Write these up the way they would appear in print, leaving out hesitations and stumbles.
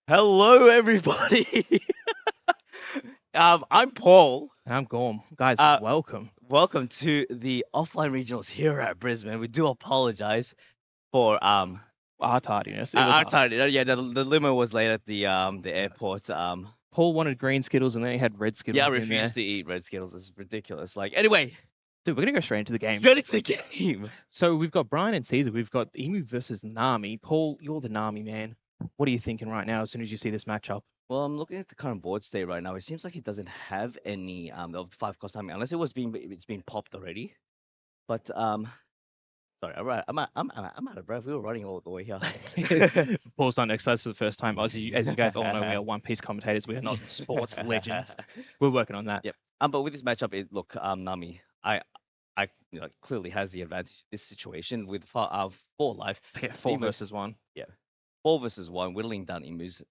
Hello, everybody. I'm Paul. And I'm Gorm. Guys, Uh, welcome. Welcome to the offline regionals here at Brisbane. We do apologize for Our tardiness. It was our us. time. Yeah, the limo was late at the airport. Paul wanted green Skittles and then he had red Yeah, I Skittles in there. refused to eat red Skittles. It's ridiculous. Like, anyway, Dude, we're going to go straight into the game. straight into the game. So we've got Brian and Caesar. We've got Emu versus Nami. Paul, you're the Nami man. What are you thinking right now as soon as you see this matchup? Well, I'm looking at the current board state right now. It seems like it doesn't have any of the 5 cost timing unless it's been popped already. But sorry, I'm out of breath. We were running all the way here. Paul's done exercise for the first time. As you guys all know, we are One Piece commentators. We are not sports legends. We're working on that. Yep. But with this matchup, Nami, clearly has the advantage in this situation with four life. Yeah, 4 Emu- versus 1. 4 versus 1, whittling down Emu's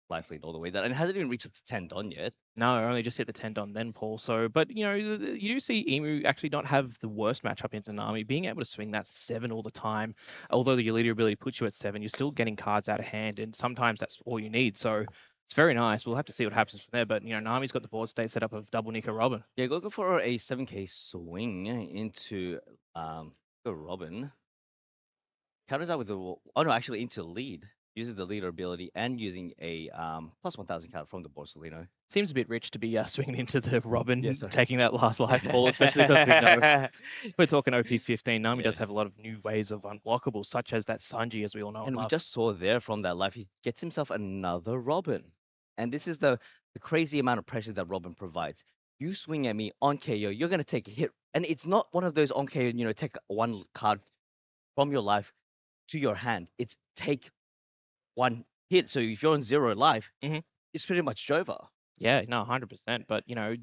life lead all the way down, and it hasn't even reached up to 10 done yet. No, only just hit the 10 don then, Paul. So, but you do see Emu actually not have the worst matchup into Nami, being able to swing that 7 all the time. Although your leader ability puts you at 7, you're still getting cards out of hand, and sometimes that's all you need. So it's very nice. We'll have to see what happens from there. But Nami's got the board state set up of double Nico Robin. Yeah, go for a 7k swing into go Robin. Counters out with actually into lead. Uses the leader ability and using a plus 1000 card from the Borsalino. Seems a bit rich to be swinging into the Robin, Yeah, sorry. taking that last life ball, especially because we know we're talking OP15. Nami does have a lot of new ways of unblockable, such as that Sanji, as we all know. And we just saw there from that life, he gets himself another Robin. And this is the crazy amount of pressure that Robin provides. You swing at me on KO, you're going to take a hit. And it's not one of those on KO, take one card from your life to your hand. It's take one hit. So if you're on 0 life, it's pretty much over. Yeah, no, 100%. But,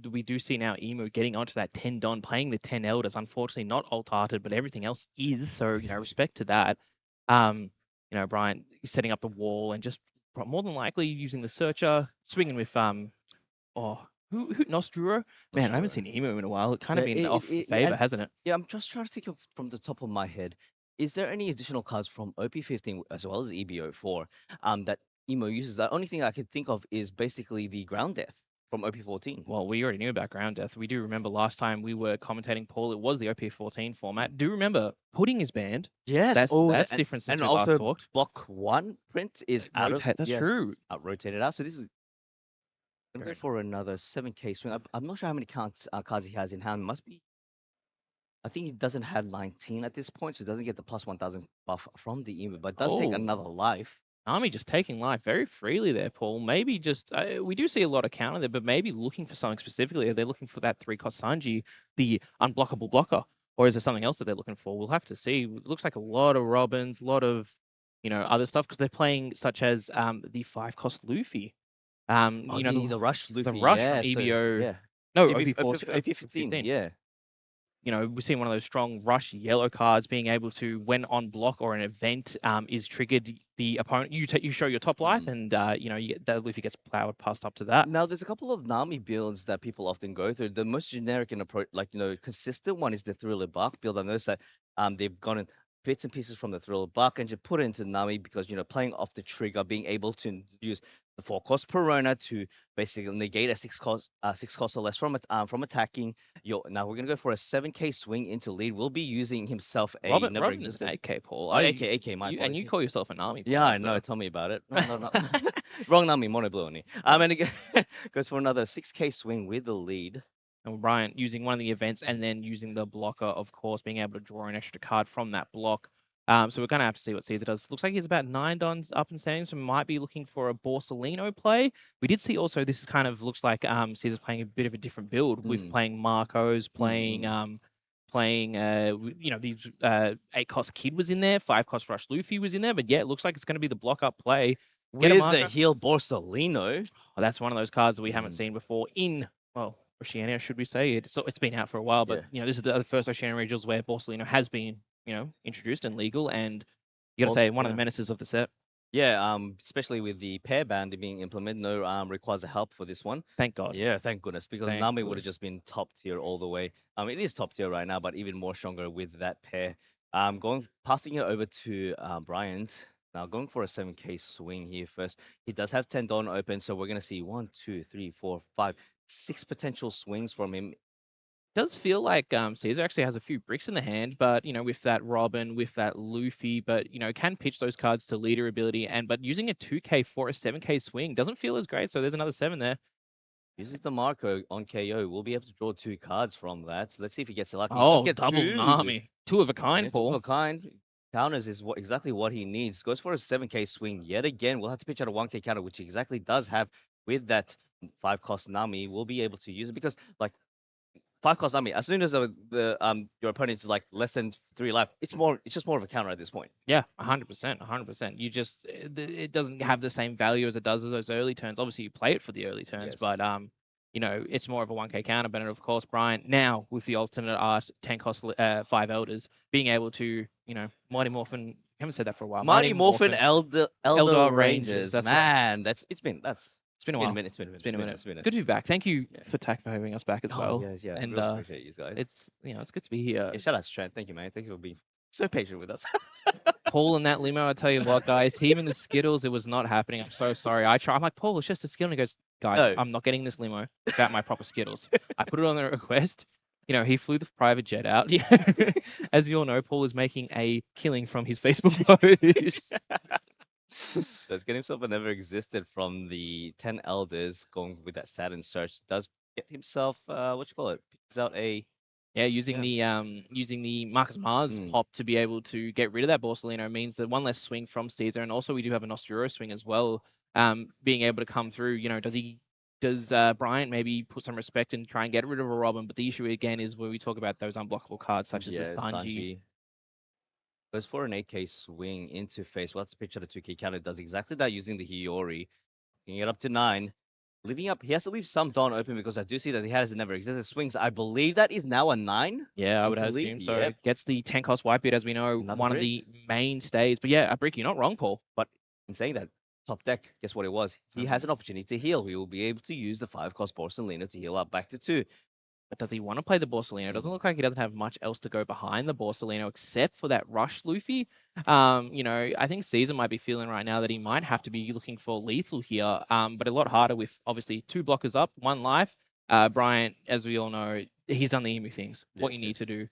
we do see now Emu getting onto that 10 Don, playing the 10 Elders. Unfortunately, not alt-arted, but everything else is. So, respect to that. Brian setting up the wall and just more than likely using the Searcher, swinging with, who Nostro? Man, I haven't seen Emu in a while. It's kind of been off favor, hasn't it? Yeah, I'm just trying to think of from the top of my head. Is there any additional cards from OP15 as well as EBO4 that Emo uses? The only thing I could think of is basically the Ground Death from OP14. Well, we already knew about Ground Death. We do remember last time we were commentating, Paul, it was the OP14 format. Do remember Pudding is banned? Yes. That's different since we last talked. Block 1 print is out of... That's true. Rotated out. So this is... going to go for another 7k swing. I'm not sure how many cards he has in hand. It must be... I think he doesn't have 19 at this point, so he doesn't get the plus 1000 buff from the Emu, but does take another life. Nami just taking life very freely there, Paul. Maybe just, we do see a lot of counter there, but maybe looking for something specifically. Are they looking for that 3-cost Sanji, the unblockable blocker? Or is there something else that they're looking for? We'll have to see. It looks like a lot of Robins, a lot of, other stuff, because they're playing such as the 5-cost Luffy. The Rush Luffy. The Rush from EBO. Yeah. No, OP15, yeah. We're seeing one of those strong rush yellow cards being able to, when on block or an event is triggered, the opponent you show your top life, and you get that Luffy gets plowed past up to that. Now there's a couple of Nami builds that people often go through. The most generic and consistent one is the Thriller Bark build. I noticed that they've gotten bits and pieces from the Thriller Bark and just put it into Nami because playing off the trigger, being able to use the 4-cost Perona to basically negate a 6-cost or less from attacking. Now we're gonna go for a 7k swing into lead. We'll be using himself a Robin is an 8k, Paul. AK, my and you call yourself a Nami. Yeah, I know. Tell me about it. No. Wrong Nami, mono blue only. And it goes for another 6k swing with the lead. And Brian using one of the events and then using the blocker, of course, being able to draw an extra card from that block. So we're going to have to see what Caesar does. Looks like he's about 9 dons up and standing, so we might be looking for a Borsalino play. We did see also this kind of looks like Caesar's playing a bit of a different build with playing Marcos, playing these 8-cost Kid was in there, 5-cost Rush Luffy was in there, but yeah, it looks like it's going to be the block up play. With the heal Borsalino. Oh, that's one of those cards that we haven't seen before in, Oceania, should we say. It's been out for a while, but this is the first Oceania regionals where Borsalino has been introduced and legal, and you got to say one of the menaces of the set. Yeah, especially with the pair band being implemented, no requires a help for this one. Thank God. Yeah, thank goodness, because Nami would have just been top tier all the way. It is top tier right now, but even more stronger with that pair. Passing it over to Bryant. Now going for a 7K swing here first. He does have 10 Don open, so we're gonna see 1, 2, 3, 4, 5, 6 potential swings from him. Does feel like Caesar actually has a few bricks in the hand, but with that Robin, with that Luffy, but can pitch those cards to leader ability, but using a 2K for a 7K swing doesn't feel as great. So there's another 7 there. Uses the Marco on KO. We'll be able to draw 2 cards from that. Let's see if he gets lucky. He does Oh, get double 2. Nami, 2 of a kind, Yeah, 2 of Paul. a kind. Counters is exactly what he needs. Goes for a 7K swing yet again. We'll have to pitch out a 1K counter, which he exactly does have with that 5 cost Nami. We'll be able to use it because, like, 5 cost Nami, as soon as your opponent is like less than 3 life, it's just more of a counter at this point. Yeah, 100%, 100%. You just it doesn't have the same value as it does as those early turns. Obviously, you play it for the early turns, Yes. but it's more of a 1K counter. But of course, Brian now with the alternate art 10 cost 5 elders being able to Mighty Morphin. Haven't said that for a while. Mighty Morphin Elder Rangers. That's Man, right. it's been It's been a while. a minute. It's been a minute. It's been a minute. It's been a It's good to be back. Thank you Yeah. for having us back as Oh, well. yeah. And really appreciate you guys. it's it's good to be here. Yeah, shout out to Trent. Thank you, man. Thank you for being so patient with us. Paul in that limo, I tell you what, guys, him and the Skittles, it was not happening. I'm so sorry. I'm like, Paul, it's just a Skittle. And he goes, guys, No. I'm not getting this limo without my proper Skittles. I put it on the request. He flew the private jet out. As you all know, Paul is making a killing from his Facebook post. Does get himself a never existed from the 10 elders going with that Saturn search. Does get himself what you call it? Picks out a using the Marcus Mars pop to be able to get rid of that Borsalino means that one less swing from Caesar, and also we do have an Osturo swing as well. Being able to come through, does Bryant maybe put some respect and try and get rid of a Robin? But the issue again is where we talk about those unblockable cards such as the Sanji. Goes for an 8K swing into face. Well, that's a picture of the 2K counter. Does exactly that using the Hiyori. Can get up to 9. Leaving up, he has to leave some Dawn open because I do see that he has never existed swings. I believe that is now a 9. Yeah, I would assume so. Yep. Gets the 10 cost Whitebeard, as we know, one of the mainstays. But yeah, a brick, you're not wrong, Paul. But in saying that, top deck, guess what it was? He has an opportunity to heal. He will be able to use the 5 cost Borsalino to heal up back to 2. But does he want to play the Borsalino? It doesn't look like he doesn't have much else to go behind the Borsalino except for that Rush Luffy. I think Caesar might be feeling right now that he might have to be looking for lethal here, but a lot harder with obviously 2 blockers up, 1 life. Bryant, as we all know, he's done the Emu things. What you need to do,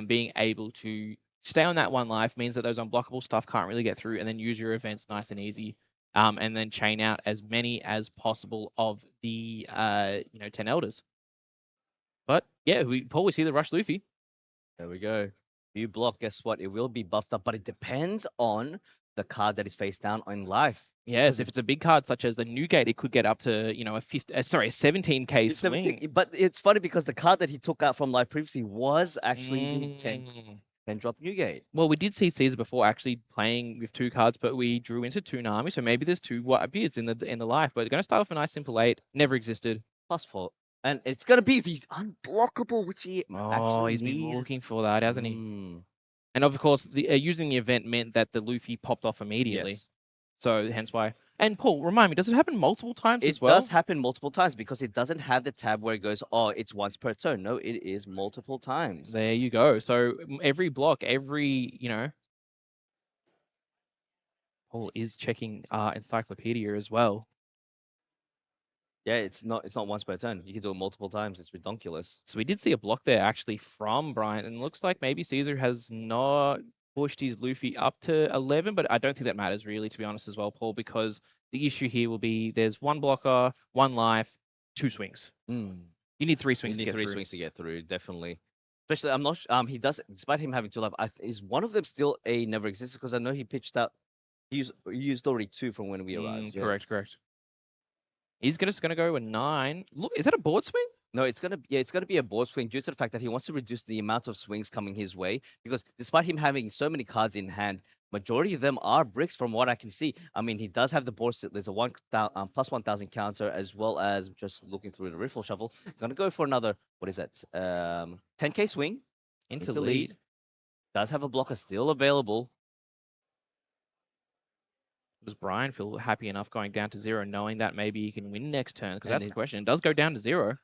being able to stay on that 1 life means that those unblockable stuff can't really get through, and then use your events nice and easy. And then chain out as many as possible of the 10 elders. But yeah, Paul, we see the Rush Luffy. There we go. You block, guess what? It will be buffed up, but it depends on the card that is face down on life. Yes, if it's a big card such as the Newgate, it could get up to a 17K swing. But it's funny because the card that he took out from life previously was actually the 10 drop Newgate. Well, we did see Caesar before actually playing with 2 cards, but we drew into 2 Nami, so maybe there's 2 Whitebeards in the life. But going to start with a nice simple 8. Never existed. +4. And it's going to be the unblockable, which he actually he's been looking for that, hasn't he? And of course, using the event meant that the Luffy popped off immediately. Yes. So hence why. And Paul, remind me, does it happen multiple times as well? It does happen multiple times because it doesn't have the tab where it goes, oh, it's once per turn. No, it is multiple times. There you go. So every block, Paul is checking encyclopedia as well. Yeah, it's not once per turn. You can do it multiple times. It's ridiculous. So we did see a block there actually from Bryant, and it looks like maybe Caesar has not pushed his Luffy up to 11, but I don't think that matters really, to be honest as well, Paul, because the issue here will be there's 1 blocker, 1 life, 2 swings. You need 3 swings to get through. 3 swings to get through, definitely. Especially, I'm not. He does, despite him having 2 life. Is one of them still a never existed? Because I know he pitched out. He used already 2 from when we arrived. Correct. He's just gonna go a 9. Look, is that a board swing? No, it's gonna be a board swing due to the fact that he wants to reduce the amount of swings coming his way. Because despite him having so many cards in hand, majority of them are bricks from what I can see. I mean, he does have the board. There's a plus 1,000 counter as well as just looking through the riffle shuffle. Gonna go for another. What is that? 10K swing into lead. Does have a blocker still available. Does Brian feel happy enough going down to 0, knowing that maybe he can win next turn? Because that's the question. It does go down to 0.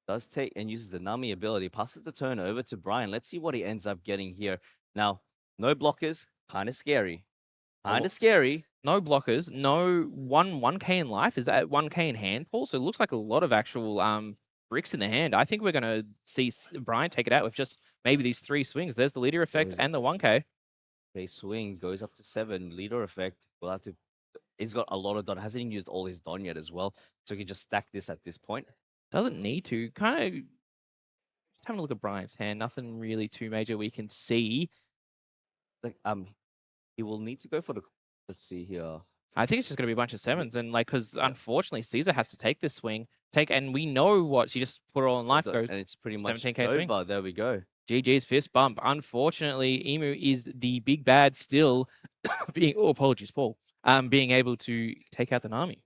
Does take and uses the Nami ability, passes the turn over to Brian. Let's see what he ends up getting here. Now, no blockers, Kind of scary. Oh, Kind of scary. no blockers, no 1K in life. Is that 1K in hand, Paul? So it looks like a lot of actual bricks in the hand. I think we're gonna see Brian take it out with just maybe these 3 swings. There's the leader effect Goes- and the 1K. Base swing goes up to 7. Leader effect. We'll have to. He's got a lot of don. Hasn't even used all his don yet as well. So he can just stack this at this point. Doesn't need to. Kind of just having a look at Brian's hand. Nothing really too major we can see. Like he will need to go for the. Let's see here. I think it's just gonna be a bunch of sevens, and like, because Yeah. unfortunately Caesar has to take this swing. And we know what she just put all in life goes. And it's pretty much 17K swing. over. There we go. GG's fist bump. Unfortunately, Emu is the big bad still. Being, oh, apologies, Paul. Being able to take out the Nami.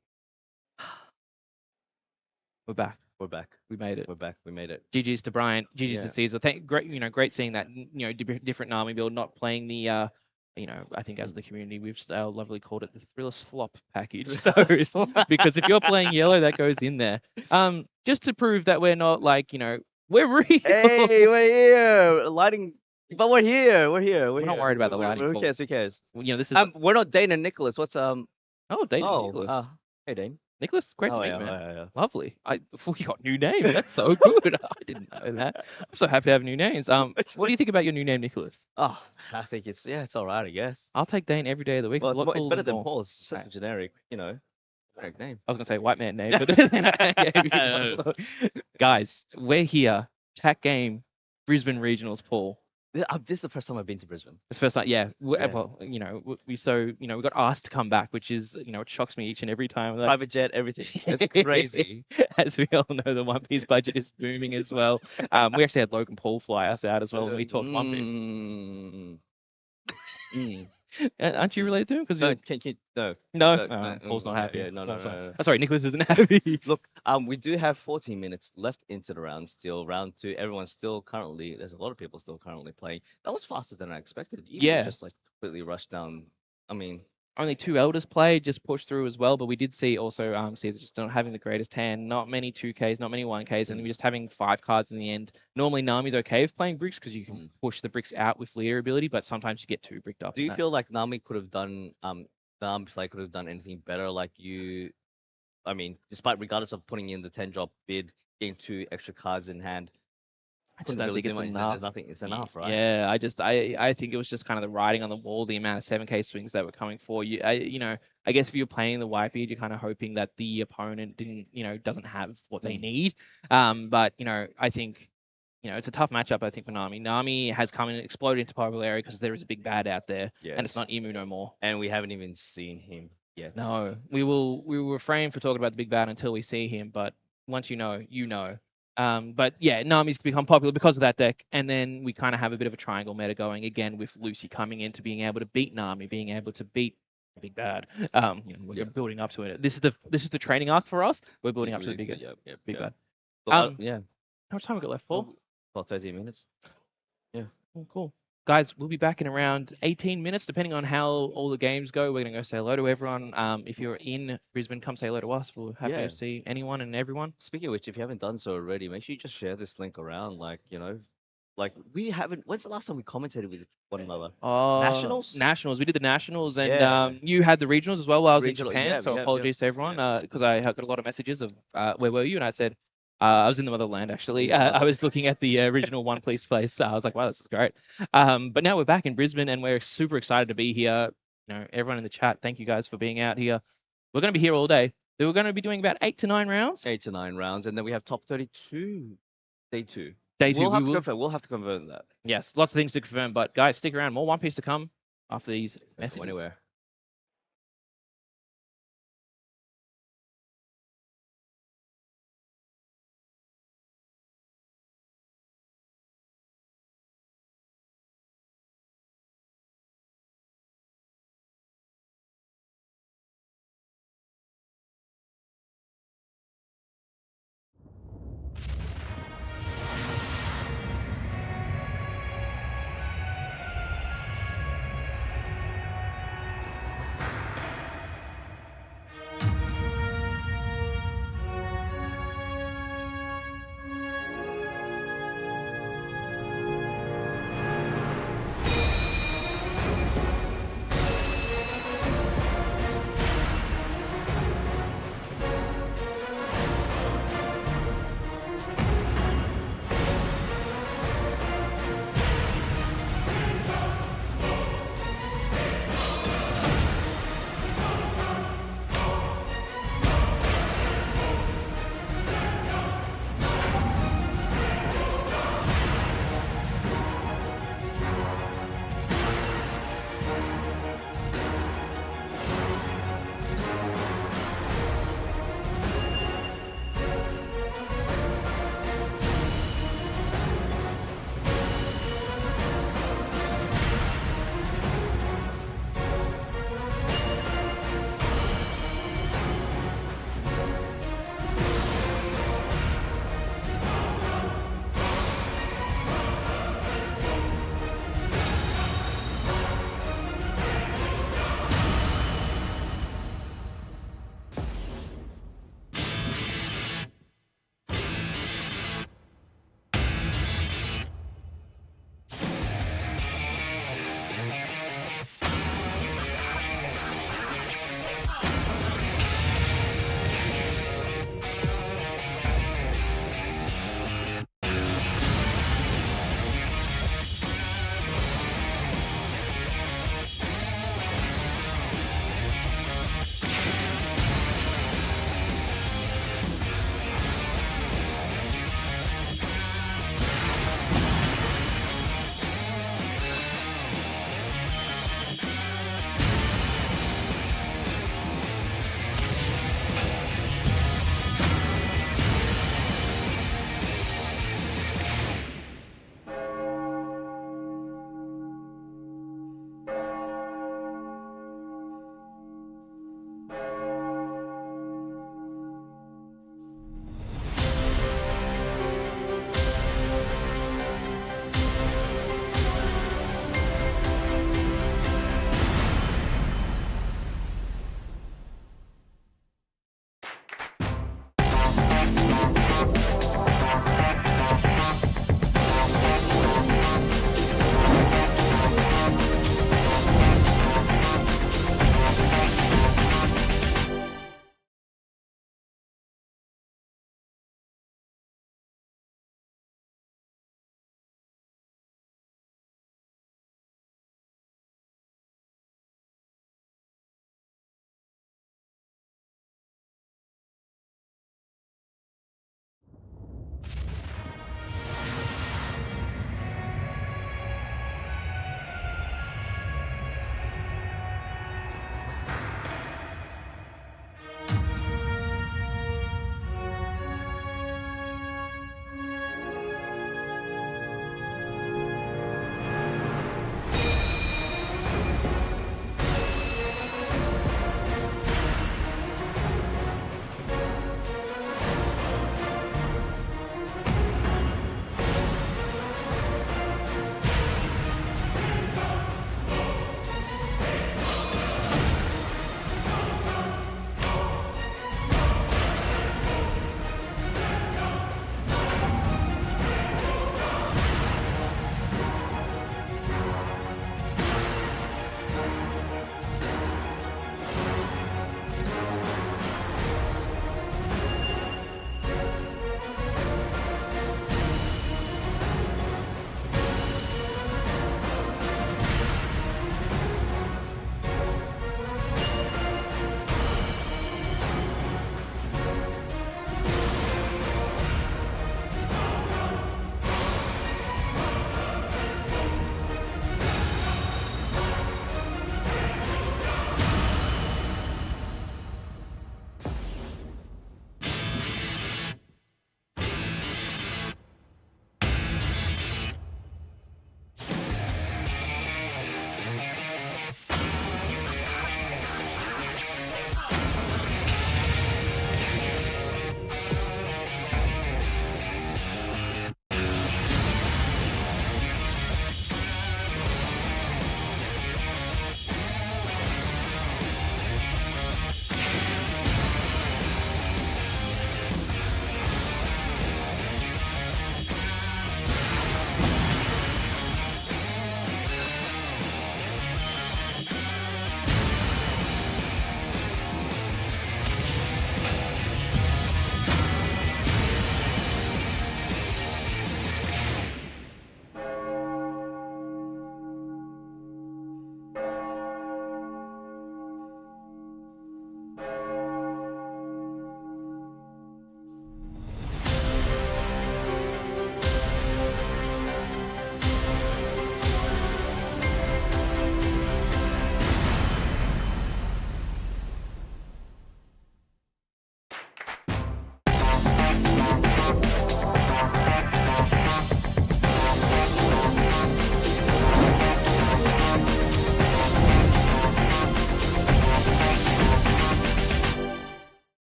We're back. We're back. We made it. We're back. We made it. GG's to Brian. GG's Yeah. to Caesar. Great seeing that. Different Nami build, not playing the. I think as the community we've lovely called it the Thriller Slop package. So because if you're playing yellow, that goes in there. Just to prove that we're not like we're real. Hey, we're here. Lighting. But we're here. We're not worried about the lighting, Who Paul. cares? Who cares? This is. We're not Dane and Nicholas. What's Dane Nicholas. Hey Dane. Nicholas, great to Oh meet yeah, you, man. yeah. Lovely. We got new names. That's so good. I didn't know that. I'm so happy to have new names. What do you think about your new name, Nicholas? Oh, I think it's all right, I guess. I'll take Dane every day of the week. Well, it's better than Paul. Paul. It's such a generic, generic name. I was gonna say white man name, but then I gave you one. Guys, we're here. Tack game, Brisbane Regionals, Paul. This is the first time I've been to Brisbane. It's the first time, yeah. Yeah. Well, we got asked to come back, which is, it shocks me each and every time. Private jet, everything. It's crazy. As we all know, the One Piece budget is booming as well. We actually had Logan Paul fly us out as well, and we talked One Piece. Aren't you related to him? Because no, Paul's not happy. Yeah, no. Oh, sorry, Nicholas isn't happy. Look, we do have 14 minutes left into the round still. Round 2, everyone's still currently. There's a lot of people still currently playing. That was faster than I expected. Yeah. Just like completely rushed down. I mean, only 2 elders played, just pushed through as well. But we did see also Caesar just not having the greatest hand. Not many 2Ks, not many 1Ks, and we're just having 5 cards in the end. Normally, Nami's okay with playing bricks because you can push the bricks out with leader ability, but sometimes you get 2 bricked up. Do you feel like Nami could have done the arm play could have done anything better? Like I mean, regardless of putting in the 10 drop bid, getting 2 extra cards in hand. I just don't think it's enough. There's nothing. It's enough, right? Yeah, I think it was just kind of the writing on the wall, the amount of 7K swings that were coming for you. I guess if you're playing the white beard, you're kind of hoping that the opponent doesn't have what they need. But I think it's a tough matchup. I think for Nami. Nami has come and exploded into popularity because there is a big bad out there, and it's not Emu no more. And we haven't even seen him yet. No, we will refrain for talking about the big bad until we see him. But once you know, you know. But yeah, Nami's become popular because of that deck, and then we kind of have a bit of a triangle meta going again with Lucy coming into being able to beat Nami, being able to beat the big bad. We're building up to it. This is the training arc for us. We're building up to the big bad. But, yeah. How much time we got left, Paul? About 13 minutes. Yeah. Oh, cool. Guys, we'll be back in around 18 minutes, depending on how all the games go. We're going to go say hello to everyone. If you're in Brisbane, come say hello to us. We're happy to see anyone and everyone. Speaking of which, if you haven't done so already, make sure you just share this link around. We haven't. When's the last time we commentated with one another? Nationals. We did the nationals, and you had the regionals as well while I was in Japan. Yeah, so apologies to everyone because I got a lot of messages of where were you, and I said. I was in the motherland actually. I was looking at the original One Piece place. I was like, wow, this is great. But now we're back in Brisbane and we're super excited to be here. Everyone in the chat, thank you guys for being out here. We're going to be here all day. We're going to be doing about 8 to 9 rounds. 8 to 9 rounds, and then we have top 32 day 2. We'll have to confirm that. Yes, lots of things to confirm. But guys, stick around. More One Piece to come after these messages. Anywhere.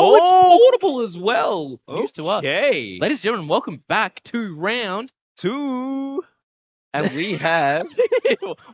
Oh, it's Oh, portable as well. News to us. okay. Ladies and gentlemen, welcome back to round. 2. And we have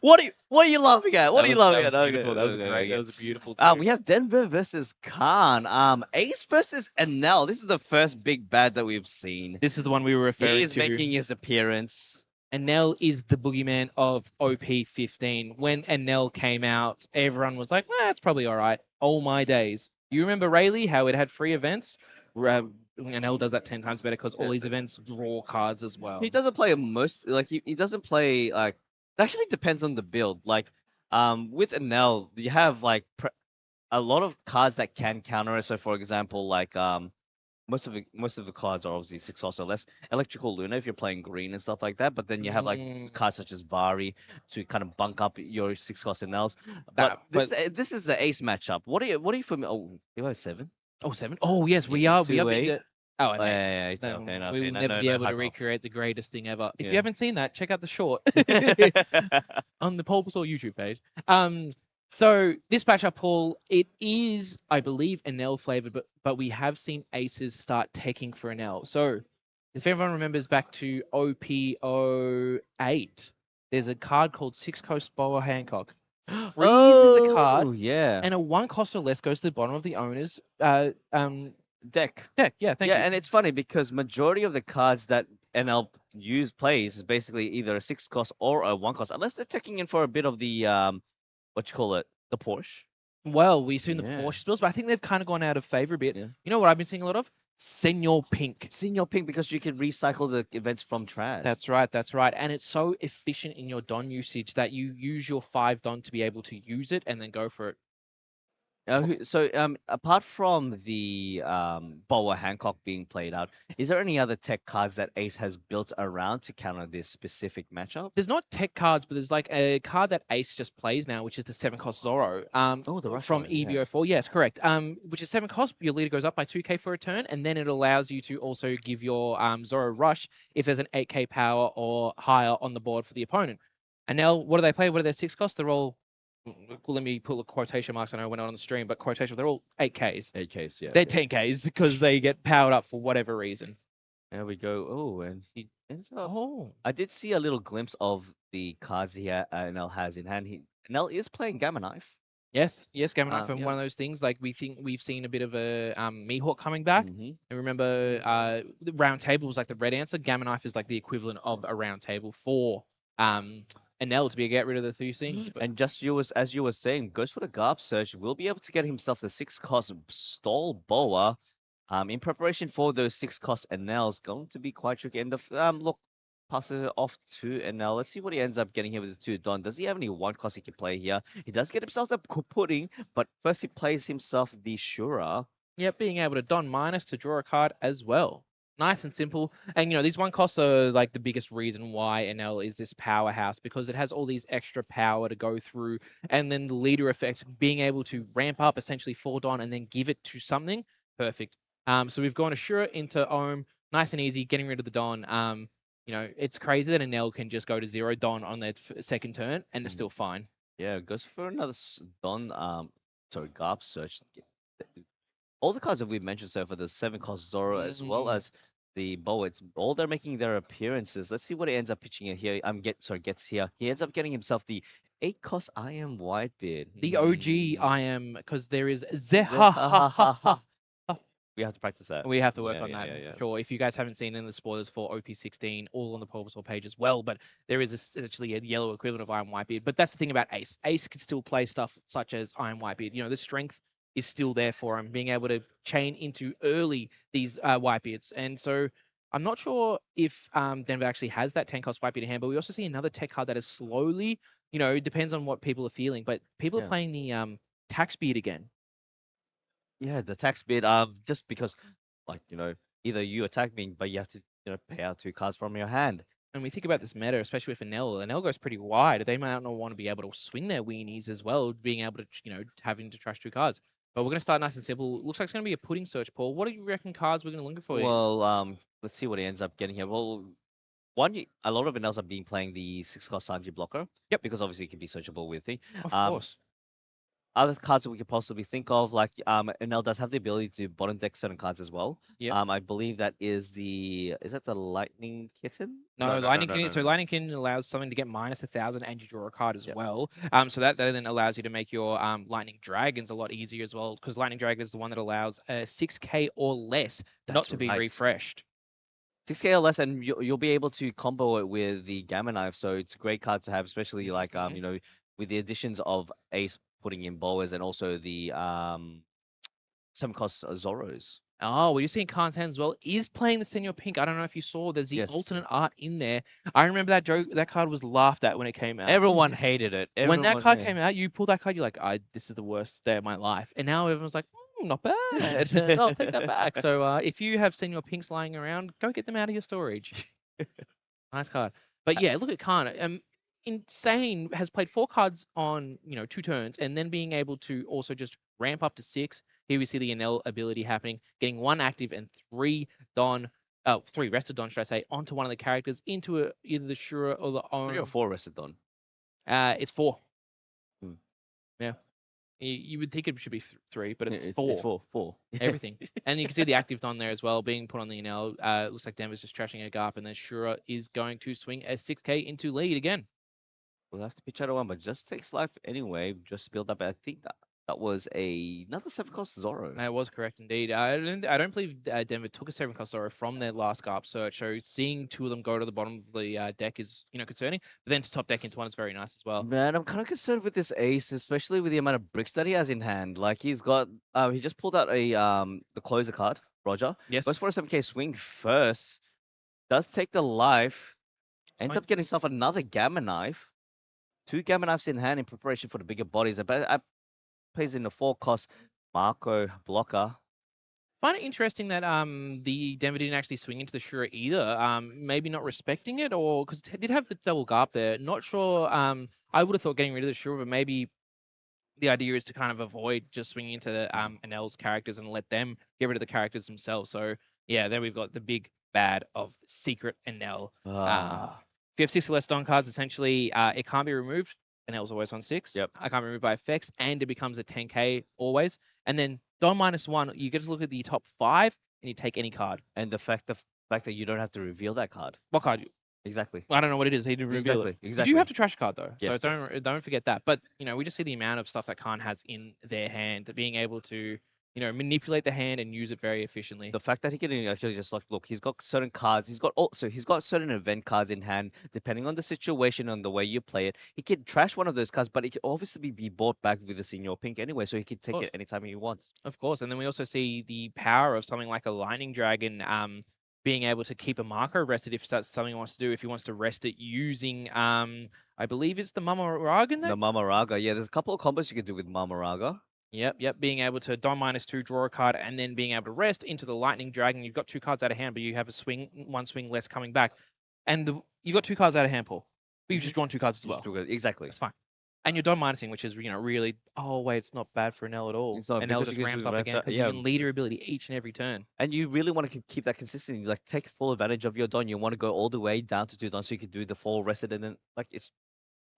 what are you laughing at? What are you That laughing was at? Okay, beautiful. That was okay, great. okay. That was beautiful too. We have Denver versus Khan. Ace versus Enel. This is the first big bad that we've seen. This is the one we were He referring is to. making his appearance. Enel is the boogeyman of OP15. When Enel came out, everyone was like, well, it's probably all right. Oh my days. You remember Rayleigh, how it had free events? Enel does that 10 times better because all these events draw cards as well. He doesn't play most like he doesn't play like it actually depends on the build. Like with Enel, you have like a lot of cards that can counter it. So for example, like most of the cards are obviously 6 cost or less. Electrical Luna if you're playing green and stuff like that. But then you have like cards such as Vari to kind of bunk up your 6 cost Enels. But this is the ace matchup. What are you from? Oh, you have 7? Oh, 7? Oh, yes, we Yeah, are. We 2 are. 8. Oh, Oh, and 8. yeah, yeah, No, okay, we will never be able to recreate the greatest thing ever. If you Yeah. haven't seen that, check out the short on the Paul Pulsar YouTube page. So this matchup, Paul, it is, I believe, Enel flavored, but we have seen aces start taking for Enel. So if everyone remembers back to OPO8, there's a card called Six Coast Boa Hancock. Freezes the card, yeah. and a 1 cost or less goes to the bottom of the owner's Deck. deck. Yeah, thank you. Yeah, and it's funny because majority of the cards that NL plays is basically either a 6 cost or a 1 cost, unless they're taking in for a bit of the what you call it, the Porsche. Well, we've seen the Yeah. Porsche spills, but I think they've kind of gone out of favor a bit. Yeah. You know what I've been seeing a lot of? Senior Pink. Senior Pink because you can recycle the events from trash. That's right, that's right. And it's so efficient in your Don usage that you use your 5 Don to be able to use it and then go for it. So apart from the Boa Hancock being played out, is there any other tech cards that Ace has built around to counter this specific matchup? There's not tech cards, but there's like a card that Ace just plays now, which is the 7 cost Zoro. The Rush from one, yeah. EVO4. Yes, correct. Which is 7 cost. Your leader goes up by 2k for a turn, and then it allows you to also give your Zoro Rush if there's an 8k power or higher on the board for the opponent. And now, what do they play? What are their 6 costs? They're all. Let me put quotation marks. I know I went on the stream, but quotation. They're all 8ks. 8Ks, yeah. They're 10ks because they get powered up for whatever reason. There we go. Oh, and he ends up. Oh. I did see a little glimpse of the cards here Nel has in hand. Nel is playing Gamma Knife. Yes, Gamma Knife, and yeah. one of those things like we think we've seen a bit of a Mihawk coming back. And remember, the round table was like the red answer. Gamma Knife is like the equivalent of a round table for Enel to be get rid of the 2 things. But... And just as you were saying, goes for the Garb Search, will be able to get himself the 6 cost Stall Boa. In preparation for those 6 cost Enel's going to be quite tricky. And look, passes it off to Enel. Let's see what he ends up getting here with the 2 Don. Does he have any 1 cost he can play here? He does get himself the pudding, but first he plays himself the Shura. Yeah, being able to Don minus to draw a card as well. Nice and simple. And, you know, these 1 costs are like the biggest reason why Enel is this powerhouse, because it has all these extra power to go through. And then the leader effect, being able to ramp up essentially 4 Don and then give it to something. Perfect. So we've gone Ashura into Ohm, nice and easy, getting rid of the Don. You know, it's crazy that Enel can just go to 0 Don on their second turn and it's still fine. Yeah, goes for another Don, Garb Search. All the cards that we've mentioned so far, the 7 cost Zoro as well as the Boa, it's all they're making their appearances. Let's see what he ends up pitching in here. Gets here. He ends up getting himself the 8 cost I am Whitebeard. The OG I am, because there is Zeha. We have to practice that. We have to work on that. Yeah. Sure. If you guys haven't seen in the spoilers for OP16, all on the Pulsar page as well, but there is essentially a yellow equivalent of Iron Whitebeard. But that's the thing about Ace. Ace can still play stuff such as Iron Whitebeard. You know, the strength is still there for him, being able to chain into early these Whitebeards. And so I'm not sure if Denver actually has that 10 cost Whitebeard in hand, but we also see another tech card that is slowly, you know, it depends on what people are feeling, but people are playing the Tax Beard again. Yeah, the tax bid, just because, like, you know, either you attack me, but you have to, you know, pay out 2 cards from your hand. And we think about this meta, especially with Enel goes pretty wide. They might not want to be able to swing their weenies as well, being able to, you know, having to trash 2 cards. But we're going to start nice and simple. Looks like it's going to be a pudding search, Paul. What do you reckon cards we're going to look for here? Well, let's see what he ends up getting here. Well, a lot of Enels have been playing the 6 cost Sanji blocker. Yep. Because obviously it can be searchable with it. Of course. other cards that we could possibly think of, like Enel does have the ability to bottom deck certain cards as well. Yep. I believe that is that the Lightning Kitten? No, Lightning King. So Lightning King allows something to get -1,000, and you draw a card as Yep. well. So that then allows you to make your Lightning Dragons a lot easier as well, because Lightning Dragon is the one that allows 6k or less not That's to be right. refreshed. 6k or less, and you'll be able to combo it with the Gamma Knife, so it's a great card to have, especially like Mhm. you know, with the additions of Ace putting in Boas and also the some cost Zoros. Oh, well, you're seeing Kantan as well. Is playing the Senior Pink. I don't know if you saw. There's the Yes. alternate art in there. I remember that joke. That card was laughed at when it came out. Everyone hated it. When that Everyone, card yeah. came out, you pull that card, you're like, this is the worst day of my life. And now everyone's like, not bad. No, I'll take that back. So if you have Senior Pinks lying around, go get them out of your storage. Nice card. But yeah, look at Khan. Insane has played 4 cards on 2 turns, and then being able to also just ramp up to 6. Here we see the Enel ability happening, getting 1 active and 3 3 rested Don, should I say, onto one of the characters into either the Shura or the 3 or Own. 4 rested on. It's 4. Hmm. Yeah. You would think it should be 3, but it's It's 4. It's 4. Everything. And you can see the active Don there as well, being put on the Enel. Looks like Denver's just trashing a Garp, and then Shura is going to swing a 6k into lead again. We'll have to pitch out a one, but just takes life anyway. Just build up. I think that was another 7-cost Zoro. That was correct indeed. I don't believe Denver took a 7-cost Zoro from their last Garp search. So seeing 2 of them go to the bottom of the deck is concerning. But then to top deck into one is very nice as well. Man, I'm kind of concerned with this ace, especially with the amount of bricks that he has in hand. Like he just pulled out a the closer card, Roger. Yes. Goes for a 7k swing first. Does take the life. Ends up getting himself another Gamma Knife. 2 Gamma Knives in hand in preparation for the bigger bodies. I plays in the 4-cost Marco blocker. Find it interesting that the Denver didn't actually swing into the Shura either. Maybe not respecting it, or because it did have the double Garp there. Not sure. I would have thought getting rid of the Shura, but maybe the idea is to kind of avoid just swinging into Enel's characters and let them get rid of the characters themselves. So yeah, there we've got the big bad of Secret Enel. If you have 6 or less Don cards, essentially it can't be removed. Enel's always on 6. Yep. I can't remove by effects, and it becomes a 10k always. And then Don -1, you get to look at the top 5 and you take any card. And the fact that you don't have to reveal that card. What card? Exactly. I don't know what it is. He didn't reveal it. You do have to trash a card though, Yes, so don't forget that. But we just see the amount of stuff that Khan has in their hand, being able to manipulate the hand and use it very efficiently. The fact that he can actually just like look, he's got certain cards. He's got certain event cards in hand. Depending on the situation and the way you play it, he can trash one of those cards, but it can obviously be bought back with the Senior Pink anyway, so he can take it anytime he wants. Of course, and then we also see the power of something like a Lightning Dragon. Being able to keep a marker rested if that's something he wants to do. If he wants to rest it using, I believe it's the Mama Raga. The Mama Raga, yeah. There's a couple of combos you can do with Mama Raga. Yep. Being able to Don -2, draw a card, and then being able to rest into the Lightning Dragon. You've got 2 cards out of hand, but you have one swing less coming back. And you've got 2 cards out of hand, Paul. But you've just drawn 2 cards as well. Exactly. That's fine. And you're Don minusing, which is, really, it's not bad for Enel at all. Enel just ramps up again because you can lead your ability each and every turn. And you really want to keep that consistency, like take full advantage of your Don. You want to go all the way down to 2 Don so you can do the 4 rested and then it's.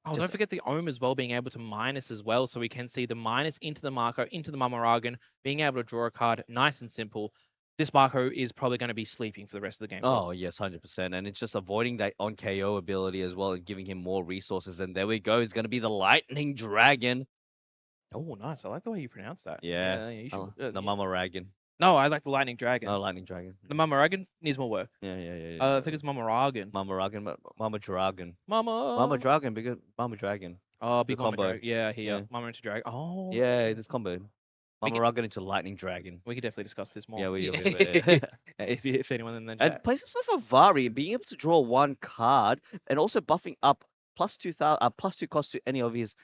Oh, don't forget the Ohm as well, being able to minus as well. So we can see the minus into the Marco, into the Mamaragan, being able to draw a card, nice and simple. This Marco is probably going to be sleeping for the rest of the game. Oh, yes, 100%. And it's just avoiding that on KO ability as well and giving him more resources. And there we go. It's going to be the Lightning Dragon. Oh, nice. I like the way you pronounce that. Yeah. You should, the Mama Ragan. No, I like the Lightning Dragon. Oh, Lightning Dragon. The Mama Ragan needs more work. Yeah. I think it's Mama Ragan. Mama Ragan, Mama Dragon. Mama Dragon, because Mama Dragon. Oh, big combo. Mama Dragon. Yeah, here. Yeah. Mama into Dragon. Oh. Yeah, this combo. Mama Ragan into Lightning Dragon. We could definitely discuss this more. Yeah, we if anyone in the chat. And play some stuff for Vari, being able to draw 1 card and also buffing up +2 cost to any of his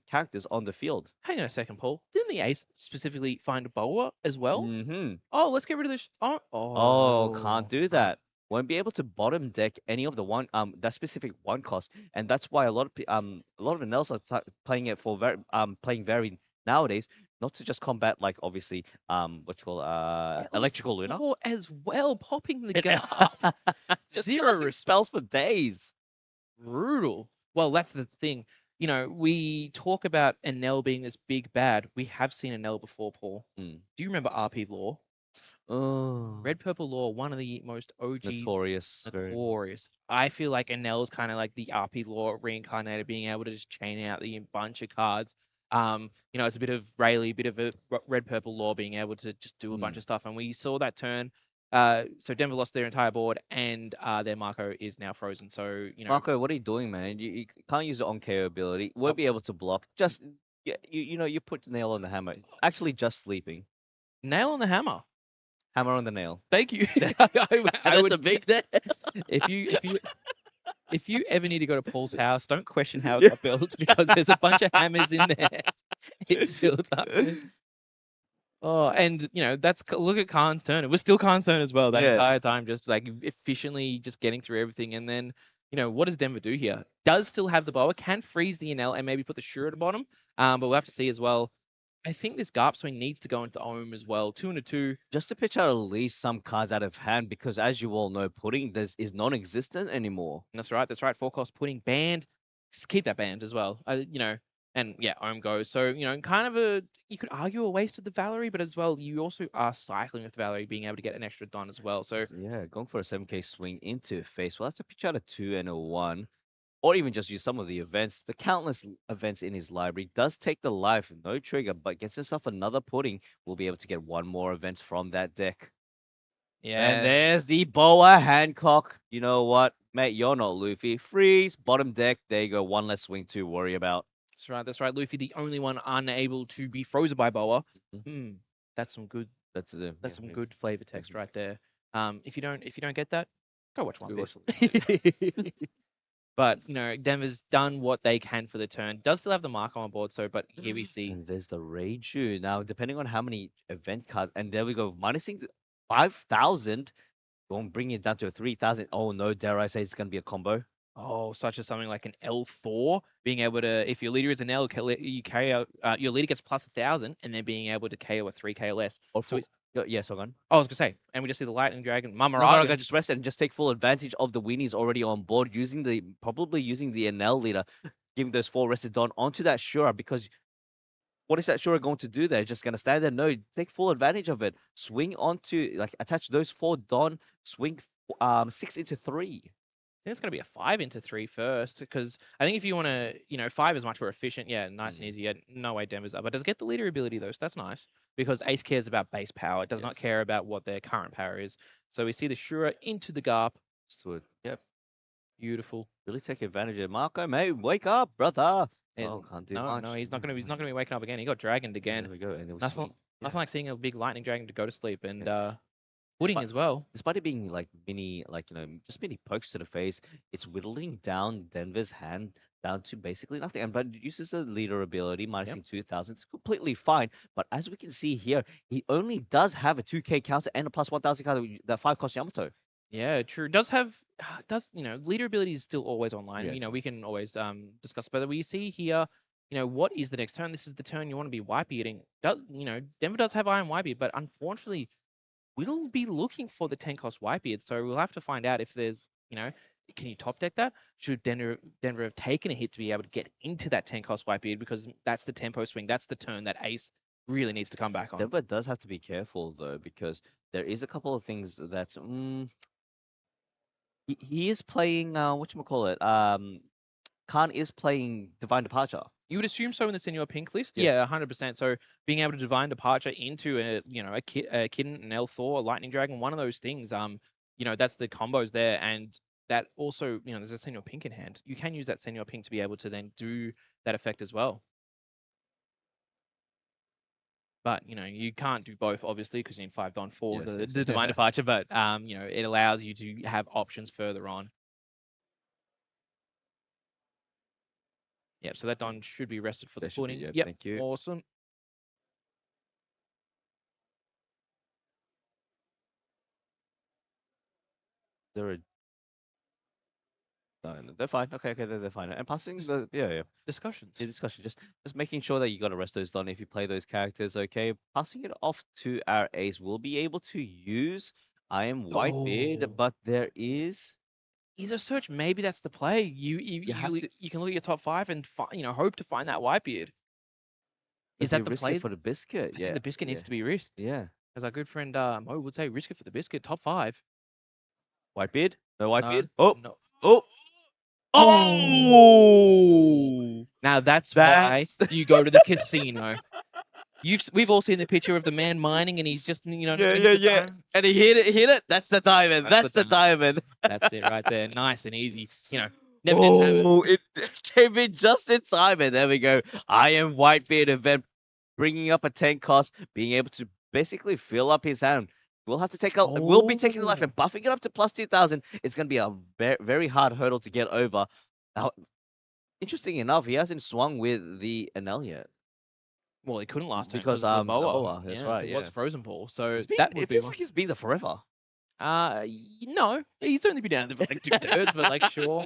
characters on the field. Hang on a second, Paul. Didn't the ace specifically find a Boa as well? Mm-hmm. Oh, let's get rid of this. Can't do that. Won't be able to bottom deck any of the that specific 1 cost, and that's why a lot of Enels are playing it for playing very nowadays, not to just combat like obviously electrical Luna. Oh, as well, popping the Garp. Just 0 spells for days. Brutal. Well, that's the thing. we talk about Enel being this big bad. We have seen Enel before, Paul. Mm. Do you remember RP Law? Oh, Red Purple Law, one of the most OG notorious, very. notorious. I feel like Enel's kind of like the RP Law reincarnated, being able to just chain out the bunch of cards. It's a bit of Rayleigh, a bit of a Red Purple Law being able to just do a bunch Mm. of stuff, and we saw that turn. So Denver lost their entire board, and their Marco is now frozen. So Marco, what are you doing, man? You can't use the on KO ability. uh, Won't be able to block. Just yeah, you put the nail on the hammer. Actually, just sleeping. nail on the hammer. Hammer on the nail. Thank you. I That's a would big deal. if you ever need to go to Paul's house, don't question how it got built because there's a bunch of hammers in there. It's built up. Oh, and look at Khan's turn. It was still Khan's turn as well that Yeah. entire time, just like efficiently just getting through everything. And then, what does Denver do here? Does still have the boa, can freeze the NL and maybe put the Shura at the bottom. But we'll have to see as well. I think this Garp swing needs to go into Ohm as well. 2 and a 2. Just to pitch out at least some cards out of hand because, as you all know, pudding this is non-existent anymore. That's right. That's right. Four cost pudding banned. Just keep that banned as well. And yeah, Ohm goes. So, kind of you could argue a waste of the Valerie, but as well, you also are cycling with Valerie, being able to get an extra Don as well. So, Yeah, going for a 7K swing into face. Well, that's a pitch out a 2 and a 1. Or even just use some of the events. The countless events in his library does take the life, no trigger, but gets himself another pudding. We'll be able to get one more event from that deck. And yeah, there's the Boa Hancock. You know what, mate? You're not Luffy. Freeze, bottom deck. There you go. One less swing to worry about. that's right. That's right. Luffy, the only one unable to be frozen by Boa. Mhm. Hmm, that's some good. That's the That's yeah. some Yeah. good flavor text right there. If you don't get that, go watch One We Piece. was- But Denver's done what they can for the turn. Does still have the mark on board. So, but here we see. And there's the Reiju. Now, depending on how many event cards, and there we go, minusing 5,000, going bring it down to 3,000. Oh no, dare I say it's gonna be a combo? Oh, such as something like an L4, being able to, if your leader is an L, you carry out, your leader gets plus 1,000, and then being able to KO a 3K or less. Or So for, yeah, so gone. I was gonna say, and we just see the Lightning Dragon, No, Maraga Mamaragan. just rest and just take full advantage of the weenies already on board, probably using the Enel leader, giving those 4 rested Dawn onto that Shura because what is that Shura going to do there? Just gonna stand there? No, take full advantage of it. Swing onto like attach those 4 Dawn, swing 6 into 3. I think it's gonna be a 5 into 3 first, because I think if you want to, 5 is much more efficient. Yeah, nice and Mm, easy. Yeah, no way Denver's up, but does it get the leader ability though? So that's nice because Ace cares about base power. It does not yes. care about what their current power is. So we see the Shura into the Garp. So yep, Beautiful. really take advantage of it. Marco, mate, wake up, brother. Oh, And can't do no, much. no, he's not gonna. He's not gonna be waking up again. He got dragoned again. There we go. And it was Nothing, sweet. Yeah. nothing like seeing a big lightning dragon to go to sleep, and Yeah. pudding Despite, as well. despite it being like mini, like, just mini pokes to the face, it's whittling down Denver's hand down to basically nothing. And but it uses the leader ability, Yep. minusing 2,000. It's completely fine. But as we can see here, he only does have a 2K counter and a plus 1,000 counter, that 5 cost Yamato. Yeah, true. Does have does leader ability is still always online. Yes. We can always discuss. But we see here, what is the next turn? This is the turn you want to be wipe eating. Denver does have Iron Wipe Eat, but unfortunately, we'll be looking for the 10 cost wipe Eat. So we'll have to find out if there's, can you top deck that? Should Denver have taken a hit to be able to get into that 10 cost wipe Eat, because that's the tempo swing. That's the turn that Ace really needs to come back on. Denver does have to be careful though, because there is a couple of things that he is playing whatchamacallit, Khan is playing Divine Departure. You would assume so in the Senior Pink list. Yes. Yeah, 100%. So being able to divine departure into a kitten, an L Thor, a lightning dragon, one of those things, that's the combos there. And that also, there's a Senior Pink in hand. You can use that Senior Pink to be able to then do that effect as well. But you can't do both, obviously, because you need 5 Don for Yes, the, yes. the divine departure. But it allows you to have options further on. Yep. So that Don should be rested for the There should be, pudding. yeah, Yep. thank you. Awesome. They're no, no, they're fine. Okay, they're fine. And passing the yeah. Discussions. The discussion, just making sure that you got to rest those done if you play those characters. Okay, passing it off to our ace. We'll be able to use I am Whitebeard, Oh. but there is is a search. Maybe that's the play. You have to. You can look at your top 5 and hope to find that Whitebeard. Is Does he that the risk it play? for the biscuit? I think Yeah, the biscuit yeah, needs to be risked. yeah. As our good friend Mo would say, risk it for the biscuit. Top 5. Whitebeard? No No, Whitebeard? Oh, no. oh, Oh, oh! now that's why That's you go to the casino. We've all seen the picture of the man mining and he's just not yeah, hitting yeah, the yeah. diamond. And he hit it. That's the diamond. That's the That's the diamond. diamond. That's it right there. Nice and easy. Never didn't have it. Oh, it came in just in time, and there we go. I am Whitebeard event, bringing up a 10 cost, being able to basically fill up his hand. We'll have to take a. We'll be taking the life and buffing it up to plus 2,000. It's going to be a very hard hurdle to get over. Now, interesting enough, he hasn't swung with the Enel yet Well, he couldn't last turn because because of the the boa. boa. That's Yeah, right. it Yeah, was frozen ball. So it's been. that would It be feels one. like he's been there forever. No, he's only been down there for like 2/3, but like sure.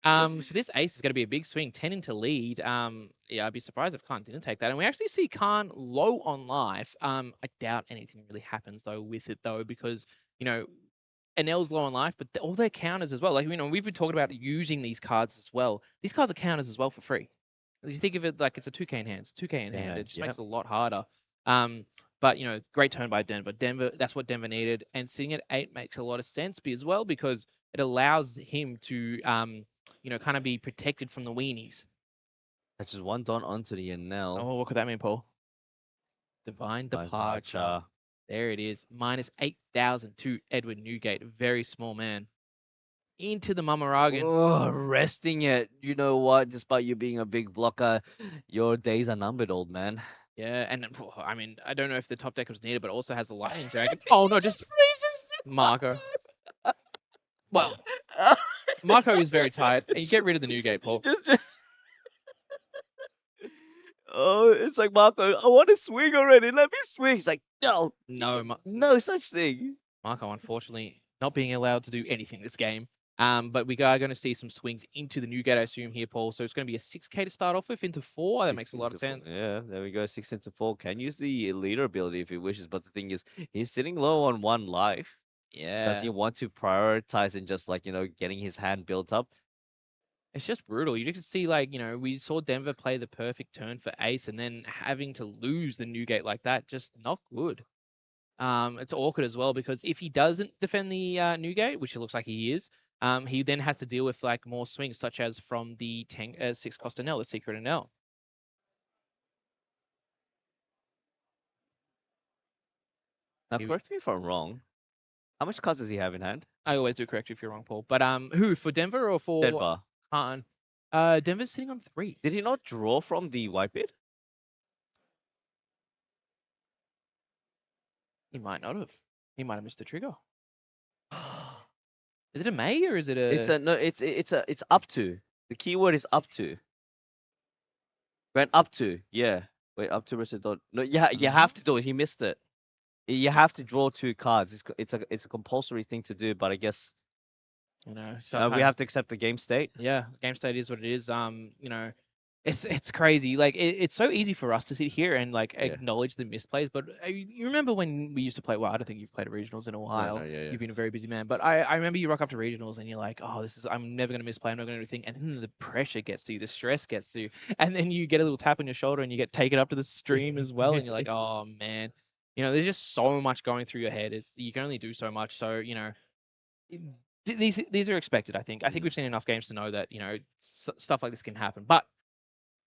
So this ace is going to be a big swing, 10 into lead. Yeah, I'd be surprised if Khan didn't take that. And we actually see Khan low on life. I doubt anything really happens though with it though, because Enel's low on life, but all their counters as well. Like we've been talking about using these cards as well. These cards are counters as well for free. You think of it like it's a 2K in hand, it's 2K in hand. It just makes it a lot harder. But great turn by Denver. Denver, that's what Denver needed. And sitting at 8 makes a lot of sense as well because it allows him to kind of be protected from the weenies. That's just one don onto the Enel. Oh, what could that mean, Paul? Divine Departure. There it is. Minus 8,000 to Edward Newgate. Very small man. Into the Mamaragan. Oh, resting it. You know what? Despite you being a big blocker, your days are numbered, old man. Yeah, and I mean, I don't know if the top deck was needed, but it also has the Lightning Dragon. Oh no, just freezes Marco. Well, Marco is very tired. And you get rid of the Newgate, Paul. Just... Oh, it's like Marco. I want to swing already. Let me swing. He's like, no, no such thing. Marco, unfortunately, not being allowed to do anything this game. But we are going to see some swings into the Newgate, I assume here, Paul. So it's going to be a 6K to start off with into 4. That makes a lot of sense. Yeah, there we go. 6 into 4. Can use the leader ability if he wishes, but the thing is, he's sitting low on 1 life. Yeah. Does he want to prioritize and just getting his hand built up? It's just brutal. You can see we saw Denver play the perfect turn for ace and then having to lose the Newgate like that, just not good. It's awkward as well because if he doesn't defend the Newgate, which it looks like he is, he then has to deal with more swings such as from the 6 cost Enel, the secret Enel. Now, correct me if I'm wrong. How much cards does he have in hand? I always do correct you if you're wrong, Paul. But who, for Denver or for Denver? Khan? Denver's sitting on 3. Did he not draw from the Whitebeard? He might not have. He might have missed the trigger. Is it a May or is it a? It's up to. The keyword is up to. Went up to, yeah. Wait, up to versus dot. No, yeah, you have to do it. He missed it. You have to draw 2 cards. It's a compulsory thing to do, but I guess we have to accept the game state. Yeah, game state is what it is. It's crazy. It's so easy for us to sit here and acknowledge the misplays. But you remember when we used to play? Well, I don't think you've played regionals in a while. No, yeah. You've been a very busy man. But I remember you rock up to regionals and you're like, oh, I'm never gonna misplay. I'm not gonna do anything. And then the pressure gets to you, the stress gets to you, and then you get a little tap on your shoulder and you get taken up to the stream as well. And you're like, oh man, there's just so much going through your head. You can only do so much. So these are expected. I think we've seen enough games to know that stuff like this can happen. But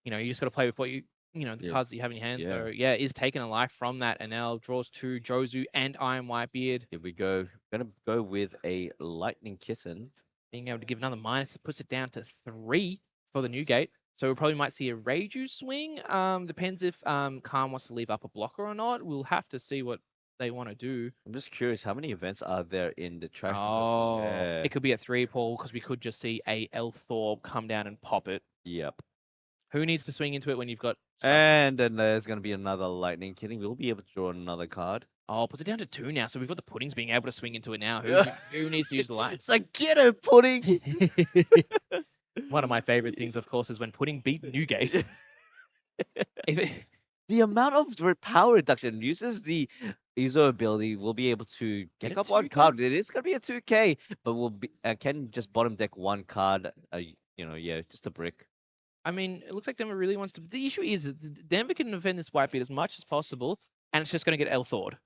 you just got to play with what the cards that you have in your hand. So yeah, is taking a life from that. Enel draws 2 Jozu and Iron Whitebeard. Here we go. Gonna go with a Lightning Kitten. Being able to give another minus puts it down to 3 for the Newgate. So we probably might see a Reiju swing. Depends if Khan wants to leave up a blocker or not. We'll have to see what they want to do. I'm just curious, how many events are there in the trash? Oh, it could be a 3, Paul, because we could just see a El Thorpe come down and pop it. Yep. Who needs to swing into it when you've got stuff? And then there's going to be another Lightning Kitten. We'll be able to draw another card. Oh, puts it down to 2 now. So we've got the Puddings being able to swing into it now. Who needs to use the light? It's like, get it, Pudding! One of my favorite things, of course, is when Pudding beat Newgate. The amount of power reduction uses the Izo ability will be able to Get pick a up one 2K? card. It is gonna be a 2K, but will be can just bottom deck one card. Yeah, just a brick. I mean, it looks like Denver really wants to. The issue is that Denver can defend this white field as much as possible, and it's just going to get L-Thawed.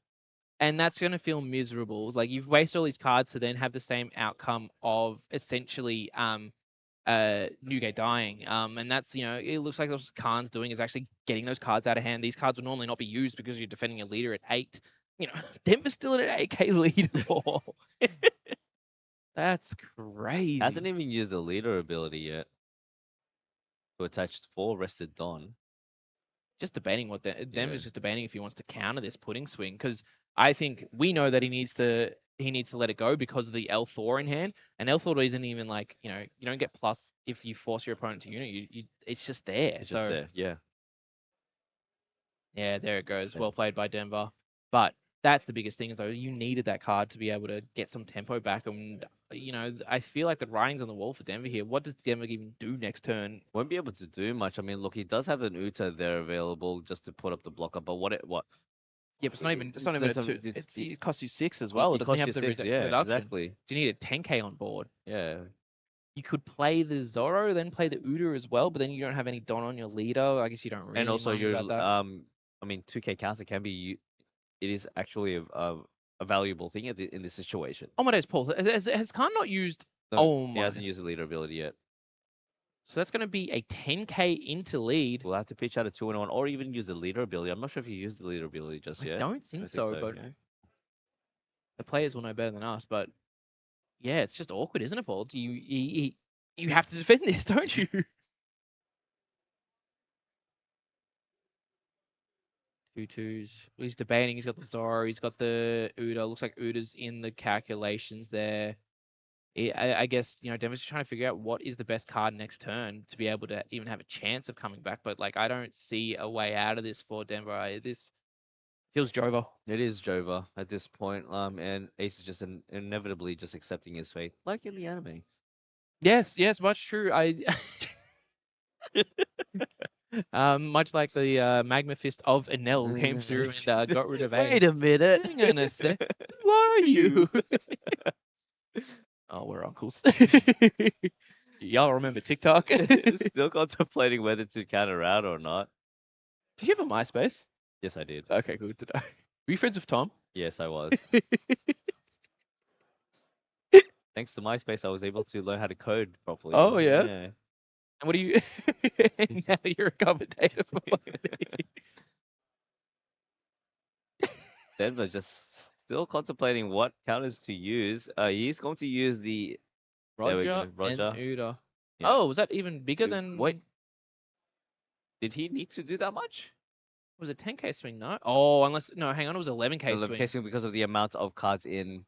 And that's going to feel miserable. Like, you've wasted all these cards to then have the same outcome of essentially Newgate dying. And that's, it looks like what Khan's doing is actually getting those cards out of hand. These cards would normally not be used because you're defending a leader at 8. Denver's still at an 8K lead for. That's crazy. Hasn't even used the leader ability yet to attach 4 rested Don. Just debating what Denver's just debating if he wants to counter this pudding swing, because I think we know that he needs to let it go because of the L Thor in hand, and L Thor isn't even like, you don't get plus if you force your opponent to unit. It's just there. It's just there, yeah. Yeah, there it goes. Well played by Denver. But that's the biggest thing, is though, you needed that card to be able to get some tempo back. And, I feel like the writing's on the wall for Denver here. What does Denver even do next turn? Won't be able to do much. I mean, look, he does have an Uta there available just to put up the blocker, but what? Yeah, but it's not even a 2. It costs you 6 as well. It doesn't costs have you the 6, yeah, reduction. exactly. Do you need a 10k on board? Yeah. You could play the Zoro, then play the Uda as well, but then you don't have any Don on your leader. I guess you don't really And also mind about that. I mean, 2K counter can be, it is actually a valuable thing in this situation. Oh my days, Paul. Has Khan not used? No, Oh my. He hasn't used the leader ability yet. So that's going to be a 10k into lead. We'll have to pitch out a 2-1 or even use the leader ability. I'm not sure if he used the leader ability just yet. I don't think so, but yeah. the players will know better than us. But yeah, it's just awkward, isn't it, Paul? You have to defend this, don't you? 2-2s. He's debating. He's got the Zoro. He's got the Uda. Looks like Uda's in the calculations there. I guess, Denver's just trying to figure out what is the best card next turn to be able to even have a chance of coming back. But, I don't see a way out of this for Denver. This feels Jova. It is Jova at this point. And Ace is just inevitably just accepting his fate, like in the anime. Yes, much true. Much like the Magma Fist of Enel came through and got rid of Ace. Wait a minute. Hang on a sec. Who are you? Oh, we're uncles. Y'all remember TikTok? Still contemplating whether to counter out or not. Did you have a MySpace? Yes, I did. Okay, good to know. Were you friends with Tom? Yes, I was. Thanks to MySpace, I was able to learn how to code properly. Oh, yeah? Yeah. And what do you... Now you're a commentator for Denver just still contemplating what counters to use. He's going to use the Roger and Uda. Yeah. Oh, was that even bigger than... Wait. Did he need to do that much? Was it 10k swing? No. Oh, unless... No, hang on. It was 11k swing. Swing because of the amount of cards in...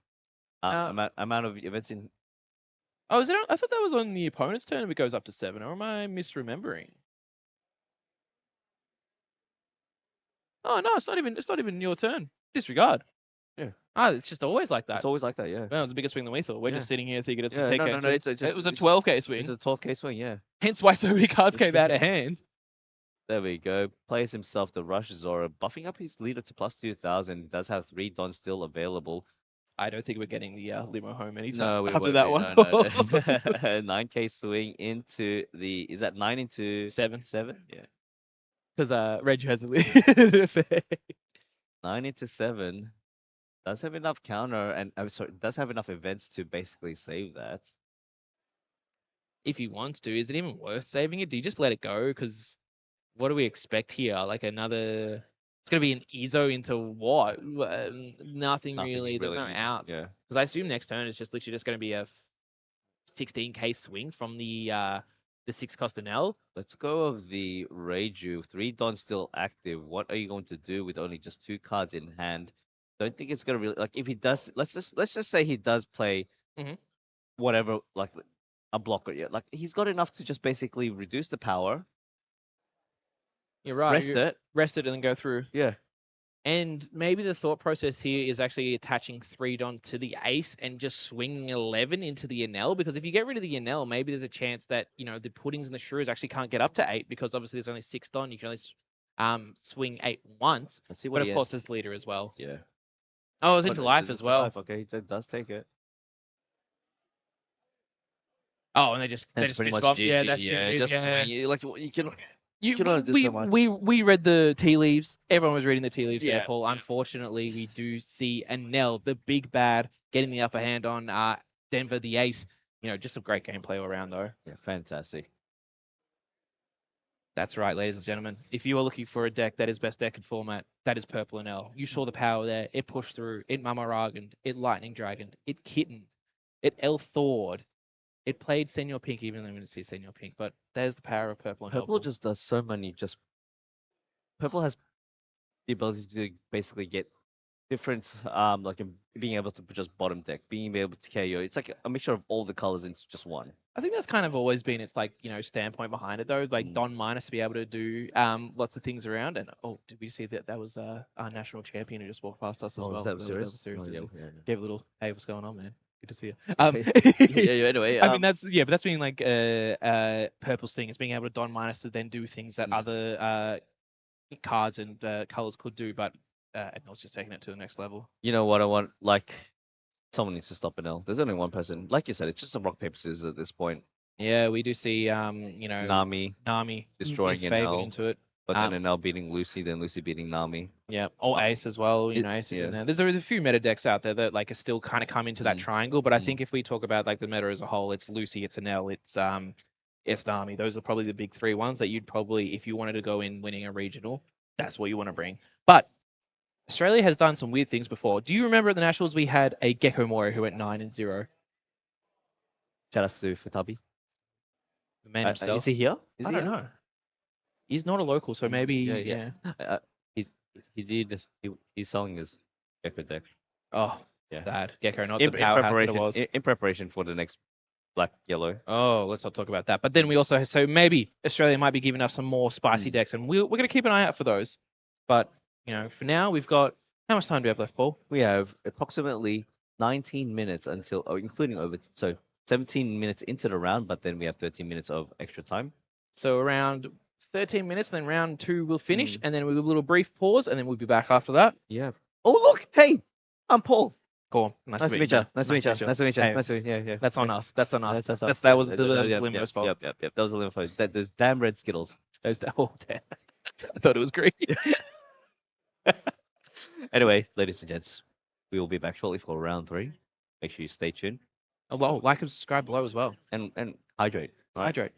amount of events in... Oh, is it? I thought that was on the opponent's turn. It goes up to 7, or am I misremembering? Oh no, it's not even your turn. Disregard. Yeah. It's just always like that. It's always like that, yeah. Well, it was a bigger swing than we thought. We're just sitting here thinking it's a 10k no, swing. It was a 12k swing. It's a 12k swing, yeah. Hence why so many cards came out of hand. There we go. Plays himself the Rush Zoro, buffing up his leader to plus 2,000. Does have 3 Dons still available. I don't think we're getting the limo home anytime No, after that one. No. 9k swing into the... Is that 9 into... 7? 7? Yeah. Because Reg has a lead. 9 into 7. Does have enough counter, and I'm sorry, does have enough events to basically save that. If he wants to, is it even worth saving it? Do you just let it go? Because what do we expect here? Like another... It's going to be an Izo into what? Nothing really. There's no outs. Yeah. Because I assume next turn is just literally just going to be a 16k swing from the 6 cost Enel. Let's go of the Reiju. 3 Dons still active. What are you going to do with only just 2 cards in hand? Don't think it's gonna really, like, if he does, let's just say he does play whatever, like a blocker. Yeah, like he's got enough to just basically reduce the power. You're right. Rest it and then go through. Yeah. And maybe the thought process here is actually attaching 3 Don to the ace and just swinging 11 into the Enel, because if you get rid of the Enel, maybe there's a chance that, the puddings and the shrews actually can't get up to 8, because obviously there's only 6 Don. You can only swing 8 once. Let's see but of course there's leader as well. Yeah. Oh, it was Oh, into life as it's well. alive. Okay, it does take it. Oh, and they just That's pretty fist much bump. GG. Yeah, that's Yeah, GG's. just Yeah. swing. You can You, only do we, so much. we read the tea leaves. Everyone was reading the tea leaves there, Yeah, Paul. yeah. Unfortunately, we do see Enel, the big bad, getting the upper hand on Denver, the ace. Just some great gameplay all around, though. Yeah, fantastic. That's right, ladies and gentlemen. If you are looking for a deck that is best deck in format, that is Purple Enel. You saw the power there. It pushed through. It Mama Ragened. It Lightning Dragoned. It Kittened. It El Thawed. It played Senor Pink, even though we didn't see Senor Pink. But there's the power of Purple Enel. Purple just does so many. Purple has the ability to basically get different, being able to put just bottom deck, being able to KO. It's like a mixture of all the colors into just one. I think that's kind of always been its standpoint behind it though. Like Don Minus to be able to do lots of things around. And did we see that was our national champion who just walked past us as well? That was serious? serious. Yeah. Gave a little, hey, what's going on, man? Good to see you. Yeah. Anyway, I mean but that's been like Purple's thing is being able to Don Minus to then do things that other cards and colors could do, but Enel's just taking it to the next level. You know what I want? Like, someone needs to stop Enel. There's only one person. Like you said, it's just a rock paper scissors at this point. Yeah, we do see Nami destroying Enel into it. But then Enel beating Lucy, then Lucy beating Nami. Yeah, or Ace as well. Ace is in there. There's a few meta decks out there that are still kind of come into that triangle. But I think if we talk about the meta as a whole, it's Lucy, it's Enel, it's Nami. Those are probably the big three ones that you'd probably, if you wanted to go in winning a regional, that's what you want to bring. But Australia has done some weird things before. Do you remember at the Nationals we had a Gecko Mori who went 9-0? Shout out to Fatabi. The man himself. Is he here? I don't know. He's not a local, so maybe yeah. He did. He's selling his Gecko deck. Oh, yeah. Sad. Gecko, not the powerhouse it was. In preparation for the next black yellow. Oh, let's not talk about that. But then we also maybe Australia might be giving us some more spicy decks, and we're going to keep an eye out for those. But for now we've got, how much time do we have left, Paul? We have approximately 19 minutes until, including so 17 minutes into the round, but then we have 13 minutes of extra time. So around 13 minutes, then round 2 will finish, and then we'll have a little brief pause, and then we'll be back after that. Yeah. Oh, look! Hey! I'm Paul. Gorm. Nice to meet you. Nice to meet you. Yeah. That's on us. That's on us. That was the Limo's fault. Yep. That was the Limo's fault. Those damn red Skittles. Oh, damn. I thought it was green. Anyway, ladies and gents, we will be back shortly for round 3. Make sure you stay tuned. Like and subscribe below as well. And hydrate. Right? Hydrate.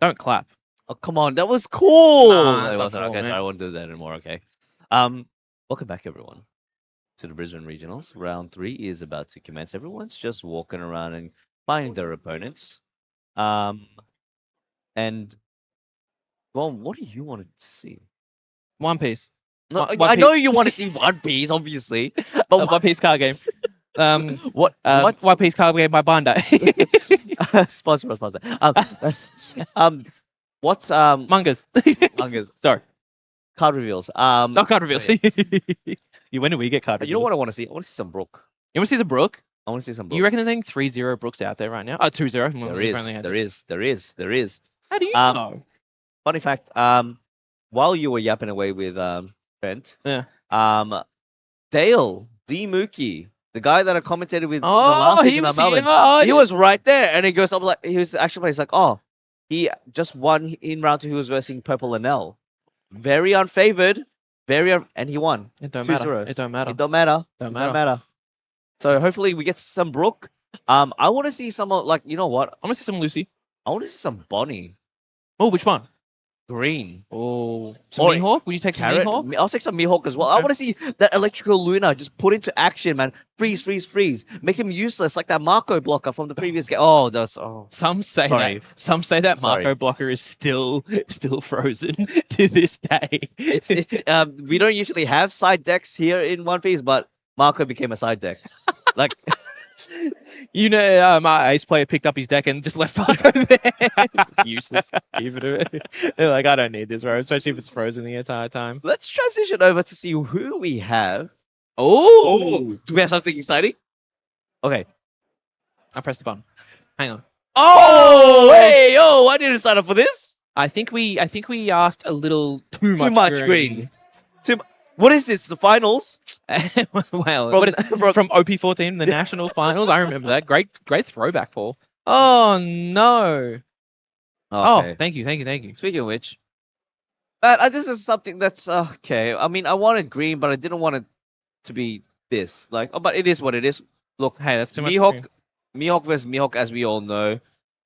Don't clap. Oh, come on, that was cool. Nah, It it's not wasn't. cool, Okay, man. sorry, I won't do that anymore. Okay. Welcome back, everyone, to the Brisbane Regionals. Round 3 is about to commence. Everyone's just walking around and finding their opponents. And well, what do you want to see? One Piece. No, One I know Piece. you want to see One Piece, obviously, but One Piece card game. what? One Piece card game by Bandai. Sponsor, sponsor. What's Mangas. mangas? Sorry. Card reveals. No card reveals. yeah. When do we get card reveals? You know what I want to see? I want to see some Brook. You want to see the Brook? I want to see some Brook. You reckon there's any 3-0 Brooks out there right now? Oh, 2-0. There is. How do you know? Funny fact. While you were yapping away with Trent, Yeah. Dale D Mookie, the guy that I commentated with the Oh, last he season was at Melbourne, here. Oh, he was right there, and he goes up like he was actually he's like, oh, he just won in round 2. He was versing Purple Enel, very unfavored, and he won. It don't 2-0. matter. It don't matter. It don't matter. Don't It matter. don't matter. So hopefully we get some Brook. I want to see some like you know what? I want to see some Lucy. I want to see some Bonnie Oh, which one? Green. Oh, some Or Mihawk? Would you take some Carrot. Mihawk? I'll take some Mihawk as well. I Okay. want to see that electrical Luna just put into action, man. Freeze. Make him useless like that Marco blocker from the previous game. Oh, that's Some say Sorry. that Sorry. Marco blocker is still frozen to this day. it's we don't usually have side decks here in One Piece, but Marco became a side deck. Like You know, my ace player picked up his deck and just left Marco there. Useless. Give it to it. They're like, I don't need this, bro, especially if it's frozen the entire time. let's transition over to see who we have. Oh, Do we have something exciting? Okay. I pressed the button. Hang on. Oh, hey, yo! I didn't sign up for this. I think we asked a little too much green. What is this? The finals? Well, from OP14, the national finals. I remember that. Great throwback, Paul. Oh no. Okay. Oh, thank you. Speaking of which, this is something that's okay. I mean, I wanted green, but I didn't want it to be this. Like, but it is what it is. Look, Hey, that's too much. Mihawk versus Mihawk, as we all know,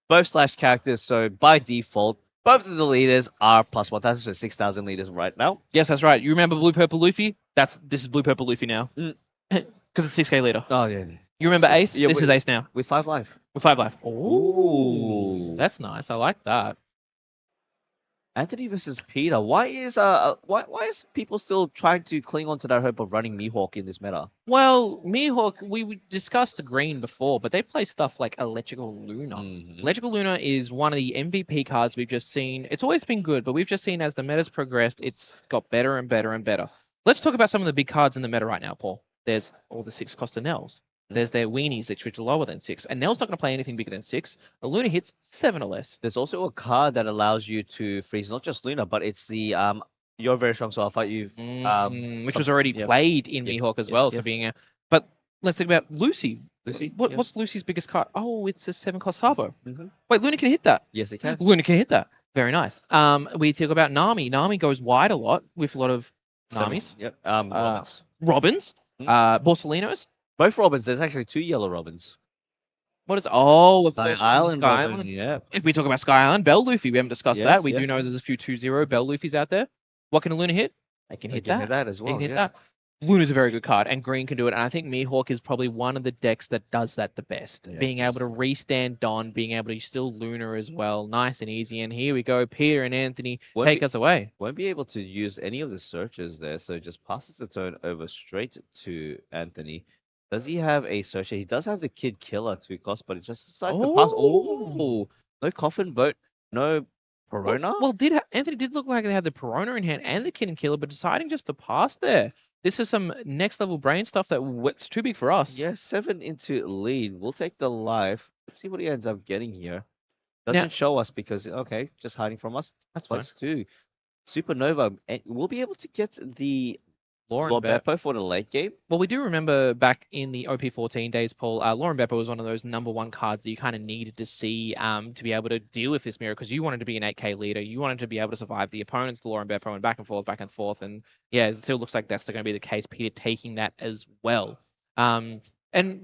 both slash characters. So by default, both of the leaders are plus 1,000, so 6,000 leaders right now. Yes, that's right. You remember Blue Purple Luffy? This is Blue Purple Luffy now. Mm. Because it's 6k leader. Oh yeah. You remember Ace? Yeah, This is Ace now. With 5 life. With 5 life. Ooh. That's nice. I like that. Anthony versus Peter. Why is people still trying to cling on to that hope of running Mihawk in this meta? Well, Mihawk, we discussed green before, but they play stuff like Electrical Luna. Mhm. Electrical Luna is one of the MVP cards we've just seen. It's always been good, but we've just seen as the meta's progressed, it's got better and better and better. Let's talk about some of the big cards in the meta right now, Paul. There's all the 6 cost Enels. There's their weenies which are lower than 6. Enel's not going to play anything bigger than 6. A Luna hits 7 or less. There's also a card that allows you to freeze not just Luna, but it's the you're very strong, so I'll fight you. Which was already played in Mihawk as well. So being but let's think about Lucy. What's Lucy's biggest card? Oh, it's a 7 cost Sabo. Mm-hmm. Wait, Luna can hit that. Yes, it can. Luna can hit that. Very nice. We think about Nami. Nami goes wide a lot with a lot of Namis. Yep. Robins. Robins. Borsalinos. Both Robins. There's actually 2 yellow Robins. What is? Oh, Sky Island. Sky Robin, Island. yeah. If we talk about Sky Island, Bell Luffy, we haven't discussed Yes, that. We yeah. do know there's a few 2-0 Bell Luffys out there. What can a Luna hit? They can hit that. Hit that as well. They can hit Yeah. that. Luna's a very good card, and green can do it. And I think Mihawk is probably one of the decks that does that the best. Yes, being yes. able to restand Don, being able to still Luna as well. Nice and easy. And here we go. Peter and Anthony, take us away. Won't be able to use any of the searches there, so just passes the turn over straight to Anthony. Does he have a searcher? He does have the Kid Killer 2 cost, but it just decides to pass. Oh, no Coffin Boat, no Perona. Well, Anthony did look like they had the Perona in hand and the Kid and Killer, but deciding just to pass there. This is some next level brain stuff that's too big for us. Yeah, 7 into lead. We'll take the life. Let's see what he ends up getting here. Doesn't show us because, okay, just hiding from us. That's fine. +2. Supernova. And we'll be able to get the Lauren Beppo for the late game. Well, we do remember back in the OP14 days, Paul, Lauren Beppo was one of those #1 cards that you kind of needed to see to be able to deal with this mirror because you wanted to be an 8k leader. You wanted to be able to survive the opponents, the Lauren Beppo, and back and forth. And yeah, it still looks like that's going to be the case. Peter taking that as well. And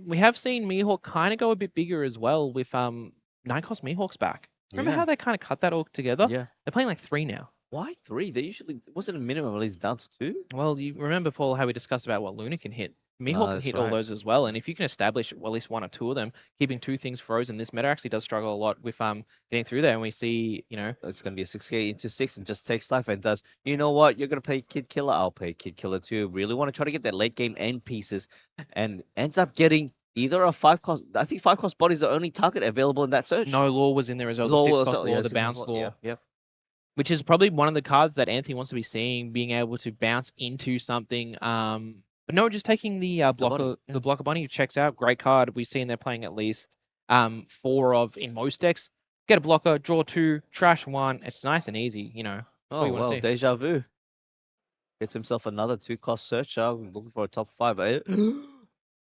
we have seen Mihawk kind of go a bit bigger as well with 9 cost Mihawk's back. Remember Yeah. how they kind of cut that all together? Yeah. They're playing like 3 now. Why 3? They usually wasn't a minimum at least down to 2. Well, you remember, Paul, how we discussed about what Luna can hit. Mihawk can That's hit all right. those as well, and if you can establish at least 1 or 2 of them, keeping 2 things frozen, this meta actually does struggle a lot with getting through there. And we see, It's gonna be a 6k into 6 and just takes life and does. You know what? You're gonna play Kid Killer. I'll play Kid Killer too. Really want to try to get that late game end pieces, and ends up getting either a 5 cost. I think 5 cost body is the only target available in that search. no law was in there as well, the Law 6 as cost well. law, Yeah, the bounce law. Yeah, yeah. Which is probably one of the cards that Anthony wants to be seeing, being able to bounce into something. But no, just taking the blocker, yeah. the blocker bunny checks out. Great card. We've seen they're playing at least 4 of in most decks. Get a blocker, draw 2, trash 1. It's nice and easy, you know. What Oh you want to well, see? deja vu. Gets himself another 2 cost searcher. Looking for a top 5.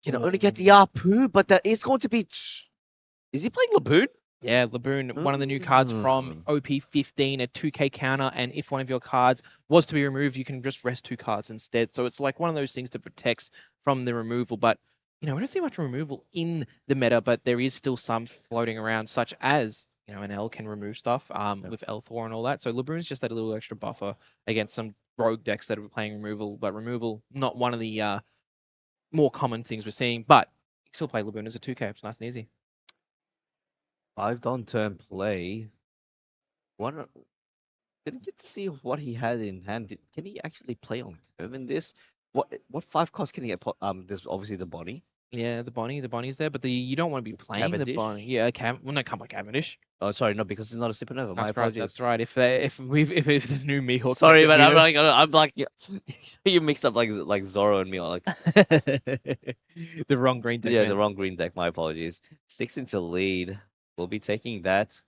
Can only get the Apu, but that is going to be. Is he playing Laboon? Yeah, Laboon, one of the new cards from OP15, a 2k counter, and if one of your cards was to be removed, you can just rest 2 cards instead. So it's like one of those things that protects from the removal. But, we don't see much removal in the meta, but there is still some floating around, such as, Enel can remove stuff with L4 and all that. So Laboon's just that little extra buffer against some rogue decks that are playing removal, but removal, not one of the more common things we're seeing, but you can still play Laboon as a 2k. It's nice and easy. 5 on turn play. What didn't get to see what he had in hand. Can he actually play on curve in this? What 5 cost can he get? There's obviously the body. Yeah, the Bonnie's there, but you don't want to be playing Cavendish? the Bonnie. Yeah, well, no, come on, Cavendish. Oh, sorry, no, because it's not a supernova. My That's right. apologies. That's right. If this new Mihawk. Sorry, man. I'm like you mixed up like Zoro and me. Like the wrong green deck. yeah, man. the wrong green deck. My apologies. 6 into lead. We'll be taking that.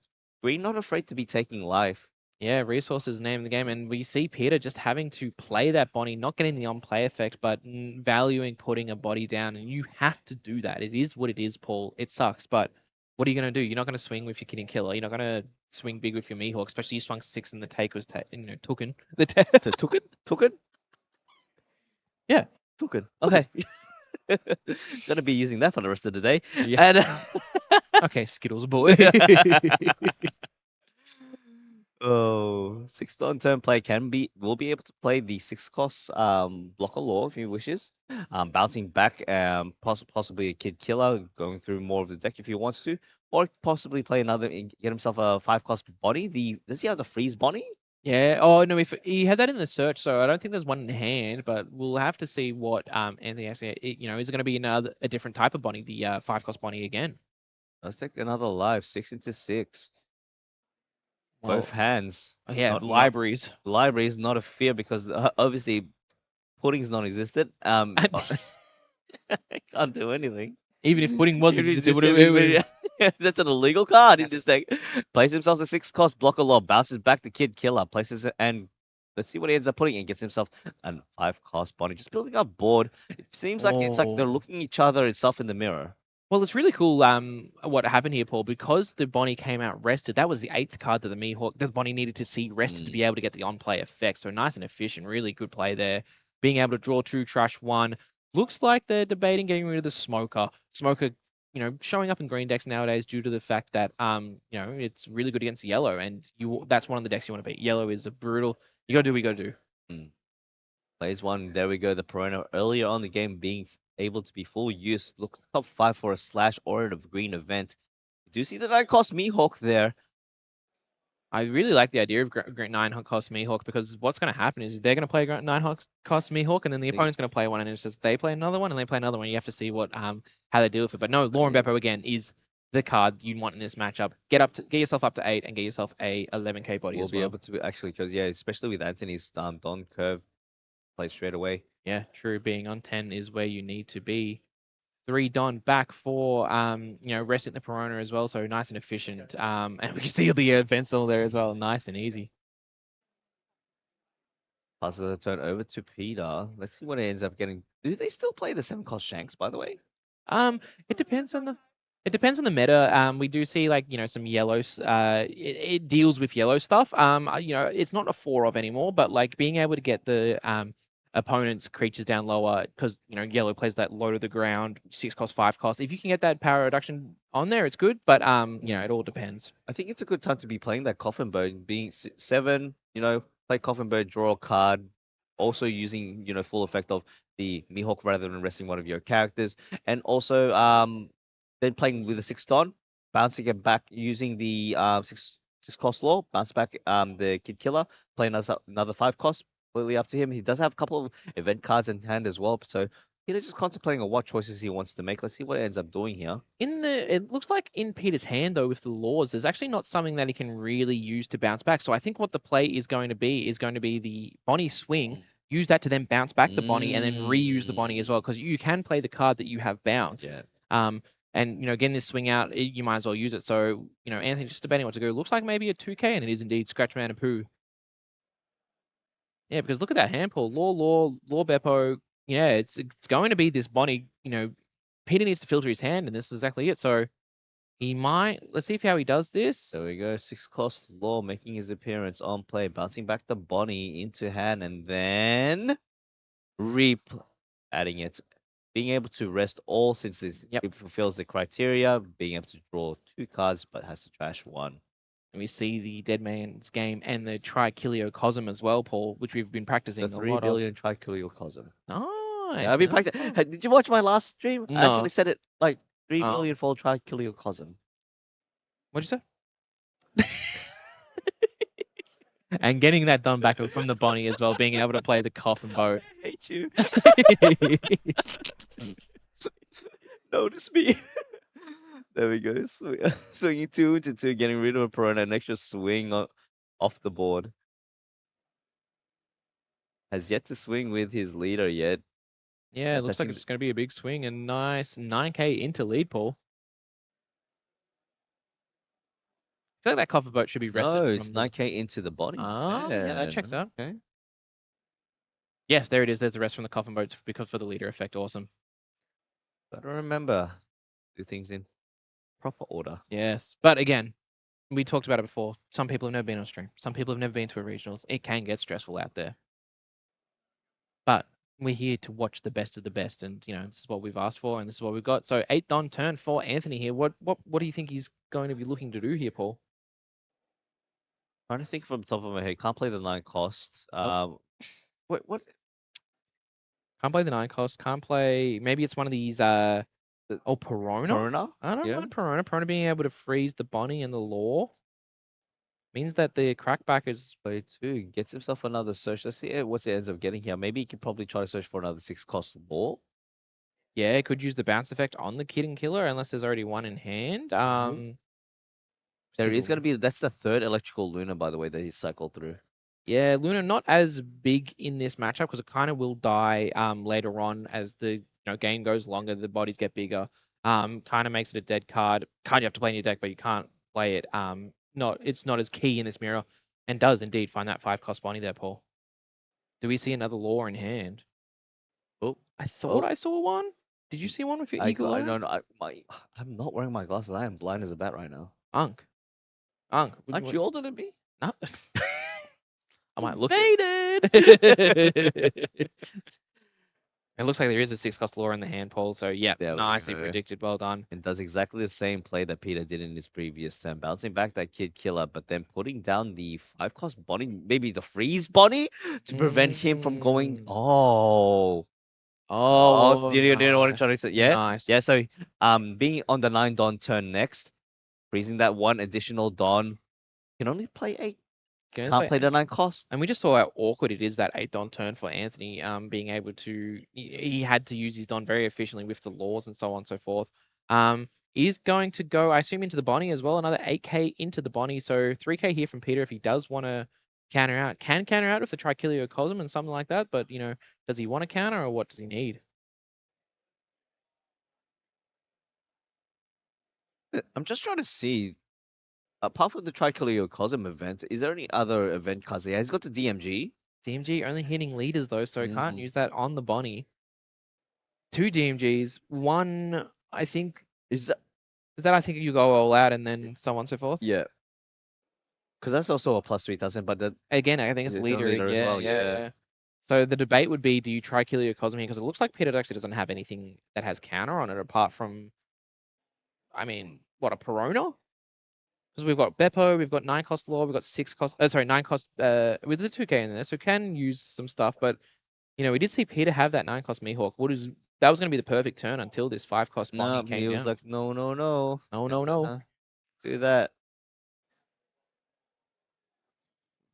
Green not afraid to be taking life. Yeah, resources name the game, and we see Peter just having to play that Bonnie, not getting the on-play effect, but valuing putting a body down, and you have to do that. It is what it is, Paul. It sucks, but what are you gonna do? You're not gonna swing with your Kid Killer. You're not gonna swing big with your Mihawk, especially you swung 6 and the take was Tooken. The Tooken? Yeah, Tooken. Okay. Gonna be using that for the rest of the day. Yeah. And okay, Skittles boy. Oh, 6 on turn play will be able to play the 6 cost blocker law if he wishes. Bouncing back, possibly a Kid Killer, going through more of the deck if he wants to, or possibly play another and get himself a 5 cost body. Does he have the freeze body? Yeah. Oh no, if he had that in the search, so I don't think there's one in hand, but we'll have to see what Anthony actually. Is it going to be a different type of Bonnie, the 5 cost Bonnie again? Let's take another live 6 into 6. Well, Both hands. oh, yeah, libraries. Libraries, not a fear because obviously pudding's non-existent. I can't do anything. Even if pudding was existed, that's an illegal card. He just plays himself a 6 cost blocker law, bounces back to Kid Killer, places it, and let's see what he ends up putting in. Gets himself a 5 cost body, just building up board. It seems like it's like they're looking each other itself in the mirror. Well, it's really cool what happened here, Paul, because the Bonnie came out rested. That was the 8th card that the Mihawk, the Bonnie needed to see rested to be able to get the on-play effect. So nice and efficient, really good play there. Being able to draw 2, trash 1. Looks like they're debating getting rid of the Smoker. Smoker, showing up in green decks nowadays due to the fact that it's really good against yellow, and that's one of the decks you want to beat. Yellow is a brutal. You gotta do what you gotta do. Plays one. There we go. The Piranha earlier on the game being able to be full use. Look, top 5 for a slash or a green event. Do you see the 9-cost Mihawk there? I really like the idea of 9-cost Mihawk because what's going to happen is they're going to play 9-cost Mihawk and then the opponent's going to play one and it's just they play another one and they play another one. You have to see what how they deal with it. But no, Law and Beppo again is the card you want in this matchup. Get yourself up to 8 and get yourself a 11k body as well. We'll be able to actually, because yeah, especially with Anthony's Don curve play straight away. Yeah, true. Being on 10 is where you need to be. 3 Don back for resting the Piranha as well, so nice and efficient. And we can see the events all there as well, nice and easy. Passes the turn over to Peter. Let's see what it ends up getting. Do they still play the 7-cost Shanks, by the way? It depends on the meta. We do see some yellows. It deals with yellow stuff. It's not a 4 of anymore, but like being able to get the opponent's creatures down lower because yellow plays that low to the ground, 6 cost, 5 cost. If you can get that power reduction on there, it's good. But it all depends. I think it's a good time to be playing that Coffin Bird, being 7, play Coffin Bird, draw a card, also using, full effect of the Mihawk rather than resting one of your characters, and also then playing with a 6 Don, bouncing it back using the 6 cost law, bounce back the Kid Killer, play another 5 cost, completely up to him. He does have a couple of event cards in hand as well, so just contemplating on what choices he wants to make. Let's see what it ends up doing here. It looks like in Peter's hand though with the laws, there's actually not something that he can really use to bounce back. So I think what the play is going to be the Bonnie swing, use that to then bounce back the Bonnie and then reuse the Bonnie as well, because you can play the card that you have bounced. Yeah. And getting this swing out, you might as well use it. So Anthony's just debating what to go. Looks like maybe a 2K, and it is indeed Scratch Man and Pooh. Yeah, because look at that hand pull, Law Beppo. Yeah, it's going to be this Bonnie. Peter needs to filter his hand, and this is exactly it. So he might. Let's see how he does this. There we go. 6 cost Law making his appearance on play, bouncing back the Bonnie into hand, and then adding it. Being able to rest all since it fulfills the criteria, being able to draw 2 cards but has to trash 1. And we see the Dead Man's Game and the Trichiliocosm as well, Paul, which we've been practicing The a 3 lot billion of. Trichiliocosm. Nice. Yeah, I've been practicing. Did you watch my last stream? No. I actually said it like 3 billion fold Trichiliocosm. What'd you say? And getting that done back from the Bonnie as well, being able to play the Coffin Boat. I hate you. Notice me. There we go. Swinging 2 into 2, getting rid of a Perona, an extra swing off the board. Has yet to swing with his leader yet. Yeah, it looks like it's going to be a big swing. And nice 9K into lead, Paul. I feel like that Coffin Boat should be rested. No, it's 9K into the Bonnie. Yeah, that checks out. Okay. Yes, there it is. There's the rest from the Coffin Boat because for the leader effect. Awesome. Gotta remember, do things in proper order. Yes, but again, we talked about it before. Some people have never been on stream. Some people have never been to a regionals. It can get stressful out there. But we're here to watch the best of the best, and this is what we've asked for, and this is what we've got. So 8 Don turn for Anthony here. What do you think he's going to be looking to do here, Paul? Trying to think from the top of my head. Can't play the 9 cost. What? Can't play the 9 cost. Can't play. Maybe it's one of these. Perona. Perona? I don't mind Perona. Perona being able to freeze the Bonnie and the Law means that the crackback is play 2. Gets himself another search. Let's see what it ends up getting here. Maybe he can probably try to search for another 6 cost Law. Yeah, could use the bounce effect on the Kid and Killer unless there's already one in hand. There is going to be. That's the 3rd electrical Luna, by the way, that he cycled through. Yeah, Luna not as big in this matchup because it kind of will die later on as the game goes longer, the bodies get bigger. Kind of makes it a dead card. Card you have to play in your deck, but you can't play it. It's not as key in this mirror, and does indeed find that 5 cost Bonnie there, Paul. Do we see another Law in hand? Oh, I thought I saw one. Did you see one with your eagle eye? No, I'm not wearing my glasses. I am blind as a bat right now. Aren't you older than me? No. I might look. It looks like there is a 6 cost Law in the hand, Paul. So yeah, nicely predicted. Well done. And does exactly the same play that Peter did in his previous turn, bouncing back that Kid Killer, but then putting down the 5 cost Bonnie, maybe the freeze Bonnie to prevent him from going. You know what I'm trying to say? Yeah, nice. Yeah. So being on the 9 Don turn next, freezing that 1 additional Don, can only play 8. Can't play the 9 cost. And we just saw how awkward it is that 8 Don turn for Anthony. Being able to, he had to use his Don very efficiently with the laws and so on and so forth. Is going to go, I assume, into the Bonnie as well. Another 8K into the Bonnie. So 3K here from Peter if he does want to counter out. Can counter out with the Trichiliocosm and something like that. But does he want to counter or what does he need? I'm just trying to see. Apart from the Trichiliocosm event, is there any other event cards? Yeah, he's got the DMG. DMG only hitting leaders though, so can't use that on the Bonnie. 2 DMGs. One, I think. Is that I think you go all out and then so on and so forth? Yeah. Because that's also a plus 3,000, but that again, I think it's leader as well. Yeah. So the debate would be, do you try Killia Cosmo here? Because it looks like Peter actually doesn't have anything that has counter on it apart from, I mean, what, a Perona? Because we've got Beppo, we've got 9 cost Law, we've got 6 cost, sorry, 9 cost, with the 2k in there, so can use some stuff, but, you know, we did see Peter have that 9 cost Mihawk. That was going to be the perfect turn until this 5 cost Bonnie No, came he was down. like, no, no, no. No, no, no. Do that.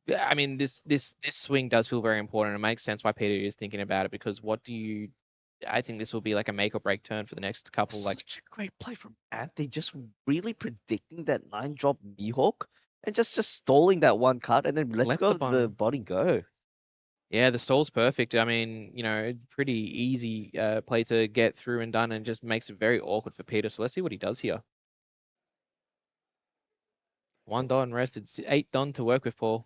Yeah, I mean, this swing does feel very important. It makes sense why Peter is thinking about it because I think this will be like a make or break turn for the next couple. Like, Such a great play from Anthony, just really predicting that 9-drop Mihawk and just stalling that one card and then let's lets go the the bun. body go. Yeah, the stall's perfect. I mean, you know, pretty easy play to get through and done, and just makes it very awkward for Peter. So let's see what he does here. 1 Don rested, 8 Don to work with, Paul.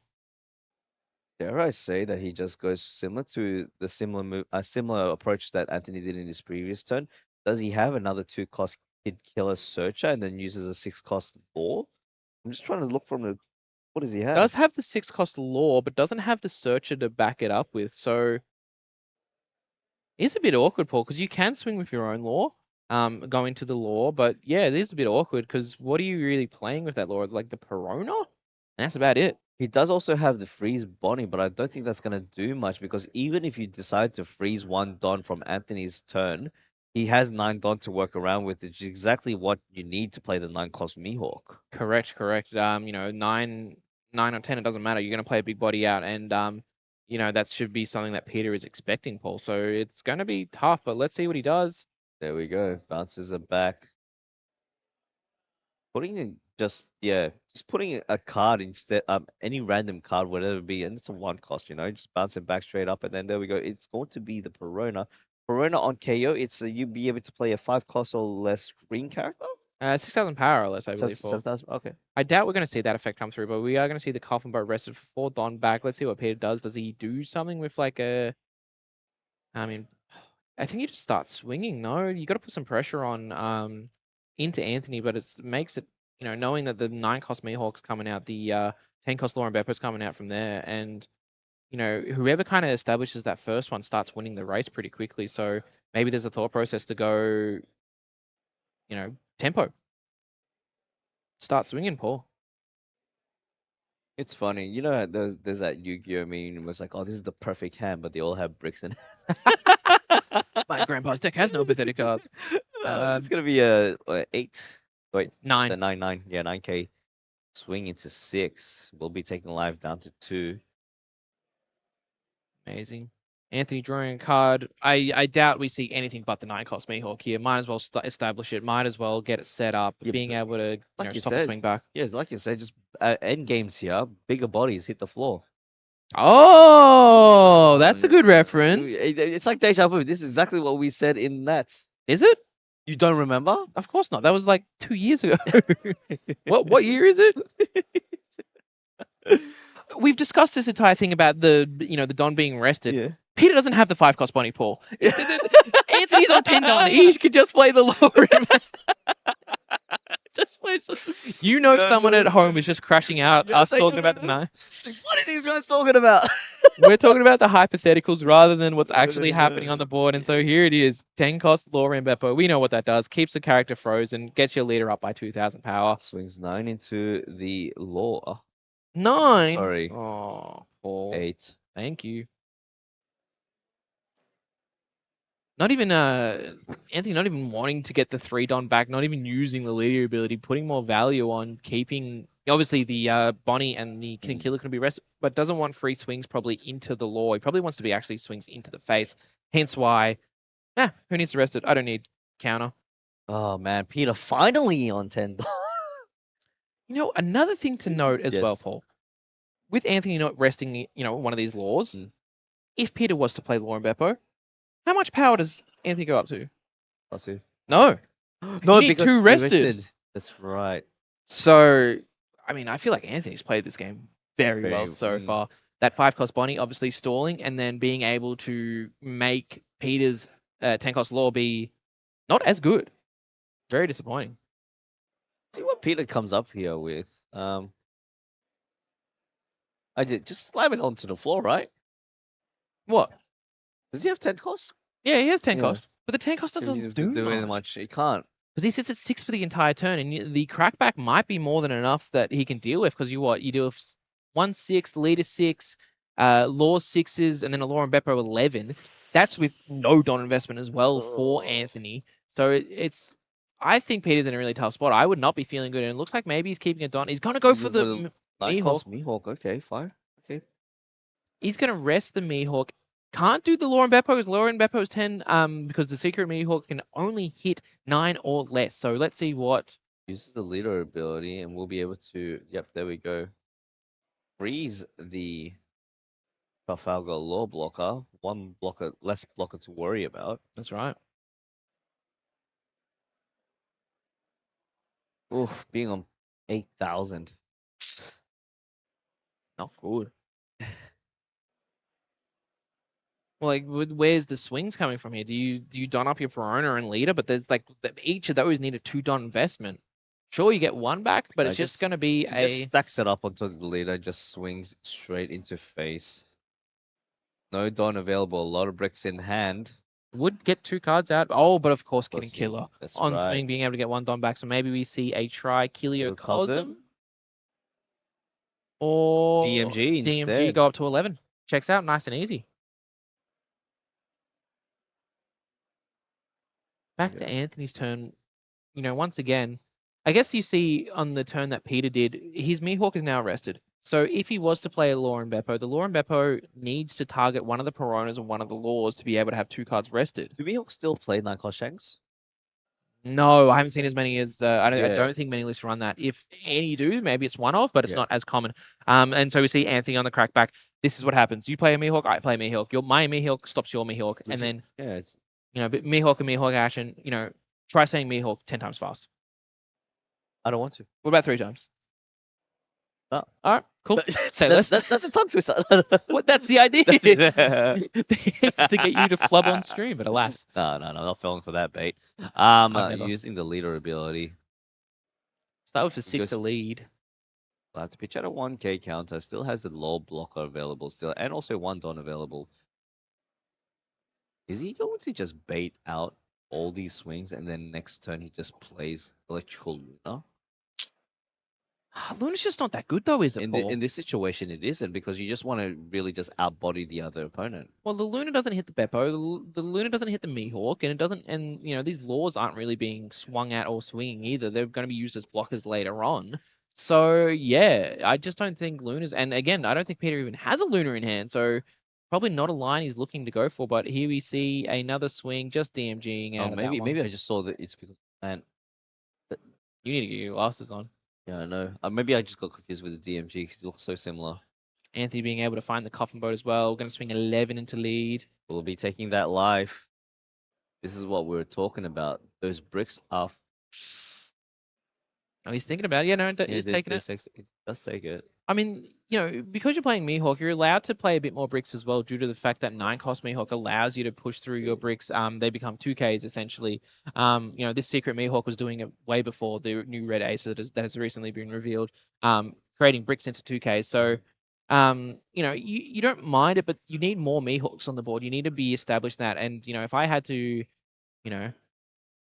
Dare I say that he just goes similar to the similar approach that Anthony did in his previous turn? Does he have another 2-cost Kid Killer Searcher and then uses a 6-cost Law? I'm just trying to look from the. What does he have? Does have the 6 cost Law, but doesn't have the Searcher to back it up with. So it's a bit awkward, Paul, because you can swing with your own Law, going to the Law, but yeah, it is a bit awkward because what are you really playing with that Law? Like the Perona? That's about it. He does also have the freeze Bonnie, but I don't think that's going to do much because even if you decide to freeze 1 Don from Anthony's turn, he has 9 Don to work around with, which is exactly what you need to play the 9-cost Mihawk. Correct. You know, 9 or 10, it doesn't matter. You're going to play a big body out, and you know, that should be something that Peter is expecting, Paul. So it's going to be tough, but let's see what he does. There we go. Bounces it back. Putting in just putting a card instead, any random card, whatever it be, and it's a 1 cost, just bounce it back straight up, and then there we go. It's going to be the Perona. Perona on KO, it's you be able to play a 5-cost or less green character. 6,000 power or less, I believe. 7,000. Okay. I doubt we're going to see that effect come through, but we are going to see the Coffin Boat rested for 4 Don back. Let's see what Peter does. Does he do something with like a? I mean, I think you just start swinging. No, you got to put some pressure on into Anthony, but it makes it, you know, knowing that the 9 cost Mihawk's coming out, the 10 cost Lauren Beppo's coming out from there, and you know, whoever kind of establishes that first one starts winning the race pretty quickly. So maybe there's a thought process to go, you know, tempo. Start swinging, Paul. It's funny, there's that Yu-Gi-Oh meme. It was like, oh, this is the perfect hand, but they all have bricks in it. My grandpa's deck has no pathetic cards. It's gonna be a 8. Wait, 9. the 9. Yeah, 9K swing into 6. We'll be taking live down to 2. Amazing. Anthony drawing a card. I doubt we see anything but the 9 cost Mihawk here. Might as well establish it. Might as well get it set up. Yeah, being able to stop a swing back. Yeah, like you said, just end games here. Bigger bodies hit the floor. Oh, that's a good reference. It's like deja vu. This is exactly what we said in that. Is it? You don't remember? Of course not. That was like 2 years ago. What year is it? We've discussed this entire thing about the Don being arrested. Yeah. Peter doesn't have the 5 cost Bonnie, Paul. Anthony's on 10 Don. He could just play the lower. Just play someone at home is just crashing out us talking about the 9. What are these guys talking about? We're talking about the hypotheticals rather than what's actually happening on the board. And so here it is. 10 cost Law and Beppo. We know what that does. Keeps the character frozen. Gets your leader up by 2,000 power. Swings 9 into the Law. 9? Sorry. Oh, Paul. 8. Thank you. Not even Anthony not even wanting to get the 3 Don back, not even using the leader ability, putting more value on keeping obviously the Bonnie and the King Killer can be rested, but doesn't want free swings probably into the Law. He probably wants to be actually swings into the face. Hence why, who needs to rest it? I don't need counter. Oh man, Peter finally on 10. Another thing to note as well, Paul. With Anthony not resting, one of these Laws, if Peter was to play Law and Beppo, how much power does Anthony go up to? +2. No. No, because 2 rested. That's right. So, I mean, I feel like Anthony's played this game very well so far. That 5 cost Bonnie obviously stalling and then being able to make Peter's 10 cost Law be not as good. Very disappointing. See what Peter comes up here with. I did just slam it onto the floor, right? What? Does he have 10 costs? Yeah, he has 10 Yeah. cost, but the 10 cost He doesn't doesn't do do much. much. He can't. Because he sits at 6 for the entire turn, and the crackback might be more than enough that he can deal with. Because you deal with 1/6, leader 6, law 6s, and then a law and Beppo 11. That's with no Don investment as well for Anthony. So it's. I think Peter's in a really tough spot. I would not be feeling good, and it looks like maybe he's keeping a Don. He's gonna go for the Nine Mihawk. cost Mihawk. Okay, fine. Okay. He's gonna rest the Mihawk. Can't do the Lauren Beppo's. Lauren Beppo's 10 because the secret Mihawk can only hit 9 or less. So let's see what. Uses the leader ability, and we'll be able to. Yep, there we go. Freeze the Trafalgar Law blocker. One blocker, less blocker to worry about. That's right. Oof, being on 8,000. Not good. Well, like, where's the swings coming from here? Do you don up your Verona and leader? But there's like each of those need a 2 don investment. Sure, you get one back, but it's just going to be He just stacks it up onto the leader, just swings straight into face. No Don available, a lot of bricks in hand. Would get 2 cards out. Oh, but of course, getting Plus, killer that's on right. swing, being able to get 1 don back. So maybe we see a Trichyliocosm or DMG instead. go up to 11. Checks out, nice and easy. Back to Anthony's turn. You know, once again, I guess you see on the turn that Peter did, his Mihawk is now arrested. So if he was to play a Law and Beppo, the Law and Beppo needs to target one of the Peronas and one of the Laws to be able to have 2 cards rested. Do Mihawk still play 9 cost Shanks? No, I haven't seen as many as I Yeah. don't think many lists run that. If any do, maybe it's one of, but it's Yeah. not as common. And so we see Anthony on the crackback. This is what happens. You play a Mihawk, I play a Mihawk. My Mihawk stops your Mihawk, and then Yeah, it's but Mihawk and Mihawk action. Try saying Mihawk 10 times fast. I don't want to. What about 3 times? Oh. All right, cool. Say that's less. a tongue twister. What? That's the idea. It's to get you to flub on stream, but alas. No, not falling for that bait. Never. Using the leader ability. Start with the 6 to lead. I'll have to pitch out a 1k counter. Still has the low blocker available still, and also 1 Don available. Is he going to just bait out all these swings, and then next turn he just plays Electrical Luna? Luna's just not that good though, is it, Paul? In this situation, it isn't, because you just want to really just outbody the other opponent. Well, the Luna doesn't hit the Beppo. The Luna doesn't hit the Mihawk, and it doesn't. And these laws aren't really being swung at or swinging either. They're going to be used as blockers later on. So yeah, I just don't think Luna's. And again, I don't think Peter even has a Luna in hand. So probably not a line he's looking to go for. But here we see another swing, just DMGing out. Maybe I just saw that it's because you need to get your glasses on. Yeah, I know. Maybe I just got confused with the DMG because it looks so similar. Anthony being able to find the coffin boat as well. We're going to swing 11 into lead. We'll be taking that life. This is what we were talking about. Those bricks are. Oh, he's thinking about it. Yeah, no, he's taking it. It does take it. I mean, because you're playing Mihawk, you're allowed to play a bit more bricks as well due to the fact that 9 cost Mihawk allows you to push through your bricks. They become 2Ks essentially. This secret Mihawk was doing it way before the new red ace that has recently been revealed, creating bricks into 2Ks. So, you don't mind it, but you need more Mihawks on the board. You need to be established that. And, if I had to, I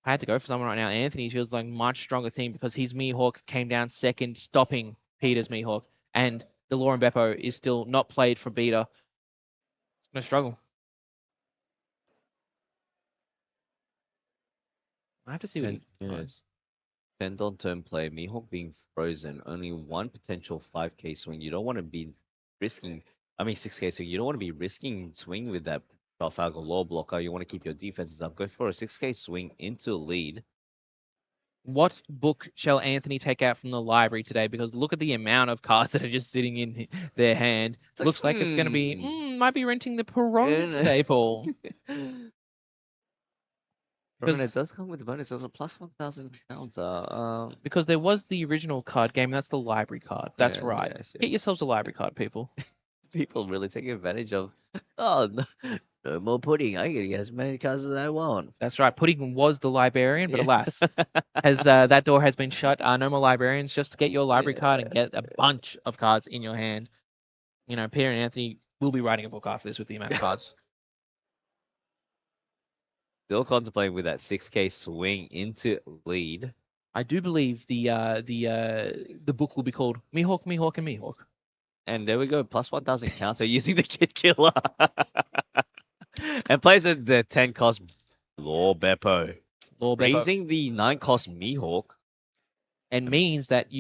had to go for someone right now. Anthony feels like a much stronger team because his Mihawk came down second, stopping Peter's Mihawk. And the Law and Beppo is still not played for beta. It's going to struggle. I have to see what he does. 10 on turn play, Mihawk being frozen, only one potential 5k swing. You don't want to be risking, 6k swing. You don't want to be risking swing with that Trafalgar Law blocker. You want to keep your defenses up. Go for a 6k swing into lead. What book shall Anthony take out from the library today? Because look at the amount of cards that are just sitting in their hand. Looks like it's going to be, might be renting the Perron today, Paul. It does come with a bonus of a plus 1,000 counter. Because there was the original card game, that's the library card. That's right. Yes. Get yourselves a library card, people. People really taking advantage of, no more pudding. I can get as many cards as I want. That's right. Pudding was the librarian, but alas, that door has been shut. No more librarians. Just to get your library card and get a bunch of cards in your hand. Peter and Anthony We'll be writing a book after this with the amount of cards. Still contemplating with that 6K swing into lead. I do believe the book will be called Mihawk, Mihawk, and Mihawk. And there we go, plus 1,000 counter using the Kid Killer. And plays the 10 cost Law Beppo. Raising the 9 cost Mihawk. And means that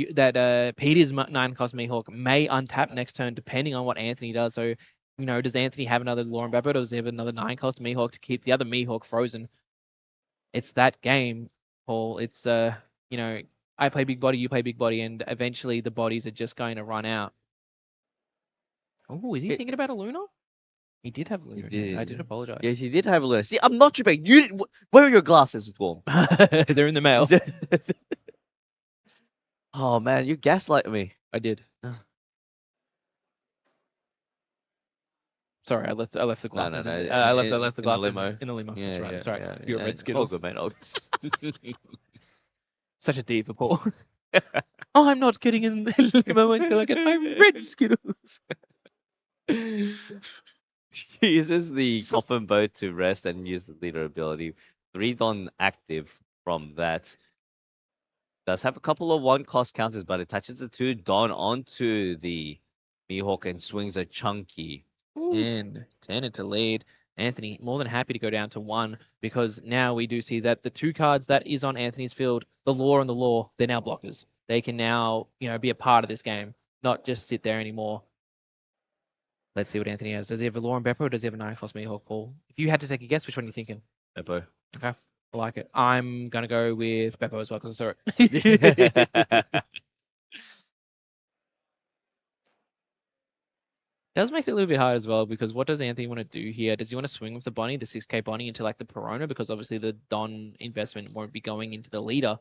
Peter's 9 cost Mihawk may untap next turn depending on what Anthony does. So, does Anthony have another Law and Beppo, or does he have another 9 cost Mihawk to keep the other Mihawk frozen? It's that game, Paul. It's I play big body, you play big body, and eventually the bodies are just going to run out. Oh, is he thinking about a Luna? He did have Luna. I did apologize. Yes, he did have a Luna. See, I'm not tripping. Where are your glasses, Gorm? They're in the mail. Oh man, you gaslight me. I did. Sorry, I left the glasses. No. I left the glasses in the limo. Yeah, That's right. yeah, Sorry. yeah, You're yeah. red Skittles. All good, mate. Such a diva, Paul. I'm not getting in the limo until I get my red Skittles. He uses the coffin boat to rest and use the leader ability. 3 Don active from that. Does have a couple of 1 cost counters, but attaches the 2 Don onto the Mihawk and swings a chunky. And 10 into lead. Anthony more than happy to go down to 1 because now we do see that the 2 cards that is on Anthony's field, the Law and the Law, they're now blockers. They can now, be a part of this game, not just sit there anymore. Let's see what Anthony has. Does he have a Law and Beppo or does he have a 9 cost Mihawk, Paul? If you had to take a guess, which one are you thinking? Beppo. Okay, I like it. I'm going to go with Beppo as well because I saw it. Does make it a little bit hard as well because what does Anthony want to do here? Does he want to swing with the Bonnie, the 6K Bonnie into like the Perona? Because obviously the Don investment won't be going into the leader.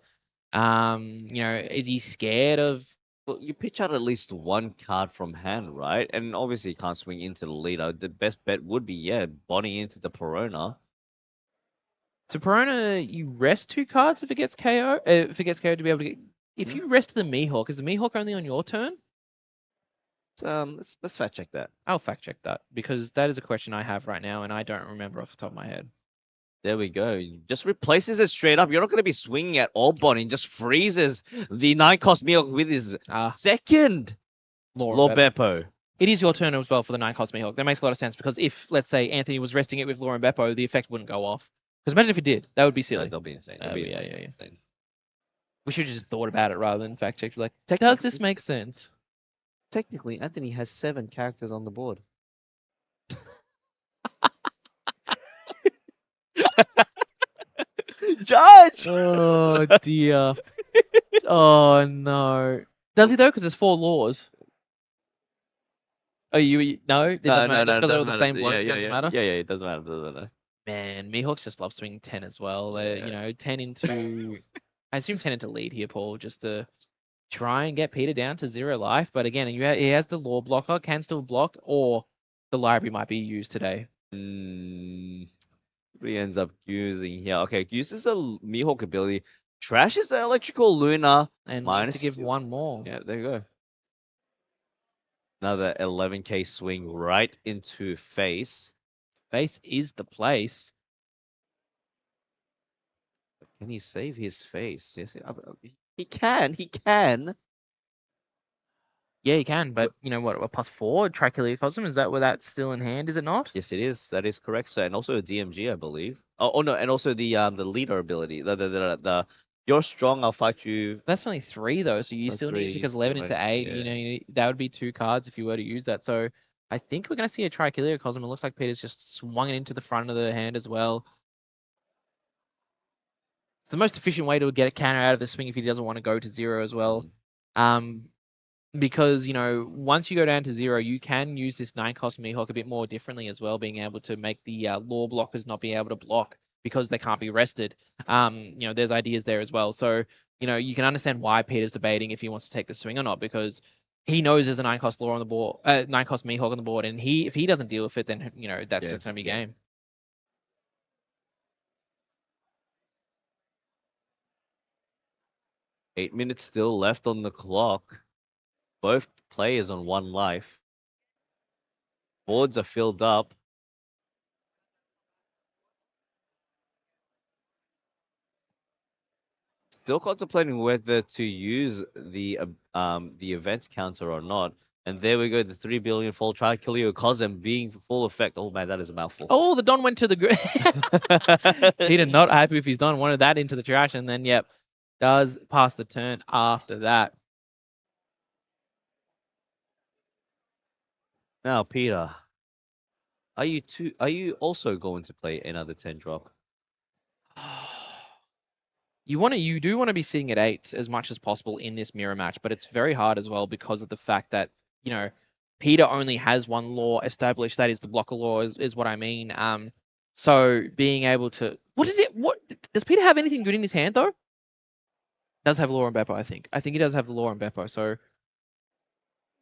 Is he scared of? Well, you pitch out at least 1 card from hand, right? And obviously you can't swing into the leader. The best bet would be, Bonnie into the Perona. So Perona, you rest 2 cards if it gets KO. If it gets KO to be able to get. If you rest the Mihawk, is the Mihawk only on your turn? Let's fact check that. I'll fact check that because that is a question I have right now and I don't remember off the top of my head. There we go. Just replaces it straight up. You're not going to be swinging at all, Bonnie. Just freezes the 9 cost Mihawk with his second Law Beppo. It is your turn as well for the 9 cost Mihawk. That makes a lot of sense because if, let's say, Anthony was resting it with Law and Beppo, the effect wouldn't go off. Because imagine if it did. That would be silly. That'll be insane. Yeah. We should have just thought about it rather than fact check. Like, does this make sense? Technically, Anthony has 7 characters on the board. Judge! Oh, dear. Oh, no. Does he, though? Because there's 4 laws. Oh, no? It doesn't matter. Because they're all the same block. Yeah, Doesn't matter? Yeah, it doesn't matter. Man, Mihawks just love swinging 10 as well. 10 into... I assume 10 into lead here, Paul, just to try and get Peter down to 0 life. But again, he has the law blocker, can still block, or the library might be used today. What he ends up using here. Okay, uses the Mihawk ability, trashes the electrical Luna, and minus to give 1 more. Yeah, there you go. Another 11k swing right into face. Face is the place. Can he save his face? Yes, he can. He can. Yeah, he can. But you know what? A +4 Trichiliocosm, is that without still in hand? Is it not? Yes, it is. That is correct, sir. And also a DMG, I believe. Oh no, and also the leader ability. The you're strong. I'll fight you. That's only 3 though, so you still need because 11 into 8. Yeah. That would be 2 cards if you were to use that. So I think we're gonna see a Trichiliocosm. It looks like Peter's just swung it into the front of the hand as well. It's the most efficient way to get a counter out of the swing if he doesn't want to go to 0 as well. Because, once you go down to 0, you can use this 9 cost Mihawk a bit more differently as well, being able to make the law blockers not be able to block because they can't be rested. There's ideas there as well. So, you can understand why Peter's debating if he wants to take the swing or not, because he knows there's a 9 cost law on the board, 9 cost Mihawk on the board, and if he doesn't deal with it, then, that's going to be game. Eight minutes still left on the clock. Both players on 1 life. Boards are filled up. Still contemplating whether to use the event counter or not. And there we go, the 3 billion full Tricilio Cosm being full effect. Oh man, that is a mouthful. Oh, the Don went to the Peter not happy with his Don, wanted that into the trash, and then yep, does pass the turn after that. Now, Peter, are you also going to play another 10 drop? You do want to be sitting at 8 as much as possible in this mirror match, but it's very hard as well because of the fact that, Peter only has one law established, that is the blocker law is what I mean. So being able to what does Peter have anything good in his hand though? Does have Law and Beppo, I think. I think he does have the Law and Beppo, so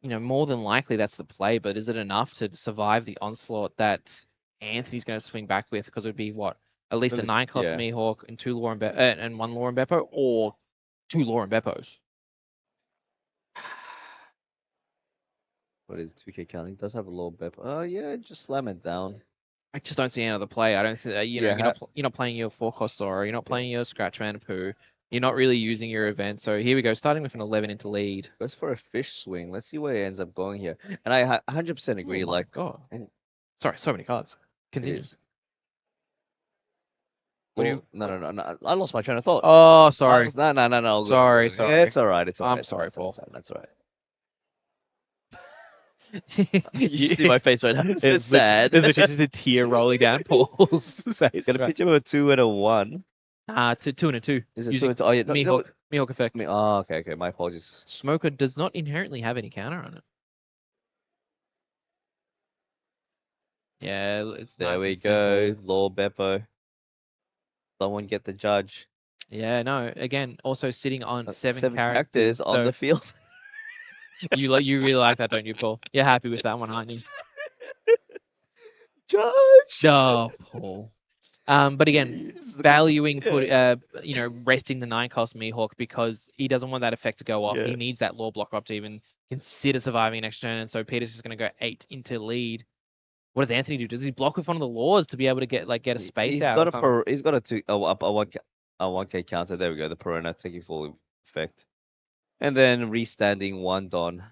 more than likely that's the play, but is it enough to survive the onslaught that Anthony's going to swing back with? Because it would be what? At least a 9 cost Mihawk and 2 Law and 1 Law and Beppo, or 2 Law and Beppos. What is 2K counting? He does have a low Beppo. Oh yeah, just slam it down. I just don't see any other play. I don't think you're not playing your 4 cost Zoro, you're not playing your Scratchman Poo. You're not really using your event. So here we go, starting with an 11 into lead. Goes for a fish swing. Let's see where he ends up going here. And I 100% agree. Oh my God. Sorry, so many cards. Continue. What do you? No. I lost my train of thought. Oh, sorry. No. Sorry. It's all right. It's all right. I'm sorry, Paul. That's all right. You see my face right now. It's so sad. There's just a tear rolling down Paul's face. Got a picture of a 2 and a 1. 2 and a 2. Is it 2 and 2? Oh yeah. Mihawk effect. Oh, okay. My apologies. Smoker does not inherently have any counter on it. Yeah, it's there. Nice We go. Law Beppo. Someone get the judge. Yeah, no. Again, also sitting on 7 characters on the field. you really like that, don't you, Paul? You're happy with that one, aren't you? Judge. Oh, Paul. But again, valuing resting the 9 cost Mihawk because he doesn't want that effect to go off. Yeah. He needs that law blocker up to even consider surviving an extra turn, and so Peter's just going to go 8 into lead. What does Anthony do? Does he block with one of the laws to be able to get a space out? He's got a 1K counter. There we go. The Perona taking full effect, and then restanding 1 Don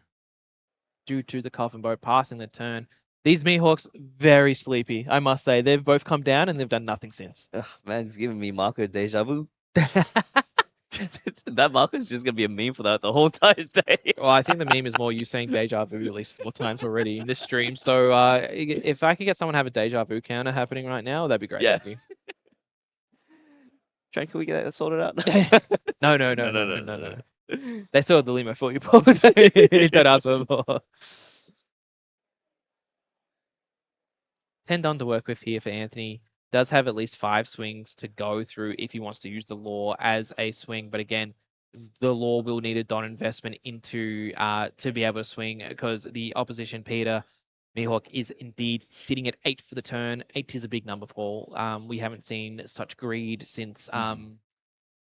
due to the coffin boat passing the turn. These Mihawks very sleepy, I must say. They've both come down and they've done nothing since. Ugh, man, it's giving me Marco deja vu. That Marco's just gonna be a meme for that the whole entire day. Well, I think the meme is more you saying deja vu at least 4 times already in this stream. So if I could get someone to have a deja vu counter happening right now, that'd be great. Yeah. Train, can we get that sorted out? No. They still have the limo for you, Paul. Don't ask for more. 10 done to work with here for Anthony. Does have at least 5 swings to go through if he wants to use the law as a swing. But again, the law will need a Don investment into to be able to swing because the opposition, Peter Mihawk, is indeed sitting at 8 for the turn. 8 is a big number, Paul. We haven't seen such greed since Pot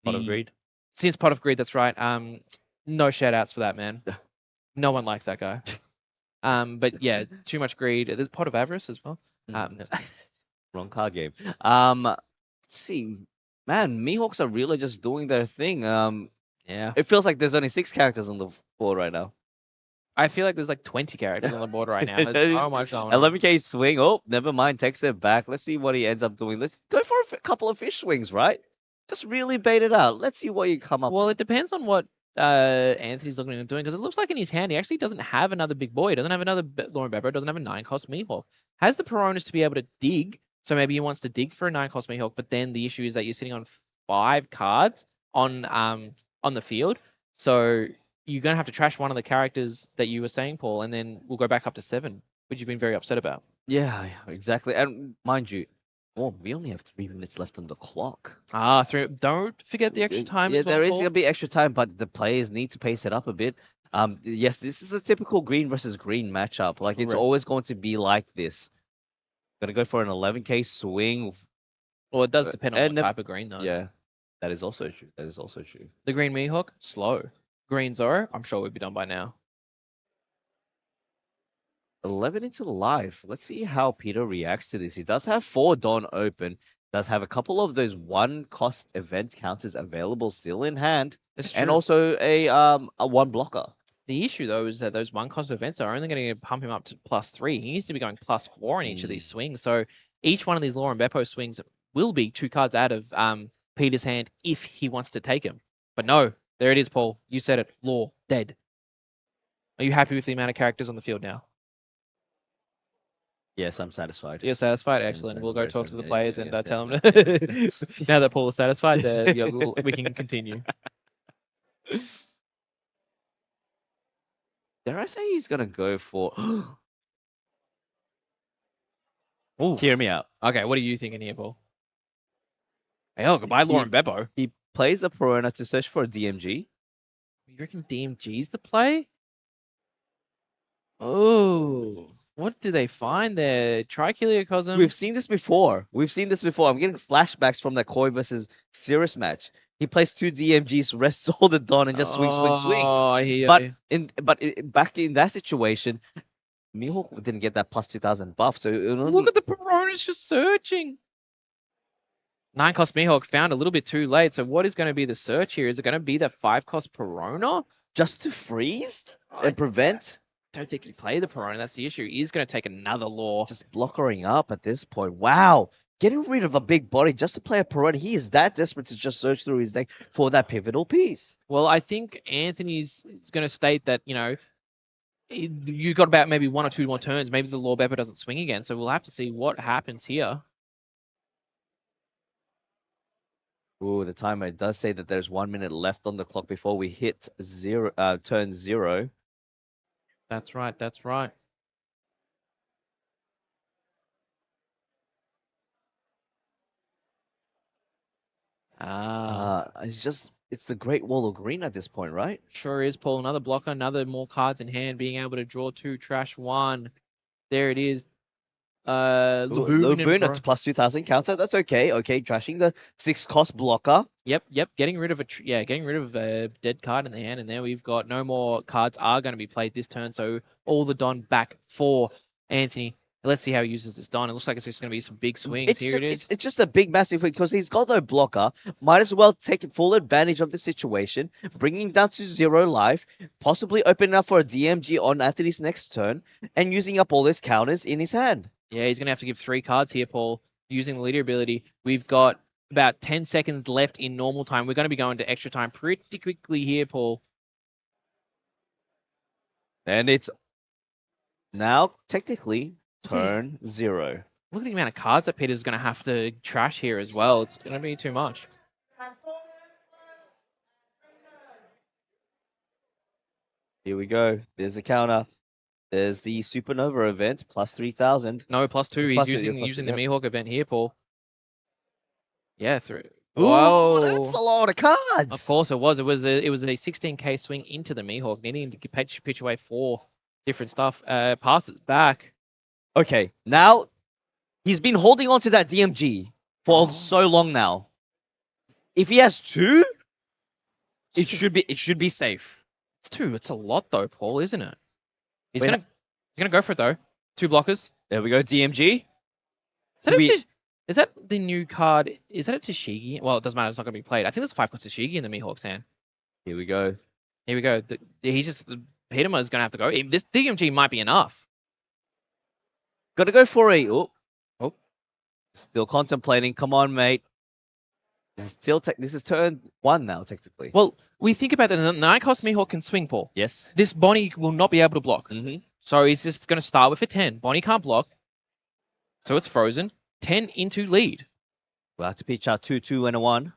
of Greed. Since Pot of Greed, that's right. No shout outs for that, man. No one likes that guy. But yeah, too much greed. There's Pot of Avarice as well. No. Wrong card game. Let's see. Man, Mihawks are really just doing their thing. Yeah. It feels like there's only 6 characters on the board right now. I feel like there's like 20 characters on the board right now. Oh my God. 11K swing. Oh, never mind. Takes it back. Let's see what he ends up doing. Let's go for a couple of fish swings, right? Just really bait it out. Let's see what you come up with. Well, it depends on what Anthony's looking at doing because it looks like in his hand he actually doesn't have another big boy. He doesn't have another Lauren Beppo. Doesn't have a 9 cost Mihawk. Has the Peronas to be able to dig. So maybe he wants to dig for a 9 cost Mihawk, but then the issue is that you're sitting on 5 cards on the field. So you're going to have to trash one of the characters that you were saying, Paul, and then we'll go back up to 7, which you've been very upset about. Yeah, exactly. And mind you, we only have 3 minutes left on the clock. Don't forget the extra time. Yeah, as well, there is Paul. going to be extra time, but the players need to pace it up a bit. Yes, this is a typical green versus green matchup. Like, it's always going to be like this. Gonna go for an 11K swing. Well, it does depend on what type of green, though. Yeah, that is also true. The green Mihawk, slow. Green Zoro, I'm sure we'd be done by now. 11 into life. Let's see how Peter reacts to this. He does have 4 Dawn open. Does have a couple of those 1-cost event counters available still in hand. It's And true. also a 1 blocker. The issue, though, is that those 1-cost events are only going to pump him up to +3. He needs to be going +4 in each of these swings. So each one of these Law and Beppo swings will be 2 cards out of Peter's hand if he wants to take him. But no, there it is, Paul. You said it. Law, dead. Are you happy with the amount of characters on the field now? Yes, I'm satisfied. You're satisfied? Excellent. I'm we'll go very talk to the satisfied. players Yeah, and yeah, tell yeah. them. Now that Paul is satisfied, we can continue. Dare I say he's gonna go for? Ooh. Hear me out. Okay, what are you thinking here, Paul? Hell, goodbye, Lauren Beppo. He plays a Perona to search for a DMG. You reckon DMG's the play? Oh, what do they find there? Tricheliocosm. We've seen this before. I'm getting flashbacks from that Koi versus Cirrus match. He plays 2 DMGs, rests all the Dawn, and just swing. Oh, I hear But you. back in that situation, Mihawk didn't get that plus 2000 buff, so Look at the Peronas just searching. 9-cost Mihawk found a little bit too late. So what is going to be the search here? Is it going to be the 5-cost Perona? just to freeze I and prevent. don't think he played the Perona. That's the issue. He's going to take another Law. Just blockering up at this point. Wow. Getting rid of a big body just to play a Perona. He is that desperate to just search through his deck for that pivotal piece. Well, I think Anthony's going to state that, you got about maybe 1 or 2 more turns. Maybe the Law Beppo doesn't swing again. So we'll have to see what happens here. Ooh, the timer does say that there's 1 minute left on the clock before we hit turn 0. That's right. That's right. It's the Great Wall of Green at this point, right? Sure is, Paul. Another blocker, another more cards in hand, being able to draw 2, trash 1. There it is. Laboon at plus 2000 counter. That's okay. Okay, trashing the 6-cost blocker. Yep. Getting rid of a dead card in the hand, and there we've got no more cards are going to be played this turn. So all the Don back for Anthony. Let's see how he uses this Don. It looks like it's just going to be some big swings. Here it is. It's just a big, massive because he's got no blocker. Might as well take full advantage of the situation, bringing down to 0 life, possibly opening up for a DMG on Anthony's next turn, and using up all his counters in his hand. Yeah, he's going to have to give 3 cards here, Paul, using the leader ability. We've got about 10 seconds left in normal time. We're going to be going to extra time pretty quickly here, Paul. And it's now technically turn 0. Look at the amount of cards that Peter's going to have to trash here as well. It's going to be too much. Here we go. There's the counter. There's the Supernova event, plus 3000. No, +2. He's using the Mihawk event here, Paul. Yeah, through. Whoa, that's a lot of cards. Of course it was. It was a 16k swing into the Mihawk, needing to pitch away 4 different stuff. Pass it back. Okay, now he's been holding on to that DMG for so long now. If he has 2, it should be safe. It's 2. It's a lot though, Paul, isn't it? He's gonna go for it though. 2 blockers. There we go, DMG. Is that the new card? Is that a Tashigi? Well, it doesn't matter. It's not going to be played. I think there's 5 cost Tashigi in the Mihawk's hand. Here we go. Peterma is going to have to go. This DMG might be enough. Got to go for a... Oh. Oh. Still contemplating. Come on, mate. This is turn 1 now, technically. Well, we think about that. The 9-cost Mihawk can swing, Paul. Yes. This Bonnie will not be able to block. Mm-hmm. So he's just going to start with a 10. Bonnie can't block. So it's frozen. 10 into lead. We'll have to pitch out 2, 2, and a 1.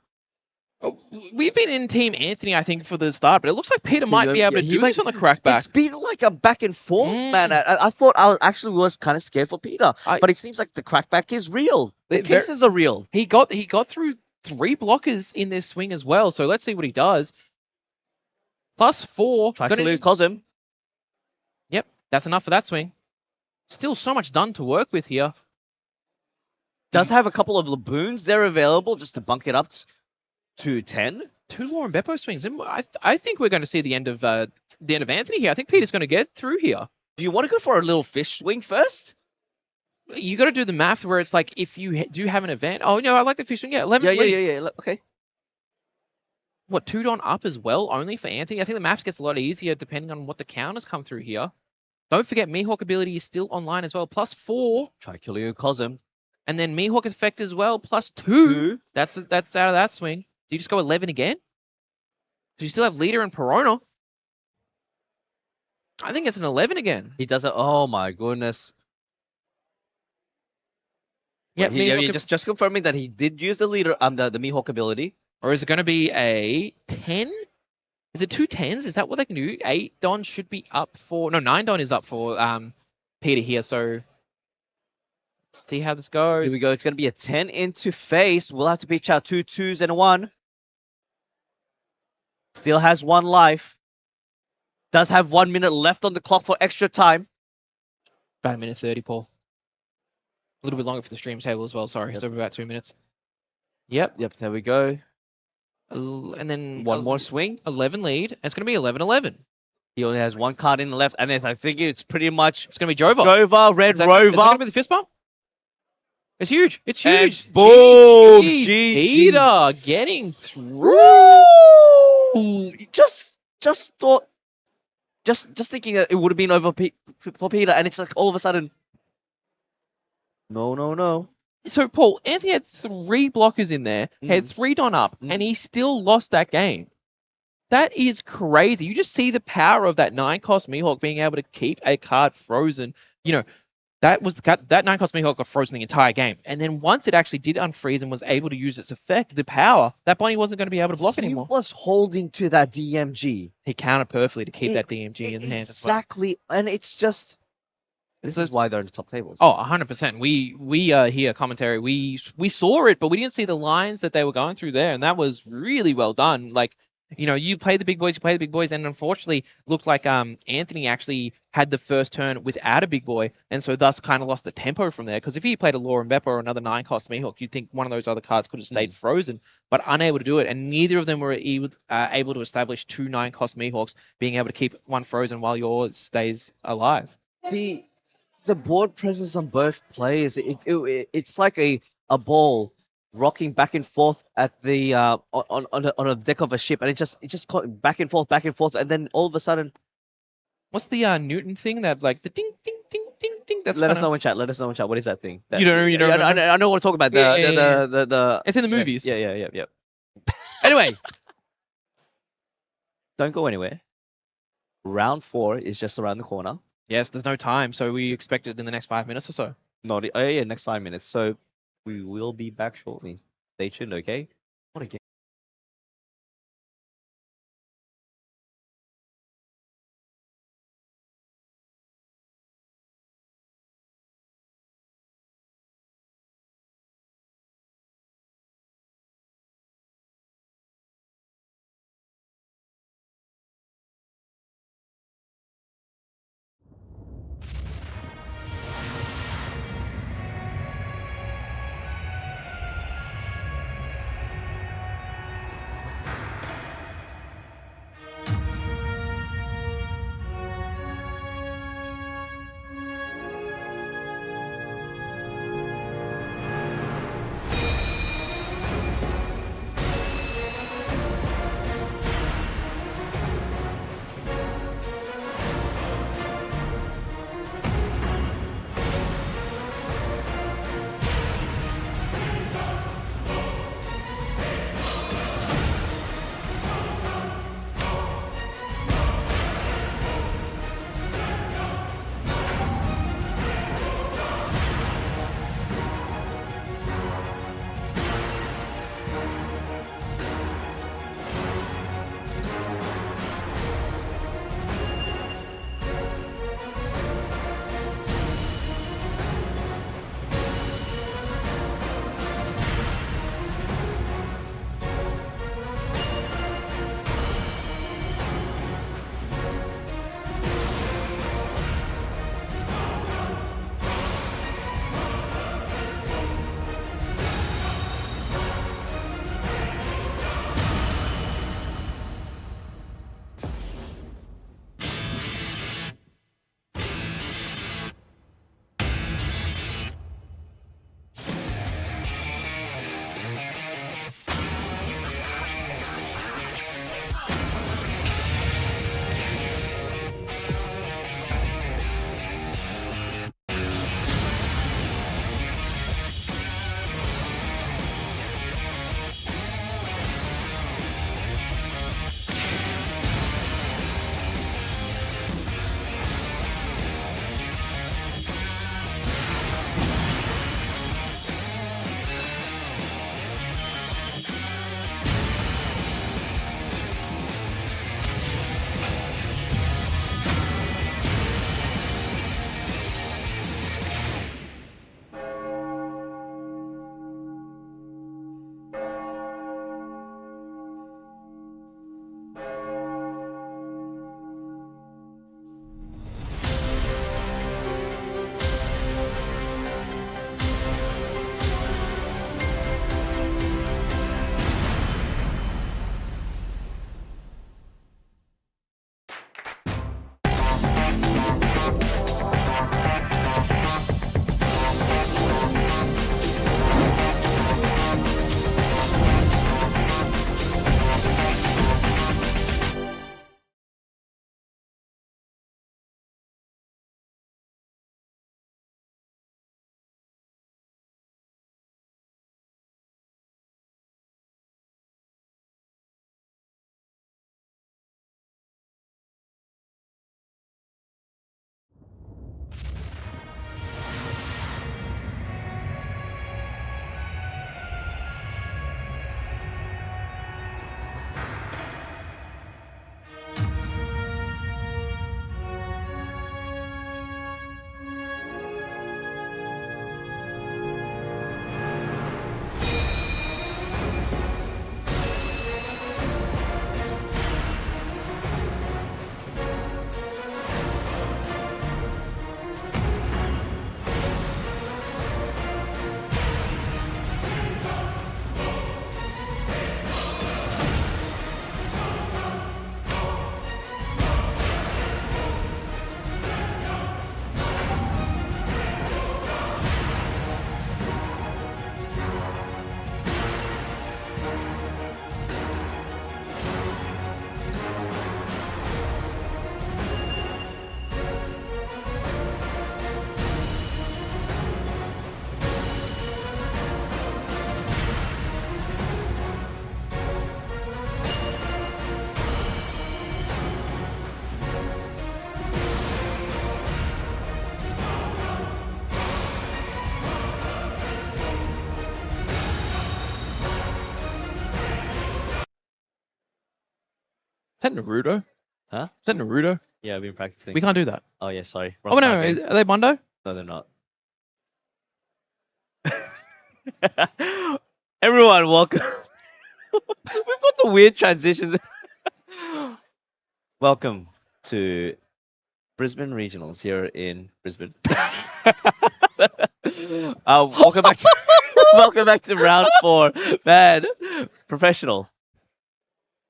Oh, we've been in Team Anthony, I think, for the start, but it looks like Peter might be able to do this on the crackback. It's been like a back and forth, man. I thought I was kind of scared for Peter, but it seems like the crackback is real. The cases are real. He got through 3 blockers in this swing as well, so let's see what he does. +4. Tricheliocosm. Yep, that's enough for that swing. Still so much done to work with here. Does have a couple of Laboons there available just to bunk it up to 10. 2 Law and Beppo swings. I think we're going to see the end of Anthony here. I think Peter's going to get through here. Do you want to go for a little fish swing first? You got to do the math where it's like if you do have an event. Oh no, I like the fishing. Yeah, 11 lead. Yeah. Okay. What, 2 Don up as well, only for Anthony? I think the maps gets a lot easier depending on what the counters come through here. Don't forget, Mihawk ability is still online as well, +4. Try killing a Cosm. And then Mihawk effect as well, +2. 2. That's out of that swing. Do you just go 11 again? Do you still have leader and Perona? I think it's an 11 again. He does it. Oh my goodness. Yep, Yeah, just confirming that he did use the leader the Mihawk ability. Or is it going to be a 10? Is it 2 10s? Is that what they can do? 8 Don should be up for... No, 9 Don is up for Peter here, so... Let's see how this goes. Here we go. It's going to be a 10 into face. We'll have to pitch out 2 2s and a 1. Still has 1 life. Does have 1 minute left on the clock for extra time. About 1:30, Paul. A little bit longer for the stream table as well, sorry. It's over about 2 minutes. Yep, there we go. And then... 1 more swing. 11 lead. It's going to be 11-11. He only has 1 card in the left, and I think it's pretty much... It's going to be Jova. Jova, Red Rover. Is that going to be the fist bump? It's huge. It's huge. And boom! Peter getting through. Just thought... Just thinking that it would have been over for Peter, and it's like all of a sudden... No. So, Paul, Anthony had 3 blockers in there, had 3 Don up, and he still lost that game. That is crazy. You just see the power of that 9-cost Mihawk being able to keep a card frozen. You know, that 9-cost Mihawk got frozen the entire game. And then once it actually did unfreeze and was able to use its effect, the power, that Bonnie wasn't going to be able to block anymore. He was holding to that DMG. He countered perfectly to keep that DMG in hand. Exactly, and it's just... This is why they're in the top tables. Oh, 100%. We hear commentary. We saw it, but we didn't see the lines that they were going through there, and that was really well done. Like, you know, you play the big boys, and unfortunately, looked like Anthony actually had the first turn without a big boy, and so thus kind of lost the tempo from there. Because if he played a Law and Beppo or another 9-cost Mihawk, you'd think one of those other cards could have stayed frozen, but unable to do it, and neither of them were able to establish 2 9-cost Mihawks being able to keep one frozen while yours stays alive. The board presence on both players, it's like a ball rocking back and forth at the on a deck of a ship, and it just back and forth, and then all of a sudden, what's the Newton thing that like the ding ding ding ding ding? That's let us know in chat. What is that thing? You know. I know what to talk about. The it's in the movies. Yeah. Anyway, don't go anywhere. Round 4 is just around the corner. Yes, there's no time, so we expect it in the next 5 minutes or so. Next 5 minutes. So we will be back shortly. Stay tuned, okay? What a game. that Naruto? Huh? Is that Naruto? Yeah, I've been practicing. We can't do that. Oh yeah, sorry. Oh Wrong no, card game. are they Mondo? No, they're not. Everyone, welcome. We've got the weird transitions. Welcome to Brisbane Regionals here in Brisbane. Welcome back. Welcome back to round 4, man. Professional.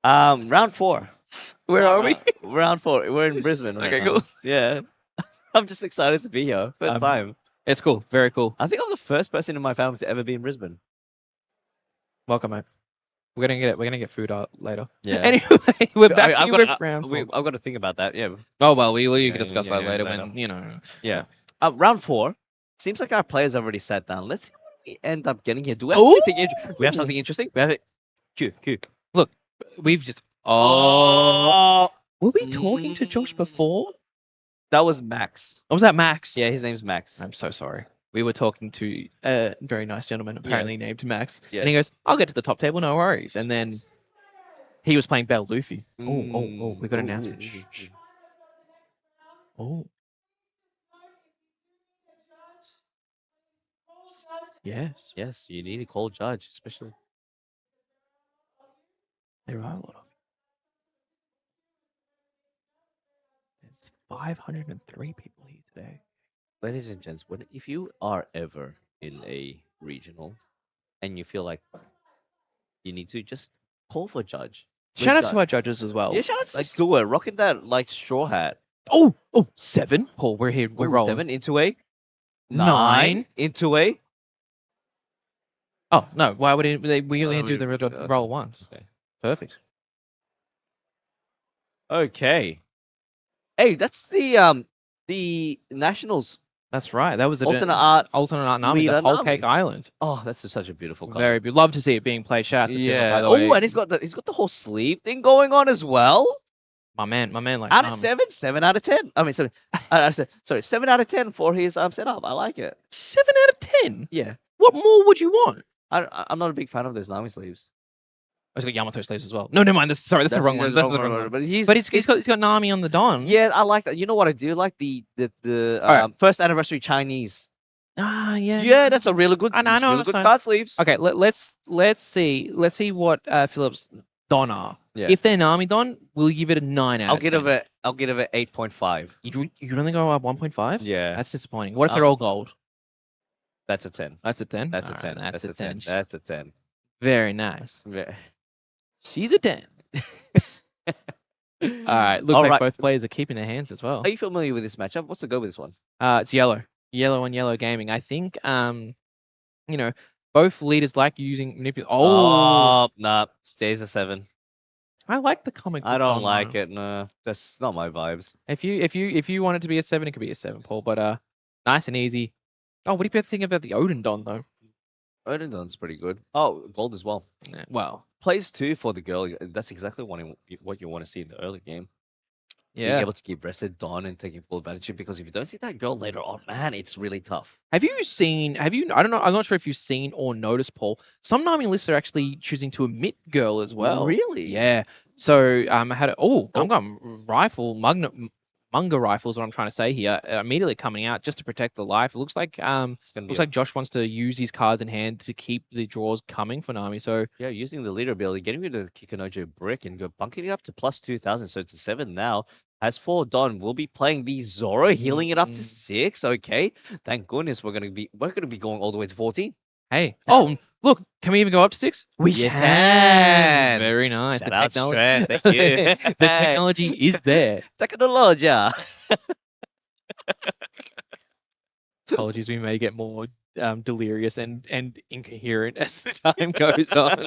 Round 4. Where are we? Round 4. We're in Brisbane right Okay, now. cool. Yeah. I'm just excited to be here. First time. It's cool. Very cool. I think I'm the first person in my family to ever be in Brisbane. Welcome, mate. We're gonna get food out later. Yeah. Anyway, we're back I've here got, with round 4. I've got to think about that. Yeah. Oh well, you Yeah, can discuss yeah, that later later. when you know. Yeah. Round 4. Seems like our players have already sat down. Let's see what we end up getting here. Do we have anything we have something interesting? We have it. Q. Look, we've just. Oh. Were we talking to Josh before? That was Max. Or was that Max? Yeah, his name's Max. I'm so sorry. We were talking to a very nice gentleman, apparently named Max. Yeah. And he goes, I'll get to the top table, no worries. And then he was playing Bell Luffy. Oh, we got an announcement. Shh. Oh. Yes. Yes, you need a cold judge, especially. There are a lot of. There's 503 people here today. Ladies and gents, if you are ever in a regional and you feel like you need to, just call for a judge. Shout out to our judges as well. Yeah, shout out to Stuart, rocking that straw hat. Oh, 7. Paul, we're here. We're rolling. 7 into a 9 into a. Oh no! Why would we only do the roll once? Okay. Perfect. Okay. Hey, that's the Nationals That's right. That was alternate art Nami, leader the whole Nami. Cake Island. Oh, that's such a beautiful card. Very beautiful. Love to see it being played. Shout out to Philip, by the Oh, way. and he's got the whole sleeve thing going on as well. My man, like Out of 7 out of 10. I mean, sorry, 7 out of 10 for his setup. I like it. 7 out of 10. Yeah, What more would you want? I'm not a big fan of those Nami sleeves. Oh, he's got Yamato sleeves as well. No, never mind. That's the wrong one. That's the wrong one. But He's got Nami on the Don. Yeah, I like that. You know what I do? Like the Alright. first anniversary Chinese. Ah, yeah. Yeah, that's a really good. I know, really that's good fine. card sleeves. Okay, let's see what Philip's Don are. Yeah. If they're Nami Don, we'll give it a 9 out. I'll give it 8.5. You'd only go up 1.5? Yeah, That's disappointing. What if they're all gold? that's a 10. That's a 10. That's a Alright, 10. That's a 10. That's a 10. Very nice. Yeah. She's a 10. All right. Look All like right. both players are keeping their hands as well. Are you familiar with this matchup? What's the go with this one? It's yellow. Yellow on yellow gaming. I think both leaders like using manipulation. Oh, Nah, stays a 7. I like the comic book. I don't Don, like though. it. No, that's not my vibes. If you want it to be a 7, it could be a 7, Paul. But nice and easy. Oh, what do you think about the Odin Don though? Odin's pretty good. Oh, gold as well. Yeah, well, Plays 2 for the girl. That's exactly what you want to see in the early game. Being yeah. able to keep rested Dawn and taking full advantage of it, because if you don't see that girl later on, man, it's really tough. I don't know. I'm not sure if you've seen or noticed, Paul. Some Nami lists are actually choosing to omit girl as well. Really? Yeah. So I had Gum rifle, Munga rifle is what I'm trying to say here. Immediately coming out just to protect the life. It looks like like Josh wants to use his cards in hand to keep the draws coming for Nami. So yeah, using the leader ability, getting rid of the Kikunojo brick and bunking it up to plus 2,000, so it's a 7 now. As for Don, we'll be playing the Zoro, healing it up to 6. Okay, thank goodness we're gonna be going all the way to 14. hey, look, can we even go up to 6? We Yes, can. can. Very nice. Shout out, technology, Trent. Thank you. the technology is there. Technologia. Apologies, we may get more delirious and incoherent as the time goes on.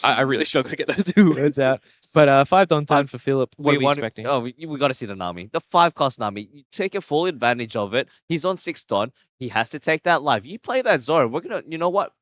I really struggle to get those 2 words out. But 5 Don time for Philip. What are we expecting? Oh, we got to see the Nami. The 5 cost Nami. You take a full advantage of it. He's on 6 Don. He has to take that life. You play that Zoro. We're going to, you know what?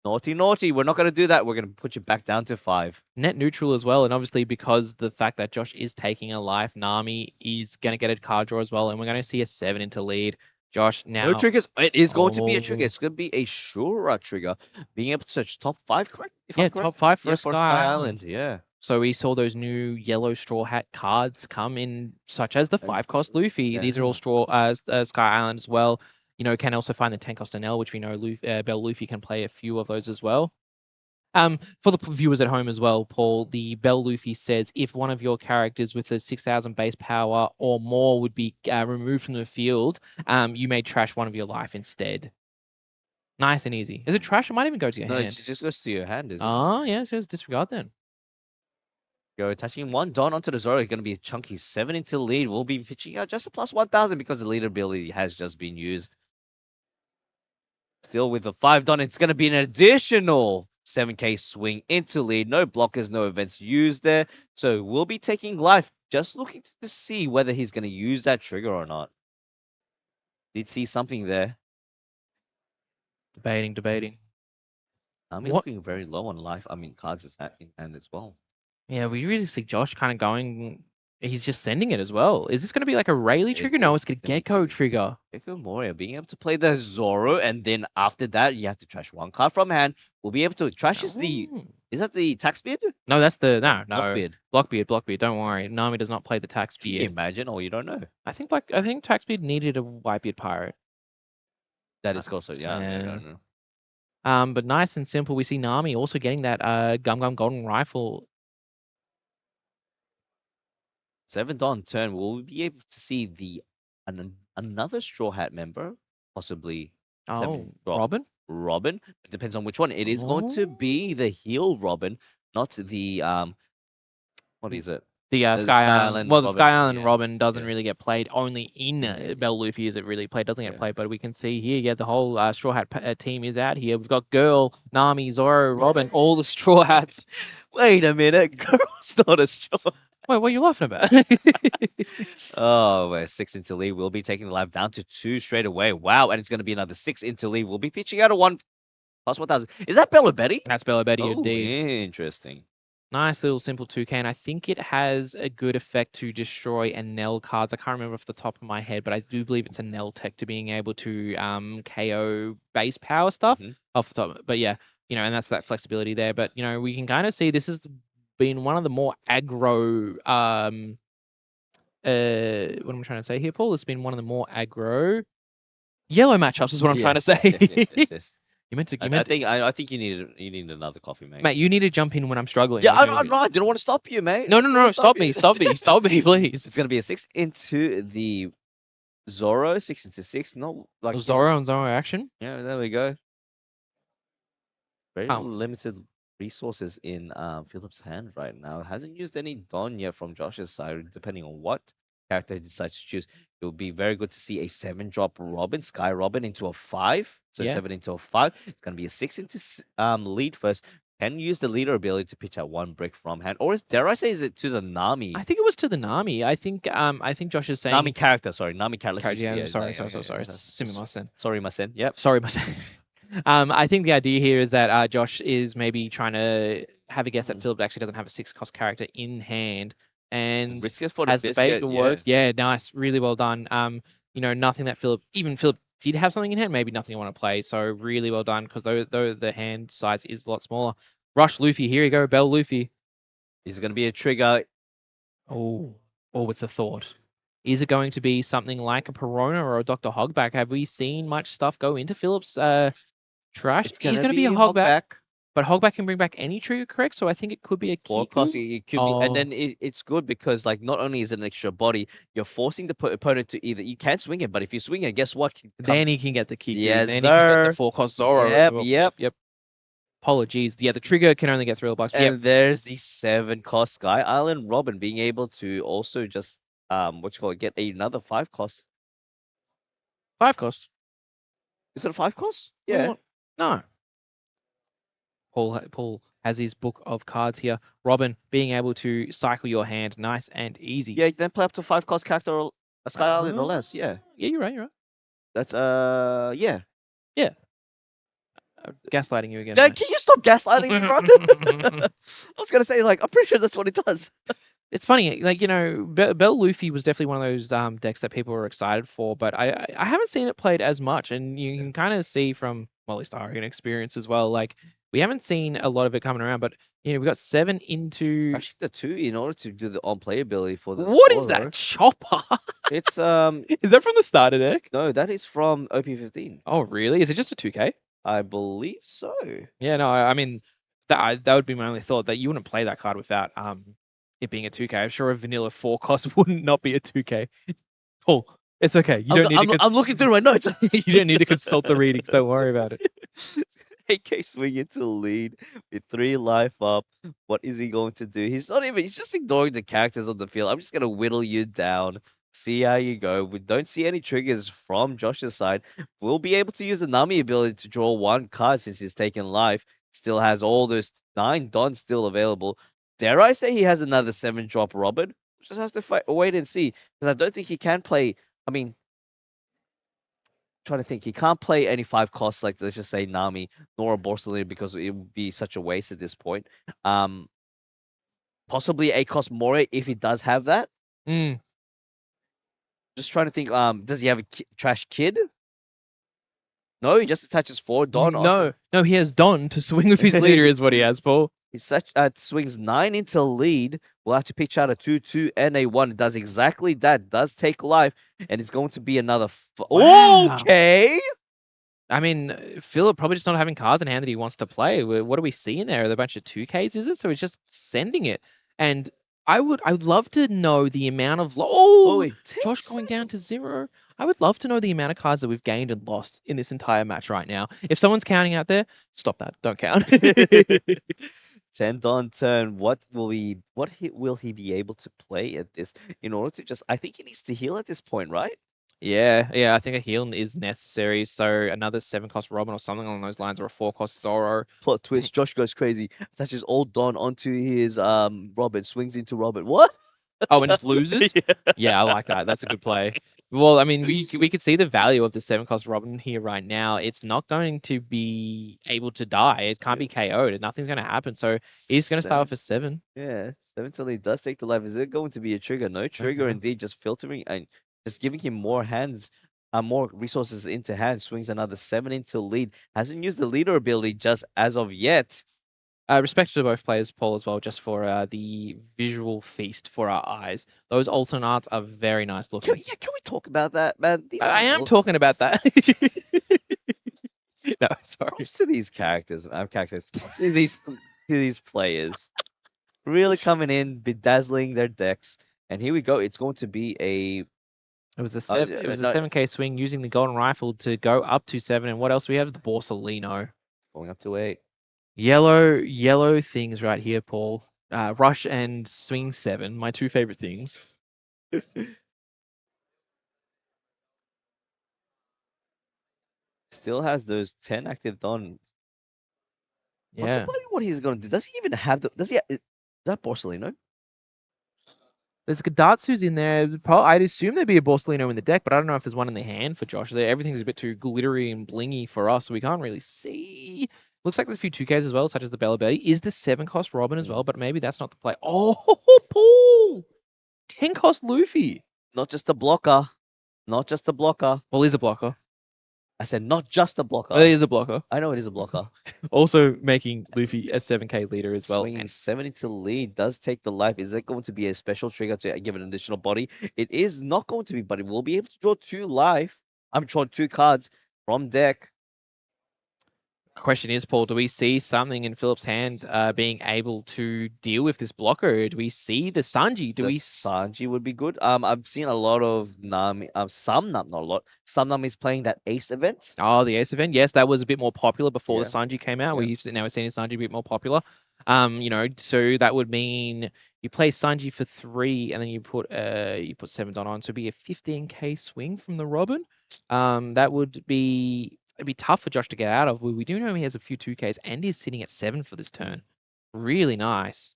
Naughty. We're not going to do that. We're going to put you back down to 5. Net neutral as well. And obviously, because the fact that Josh is taking a life, Nami is going to get a card draw as well. And we're going to see a 7 into lead. Josh, now. No triggers. It is going to be a trigger. It's going to be a Shura trigger. Being able to search top 5, correct? Top 5 for a Sky Island. Island. Yeah. So we saw those new yellow Straw Hat cards come in, such as the 5-cost Luffy. These are all Sky Island as well. Can also find the 10-cost Enel, which we know Bell Luffy can play a few of those as well. For the viewers at home as well, Paul, the Bell Luffy says if one of your characters with a 6,000 base power or more would be removed from the field, you may trash one of your life instead. Nice and easy. Is it trash? It might even go to your No, hand. it just goes to your hand, isn't it? Oh, yeah, so it's disregard then. Go attaching 1 Don onto the Zoro. Going to be a chunky 7 into lead. We'll be pitching out just a plus 1,000 because the lead ability has just been used. Still with the 5 Don, it's going to be an additional 7k swing into lead. No blockers, no events used there. So we'll be taking life. Just looking to see whether he's going to use that trigger or not. Did see something there. Debating. I'm looking very low on life. I mean, cards is in hand as well. Yeah, we really see Josh kind of going. He's just sending it as well. Is this going to be like a Rayleigh trigger? No, it's going to Gecko trigger. Gecko Moria being able to play the Zoro, and then after that, you have to trash 1 card from hand. We'll be able to trash is that the tax beard? No, that's the no. Blockbeard. Don't worry, Nami does not play the tax beard. Can you imagine, or you don't know? I think Taxbeard needed a Whitebeard pirate. That is also I don't know. But nice and simple. We see Nami also getting that Gum Golden Rifle. 7th on turn, we'll be able to see another Straw Hat member, possibly. Robin. Robin. It depends on which one. It is going to be the heel Robin, not the what is it? The Sky Island. Well, the Robin, Sky Island Robin doesn't really get played. Only in Bell Luffy is it really played. Doesn't get played, but we can see here, the whole Straw Hat team is out here. We've got Girl, Nami, Zoro, Robin, all the Straw Hats. Wait a minute, Girl's not a Straw. Wait, what are you laughing about? Oh, we're 6 into lead. We'll be taking the live down to 2 straight away. Wow, and it's going to be another 6 into lead. We'll be pitching out a 1 plus 1,000. Is that Bella Betty? That's Bella Betty indeed. Interesting. Nice little simple 2K, and I think it has a good effect to destroy Enel cards. I can't remember off the top of my head, but I do believe it's Enel tech to being able to KO base power stuff off the top. But yeah, and that's that flexibility there. But we can kind of see this has been one of the more aggro. What am I trying to say here, Paul? It's been one of the more aggro yellow matchups, is what I'm trying to say. Yes. I think you need another coffee, mate. Mate, you need to jump in when I'm struggling. Yeah, I didn't want to stop you, mate. No, stop me, please. It's gonna be a 6 into the Zoro, 6 into 6. No, like Zoro and Zoro action. Yeah, there we go. Very limited resources in Philip's hand right now. Hasn't used any Don yet from Josh's side, depending on what character he decides to choose. It would be very good to see a 7-drop Robin, Sky Robin into a 5. So 7 into a 5. It's going to be a 6 into lead first. Can use the leader ability to pitch out 1 brick from hand. Or dare I say, is it to the Nami? I think it was to the Nami. I think Josh is saying... Nami character. Sorry. Yeah, sorry. Sorry, my sin. Yep. Sorry, my sin. I think the idea here is that Josh is maybe trying to have a guess that Philip actually doesn't have a 6-cost character in hand. And as the bait works, nice, really well done. Nothing that Philip did have something in hand, maybe nothing you want to play. So really well done, because though the hand size is a lot smaller. Rush Luffy, here you go, Bell Luffy. Is it going to be a trigger? Oh, it's a thought. Is it going to be something like a Perona or a Dr. Hogback? Have we seen much stuff go into Philip's trash? He's going to be a Hogback. But Hogback can bring back any trigger, correct? So I think it could be a Kiku. It could be, and then it's good because not only is it an extra body, you're forcing the opponent to either you can't swing it, but if you swing it, guess what? Then he can get the Kiku. Yes, then sir. He can get the 4-cost Zoro. Yep. Apologies. Yeah, the trigger can only get $3. And there's the 7-cost Sky Island Robin being able to also just get another 5-cost. 5-cost. Is it a 5-cost? Yeah. No. Paul has his book of cards here. Robin, being able to cycle your hand nice and easy. Yeah, then play up to 5-cost character or a Sky Island or less. Yeah. Yeah, you're right. That's yeah. Yeah. Gaslighting you again. Can you stop gaslighting me, bro? I was gonna say, I'm pretty sure that's what it does. It's funny, Bell Luffy was definitely one of those decks that people were excited for, but I haven't seen it played as much, and you can kind of see from, well, at least our own experience as well, We haven't seen a lot of it coming around, but we got 7 into. Actually, the 2 in order to do the on-play ability for the What is Zoro. that chopper? It's Is that from the starter deck? no, that is from OP15. Oh, really? Is it just a 2K? I believe so. Yeah, no, I mean that would be my only thought, that you wouldn't play that card without it being a 2K. I'm sure a vanilla 4 cost wouldn't not be a 2K. Paul, it's okay. You don't need to. I'm looking through my notes. You don't need to consult the readings. Don't worry about it. 8K swing into lead with 3 life up. What is he going to do? He's not even. He's just ignoring the characters on the field. I'm just gonna whittle you down. See how you go. We don't see any triggers from Josh's side. We'll be able to use the Nami ability to draw 1 card since he's taken life. Still has all those 9 dons still available. Dare I say he has another 7 drop Robert? Just have to wait and see, because I don't think he can play. I mean, trying to think, he can't play any 5 costs like, let's just say, Nami nor a Borsalino, because it would be such a waste at this point. Possibly a cost more if he does have that. Mm. Just trying to think. Does he have a trash kid? No, he just attaches 4 Don. No, he has Don to swing with his leader, is what he has, Paul. He swings 9 into lead. We'll have to pitch out a 2/2 and a 1. It does exactly that. Does take life, and it's going to be another. Wow. Okay. I mean, Philip probably just not having cards in hand that he wants to play. What are we seeing there? Are there a bunch of 2Ks, is it? So he's just sending it. And I'd love to know the amount of Josh going down to 0. I would love to know the amount of cards that we've gained and lost in this entire match right now. If someone's counting out there, stop that. Don't count. 10 Don turn. What will he be able to play at this in order to just? I think he needs to heal at this point, right? Yeah, I think a heal is necessary. So another 7 cost Robin or something along those lines, or a 4 cost Zoro. Plot twist: Josh goes crazy, attaches old Don onto his Robin, swings into Robin. What? Oh, and just loses? Yeah. Yeah, I like that. That's a good play. Well, I mean, we could see the value of the 7 cost Robin here right now. It's not going to be able to die. It can't be KO'd. Nothing's going to happen. So he's going to start off as 7. Yeah, 7 till he does take the life. Is it going to be a trigger? No trigger, indeed. Just filtering and just giving him more hands, more resources into hand. Swings another 7 into lead. Hasn't used the leader ability just as of yet. Respect to both players, Paul, as well, just for the visual feast for our eyes. Those alternate arts are very nice looking. Can we talk about that, man? I am talking about that. No, sorry. Props to these characters. To these players, really coming in, bedazzling their decks. And here we go. It's going to be a. It was a 7K swing using the golden rifle to go up to 7. And what else do we have? The Borsalino. Going up to 8. Yellow things right here, Paul. Rush and swing 7, my 2 favorite things. Still has those 10 active dons. Yeah. Contemplating what he's going to do. Does he even have the? Is that Borsalino? There's Gadatsu's in there. I'd assume there'd be a Borsalino in the deck, but I don't know if there's one in the hand for Josh. Everything's a bit too glittery and blingy for us, so we can't really see. Looks like there's a few 2Ks as well, such as the Bella Betty. Is the 7 cost Robin as well, but maybe that's not the play. Oh, Paul! 10 cost Luffy. Not just a blocker. Not just a blocker. Well, he's a blocker. I said not just a blocker. Well, he is a blocker. I know it is a blocker. Also making Luffy a 7K leader as well. Swinging 70 to lead does take the life. Is that going to be a special trigger to give an additional body? It is not going to be, but we'll be able to draw 2 life. I'm drawing 2 cards from deck. Question is, Paul, do we see something in Philip's hand being able to deal with this blocker? Do we see the Sanji? Sanji would be good. I've seen a lot of Nami. Not a lot. Some Nami's playing that Ace event. Oh, the Ace event. Yes, that was a bit more popular before Yeah. the Sanji came out. Yeah. We've seen Sanji a bit more popular. So that would mean you play Sanji for 3, and then you put 7 Don on, so it'd be a 15K swing from the Robin. It'd be tough for Josh to get out of. We do know he has a few 2Ks and he's sitting at 7 for this turn. Really nice.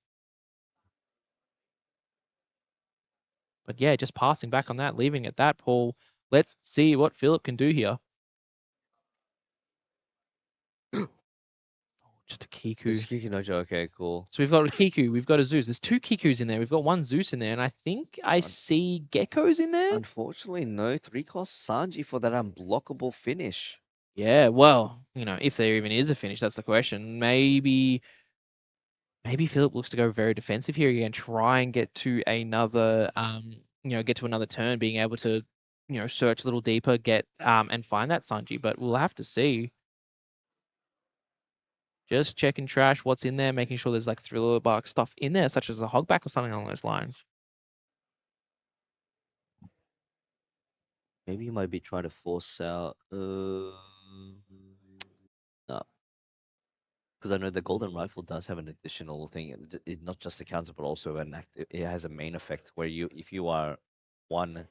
But yeah, just passing back on that, leaving it at that, Paul. Let's see what Philip can do here. Just a Kiku. Just Kiku no joke. Okay, cool. So we've got a Kiku, we've got a Zeus. There's 2 Kikus in there. We've got 1 Zeus in there, and I think I see Geckos in there. Unfortunately, no 3 cost Sanji for that unblockable finish. Yeah, well, if there even is a finish, that's the question. Maybe Philip looks to go very defensive here again, try and get to another turn, being able to, search a little deeper, get and find that Sanji. But we'll have to see. Just checking trash, what's in there, making sure there's like thriller bark stuff in there, such as a hogback or something along those lines. Maybe he might be trying to force out. No, because I know the golden rifle does have an additional thing. It not just a counter, but also an act. It has a main effect where if you are one,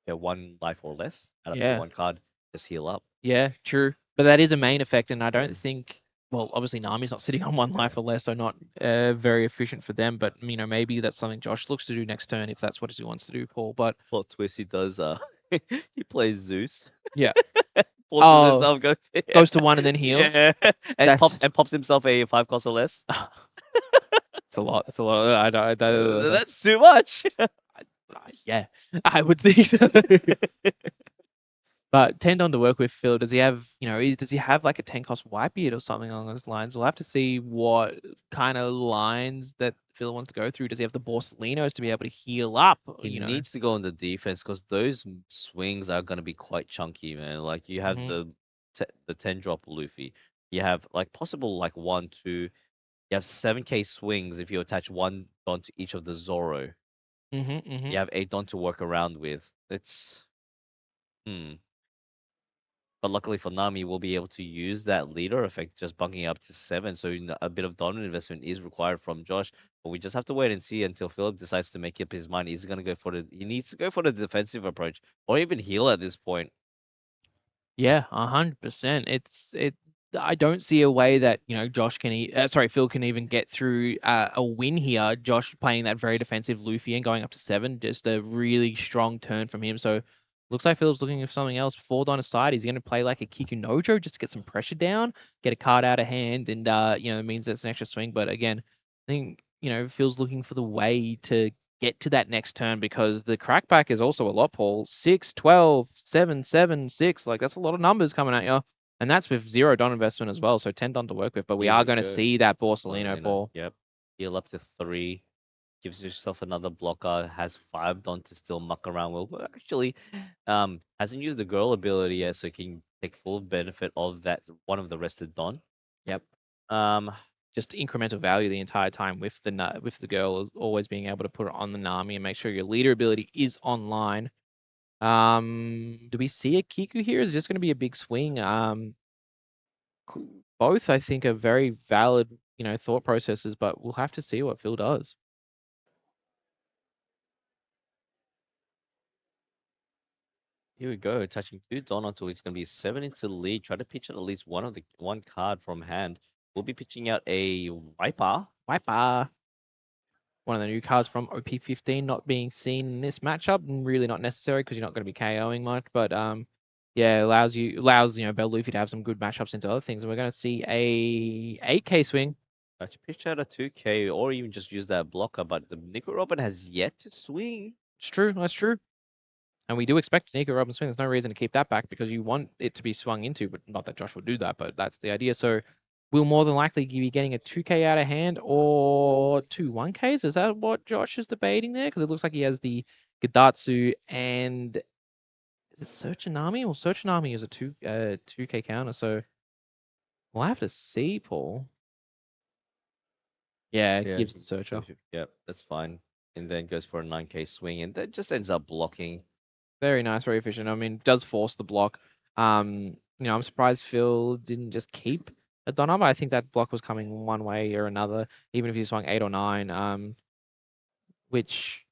one life or less, add up to Yeah, one card, just heal up. yeah, true. But that is a main effect, and I Yeah, don't think. Well, obviously Nami's not sitting on one yeah. life or less, so not very efficient for them. But maybe that's something Josh looks to do next turn if that's what he wants to do, Paul. But Plot twist, he does. He plays Zeus, yeah. forces Oh, himself go to goes to one and then heals. yeah, That's and pops himself a 5 cost or less. it's a lot. It's a lot. I don't. That's too much. Yeah, I would think so. But Tendon to work with, Phil, does he have, does he have like a 10 cost wipe beard or something along those lines? We'll have to see what kind of lines that Phil wants to go through. Does he have the Borsalinos to be able to heal up? He needs to go on the defense because those swings are gonna be quite chunky, man. Like you have Hmm. the 10 drop Luffy. You have like possible like 1, 2. You have 7k swings if you attach one don to each of the Zoro. Hmm. Hmm. You have 8 don to work around with. It's hmm. But luckily for Nami, we'll be able to use that leader effect, just bunking up to 7. So a bit of Don investment is required from Josh. But we just have to wait and see until Philip decides to make up his mind. He's gonna go for the. He needs to go for the defensive approach, or even heal at this point. Yeah, 100%. I don't see a way that Josh can, sorry, Phil can even get through a win here. Josh playing that very defensive Luffy and going up to 7, just a really strong turn from him. So looks like Phil's looking for something else. Forward on his side, he's going to play like a Kikunojo just to get some pressure down, get a card out of hand, and it means there's an extra swing. But again, I think Phil's looking for the way to get to that next turn because the crackback is also a lot, Paul. 6, 12, 7, 7, 6. Like, that's a lot of numbers coming at you. And that's with 0 Don investment as well. So 10 Don to work with. But we Here are we going to go. see that Borsalino, Lena, Paul. yep. Heal up to 3. Gives yourself another blocker. Has 5 don to still muck around with. Well, actually, hasn't used the girl ability yet, so he can take full benefit of that one of the rested don. Yep. Um, Just incremental value the entire time with the girl is always being able to put it on the Nami and make sure your leader ability is online. Do we see a Kiku here? Is it just going to be a big swing? Both I think are very valid, thought processes, but we'll have to see what Phil does. Here we go, touching 2 don until he's going to be 7 into the lead. Try to pitch at least one card from hand. We'll be pitching out a Viper. Wiper. One of the new cards from OP15 not being seen in this matchup, and really not necessary because you're not going to be KOing much. But yeah, allows Bell Luffy to have some good matchups into other things, and we're going to see a 8K swing. To pitch out a 2k or even just use that blocker, but the Nico Robin has yet to swing. It's true. That's true. And we do expect Nico Robin swing. There's no reason to keep that back because you want it to be swung into, but not that Josh will do that, but that's the idea. So we'll more than likely be getting a 2K out of hand or two 1Ks. Is that what Josh is debating there? Because it looks like he has the Gadatsu and is it Searchinami? Well, Searchinami is a 2K counter, so we'll have to see, Paul. Yeah, it Yeah, gives the Searcher. yep, that's fine. And then goes for a 9k swing, and that just ends up blocking. Very nice, very efficient. I mean, does force the block. I'm surprised Phil didn't just keep a Donama. I think that block was coming one way or another, even if he swung 8 or 9. Which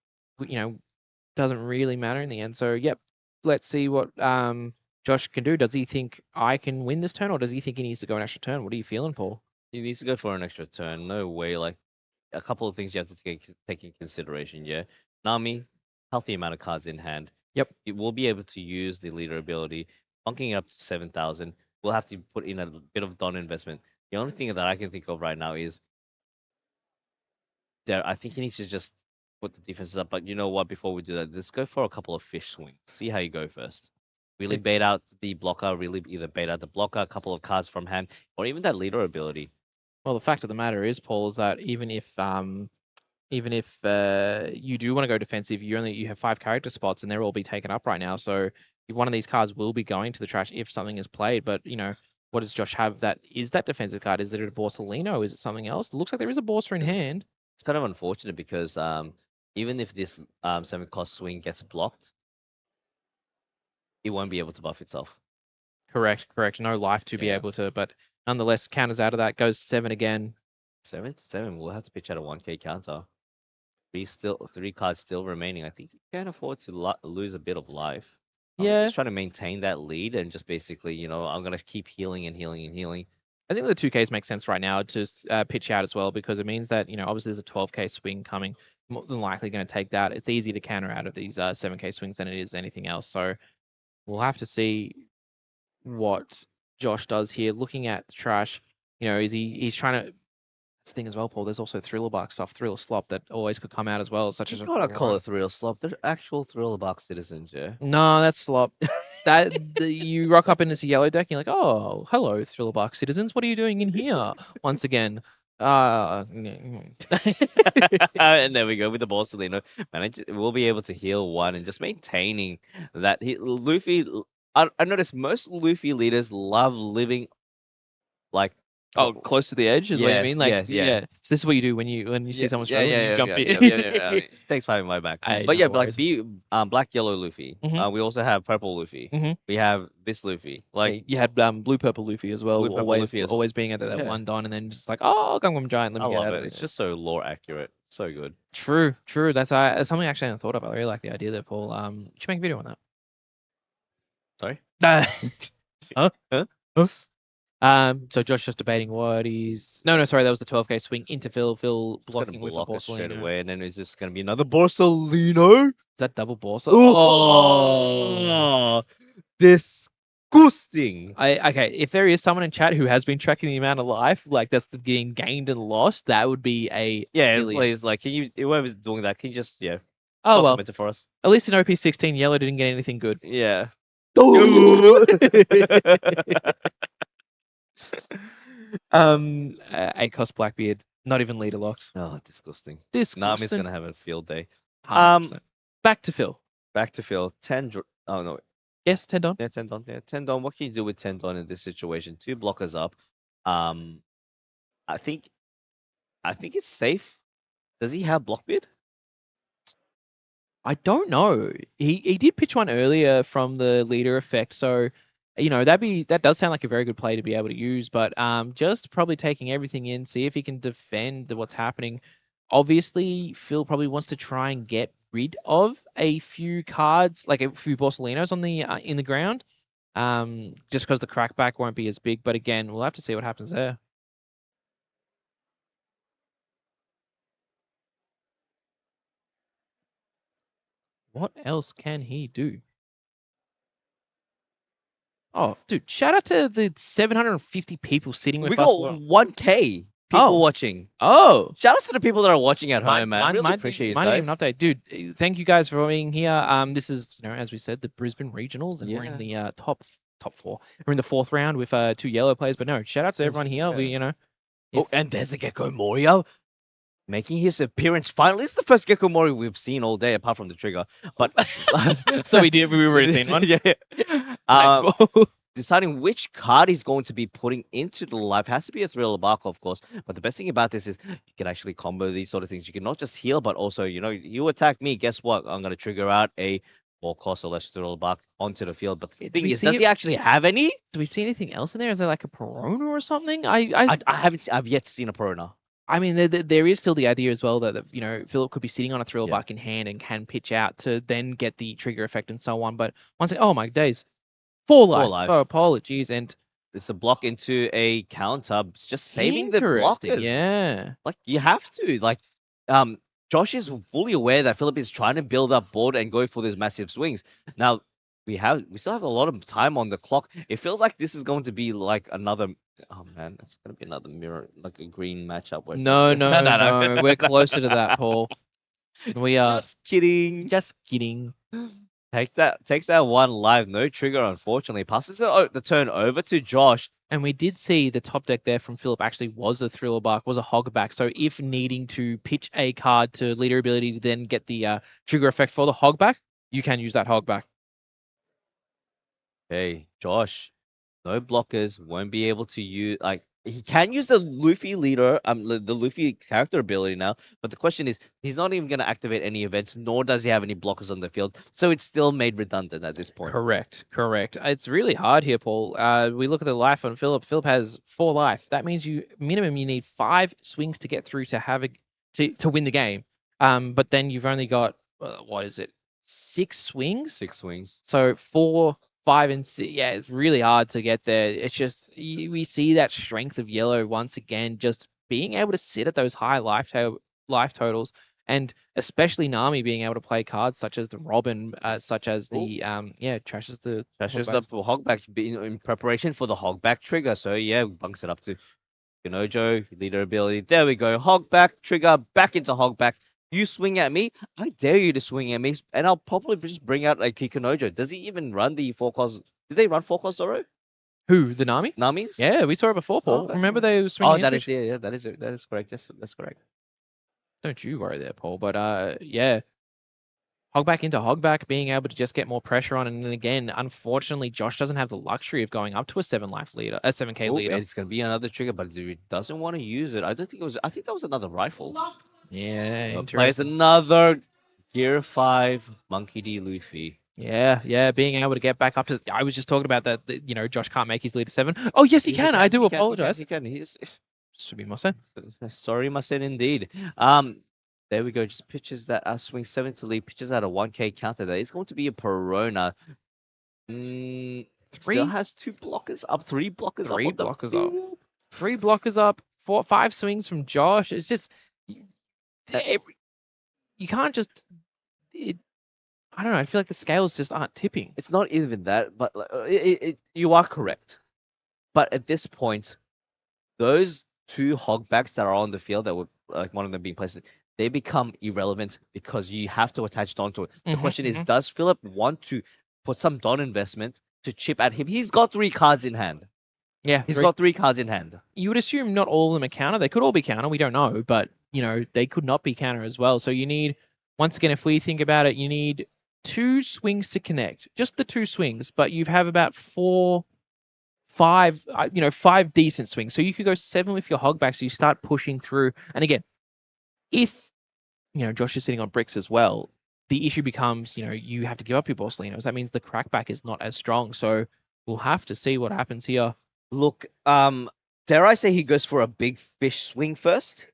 doesn't really matter in the end. So yep, let's see what Josh can do. Does he think I can win this turn, or does he think he needs to go an extra turn? What are you feeling, Paul? He needs to go for an extra turn. No way. Like a couple of things you have to take in consideration. Yeah, Nami, healthy amount of cards in hand. Yep. It will be able to use the leader ability, bunking it up to 7,000. We'll have to put in a bit of Don investment. The only thing that I can think of right now is there. I think he needs to just put the defenses up. But you know what? Before we do that, let's go for a couple of fish swings. See how you go first. Really bait out the blocker, really either bait out the blocker, a couple of cards from hand, or even that leader ability. Well, the fact of the matter is, Paul, is that even if you do want to go defensive, you have 5 character spots and they're all be taken up right now. So one of these cards will be going to the trash if something is played. But what does Josh have? That is that defensive card? Is it a Borsalino? Is it something else? It looks like there is a Borsa in hand. It's kind of unfortunate because even if this 7-cost swing gets blocked, it won't be able to buff itself. Correct. No life to be able to, but nonetheless counters out of that, goes 7 again. 7. We'll have to pitch out a 1k counter. 3 cards still remaining. I think you can afford to lose a bit of life. I'm just trying to maintain that lead and just basically, I'm gonna keep healing and healing and healing. I think the 2Ks make sense right now to pitch out as well, because it means that obviously there's a 12K swing coming. More than likely going to take that. It's easy to counter out of these 7K swings than it is anything else. So we'll have to see what Josh does here. Looking at the trash, he's trying to. That's the thing as well, Paul. There's also Thriller Bark stuff, Thriller Slop that always could come out as well. Such as you gotta call it Thriller Slop. They're actual Thriller Bark citizens, yeah. No, that's Slop. You rock up in this yellow deck, and you're like, oh, hello, Thriller Bark citizens. What are you doing in here once again? And there we go with the Borsalino. We'll be able to heal 1 and just maintaining that. Luffy, I noticed most Luffy leaders love living like close to the edge is what you mean? Like, yeah. So this is what you do when you see someone struggling, you jump in. Yeah. Thanks for having my back. But yeah, like black, yellow Luffy. We also have purple Luffy. We have this Luffy. Like you had blue, purple Luffy as well. Luffy always being at that 1 don, and then just like, oh, Gungam Giant. Let me get out of it. It's just so lore accurate. So good. True. That's something actually I hadn't thought of. I really like the idea there, Paul. You should make a video on that. Sorry. Huh? So Josh just debating what he's. No, sorry, that was the 12K swing into Phil. Phil blocking with the Borsalino straight away, and then is this gonna be another Borsalino? Is that double Borsa? Oh, disgusting. Okay, if there is someone in chat who has been tracking the amount of life, like that's being gained and lost, that would be a please, like, can you, whoever's doing that, can you just oh well, it for us? At least in OP16, yellow didn't get anything good. Yeah. 8-cost Blackbeard, not even leader locked. Oh, disgusting. Nami's gonna have a field day. 100%. Back to Phil. 10. Oh no. Yes, 10 don. Yeah, 10 don. Yeah, 10 don. What can you do with 10 don in this situation? 2 blockers up. I think it's safe. Does he have Blockbeard? I don't know. He did pitch one earlier from the leader effect, so that does sound like a very good play to be able to use. But just probably taking everything in, see if he can defend what's happening. Obviously, Phil probably wants to try and get rid of a few cards, like a few Borsalinos on the in the ground, just because the crackback won't be as big. But again, we'll have to see what happens there. What else can he do? Oh, dude, shout out to the 750 people sitting with us. We got 1K people watching. Oh. Shout out to the people that are watching at home, man. Really appreciate you guys. Might even update. Dude, thank you guys for being here. This is, as we said, the Brisbane Regionals, and we're in the top 4. We're in the 4th round with 2 yellow players, but no, shout out to everyone here. Yeah. And there's a Gecko Moria making his appearance finally. It's the first Gecko Mori we've seen all day, apart from the trigger. But so we've already seen one. Yeah. Deciding which card he's going to be putting into the life has to be a Thriller Bark, of course. But the best thing about this is you can actually combo these sort of things. You can not just heal, but also, you attack me. Guess what? I'm going to trigger out a 4-cost or less Thriller Bark onto the field. But the thing is, does he actually have any? Do we see anything else in there? Is there like a Perona or something? I've yet to see a Perona. I mean, there is still the idea as well that Philip could be sitting on a Thriller Bark in hand and can pitch out to then get the trigger effect and so on. But once again, oh my days, 4 life. Oh, apologies, and it's a block into a counter. It's just saving the blockers. Yeah, like you have to. Like, Josh is fully aware that Philip is trying to build up board and go for these massive swings. Now we still have a lot of time on the clock. It feels like this is going to be like another. Oh man, it's gonna be another mirror, like a green matchup. Where no, we're closer to that, Paul. We are just kidding. Just kidding. Takes that one live, no trigger, unfortunately. Passes the turn over to Josh. And we did see the top deck there from Philip actually was a Thriller Bark, was a Hogback. So if needing to pitch a card to leader ability to then get the trigger effect for the Hogback, you can use that Hogback. Hey, Josh, no blockers, won't be able to use like he can use the Luffy leader, the Luffy character ability now, but the question is he's not even gonna activate any events, nor does he have any blockers on the field, so it's still made redundant at this point. Correct. It's really hard here, Paul. We look at the life on Philip. Philip has 4 life. That means you need 5 swings to get through to have to win the game. But then you've only got what is it? 6 swings. 6 swings. So 4, 5, and 6. Yeah, it's really hard to get there. It's just we see that strength of yellow once again, just being able to sit at those high life totals, and especially Nami being able to play cards such as the Robin, such as the trashes the Hogback in preparation for the Hogback trigger. So yeah, bunks it up to Kinojo, leader ability. There we go. Hogback trigger back into Hogback. You swing at me, I dare you to swing at me, and I'll probably just bring out like Kikunojo. Does he even run the 4-cost? Did they run 4-cost Zoro? Who, the Nami? Namis? Yeah, we saw it before, Paul. Oh, Remember they were swinging that into is that is correct. Yes, that's correct. Don't you worry there, Paul. But yeah, Hogback into Hogback, being able to just get more pressure on, and then again, unfortunately, Josh doesn't have the luxury of going up to a 7-life leader, a 7k leader. It's gonna be another trigger, but he doesn't want to use it. I don't think it was. I think that was another rifle. Yeah, Plays another Gear 5 Monkey D Luffy. Yeah, being able to get back up to. I was just talking about that. Josh can't make his leader 7. Oh yes, he can. I do apologize. He can. Should be Masen. Sorry, Masen, indeed. There we go. Just pitches that swing 7 to lead. Pitches out a 1k counter. That is going to be a Perona. 3 still has 2 blockers up. 3 blockers 3 up. 3 blockers up. 3 blockers up. 4, 5 swings from Josh. It's just you can't just. I don't know. I feel like the scales just aren't tipping. It's not even that, but you are correct. But at this point, those 2 Hogbacks that are on the field that were like one of them being placed, they become irrelevant because you have to attach Don to it. The question is, does Philip want to put some Don investment to chip at him? He's got 3 cards in hand. Yeah, he's got 3 cards in hand. You would assume not all of them are counter. They could all be counter. We don't know, but they could not be counter as well. So you need, once again, if we think about it, you need 2 swings to connect, just the 2 swings, but you have about 5 decent swings. So you could go 7 with your Hogback, so you start pushing through. And again, if Josh is sitting on bricks as well, the issue becomes you have to give up your Borsalinos. That means the crackback is not as strong. So we'll have to see what happens here. Look, dare I say he goes for a big fish swing first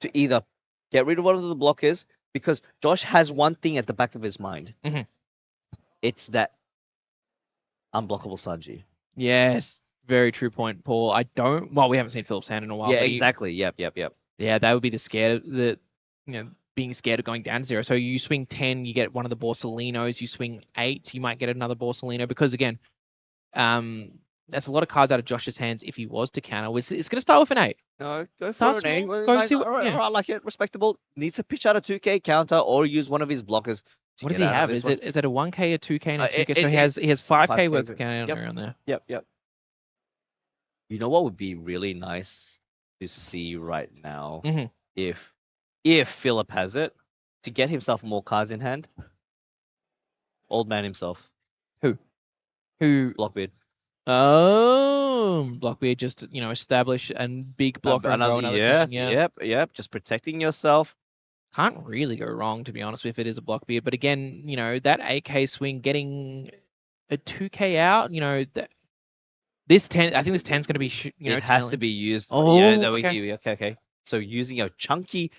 to either get rid of one of the blockers, because Josh has one thing at the back of his mind. It's that unblockable Sanji. Yes, very true point, Paul. We haven't seen Philip's hand in a while. Yeah, exactly. Yep. Yeah, that would be being scared of going down to 0. So you swing 10, you get one of the Borsalinos. You swing 8, you might get another Borsalino, because again, that's a lot of cards out of Josh's hands if he was to counter. It's going to start with an 8. No, go for an 8. I like it. Respectable. Needs to pitch out a 2k counter or use one of his blockers. What does he have? Is it a 1k, a 2k, and a 2k? So he has 5k worth of counter on there. Yep. You know what would be really nice to see right now, if Philip has it, to get himself more cards in hand? Old man himself. Who? Blockbeard. Oh, Blockbeard just establish a big blocker. Yep. Just protecting yourself. Can't really go wrong, to be honest, if it is a Blockbeard. But again, that 8k swing, getting a 2k out, this 10. I think this 10's going to be it has to be used. Oh, okay. So using a chunky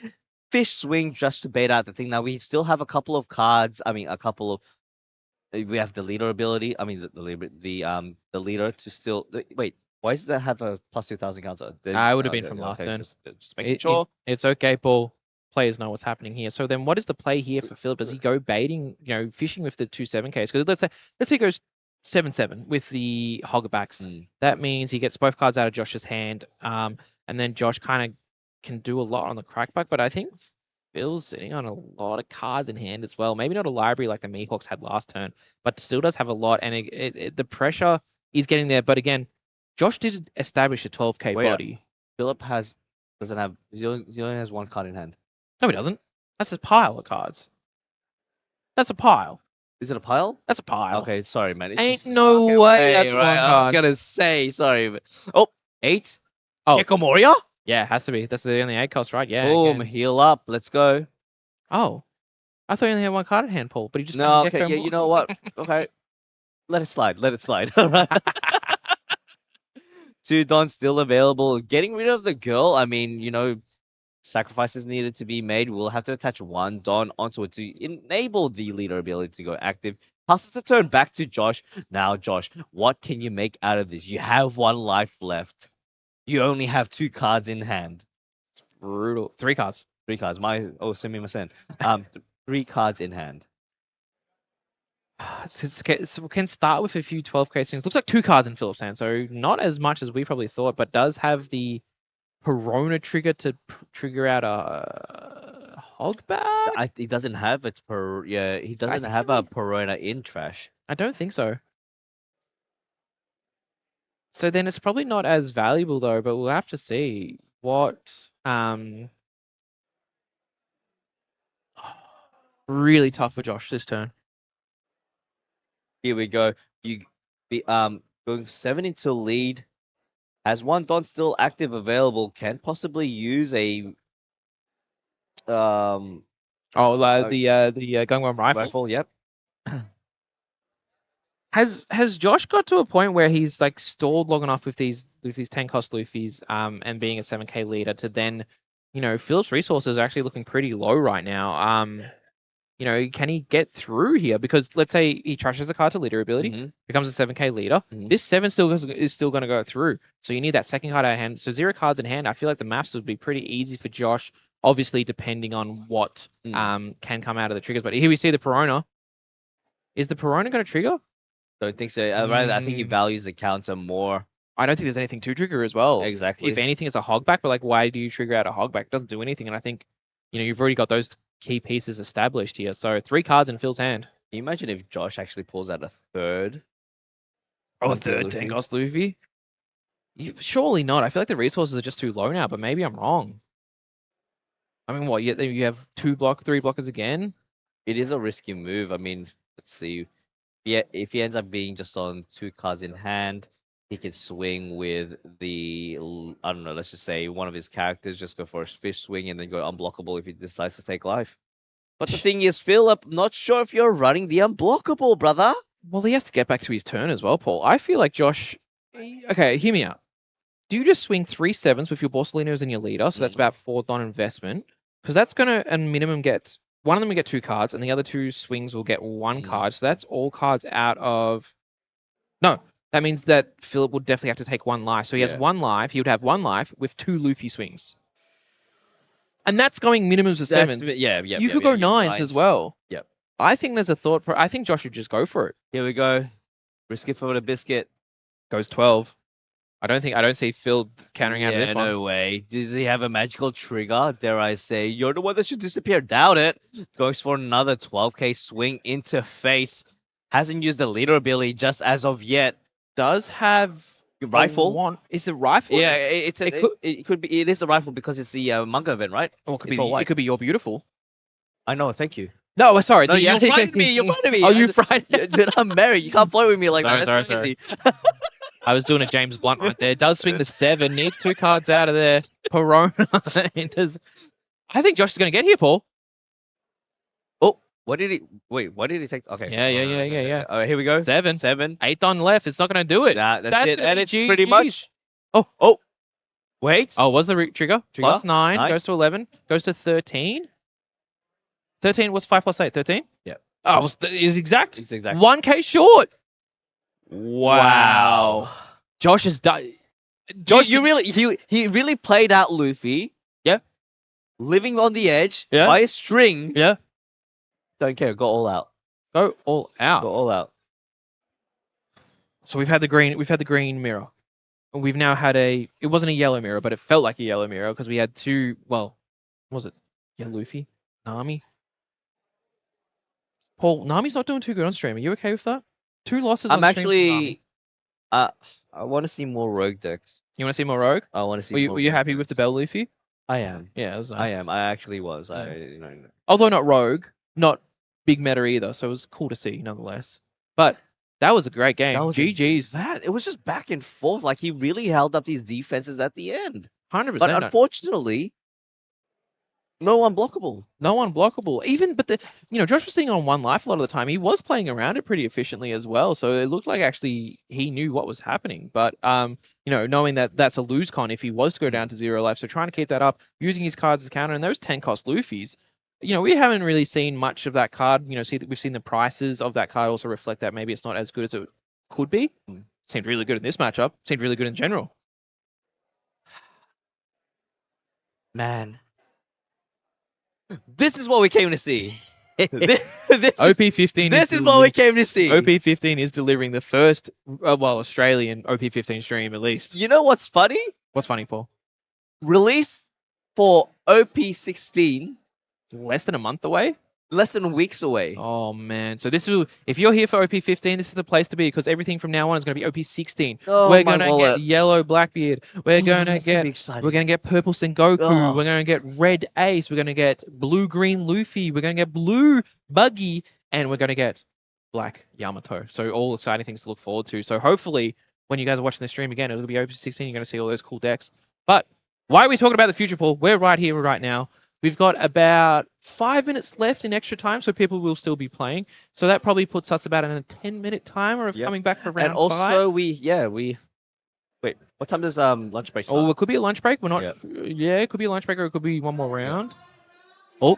fish swing just to bait out the thing. Now we still have a couple of cards. We have the leader ability. The leader to still wait. Why does that have a plus 2,000 counter? I would have been from last turn. Just making sure. It's okay, Paul. Players know what's happening here. So then, what is the play here for Philip? Does he go baiting, fishing with the 2 7Ks? Because let's say he goes 7-7 with the Hogbacks. That means he gets both cards out of Josh's hand. And then Josh kind of can do a lot on the crackback. But I think Phil's sitting on a lot of cards in hand as well. Maybe not a library like the Meahawks had last turn, but still does have a lot. And the pressure is getting there. But again, Josh did establish a 12k Wait, body. Philip doesn't have. He only has one card in hand. No, he doesn't. That's a pile of cards. That's a pile. Is it a pile? That's a pile. Okay, sorry, man. It's Ain't just, no okay, way that's right, one I was card. gonna say sorry, but oh, 8. Oh. Hikomoria? Yeah, it has to be. That's the only 8 cost, right? Yeah. Boom, again. heal up. Let's go. Oh. I thought you only had one card in hand, Paul, but he just No, found okay, Gecko yeah, more. you know what? Okay, let it slide. Let it slide. All right. 2 Dons still available. Getting rid of the girl. I mean, sacrifices needed to be made. We'll have to attach 1 Don onto it to enable the leader ability to go active. Passes the turn back to Josh. Now, Josh, what can you make out of this? You have 1 life left. You only have 2 cards in hand. It's brutal. 3 cards. 3 cards. Send me my send. 3 cards in hand. So we can start with a few 12k swings. Looks like 2 cards in Philip's hand, so not as much as we probably thought, but does have the Perona trigger to trigger out a hog bag? He doesn't have it he doesn't have a Perona in trash. I don't think so. So then it's probably not as valuable though, but we'll have to see what really tough for Josh this turn. Here we go. Going 7 into lead. Has 1 Don still active available. Can possibly use a the Gungwon rifle. Yep. Has Josh got to a point where he's like stalled long enough with these 10 cost Luffy's and being a 7k leader to then, Philip's resources are actually looking pretty low right now. Can he get through here? Because let's say he trashes a card to leader ability, becomes a 7k leader. This 7 is still going to go through. So you need that second card out of hand. So 0 cards in hand. I feel like the maps would be pretty easy for Josh, obviously depending on what can come out of the triggers. But here we see the Perona. Is the Perona going to trigger? Don't think so. I think he values the counter more. I don't think there's anything to trigger as well. Exactly. If anything, it's a hogback, but like, why do you trigger out a hogback? It doesn't do anything. And I think, you've already got those key pieces established here. So 3 cards in Phil's hand. Can you imagine if Josh actually pulls out a third? A third 10 cost Luffy? Surely not. I feel like the resources are just too low now, but maybe I'm wrong. I mean, what? You have 3 blockers again? It is a risky move. I mean, let's see. Yeah, if he ends up being just on 2 cards in hand, he can swing with I don't know, let's just say one of his characters, just go for a fish swing and then go unblockable if he decides to take life. But the thing is, Philip, not sure if you're running the unblockable, brother. Well, he has to get back to his turn as well, Paul. I feel like Josh... Okay, hear me out. Do you just swing 3 7s with your Borsalinos and your leader? So that's about 4 Don investment. Because that's going to, at minimum, get... One of them will get 2 cards, and the other 2 swings will get 1 card. So that's all cards out of... No, that means that Philip would definitely have to take 1 life. So he has 1 life. He would have 1 life with 2 Luffy swings. And that's going minimums of 7s. Yeah. You could go 9th as well. Yep. I think there's a thought... I think Josh should just go for it. Here we go. Risk it for the biscuit. Goes 12. I don't see Phil countering out of this one. No way. Does he have a magical trigger? Dare I say, you're the one that should disappear. Doubt it. Goes for another 12k swing into face. Hasn't used the leader ability just as of yet. Does have rifle. Is the rifle? Yeah, it could be. It is a rifle because it's the manga event, right? Or it could be You're Beautiful. I know. Thank you. No, sorry. No, you frightened me. You frightened me. Oh, you frightened me. Dude, I'm married. You can't play with me like that. Sorry. I was doing a James Blunt right there. Does swing the 7. Needs 2 cards out of there. Perona. I think Josh is going to get here, Paul. Oh, what did he... Wait, what did he take? Okay. Yeah. All right, here we go. 7. 8 on left. It's not going to do it. That's it. And it's pretty much... Oh. Wait. Oh, was the trigger? Plus 9. Goes to 11. Goes to 13. 13 was 5 plus 8. 13? Yeah. Oh, it's exact. It's exact. 1k short. Wow. Josh has done. Josh, he really played out Luffy. Yeah. Living on the edge by a string. Yeah. Don't care. Go all out. Go all out. Go all out. So we've had the green mirror. And we've now had it wasn't a yellow mirror, but it felt like a yellow mirror because we had 2, well, was it? Yeah, Luffy. Nami. Paul, Nami's not doing too good on stream. Are you okay with that? 2 losses I'm on stream from Nami. actually. I want to see more rogue decks. You want to see more Rogue? I want to see Were you, more were you rogue happy with the decks. Bell Luffy? I am. Yeah, it was nice. I am. I actually was. Yeah. Although not Rogue, not big meta either, so it was cool to see nonetheless. But that was a great game. That was GG's. it was just back and forth. Like he really held up these defenses at the end. 100%. But unfortunately, no unblockable. No unblockable. Even, but Josh was sitting on 1 life a lot of the time. He was playing around it pretty efficiently as well. So it looked like actually he knew what was happening. But, knowing that that's a lose con if he was to go down to 0 life. So trying to keep that up, using his cards as counter, and those 10 cost Luffy's. We haven't really seen much of that card. We've seen the prices of that card also reflect that maybe it's not as good as it could be. Seemed really good in this matchup. Seemed really good in general. Man. This is what we came to see. OP15. This is what we came to see. OP15 is delivering the first, Australian OP15 stream at least. You know what's funny? What's funny, Paul? Release for OP16 less than a month away. Less than weeks away. Oh man! So if you're here for OP15, this is the place to be because everything from now on is going to be OP16. Oh, we're gonna get yellow Blackbeard. We're gonna get purple Sengoku. Oh. We're gonna get red Ace. We're gonna get blue green Luffy. We're gonna get blue Buggy, and we're gonna get black Yamato. So all exciting things to look forward to. So hopefully, when you guys are watching the stream again, it'll be OP16. You're gonna see all those cool decks. But why are we talking about the future, Paul? We're right here, right now. We've got about 5 minutes left in extra time, so people will still be playing. So that probably puts us about in a 10-minute timer of coming back for round 5. And also, we wait. What time does lunch break start? Oh, it could be a lunch break. We're not. Yeah, it could be a lunch break, or it could be one more round. Oh.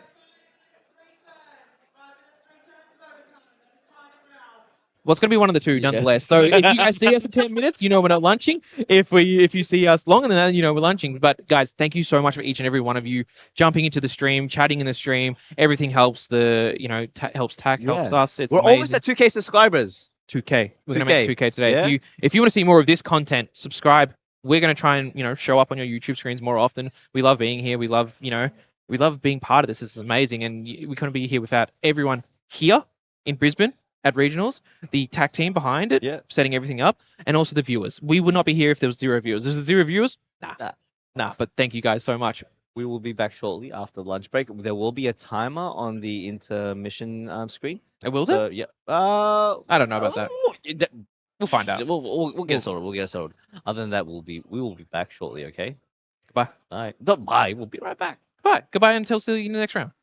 Well, it's going to be one of the two, nonetheless. So if you guys see us in 10 minutes, we're not lunching. If you see us longer than that, we're lunching. But guys, thank you so much for each and every one of you jumping into the stream, chatting in the stream. Everything helps helps TAC, helps us. It's We're amazing. almost at 2K subscribers. 2K. We're going to make 2K today. Yeah. If you want to see more of this content, subscribe. We're going to try and, show up on your YouTube screens more often. We love being here. We love, we love being part of this. This is amazing. And we couldn't be here without everyone here in Brisbane at regionals, the TAC team behind it, setting everything up, and also the viewers. We would not be here if there was 0 viewers. Is there 0 viewers? Nah. But thank you guys so much. We will be back shortly after lunch break. There will be a timer on the intermission screen. Will there? Yeah. I don't know about that. We'll find out. We'll get it sorted. We'll get it sorted. Other than that, we will be back shortly. Okay. Goodbye. All right. Bye. We'll be right back. Goodbye until see you in the next round.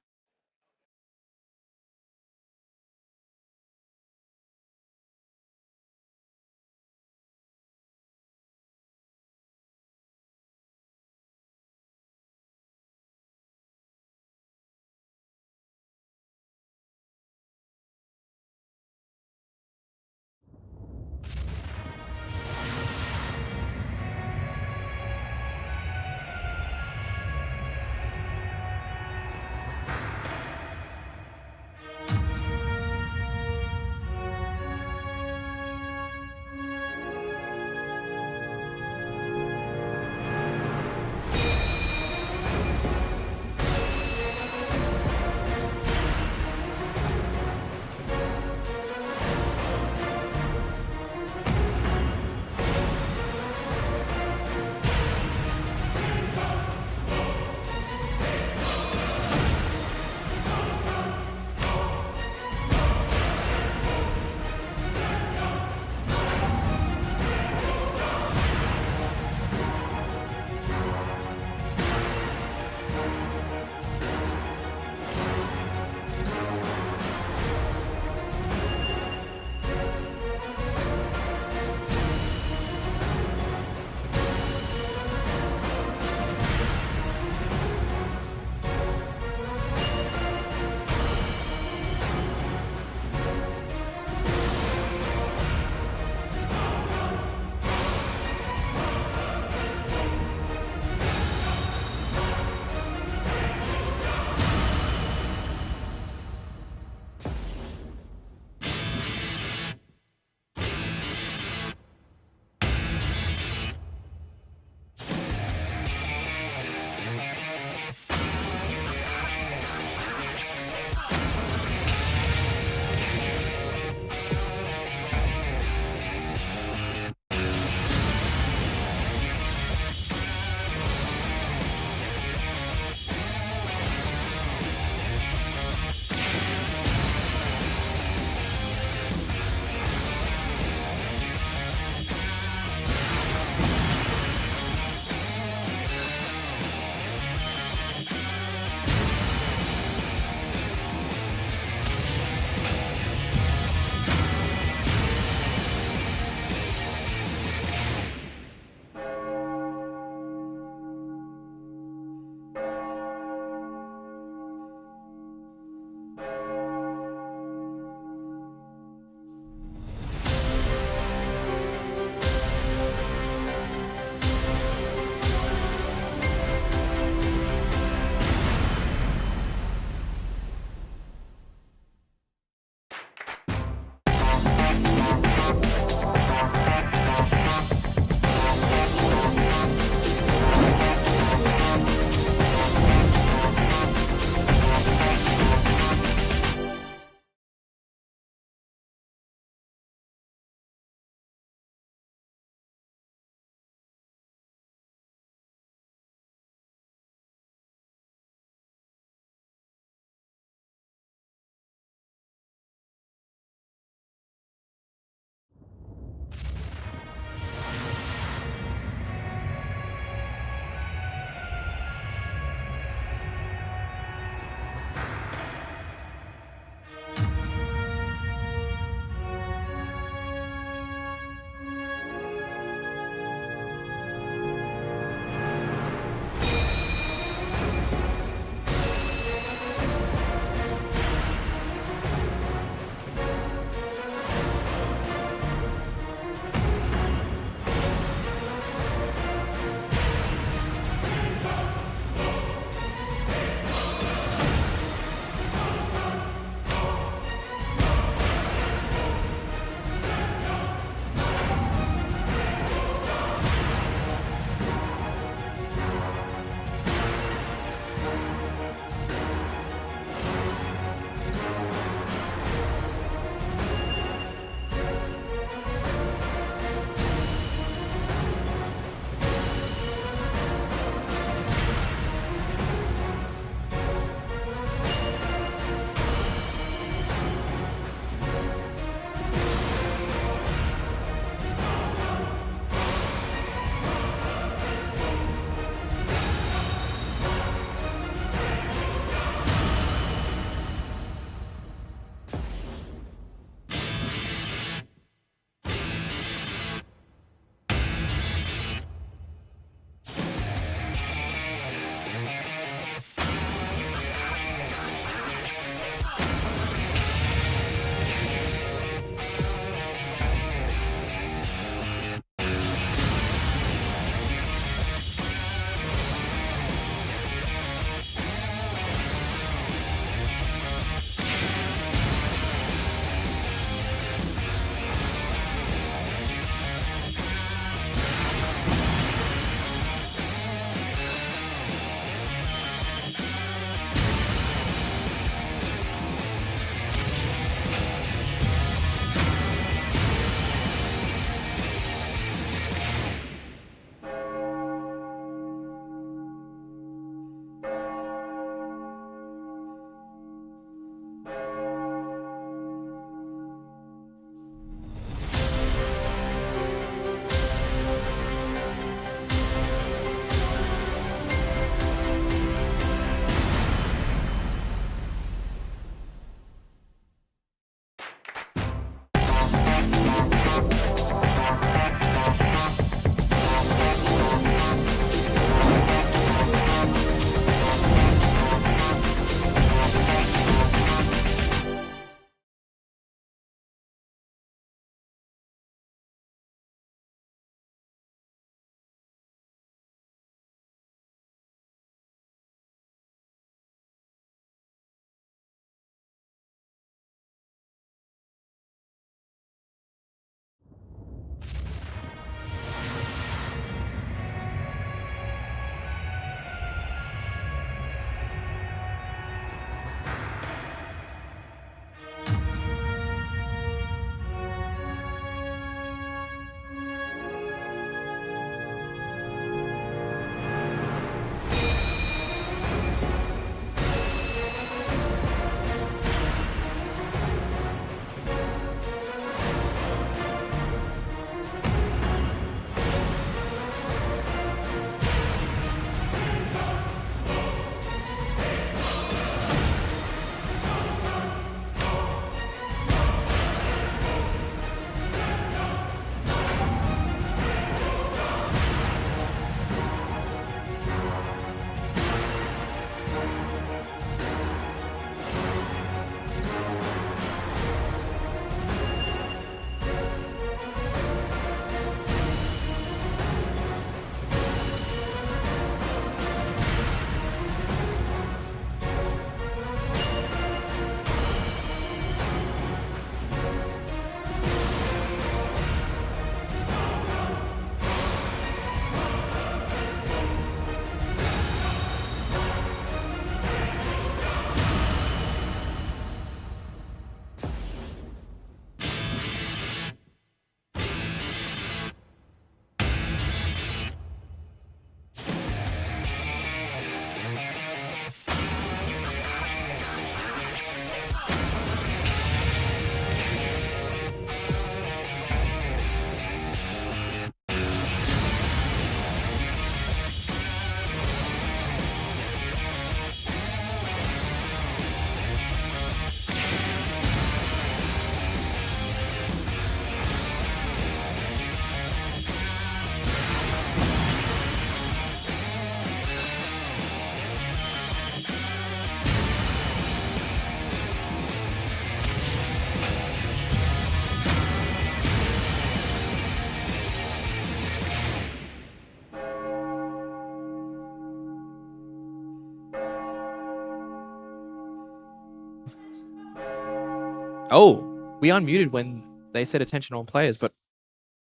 Oh, we unmuted when they said attention all players, but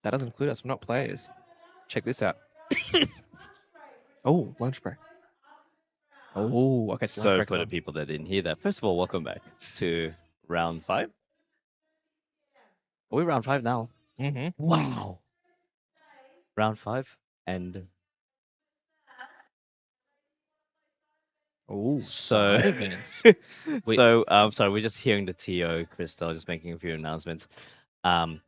that doesn't include us. We're not players. Check this out. Oh, lunch break. Oh, okay. So lunch So break's for the on. people that didn't hear that, first of all, welcome back to round 5. Are we round 5 now? Mm-hmm. Wow. Round 5 and Oh, so side events. Wait. so sorry, we're just hearing the TO Crystal just making a few announcements.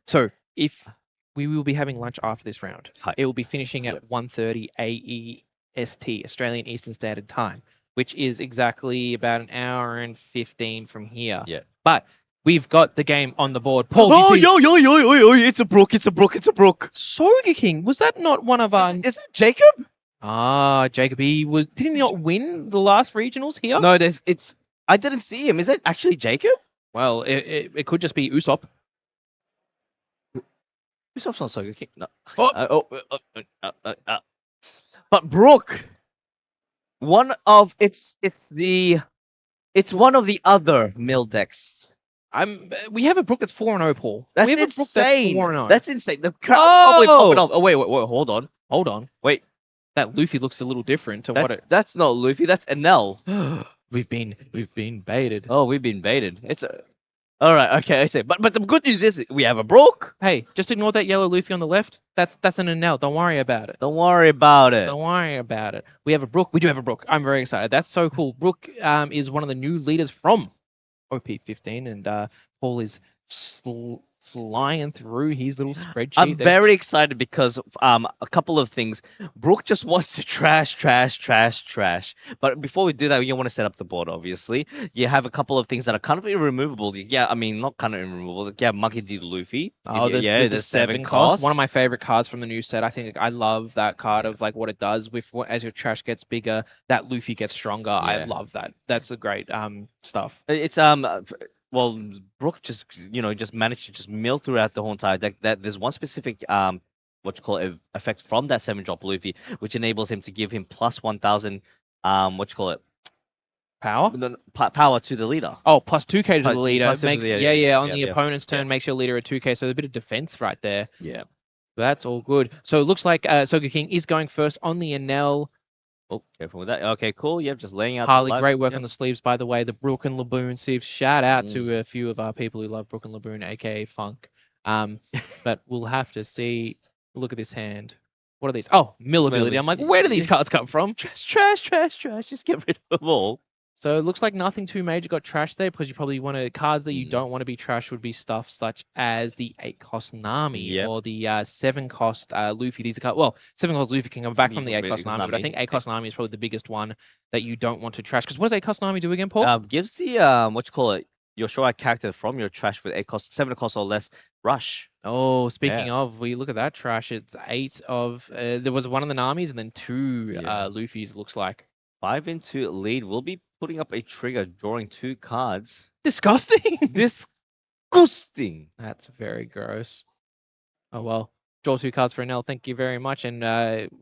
So if we will be having lunch after this round, Hi. it will be finishing at Yep. 1:30 AEST, Australian Eastern Standard Time, which is exactly about an hour and 15 from here. Yeah. But we've got the game on the board. Paul, do Oh, you see- yo, it's a brook, it's a brook, it's a brook. Soga King, was that not one of our... Is it Jacob? Jacob, didn't he not win the last regionals here? No, I didn't see him. Is it actually Jacob? Well, it could just be Usopp. Usopp's not so good. No. Oh. But Brook, it's one of the other mill decks. We have a Brook that's 4-0, Paul. That's we have insane. A Brook that's 4-0. That's insane. The crowd's probably popping off. Oh wait, hold on. Hold on. Wait. That Luffy looks a little different to what it... That's not Luffy. That's Enel. We've been baited. Oh, we've been baited. All right. Okay. I say. But the good news is we have a Brook. Hey, just ignore that yellow Luffy on the left. That's an Enel. Don't worry about it. Don't worry about it. Don't worry about it. We have a Brook. We do have a Brook. I'm very excited. That's so cool. Brook is one of the new leaders from OP15, and Paul is flying through his little spreadsheet. I'm very excited because a couple of things. Brook just wants to trash. But before we do that, you want to set up the board, obviously. You have a couple of things that are kind of removable. Yeah, I mean, not kind of removable. Yeah, Monkey D. Luffy. Oh, there's 7 cost. One of my favorite cards from the new set. I think I love that card of like what it does as your trash gets bigger, that Luffy gets stronger. Yeah. I love that. That's a great stuff. It's well, Brook just managed to just mill throughout the whole entire deck. That there's one specific effect from that 7-drop Luffy, which enables him to give him plus 1,000 Power? Power to the leader. Oh, plus 2k to the leader. On the the opponent's turn, makes your leader a 2k, so a bit of defense right there. Yeah. That's all good. So it looks like Soga King is going first on the Enel. Oh, careful with that. Okay, cool. Yep, just laying out. Harley, great work on the sleeves, by the way. The Brook and Laboon sleeves. Shout out to a few of our people who love Brook and Laboon, aka Funk. But we'll have to see. Look at this hand. What are these? Oh, mill ability. I'm like, where do these cards come from? Trash. Just get rid of them all. So it looks like nothing too major got trashed there, because you probably want to... Cards that you don't want to be trashed would be stuff such as the 8-cost Nami or the 7-cost Luffy. These are cards... Well, 7-cost Luffy can come back from the 8-cost Nami, but I think 8-cost Nami is probably the biggest one that you don't want to trash. Because what does 8-cost Nami do again, Paul? Gives the, your show character from your trash with 7-cost or less rush. Oh, speaking of, we look at that trash. It's 8 of... there was one of the Namis and then 2 Luffy's, looks like. 5 into lead. We'll be putting up a trigger, drawing 2 cards. Disgusting. Disgusting. That's very gross. Oh, well. Draw 2 cards for Enel. Thank you very much. And,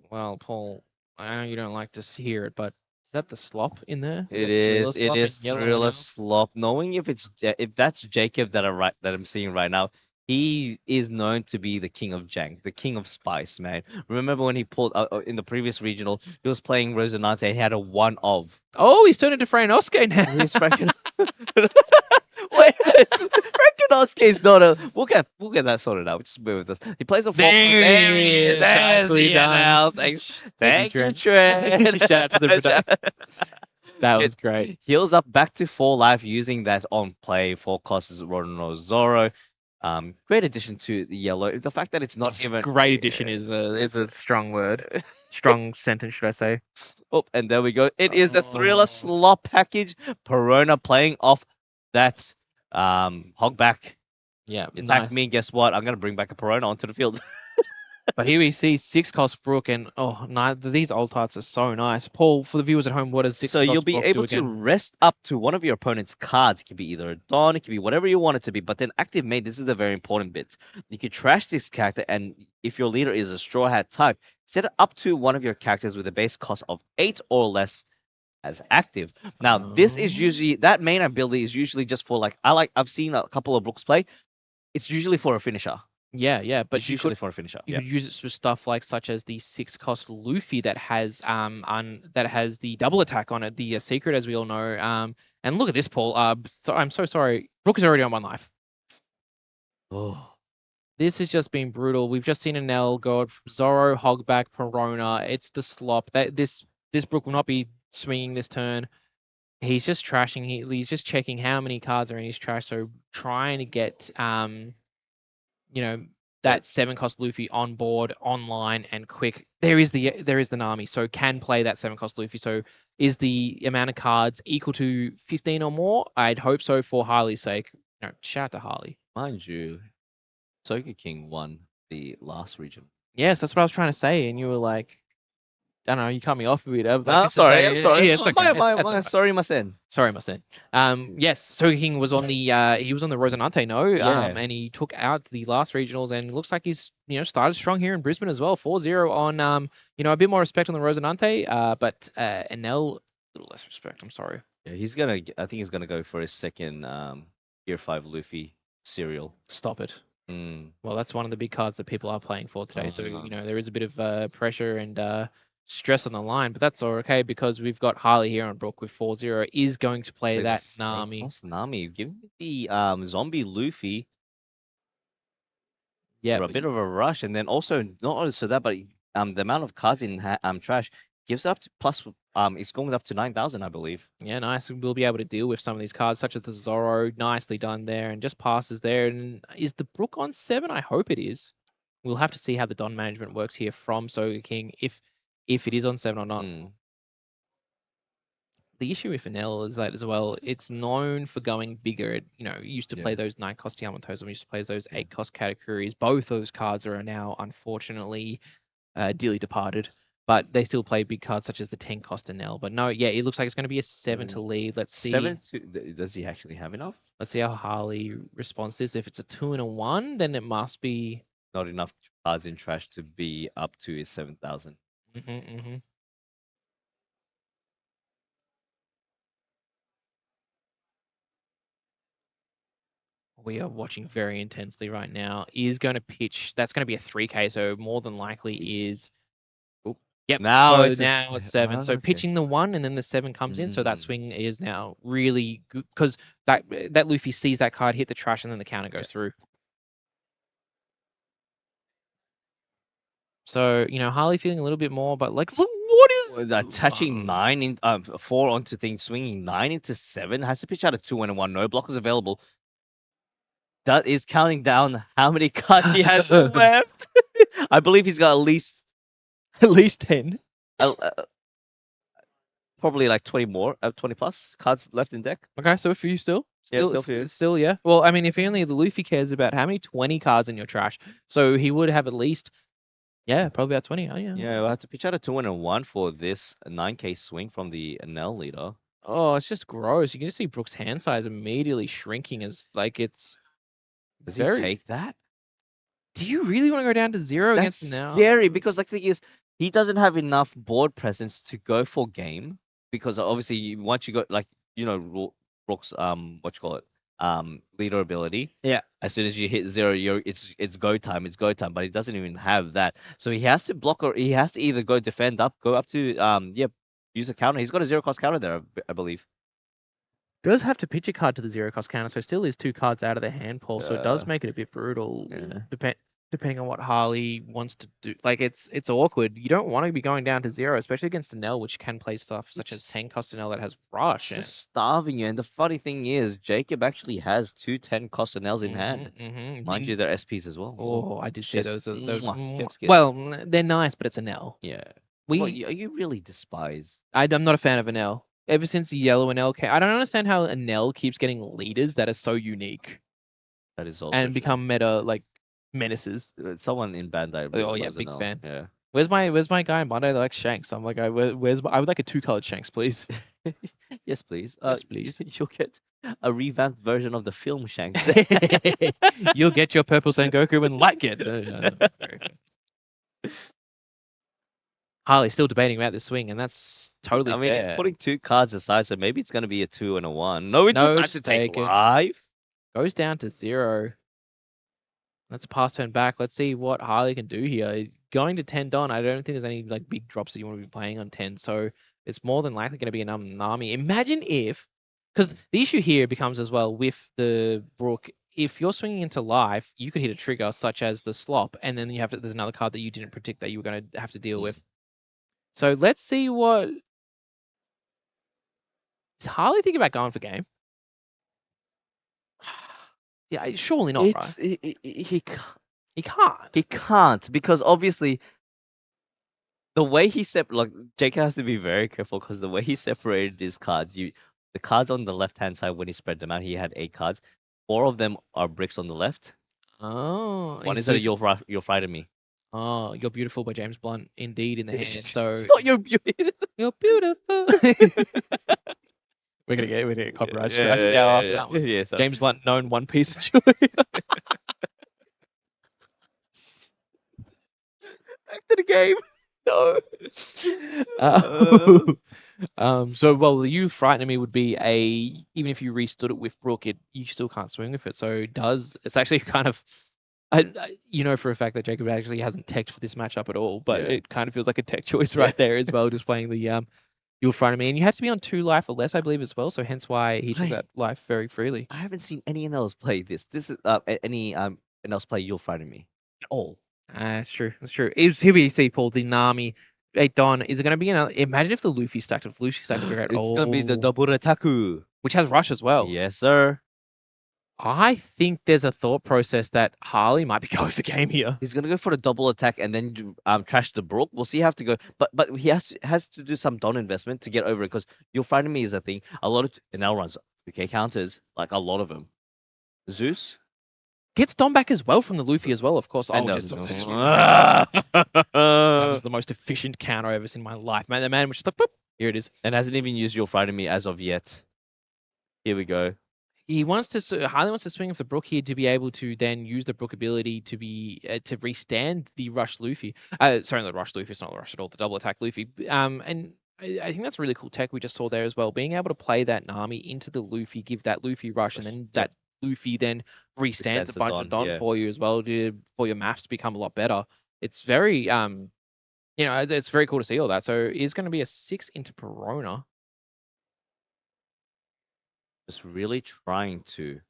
well, Paul, I know you don't like to hear it, but is that the slop in there? It is Thriller Slop. Knowing if that's Jacob that I'm seeing right now, he is known to be the king of jank, the king of spice, man. Remember when he pulled in the previous regional, he was playing Rosinante and he had a 1 of. Oh, he's turned into Franosuke now. He's Franken. Wait, Frankenosuke is not a. We'll get that sorted out. Just bear with us. He plays a 4. There he is. Nicely done. Thanks. Thank you, Trent. Shout out to the production. That was great. Heals up back to 4 life using that on play. 4 costs Rono Zoro. Great addition to the yellow. The fact that it's not even great addition is a strong word, strong sentence, should I say? Oh, and there we go. It is the Thriller Slop package. Perona playing off that hogback. Yeah, Attack me. Guess what? I'm gonna bring back a Perona onto the field. But here we see 6-cost Brook, and these old tarts are so nice. Paul, for the viewers at home, what does 6-cost Brook do? So you'll be able to rest up to one of your opponent's cards. It can be either a Dawn, it can be whatever you want it to be. But then active mate, this is a very important bit. You can trash this character, and if your leader is a Straw Hat type, set it up to one of your characters with a base cost of 8 or less. as active. Now, this is usually that main ability is usually just for like I've seen a couple of Brooks play. It's usually for a finisher. Yeah, but It's usually for a finisher. you Yeah. could use it for stuff like such as the 6-cost Luffy that has that has the double attack on it, the secret, as we all know. And look at this, Paul. So I'm so sorry. Brook is already on 1 life. Oh. This has just been brutal. We've just seen Enel go Zoro, Hogback, Perona. It's the slop. That this Brook will not be swinging this turn. He's just trashing. He's just checking how many cards are in his trash. So trying to get you know, that 7-cost Luffy on board, online, and quick. There is the Nami, so can play that 7-cost Luffy. So is the amount of cards equal to 15 or more? I'd hope so for Harley's sake. No, shout out to Harley. Mind you, Soka King won the last region. Yes, that's what I was trying to say, and you were like, I don't know, you cut me off a bit. I'm sorry. Yeah, it's okay. Okay. Sorry, my sin. Sorry, my son. Yes, so King was on the he was on the Rosinante, no, Yeah. and he took out the last regionals, and it looks like he's started strong here in Brisbane as well. 4-0 on a bit more respect on the Rosinante, but Enel, a little less respect. I'm sorry. Yeah, I think he's gonna go for his second Gear 5 Luffy serial. Stop it. Mm. Well, that's one of the big cards that people are playing for today. So Uh-huh. there is a bit of pressure and stress on the line, but that's all okay because we've got Harley here on Brook with 4-0 is going to play that Nami. Nami, give me the zombie Luffy. Yeah, For a bit of a rush, and then also not only so that, but the amount of cards in trash gives up to plus it's going up to 9,000, I believe. yeah, nice. We'll be able to deal with some of these cards, such as the Zoro, nicely done there, and just passes there. And is the Brook on 7? I hope it is. We'll have to see how the Don management works here from Soga King, if it is on 7 or not. Mm. The issue with Enel is that as well, it's known for going bigger. It used to play Yeah. those 9-cost Yamato's, and used to play those 8-cost categories. Both those cards are now unfortunately dearly departed, but they still play big cards such as the 10-cost Enel. But no, yeah, it looks like it's going to be a 7 to lead. Let's see. 7 to does he actually have enough? Let's see how Harley responds to this. If it's a 2 and a 1, then it must be Not enough cards in trash to be up to his 7,000. We are watching very intensely right now. Is going to pitch. That's going to be a 3K, so more than likely is. Yep. Now it's 7. Oh, So okay. pitching the 1 and then the 7 comes in. So that swing is now really good because that Luffy sees that card hit the trash and then the counter goes through. So Harley feeling a little bit more, but like, look, what is attaching 9 in 4 onto things, swinging 9 into 7, has to pitch out a 2 and a 1. No blockers available. That is counting down how many cards he has left. I believe he's got at least 10. Probably like 20 more, 20 plus cards left in deck. Okay, so for you still, Yeah, still for you. still, yeah. Well, I mean, if only the Luffy cares about how many 20 cards in your trash, so he would have at least, probably about 20. Oh yeah. Yeah, we'll have to pitch out a 2 and a 1 for this 9K swing from the Enel leader. Oh, it's just gross. You can just see Brook's hand size immediately shrinking as like it's. Does he take that? Do you really want to go down to 0 That's against Enel? scary because like the thing is, he doesn't have enough board presence to go for game because obviously once you got like Brook's what you call it leader ability. Yeah. As soon as you hit 0, it's go time. It's go time, but he doesn't even have that, so he has to block or he has to either go defend up, go up to use a counter. He's got a 0-cost counter there, I believe. Does have to pitch a card to the 0-cost counter, so still is 2 cards out of the hand, Paul. So it does make it a bit brutal. Yeah. Depending on what Harley wants to do. Like it's awkward. You don't want to be going down to 0, especially against Enel, which can play stuff such as 10-cost Enel that has rush. Just starving you. And the funny thing is, Jacob actually has 2 10-cost Enels in hand. Mind you, they're SPs as well. Oh, I did see those. Mwah. Well, they're nice, but it's Enel. Yeah. You really despise. I'm not a fan of Enel. Ever since the yellow Enel came, I don't understand how Enel keeps getting leaders that are so unique. That is also and become meta like menaces. Someone in Bandai. Oh yeah, big fan. Yeah. Where's my guy in Bandai that likes Shanks? I'm like, I would like a 2-colored Shanks, please. Yes, please. Yes, please. You'll get a revamped version of the film Shanks. You'll get your purple Sengoku and like it. Harley's still debating about this swing, and that's totally I mean, he's fair. putting 2 cards aside, so maybe it's gonna be a 2 and a 1. No, it No, decides it's to take taken. live. Goes down to 0. Let's pass turn back. Let's see what Harley can do here. Going to 10 Don, I don't think there's any like big drops that you want to be playing on 10, so it's more than likely going to be an Nami. Imagine if, because the issue here becomes as well with the Brook, if you're swinging into life, you could hit a trigger such as the slop, and then you have there's another card that you didn't predict that you were going to have to deal with. So let's see what is Harley thinking about going for game. Yeah, surely not, right? He He can't. He can't, because obviously the way he like Jake has to be very careful, because the way he separated his cards, the cards on the left hand side, when he spread them out, he had 8 cards. 4 of them are bricks on the left. Oh, One is a You're Frightened Me. Oh, You're Beautiful by James Blunt, indeed, in the hand. So It's not You're Beautiful. You're beautiful. we're gonna get copyright strike now after that one. Yeah, so. James Blunt, known One Piece of Joy. Back to the game. No. So well, You Frighten Me would be even if you restood it with Brook, you still can't swing with it. So it's actually kind of, you know for a fact that Jacob actually hasn't teched for this matchup at all, but Yeah. it kind of feels like a tech choice right there as well, just playing the You'll Frighten Me, and you have to be on 2 life or less, I believe, as well. So hence why he took that life very freely. I haven't seen any Enels play this. This is any Enels play You'll Frighten Me at all. That's true. That's true. Here we see Paul, the Nami. Hey, Don, is it going to be another? Imagine if the Luffy stacked. If Luffy stacked, It's gonna be the double Taku. which has rush as well. Yes, sir. I think there's a thought process that Harley might be going for game here. He's gonna go for the double attack and then trash the Brook. We'll see how to go, but he has to do some Don investment to get over it, because You'll Frighten Me is a thing. A lot of Enel runs 2K counters, like a lot of them. Zeus Gets Don back as well from the Luffy as well, of course. and That was the most efficient counter I've ever seen in my life. Man, the man was just like, boop, here it is. and hasn't even used You'll Frighten Me as of yet. Here we go. Harley wants to swing with the Brook here to be able to then use the Brook ability to be to restand the rush Luffy. Sorry, the rush Luffy. It's not the rush at all. The double attack Luffy. And I think that's a really cool tech we just saw there as well. Being able to play that Nami into the Luffy, give that Luffy rush, and then that Luffy then restands a bunch of Don for you as well for your maths to become a lot better. It's very it's very cool to see all that. So it's going to be a 6 into Perona. Just really trying to.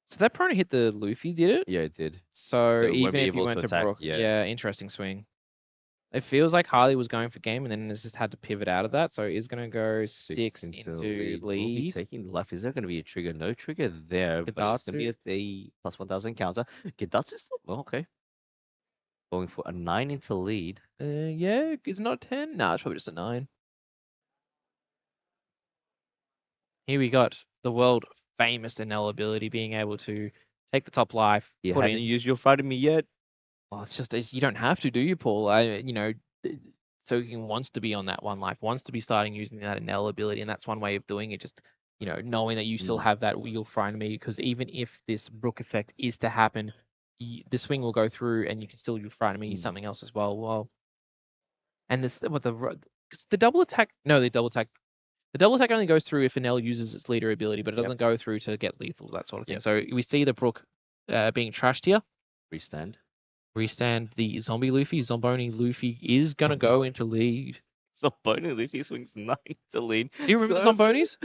So that Perona hit the Luffy, did it? Yeah, it did. So it won't even be if you able went to to attack, Brook, yeah. Interesting swing. It feels like Harley was going for game and then has just had to pivot out of that. So he's going to go 6 into lead. We'll be taking the left. Is there going to be a trigger? No trigger there, but it's going to be a plus 1,000 counter. Gidatsu still okay. Going for a 9 into lead. Yeah, is it not a 10? No, it's probably just a 9. Here we got the world famous Enel ability, being able to take the top life. He hasn't used You'll Frighten Me yet. Well, you don't have to, do you, Paul? Soaking wants to be on that 1 life, wants to be starting using that Enel ability, and that's one way of doing it. Just knowing that you still have that You'll Frighten Me, because even if this Brook effect is to happen, the swing will go through, and you can still You'll Frighten Me something else as well. And the double attack. No, the double attack. The double attack only goes through if Enel uses its leader ability, but it doesn't go through to get lethal, that sort of thing. Yep. So we see the Brook being trashed here. Restand the zombie Luffy. Zomboni Luffy is going to go into lead. Zomboni Luffy swings 9 to lead. Do you remember the Zombonis?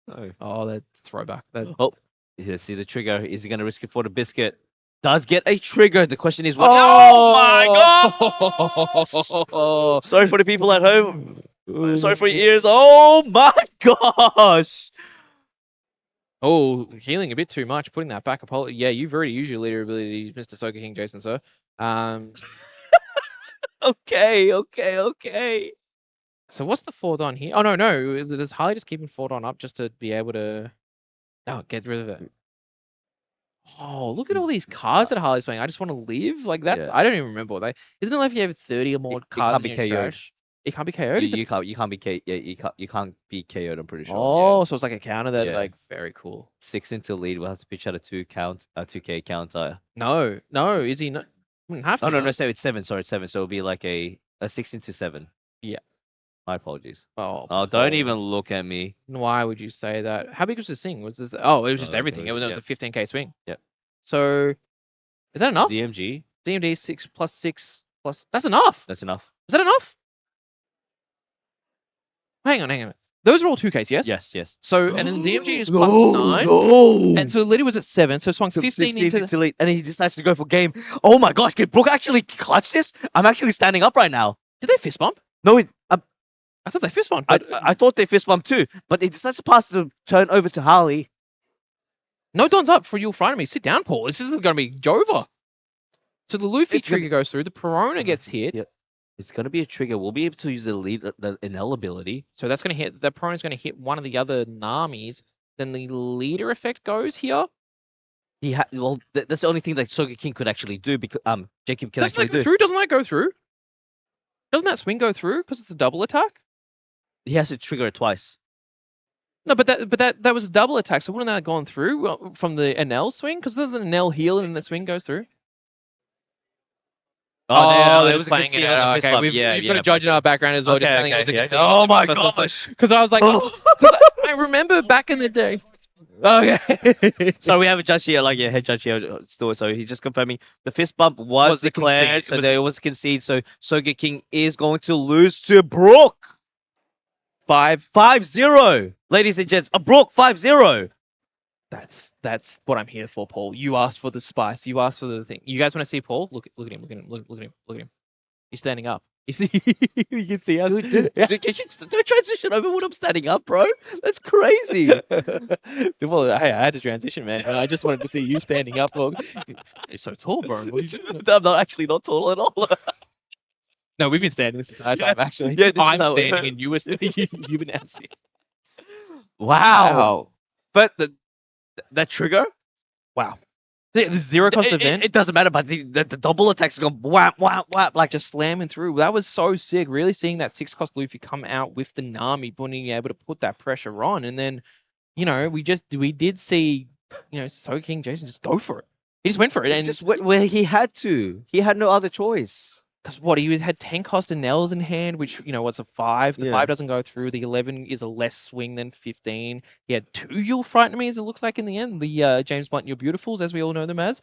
No. Oh, that's throwback. Oh, let's see the trigger. Is he going to risk it for the biscuit? Does get a trigger. The question is, what? Oh my god! Sorry for the people at home. Sorry for your ears. Oh my gosh! Oh, healing a bit too much. Putting that back. Yeah, you've already used your leader ability, Mr. Soka King Jason, sir. Okay. So what's the 4 Don here? Oh, no. Does Harley just keeping 4 Don up just to be able to get rid of it? Oh, look at all these cards that Harley's playing. I just want to live like that. Yeah. I don't even remember what isn't it like if you have 30 or more cards in your trash? It can't be KO'd. You can't be KO'd. Yeah, you can't be KO'd. I'm pretty sure. Oh, so it's like a counter that very cool. 6 into lead. We'll have to pitch out a 2K counter. No, is he not? Wouldn't have to. No. So it's 7. Sorry, it's 7. So it'll be like a 6 into 7. Yeah. My apologies. Oh, Oh, don't even look at me. why would you say that? How big was the swing? Was this? Oh, it was just everything. It was Yeah. a 15K swing. Yeah. So is that enough? DMG. DMD 6 plus 6 plus. That's enough. That's enough. Is that enough? Hang on. Those are all 2Ks, yes? Yes. So, and then DMG is plus 9. No. And so Liddy was at 7, so swung 15 into the... lead, and he decides to go for game. Oh my gosh, can Brooke actually clutch this? I'm actually standing up right now. Did they fist bump? No, I thought they fist bumped. I thought they fist bumped too, but he decides to pass the turn over to Harley. No Don's up for you front of me. Sit down, Paul. This isn't going to be Jova. So the Luffy trigger goes through. The Perona gets hit. Yep. It's going to be a trigger. We'll be able to use the Enel ability. So that's going to hit. The Perona's going to hit one of the other Namis. Then the leader effect goes here. Well, that's the only thing that Soga King could actually do because Jacob can Doesn't actually that go do. through? Doesn't that go through? Doesn't that swing go through because it's a double attack? He has to trigger it twice. No, but that was a double attack. So wouldn't that have gone through from the Enel swing? Because there's an Enel heal and the swing goes through. Oh, they was playing it out. Okay, we've got a judge in our background as well. Okay, just telling us okay. to Oh my gosh! Because I was like, because I remember back in the day. Okay. So we have a judge here, head judge here, still. So he's just confirming the fist bump was declared, so there was concede. So Soga King is going to lose to Brooke. 5-0, ladies and gents. A Brooke 5-0. That's what I'm here for, Paul. You asked for the spice. You asked for the thing. You guys want to see Paul? Look at him. Look at him. He's standing up. You see? You can see us. Dude, don't transition over when I'm standing up, bro. That's crazy. Well, hey, I had to transition, man. I just wanted to see you standing up. Well, you're so tall, bro. What are you doing? I'm not tall at all. No, we've been standing this entire time, actually. Yeah, I'm standing and you've been now sitting. Wow. But that trigger? Wow. The zero cost event? It doesn't matter, but the double attacks go whap, like just slamming through. That was so sick. Really seeing that 6-cost Luffy come out with the Nami, being able to put that pressure on. And then, we did see, Soga King Jason just go for it. He just went for it. And just went where he had to. He had no other choice. Because he had 10 cost Enels in hand, which, what's a 5? The 5 doesn't go through. The 11 is a less swing than 15. He had 2 You'll Frighten Me, as it looks like in the end. The James Blunt You're Beautifuls, as we all know them as.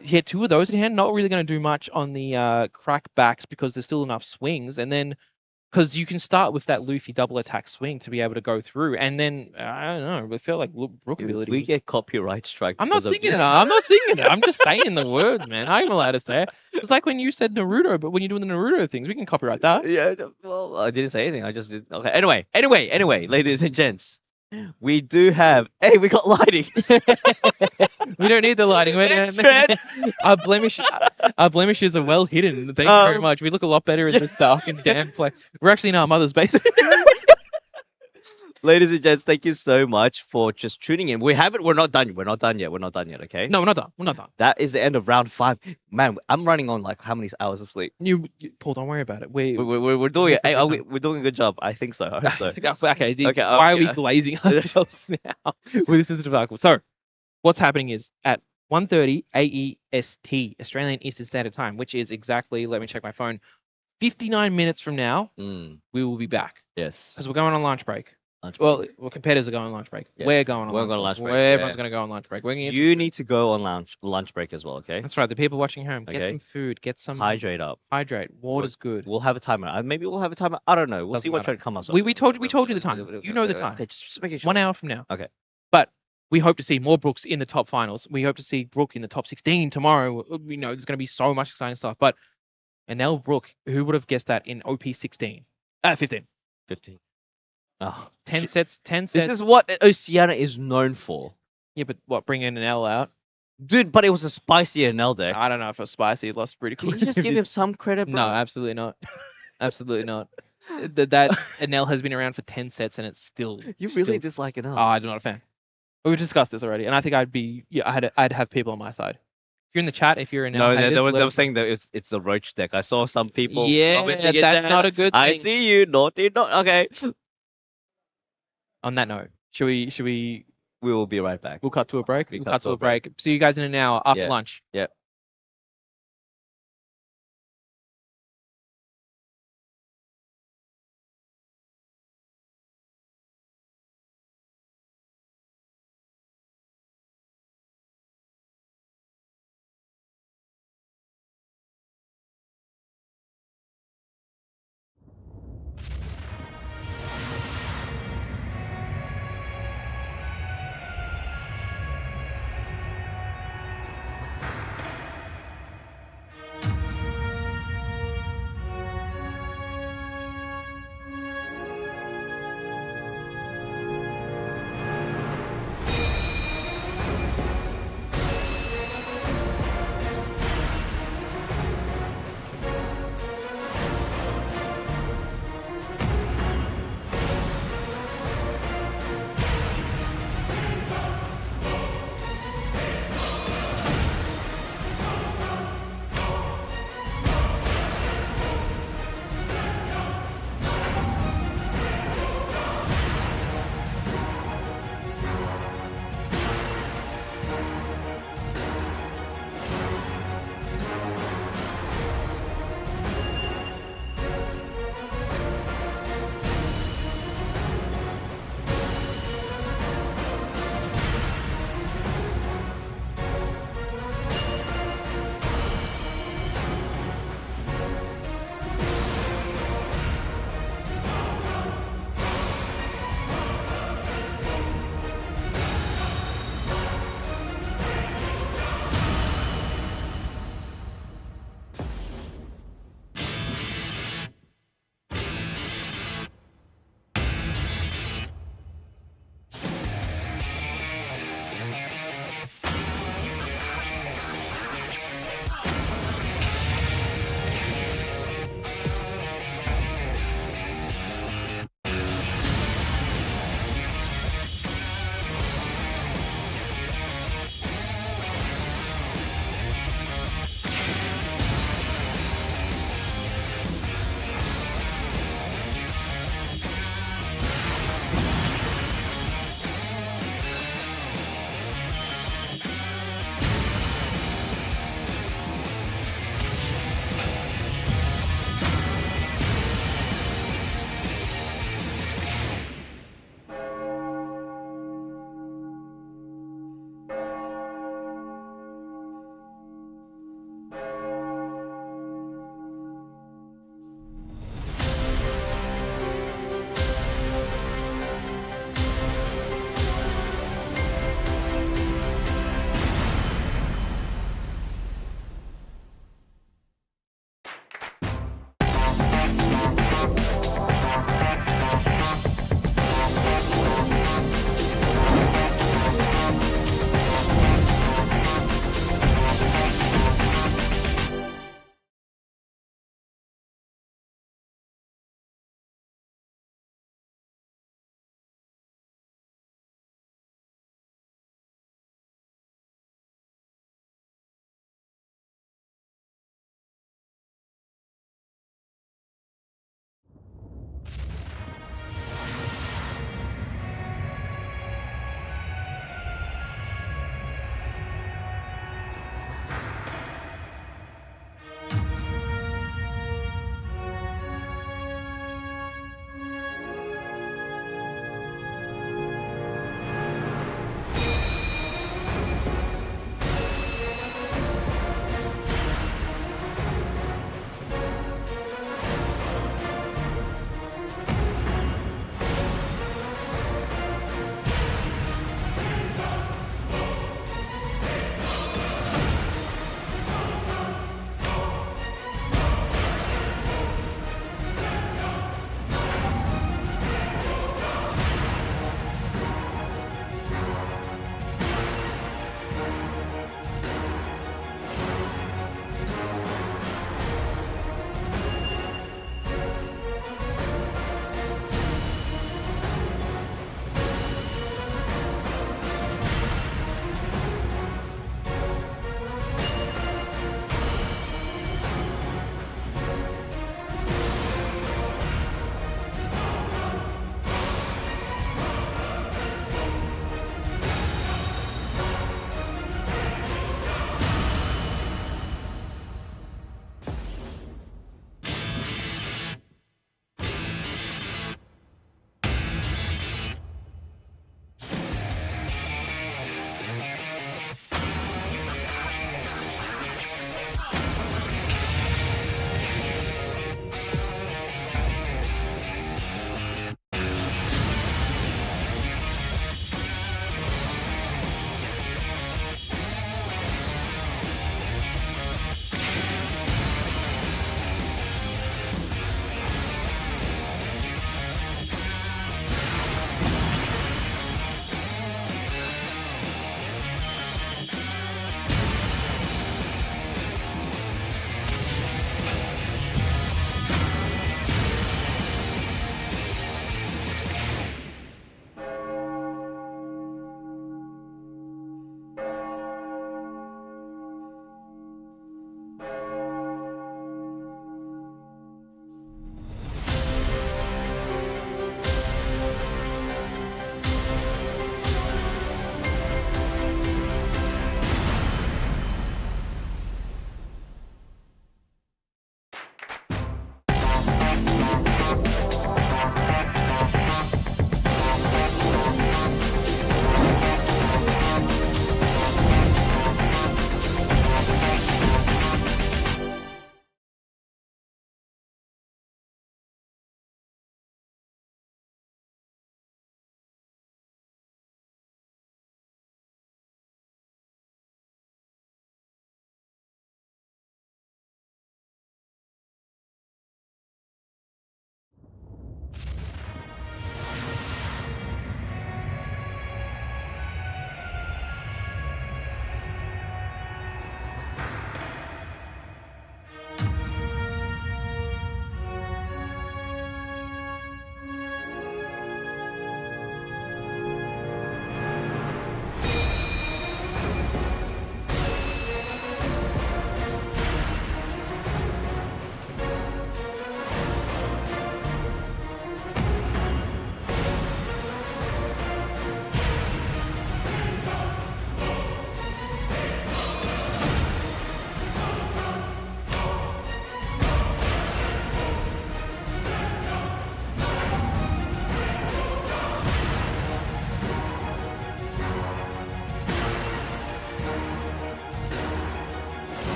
He had 2 of those in hand. Not really going to do much on the crackbacks because there's still enough swings. And then, because you can start with that Luffy double attack swing to be able to go through. And then, I don't know, it felt like Brook ability. We get copyright strike. I'm not singing it. I'm not singing it. I'm just saying the words, man. I'm allowed to say it. It's like when you said Naruto, but when you're doing the Naruto things, we can copyright that. Yeah, well, I didn't say anything. I just did. Okay. Anyway, ladies and gents, we do have. Hey, we got lighting. We don't need the lighting. Our blemishes are well hidden. Thank you very much. We look a lot better in this dark and damn place. We're actually in our mother's basement. Ladies and gents, thank you so much for just tuning in. We're not done. We're not done yet. Okay. No, we're not done. That is the end of round 5. Man, I'm running on like how many hours of sleep? Paul, don't worry about it. We're doing it. Hey, we're doing a good job. I think so. I hope so. Okay. Why are we glazing ourselves now? Well, this is a debacle. So, what's happening is at 1:30 AEST, Australian Eastern Standard Time, which is exactly, let me check my phone, 59 minutes from now, we will be back. Yes. Because we're going on lunch break. Well, competitors are going on lunch break. Yes. We're going on lunch break. Everyone's going to go on lunch break. You need to go on lunch break as well, okay? That's right. The people watching home, get some food, get some... Hydrate up. Water's good. We'll have a timer. Maybe we'll have a timer. I don't know. We'll see what trend comes up. We told you the time. You know the time. Okay, just making sure. 1 hour from now. Okay. But we hope to see more Brooks in the top finals. We hope to see Brooke in the top 16 tomorrow. There's going to be so much exciting stuff. But Enel Brooke, who would have guessed that in OP 16? 15. 15. Oh, 10 sets. This is what Oceania is known for. Yeah, but what, bring in Enel out? Dude, but it was a spicier Enel deck. I don't know if it was spicy. It lost pretty quick. Can you just give him some credit, bro? No, absolutely not. Absolutely not. That Enel has been around for 10 sets and it's still... You really dislike Enel. Oh, I'm not a fan. We've discussed this already, and I think I'd have people on my side. If you're in the chat, if you're in... No, they were saying that it's a roach deck. I saw some people... Yeah, that's not a good thing. I see you. Naughty. Okay. On that note, should we... We will be right back. We'll cut to a break. We'll cut to a break. See you guys in an hour after lunch. Yeah.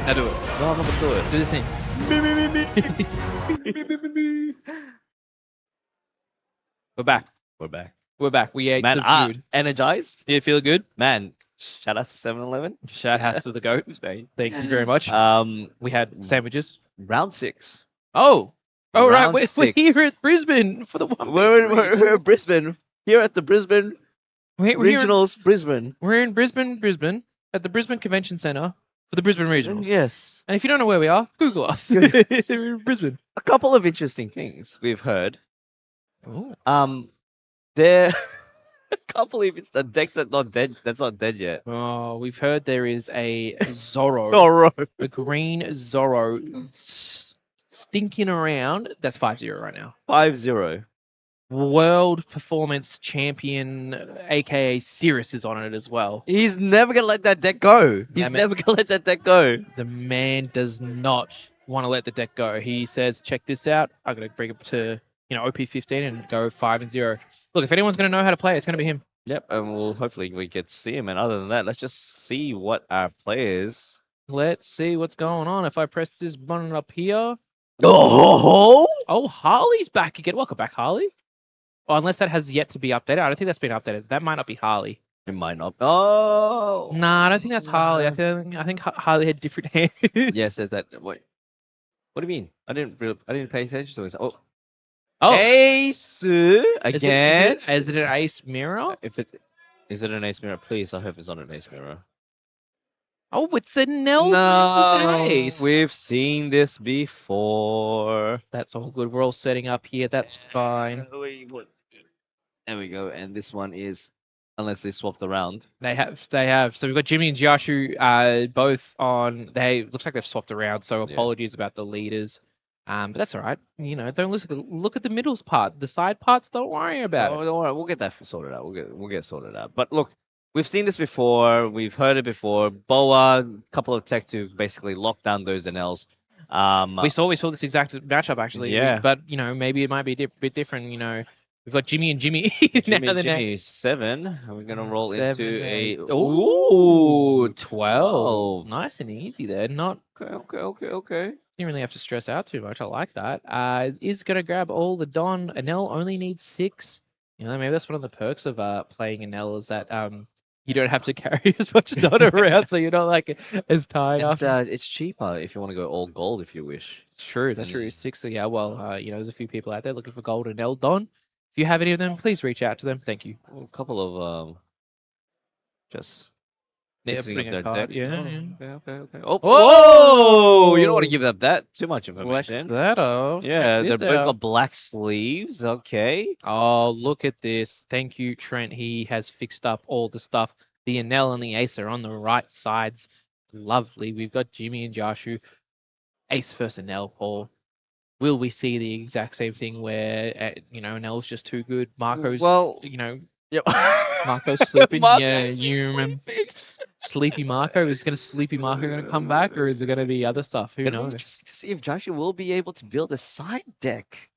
Now do it. No, I'm not gonna do it. Do the thing. We're back. We're back. We're back. We ate Man, some food. energized. You feel good? Man, shout out to 7-Eleven. Shout out to the goat. Thank you very much. We had sandwiches. Round 6. Oh, right. Round We're 6. here at Brisbane for the one. We're at Brisbane. Here at the Brisbane Regionals, Brisbane. We're in Brisbane, at the Brisbane Convention Centre for the Brisbane Regionals. Yes. And if you don't know where we are, Google us. We're in Brisbane. A couple of interesting things we've heard. Ooh. There. I can't believe it's the deck's not dead. That's not dead yet. Oh, we've heard there is a Zoro, Zoro. a green Zoro stinking around. That's 5-0 right now. 5-0. World Performance Champion, aka Cirrus, is on it as well. He's never gonna let that deck go. He's never gonna let that deck go. The man does not want to let the deck go. He says, check this out. I'm going to bring it to, OP15 and go 5-0. Look, if anyone's going to know how to play, it's going to be him. Yep, and we'll hopefully we get to see him. And other than that, let's just see what our players. Let's see what's going on. If I press this button up here. Oh, Harley's back again. Welcome back, Harley. Oh, unless that has yet to be updated. I don't think that's been updated. That might not be Harley. it might not. Oh, Nah, I don't think that's Harley. I think Harley had different hands. yes, there's that. Wait, what do you mean? I didn't pay attention to it. Oh, Ace again. Is it an ace mirror? Is it an ace mirror? Please, I hope it's not an ace mirror. Oh, it's a Enel. No, Ace. we've seen this before. That's all good. We're all setting up here. That's fine. There we go. And this one is, unless they swapped around. They have. So we've got Jimmy and Jiashu both on. Looks like they've swapped around. So apologies about the leaders. But that's all right. Don't look at the middles part. The side parts, don't worry about it. Don't worry. We'll get that sorted out. We'll get sorted out. But look, we've seen this before. We've heard it before. Boa, a couple of tech to basically lock down those Enels. We saw this exact matchup actually. Yeah. But maybe it might be a bit different. We've got Jimmy and Jimmy. Jimmy 7. Are we gonna roll into a 12. Nice and easy there. Not Okay. didn't really have to stress out too much. I like that. Is gonna grab all the Don. Enel only needs 6. Maybe that's one of the perks of playing Enel is that you don't have to carry as much Don around, so you're not like as tired. It's cheaper if you want to go all gold if you wish. It's true. That's true. 6. Yeah. Well, there's a few people out there looking for gold Enel Don. If you have any of them, please reach out to them. Thank you. A couple of just. Putting a card. Yeah. Okay. Oh, whoa! You don't want to give up that too much information. That off. Yeah, they're both got black sleeves. Okay. Oh, look at this. Thank you, Trent. He has fixed up all the stuff. The Enel and the Ace are on the right sides. Lovely. We've got Jimmy and Jashu. Ace versus Enel, Paul. Will we see the exact same thing where, Enel's just too good? Marco's, Yep. Marco's sleeping. Marco's you remember. Sleepy Marco? Is Sleepy Marco going to come back, or is it going to be other stuff? Who knows? Interesting to see if Joshua will be able to build a side deck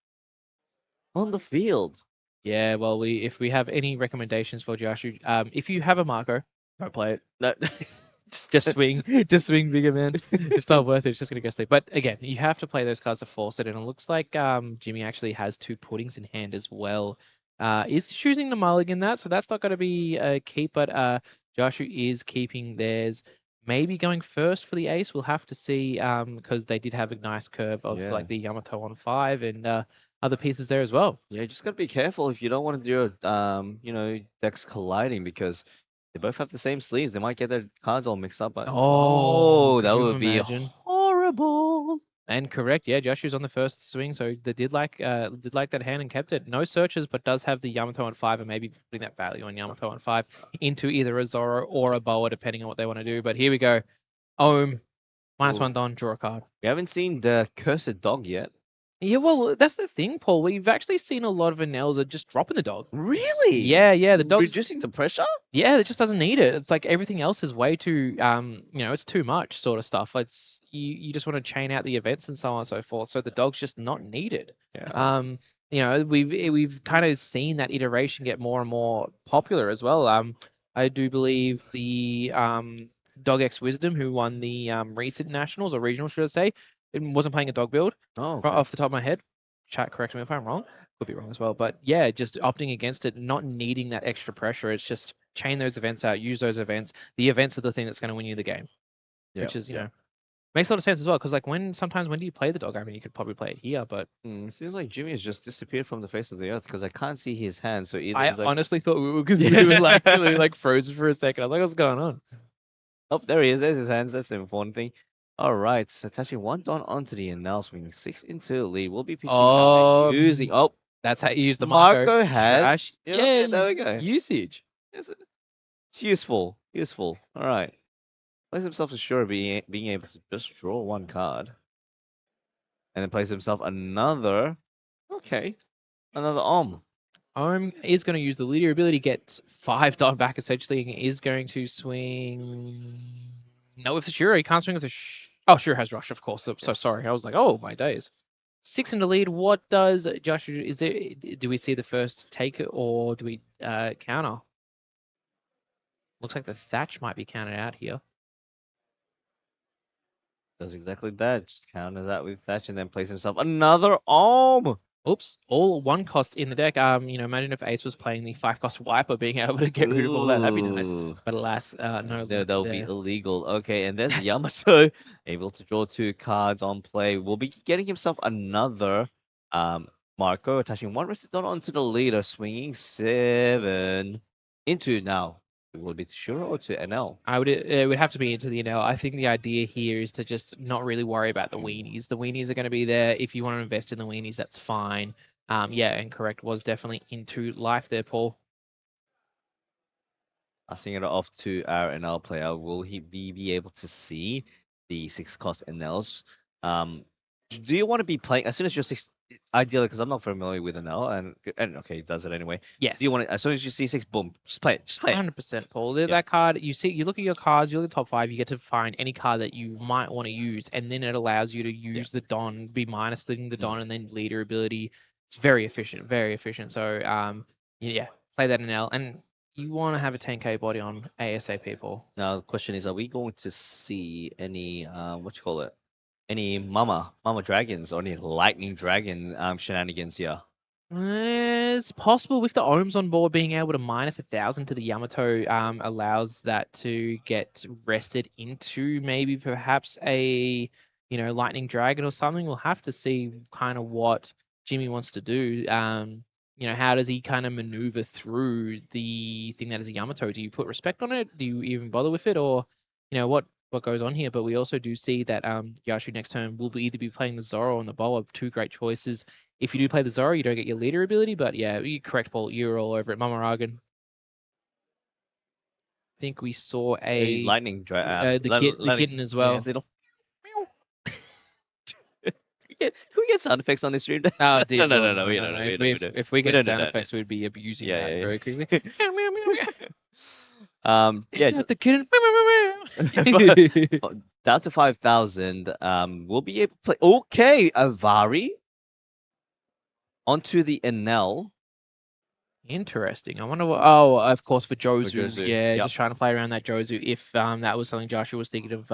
on the field. Yeah, well, if we have any recommendations for Joshua, if you have a Marco, don't play it. No, just swing bigger, man. It's not worth it. It's just going to go sleep. But again, you have to play those cards to force it, and it looks like Jimmy actually has 2 puddings in hand as well. Is choosing the mulligan that, so that's not going to be a keep, but Joshua is keeping theirs. Maybe going first for the ace. We'll have to see because they did have a nice curve of like the Yamato on 5 and other pieces there as well. Yeah, you just got to be careful if you don't want to do decks colliding because they both have the same sleeves. They might get their cards all mixed up. But that would be horrible. And correct, yeah, Joshua's on the first swing, so they did like that hand and kept it. No searches, but does have the Yamato on 5 and maybe putting that value on Yamato on 5 into either a Zoro or a Boa, depending on what they want to do. But here we go. Ohm, -1 Don, draw a card. We haven't seen the Cursed Dog yet. Yeah, well, that's the thing, Paul. We've actually seen a lot of Enels are just dropping the dog. Really? Yeah, the dog reducing the pressure. Yeah, it just doesn't need it. It's like everything else is way too, it's too much sort of stuff. It's you just want to chain out the events and so on and so forth. So the dog's just not needed. Yeah. We've kind of seen that iteration get more and more popular as well. I do believe the Dog X Wisdom, who won the recent nationals or regional, should I say, and wasn't playing a dog build. Oh, Right okay. off the top of my head. Chat, correct me if I'm wrong. Could be wrong as well. But yeah, just opting against it, not needing that extra pressure. It's just chain those events out, use those events. The events are the thing that's going to win you the game, Yeah. which is, yeah. makes a lot of sense as well. Because like sometimes when do you play the dog? I mean, you could probably play it here, but Seems like Jimmy has just disappeared from the face of the earth because I can't see his hand. So either I it's like, honestly thought we were because we were like really like frozen for a second. I was like, what's going on? oh, there he is. There's his hands. That's the important thing. All right, so attaching one don onto the Enel, swinging 6 into the lead. We'll be picking using. Oh, That's how you use the Marco has. Trash. Yeah, there we go. Usage. It's useful. Useful. All right. Plays himself assured of being able to just draw one card. And then plays himself another. Okay. Another Is going to use the leader ability, get 5 dot back essentially, and is going to swing. No, with the Shura, he can't swing with the. Oh, Shura has rush, of course. So Yes. sorry. I was like, oh my days. 6 in the lead. What does Josh? Is it? Do we see the first take it or do we counter? Looks like the Thatch might be counted out here. Does exactly that. Just counters out with Thatch and then plays himself another Olm. Oops, all 1 cost in the deck. Imagine if Ace was playing the 5 cost Wiper, being able to get rid of all that. That'd be nice. Ooh. But alas, no. That would be illegal. Okay, and there's Yamato able to draw 2 cards on play. Will be getting himself another Marco, attaching 1 rested dot onto the leader, swinging 7 into now. Will it be to Shura or to NL? It would have to be into the Enel. I think the idea here is to just not really worry about the weenies. The weenies are going to be there. If you want to invest in the weenies, that's fine. And correct was definitely into life there, Paul. Passing it off to our NL player. Will he be able to see the 6 cost NLs? Do you want to be playing as soon as you're 6? Ideally, because I'm not familiar with NL, and okay, he does it anyway. Yes. Do you want it as soon as you see 6? Boom, just play it. Just play it. 100%, Paul. That card, you look at your cards, you look at the top 5, you get to find any card that you might want to use, and then it allows you to use the Don, be minus the Don, and then leader ability. It's very efficient, very efficient. So, play that in L, and you want to have a 10k body on ASAP, Paul. Now the question is, are we going to see any any mama dragons or any lightning dragon shenanigans here? It's possible with the ohms on board being able to minus 1,000 to the Yamato allows that to get rested into maybe perhaps a lightning dragon or something. We'll have to see kind of what Jimmy wants to do. How does he kind of maneuver through the thing that is a Yamato? Do you put respect on it? Do you even bother with it, or what goes on here? But we also do see that Yashu next turn will either be playing the Zoro or the Boa. 2 great choices. If you do play the Zoro, you don't get your leader ability, but yeah, you're correct, Paul. You're all over it. Mamaragan. I think we saw a lightning the kitten as well. Yeah, little. Can we get sound effects on this stream? Oh, dear no. If we get sound effects, we'd be abusing that very quickly. The kitten. Down to 5,000. We'll be able to play. Okay, Avari onto the Enel. Interesting. I wonder what. Oh, of course for Jozu. Yep. Just trying to play around that Jozu. If that was something Joshua was thinking of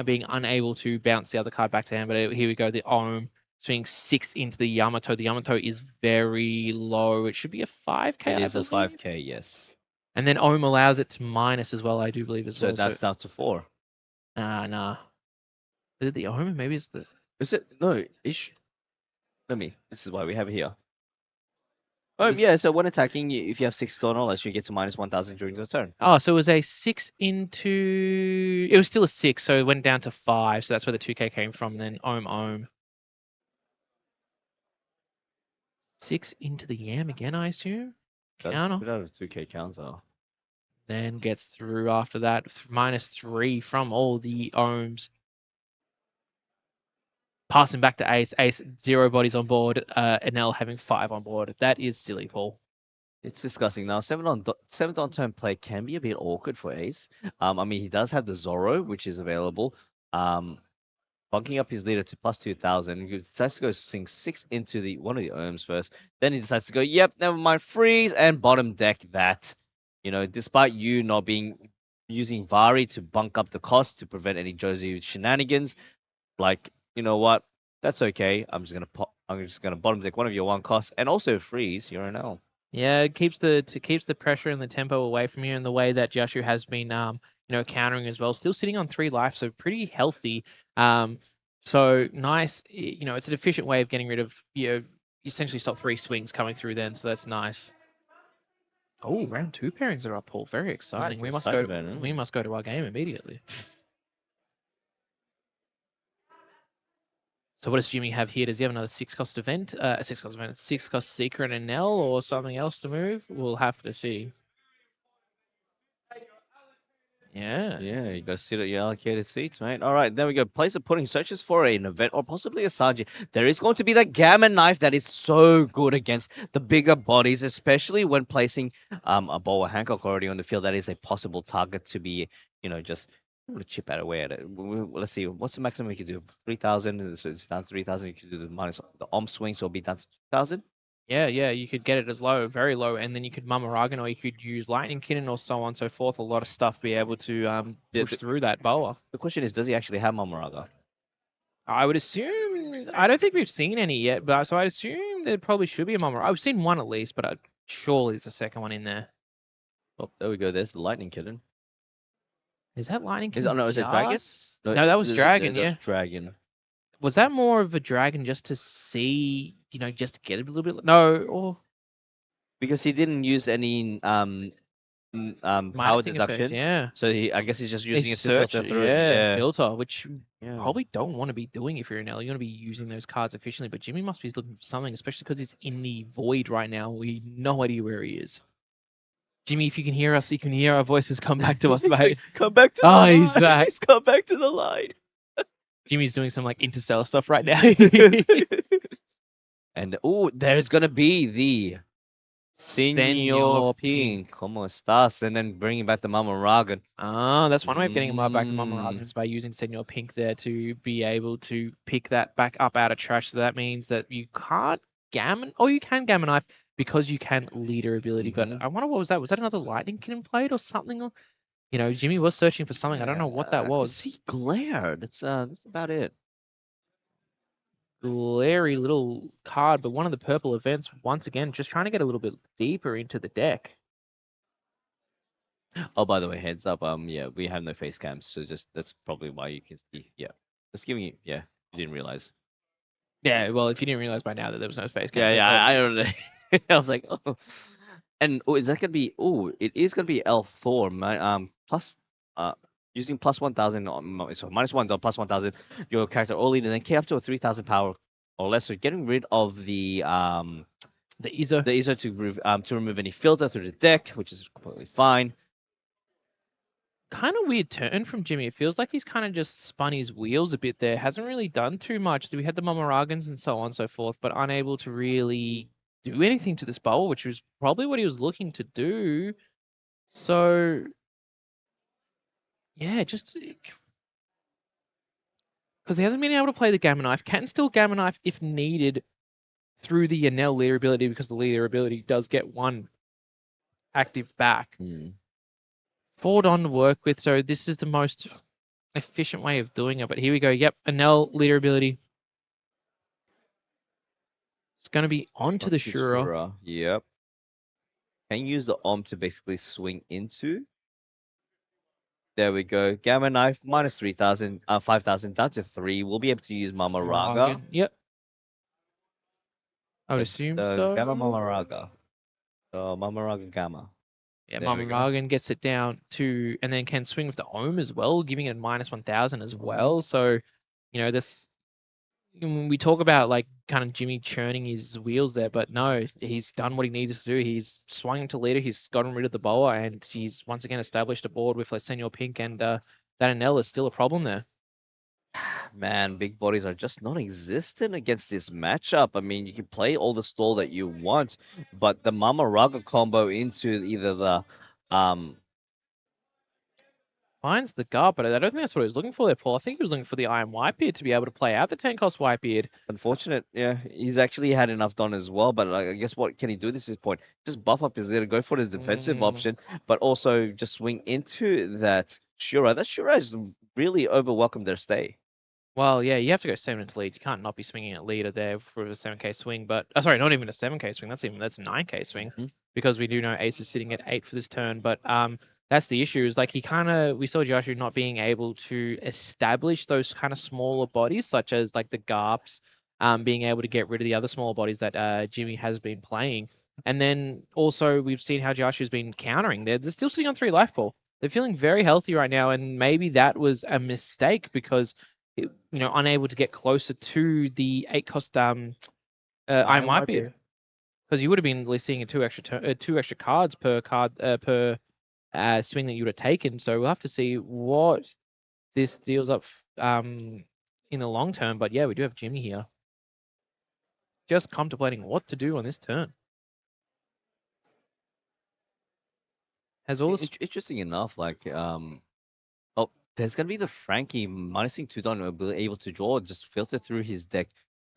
being unable to bounce the other card back to him. But here we go. The Ohm swinging 6 into the Yamato. The Yamato is very low. It should be a 5k. It is a 5k, yes. And then Ohm allows it to minus as well, I do believe as well. So that's down to 4. Nah. Is it the Ohm? Maybe it's the. Is it? No. This is why we have it here. Oh, yeah, so when attacking, if you have 6 stone or less, you get to minus 1,000 during the turn. Oh, so it was a 6 into... It was still a 6, so it went down to 5, so that's where the 2k came from, then Ohm. 6 into the Yam again, I assume? Counter. That's without a 2k counter. Then gets through after that, minus 3 from all the Ohms. Passing back to Ace. Ace, 0 bodies on board. Enel having 5 on board. That is silly, Paul. It's disgusting. Now, 7 on turn play can be a bit awkward for Ace. He does have the Zoro, which is available. Bunking up his leader to plus 2,000. He decides to go sing 6 into one of the Ohms first. Then he decides to go, yep, never mind, freeze, and bottom deck that. Despite you not being using Vari to bunk up the cost to prevent any Josie shenanigans. Like, you know what? That's okay. I'm just gonna bottom deck one of your one costs and also freeze your Enel. Yeah, it keeps the pressure and the tempo away from you in the way that Jashu has been countering as well. Still sitting on 3 life, so pretty healthy. So nice. It's an efficient way of getting rid of you essentially stop 3 swings coming through then, so that's nice. Oh, round 2 pairings are up, Paul. Very exciting. For excitement, We must go to our game immediately. So what does Jimmy have here? Does he have another 6-cost event? A 6-cost event, a 6-cost Seeker and Enel or something else to move? We'll have to see. Yeah. Yeah, you got to sit at your allocated seats, mate. All right, there we go. Place of pudding searches for an event or possibly a Sanji. There is going to be that Gammon knife that is so good against the bigger bodies, especially when placing a Boa Hancock already on the field. That is a possible target to be, just chip out away at it. Let's see, what's the maximum you can do? 3,000. So it's down to 3,000. You can do the arm swing, so it'll be down to 2,000. Yeah, you could get it as low, very low, and then you could Mumaragan or you could use Lightning Kitten or so on and so forth. A lot of stuff be able to push through that boa. The question is, does he actually have Mamaraga? I would assume. I don't think we've seen any yet, but so I'd assume there probably should be a Mumaraga. I've seen one at least, but surely there's a second one in there. Oh, there we go. There's the Lightning Kitten. Is that Lightning Is Kitten? it Dragon? No, that was Dragon. Yeah, that's Dragon. was that more of a Dragon just to see, just to get it a little bit? No, or Because he didn't use any power thing effect, deduction. yeah. So I guess he's just using it to search, filter through it. filter, which Yeah. probably don't want to be doing if you're an L. You want to be using those cards efficiently, but Jimmy must be looking for something, especially because he's in the void right now. We no idea where he is. Jimmy, if you can hear us, you can hear our voices come back to us, mate. Come back to the line. He's back. He's come back to the line. Jimmy's doing some like interstellar stuff right now. And there's gonna be the Senor Pink. ¿Cómo estás? And then bringing back the Mamaragan. That's one way of getting him back to Mamaragan is by using Senor Pink there to be able to pick that back up out of trash. So that means that you can't Gammon, or you can Gammon Knife because you can leader ability. But I wonder what was that? Was that another Lightning Kitten played or something? Jimmy was searching for something. I don't know what that was. He glared. That's about it. Glary little card, but one of the purple events, once again, just trying to get a little bit deeper into the deck. Oh, by the way, heads up. Yeah, we have no face cams, so that's probably why you can see. Yeah, just giving you. Yeah, you didn't realize. Yeah, well, if you didn't realize by now that there was no face cam. Yeah, I don't know. I was like, oh. And is that gonna be? It is gonna be L4, man. Plus, using plus 1,000. So -1 plus 1,000. Your character only, and then K up to a 3,000 power or less. So getting rid of the ISO. The ISO to remove any filter through the deck, which is completely fine. Kind of weird turn from Jimmy. It feels like he's kind of just spun his wheels a bit there. Hasn't really done too much. We had the Mamaragans and so on and so forth, but unable to really do anything to this bowl, which was probably what he was looking to do. So, yeah, just because he hasn't been able to play the Gamma Knife, can still Gamma Knife if needed through the Enel leader ability, because the leader ability does get one active back. 4 Don to work with, so this is the most efficient way of doing it. But here we go. Yep, Enel leader ability. It's going to be onto the Shura. Yep. Can use the Om to basically swing into. There we go. Gamma Knife minus 3,000, 5,000 down to 3. We'll be able to use Mamaraga. Yep. I would assume so. Gamma Mamaraga. Mamaraga Gamma. Yeah, Mamaragan gets it down to, and then can swing with the Ohm as well, giving it minus 1,000 as well. So, this, when we talk about like kind of Jimmy churning his wheels there, but no, he's done what he needs to do. He's swung into leader, he's gotten rid of the boa, and he's once again established a board with like Senor Pink, and that Enel is still a problem there. Man, big bodies are just non-existent against this matchup. I mean, you can play all the stall that you want, but the Mamaraga combo into either the Finds the guard, but I don't think that's what he was looking for there, Paul. I think he was looking for the Iron Whitebeard to be able to play out the 10-cost Whitebeard. Unfortunate, yeah. He's actually had enough done as well, but like, I guess what can he do? This is his point. Just buff up his leader, go for the defensive option, but also just swing into that Shura. That Shura has really overwhelmed their stay. Well, yeah, you have to go 7 into lead. You can't not be swinging at leader there for a 7k swing, but sorry, not even a 7k swing. That's a 9k swing because we do know Ace is sitting at 8 for this turn. But that's the issue. Is like we saw Joshua not being able to establish those kind of smaller bodies, such as like the Garps, being able to get rid of the other smaller bodies that Jimmy has been playing. And then also we've seen how Joshua's been countering. They're still sitting on 3 life ball. They're feeling very healthy right now, and maybe that was a mistake because unable to get closer to the 8-cost Iron Whitebeard, because you would have been seeing two extra cards per swing that you would have taken. So we'll have to see what this deals up in the long term. But yeah, we do have Jimmy here, just contemplating what to do on this turn. Has all this interesting enough, like oh, there's gonna be the Frankie minusing 2 down, will be able to draw, just filter through his deck.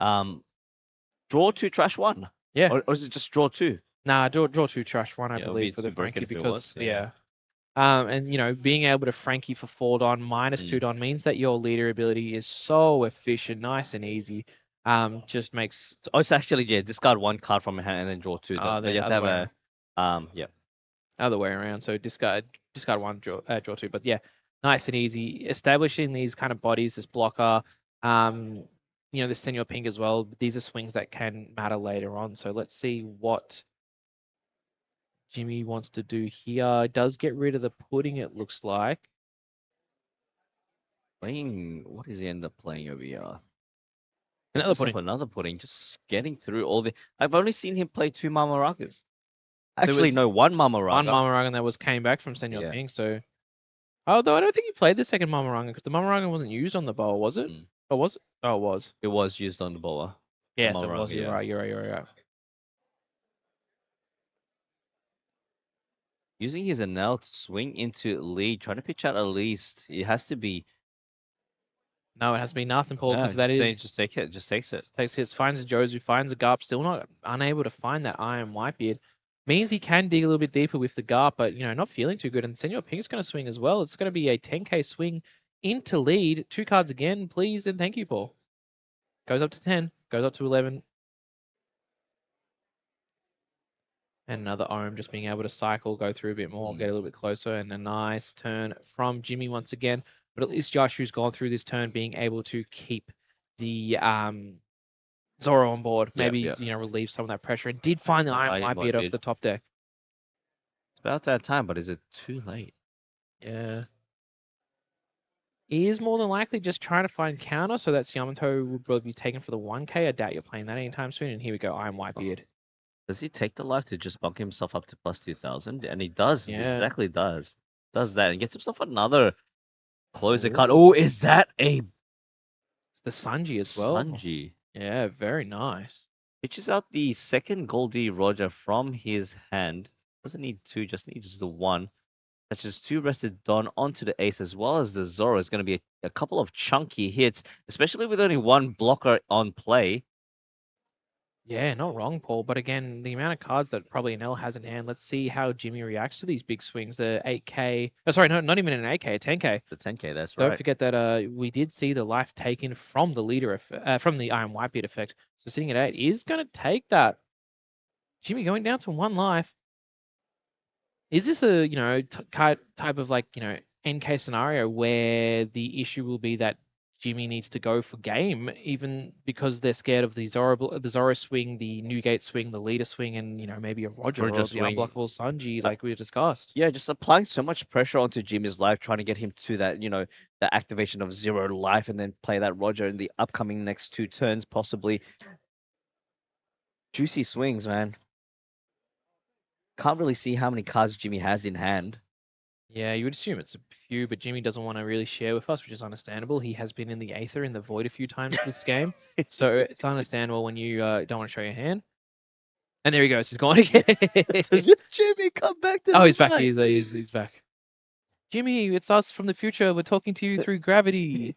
Draw 2, trash 1. Yeah. Or is it just draw 2? Nah, draw 2, trash 1, I believe, for the Frankie because yeah. And being able to Frankie for 4 don minus 2 don means that your leader ability is so efficient, nice and easy. Just makes. Oh, it's actually discard 1 card from your hand and then draw 2. But you have to have a other way around. So discard 1, draw 2. But yeah, nice and easy. Establishing these kind of bodies, this blocker, the Senor Pink as well. These are swings that can matter later on. So let's see what Jimmy wants to do here. It does get rid of the pudding, it looks like. What does he end up playing over here? Another pudding. Just getting through all the. I've only seen him play 2 Mamaragas. Actually, no, 1 Mamaraga. 1 Mamaraga that came back from Senor Pink. So, although I don't think he played the second Mamaraga because the Mamaraga wasn't used on the bowl, was it? Or was it? Oh, it was. It was used on the bowler. Yes, it was. You're right. Using his Enel to swing into lead, trying to pitch out at least. It has to be. No, it has to be nothing, Paul, because that is. Just take it. Just takes it. Takes hits, finds a Jozu, finds a Garp, still unable to find that Iron Whitebeard. Means he can dig a little bit deeper with the Garp, but not feeling too good. And Senor Pink's going to swing as well. It's going to be a 10k swing into lead. 2 cards again, please, and thank you, Paul. Goes up to 10, goes up to 11. And another Ohm just being able to cycle, go through a bit more, get a little bit closer, and a nice turn from Jimmy once again. But at least Joshu's gone through this turn being able to keep the Zoro on board. Maybe, relieve some of that pressure. And did find the Iron Whitebeard off the top deck. It's about that time, but is it too late? Yeah. He is more than likely just trying to find counter, so that's Yamato would probably be taken for the 1k. I doubt you're playing that anytime soon. And here we go, Iron Whitebeard. Does he take the life to just bunk himself up to plus 2,000? And he does. Yeah. He exactly does. Does that and gets himself another closer card. Oh, is that a... It's the Sanji as well. Sanji. Yeah, very nice. Pitches out the second Goldie Roger from his hand. Doesn't need 2, just needs the 1. That's just 2 rested Don onto the ace as well as the Zoro. Is going to be a couple of chunky hits, especially with only 1 blocker on play. Yeah, not wrong, Paul. But again, the amount of cards that probably Enel has in hand, let's see how Jimmy reacts to these big swings. The 8k, sorry, no, not even an 8k, a 10k. The 10k, that's right. Don't forget that we did see the life taken from the leader, from the Iron Whitebeard effect. So sitting at 8 is going to take that. Jimmy going down to 1 life. Is this a, type of like, NK scenario where the issue will be that Jimmy needs to go for game, even because they're scared of the Zoro swing, the Newgate swing, the leader swing, and maybe a Roger or the unblockable Sanji, like we discussed. Yeah, just applying so much pressure onto Jimmy's life, trying to get him to that, the activation of 0 life, and then play that Roger in the upcoming next 2 turns, possibly. Juicy swings, man. Can't really see how many cards Jimmy has in hand. Yeah, you would assume it's a few, but Jimmy doesn't want to really share with us, which is understandable. He has been in the Aether in the Void a few times this game, so it's understandable when you don't want to show your hand. And there he goes. He's gone again. Jimmy, come back to the he's back. He's back. Jimmy, it's us from the future. We're talking to you through gravity.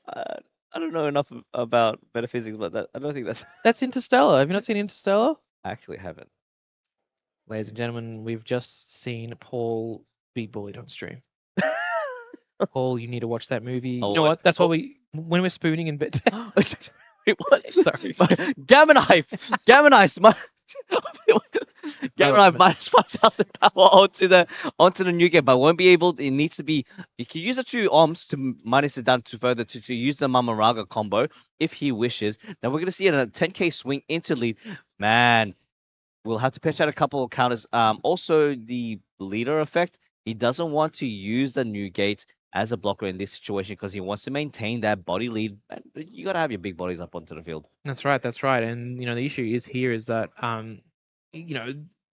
Uh, I don't know enough about metaphysics, but I don't think that's That's Interstellar. Have you not seen Interstellar? I actually haven't. Ladies and gentlemen, we've just seen Paul be bullied on stream. Paul, you need to watch that movie. You Oh, know wait. what? That's what when we're spooning in bed. Wait, what? Sorry. Gamma knife! Gamma knife! Gamma knife minus 5,000 power onto the new game, but won't be able. It needs to be. You can use the two arms to minus it down to further to use the Mamaraga combo if he wishes. Then we're gonna see a 10k swing into lead. Man, we'll have to pitch out a couple of counters. Also the leader effect. He doesn't want to use the new gate as a blocker in this situation because he wants to maintain that body lead. And you gotta have your big bodies up onto the field. That's right. That's right. And the issue is that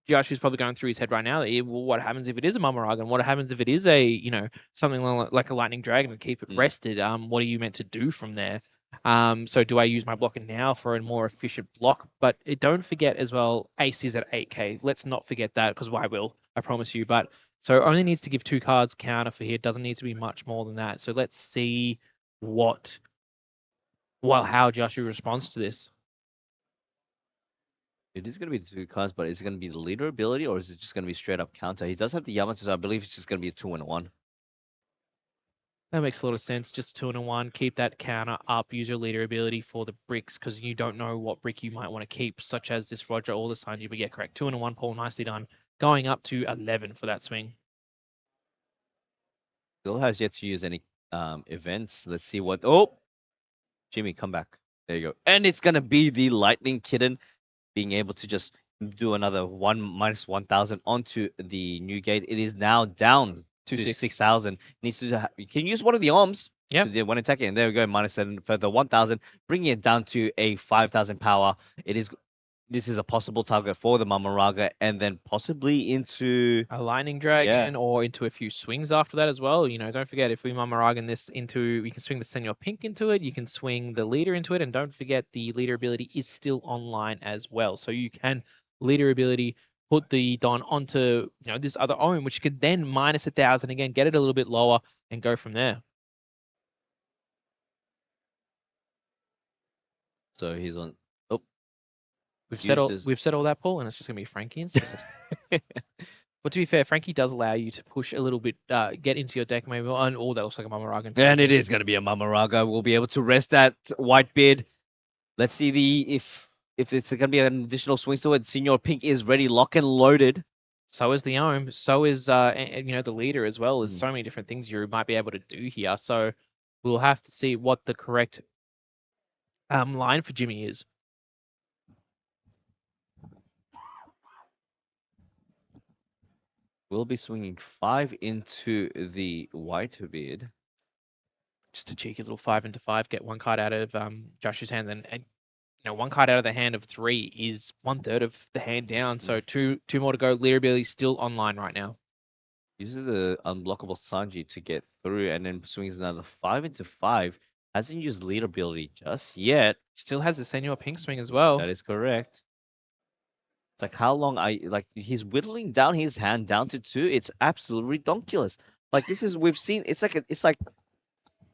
Josh is probably going through his head right now. Well, what happens if it is a Mamaraga? And what happens if it is a something like a lightning dragon and keep it rested? What are you meant to do from there? So do I use my blocker now for a more efficient block? But don't forget as well, Ace is at 8k. Let's not forget that because I will. I promise you. But so only needs to give 2 cards counter for here. Doesn't need to be much more than that. So let's see how Joshua responds to this. It is going to be the two cards, but is it going to be the leader ability or is it just going to be straight up counter? He does have the Yamato, so I believe it's just going to be a 2-1. That makes a lot of sense. Just 2-1. Keep that counter up. Use your leader ability for the bricks because you don't know what brick you might want to keep, such as this Roger or the Sanji. But yeah, correct. 2-1, Paul. Nicely done. Going up to 11 for that swing. Still has yet to use any events. Let's see what. Oh, Jimmy, come back. There you go. And it's going to be the Lightning Kitten being able to just do another 1 minus 1,000 onto the new gate. It is now down to 6,000. Needs to you can use one of the arms Yeah. to do one attack, and there we go, minus 7 for the 1,000, bringing it down to a 5,000 power. This is a possible target for the Mamaraga, and then possibly into a lightning dragon or into a few swings after that as well. Don't forget if we Mamaragan this into, you can swing the Senor Pink into it, you can swing the leader into it, and don't forget the leader ability is still online as well. So you can leader ability, put the Don onto this other own, which could then minus 1,000 again, get it a little bit lower, and go from there. So he's on. We've said all that, Paul, and it's just gonna be Frankie instead. But to be fair, Frankie does allow you to push a little bit, get into your deck maybe, and that looks like a Mamaragan. And it is going to be a Mamaraga. We'll be able to rest that white beard. Let's see if it's going to be an additional swing to it. Senor Pink is ready, lock and loaded. So is the Ohm. So is the leader as well. There's so many different things you might be able to do here. So we'll have to see what the correct line for Jimmy is. We'll be swinging 5 into the white beard. Just a cheeky little 5 into 5. Get 1 card out of Josh's hand, and 1 card out of the hand of 3 is 1/3 of the hand down. So two more to go. Leader ability still online right now. Uses the unblockable Sanji to get through, and then swings another 5 into 5. Hasn't used leader ability just yet. Still has the Senor Pink swing as well. That is correct. It's like how long he's whittling down his hand down to 2. It's absolutely ridiculous. Like we've seen. It's like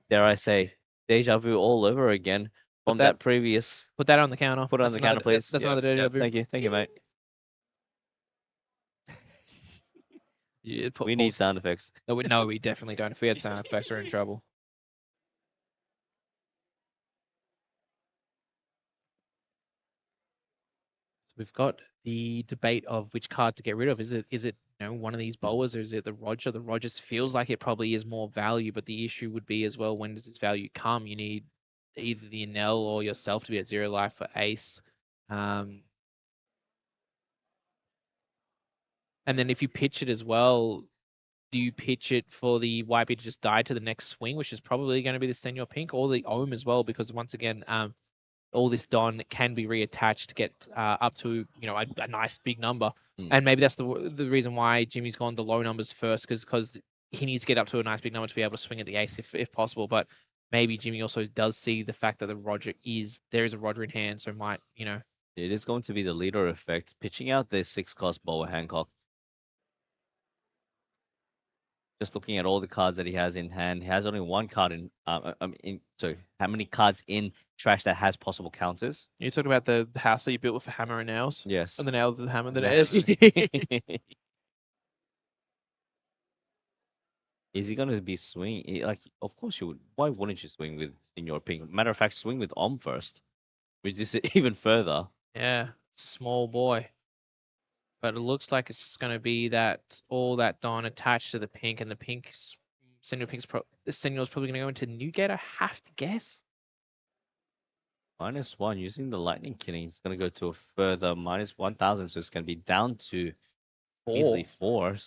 dare I say, deja vu all over again from that previous. Put that on the counter. Put it on the counter, please. That's another deja vu. Thank you, mate. We need sound effects. No, we definitely don't. If we had sound effects, we're in trouble. So we've got the debate of which card to get rid of. Is it one of these bowlers, or is it the Roger? The Rogers feels like it probably is more value, but the issue would be as well, when does this value come? You need either the Enel or yourself to be at 0 life for Ace. And then if you pitch it as well, do you pitch it for the YB to just die to the next swing, which is probably going to be the Senor Pink, or the Ohm as well, because once again, all this Don can be reattached to get up to a nice big number, and maybe that's the reason why Jimmy's gone the low numbers first, because he needs to get up to a nice big number to be able to swing at the ace if possible. But maybe Jimmy also does see the fact that there is a Roger in hand, so might It is going to be the leader effect, pitching out the 6-cost Boa Hancock. Just looking at all the cards that he has in hand, he has only one card in. So how many cards in trash that has possible counters? You talking about the house that you built with a hammer and nails? Yes. And the nails, the hammer, the No. nails. Is he gonna be swing? Like, of course you would. Why wouldn't you swing with, in your opinion? Matter of fact, swing with Om first. Reduce it even further. Yeah, it's a small boy. But it looks like it's just going to be that all that Dawn attached to the pink, and the pink's the Sentinel's probably going to go into Newgate, I have to guess. -1 using the lightning killing. It's gonna go to a further -1,000, so it's gonna be down to easily four,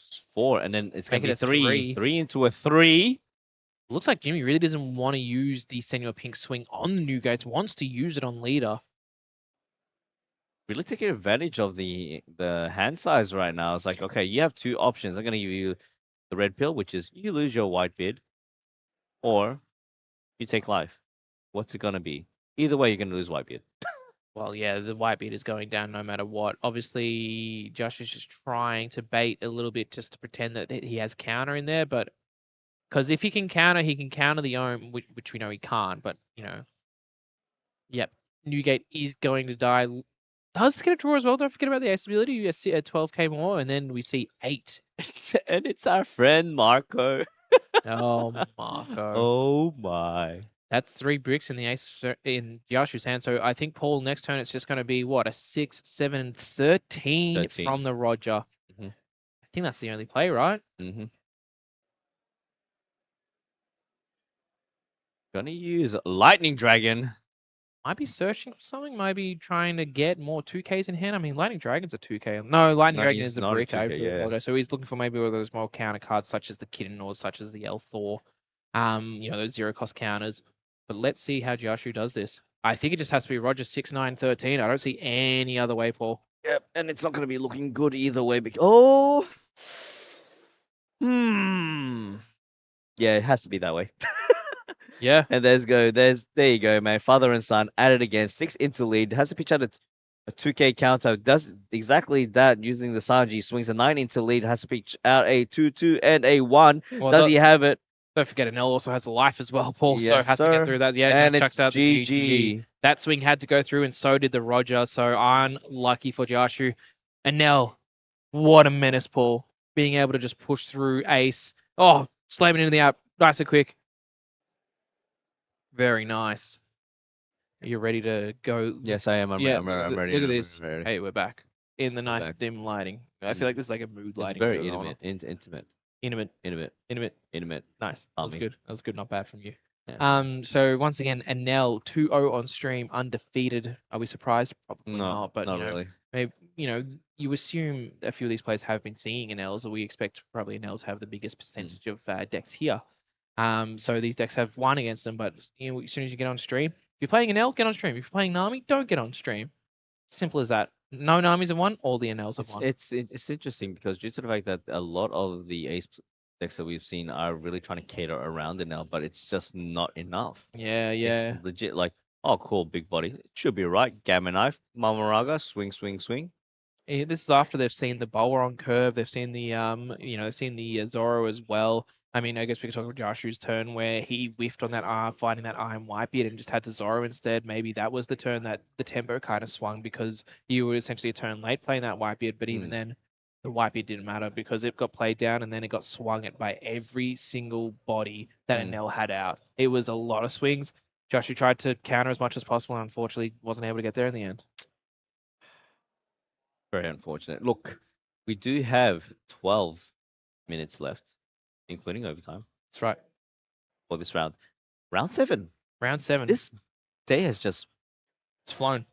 and then it's gonna Make it be a three. three into a 3. Looks like Jimmy really doesn't want to use the Sentinel Pink swing on the Newgates, wants to use it on leader. Really taking advantage of the hand size right now. It's like, okay, you have two options. I'm gonna give you the red pill, which is you lose your white bid, or you take life. What's it gonna be? Either way, you're gonna lose white bid. Well, yeah, the white beat is going down no matter what. Obviously, Josh is just trying to bait a little bit just to pretend that he has counter in there, but because if he can counter the Ohm, which we know he can't, but, yep, Newgate is going to die. Does get a draw as well. Don't forget about the ace ability. We see a 12k more, and then we see 8. And it's our friend Marco. Oh, Marco. Oh my. That's 3 bricks in the ace in Yashu's hand. So I think Paul next turn it's just going to be what, a 6, 7, 13 from the Roger. Mhm. I think that's the only play, right? Mm-hmm. Gonna use Lightning Dragon. Might be searching for something. Might be trying to get more 2Ks in hand. I mean, Lightning Dragon's a 2K. No, Lightning Dragon he's is a not a brick. 2K, yeah. Okay, so he's looking for maybe one of those more counter cards, such as the Kitten or such as the Thor. Those 0 cost counters. But let's see how Jashu does this. I think it just has to be Roger 6, 9, 13. I don't see any other way, Paul. Yep, and it's not gonna be looking good either way. Oh, yeah, it has to be that way. Yeah. And there you go, man. Father and son at it again. 6 into lead. Has to pitch out a 2K counter. Does exactly that using the Sanji. Swings a 9 into lead. Has to pitch out a 2-2 and a 1. Well, Does he have it? Don't forget, Enel also has a life as well, Paul. Yes, so has to get through that. Yeah, and it's chucked out the GG. That swing had to go through, and so did the Roger. So unlucky for Jashu. Enel, what a menace, Paul. Being able to just push through ace. Oh, slamming into the app. Nice and quick. Very nice. Are you ready to go? Yes, I am. I'm ready. Look at this. Ready. Hey, we're back. In the nice back. dim lighting. I feel like this is like a mood lighting. It's very going on. intimate. Intimate. Nice. That was good. That was good. Not bad from you. Yeah. So once again, Enel 2-0 on stream, undefeated. Are we surprised? Probably not. But not really. maybe you assume a few of these players have been seeing Enels, or we expect probably Enels have the biggest percentage of decks here. So these decks have won against them, but as soon as you get on stream, if you're playing Enel, get on stream. If you're playing Nami, don't get on stream. Simple as that. No Namis have won, all the Enels have won. It's interesting because due to the fact that a lot of the ace decks that we've seen are really trying to cater around Enel, but it's just not enough. Yeah. It's legit like, oh cool, big body. It should be right. Gamma Knife, Mamaraga, swing. This is after they've seen the Bowler on curve. They've seen the they've seen the Zoro as well. I mean, I guess we could talk about Jashu's turn where he whiffed on that finding that Iron Whitebeard and just had to Zoro instead. Maybe that was the turn that the tempo kind of swung because you were essentially a turn late playing that Whitebeard, but even then, the Whitebeard didn't matter because it got played down and then it got swung at by every single body that Enel had out. It was a lot of swings. Jashu tried to counter as much as possible and unfortunately wasn't able to get there in the end. Very unfortunate. Look, we do have 12 minutes left, including overtime. That's right. For this round. Round 7. Round 7. This day has just... It's flown.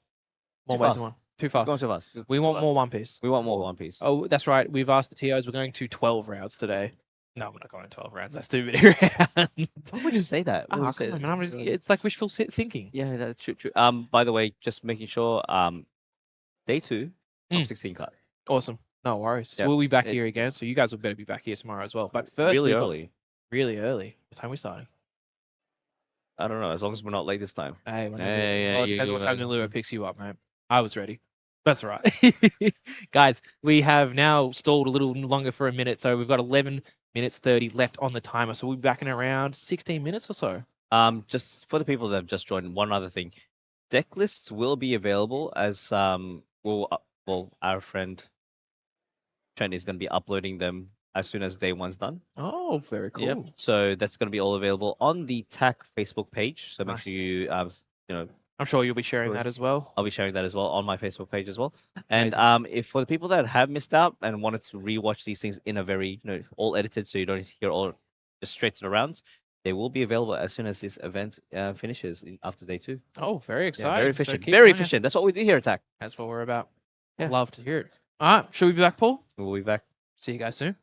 More ways than one. Too fast. Gone too fast. We want more One Piece. We want more One Piece. Oh, that's right. We've asked the TOs. We're going to 12 rounds today. No, we're not going to 12 rounds. That's too many rounds. Why would you say that? It's like wishful thinking. Yeah, that's true. By the way, just making sure, day 2, top 16 cut. Awesome. No worries. Yep. We'll be back here again, so you guys will better be back here tomorrow as well. But first, really early. Really early. What time are we starting? I don't know, as long as we're not late this time. Hey, depends what time Lua picks you up, mate. I was ready. That's all right. Guys, we have now stalled a little longer for a minute, so we've got 11 minutes 30 left on the timer. So we'll be back in around 16 minutes or so. Just for the people that have just joined, one other thing. Deck lists will be available as well, our friend Trent is going to be uploading them as soon as day one's done. Oh, very cool. Yep. So that's going to be all available on the TAC Facebook page. So make Nice. sure you I'm sure you'll be sharing that as well. I'll be sharing that as well on my Facebook page as well. And Amazing. if for the people that have missed out and wanted to rewatch these things in a very all edited, so you don't hear all just straight to the rounds, they will be available as soon as this event finishes after day 2. Oh, very exciting. Yeah, very So efficient. keep Very going. efficient. That's what we do here at TAC. That's what we're about. Yeah. Love to hear it. All right. Should we be back, Paul? We'll be back. See you guys soon.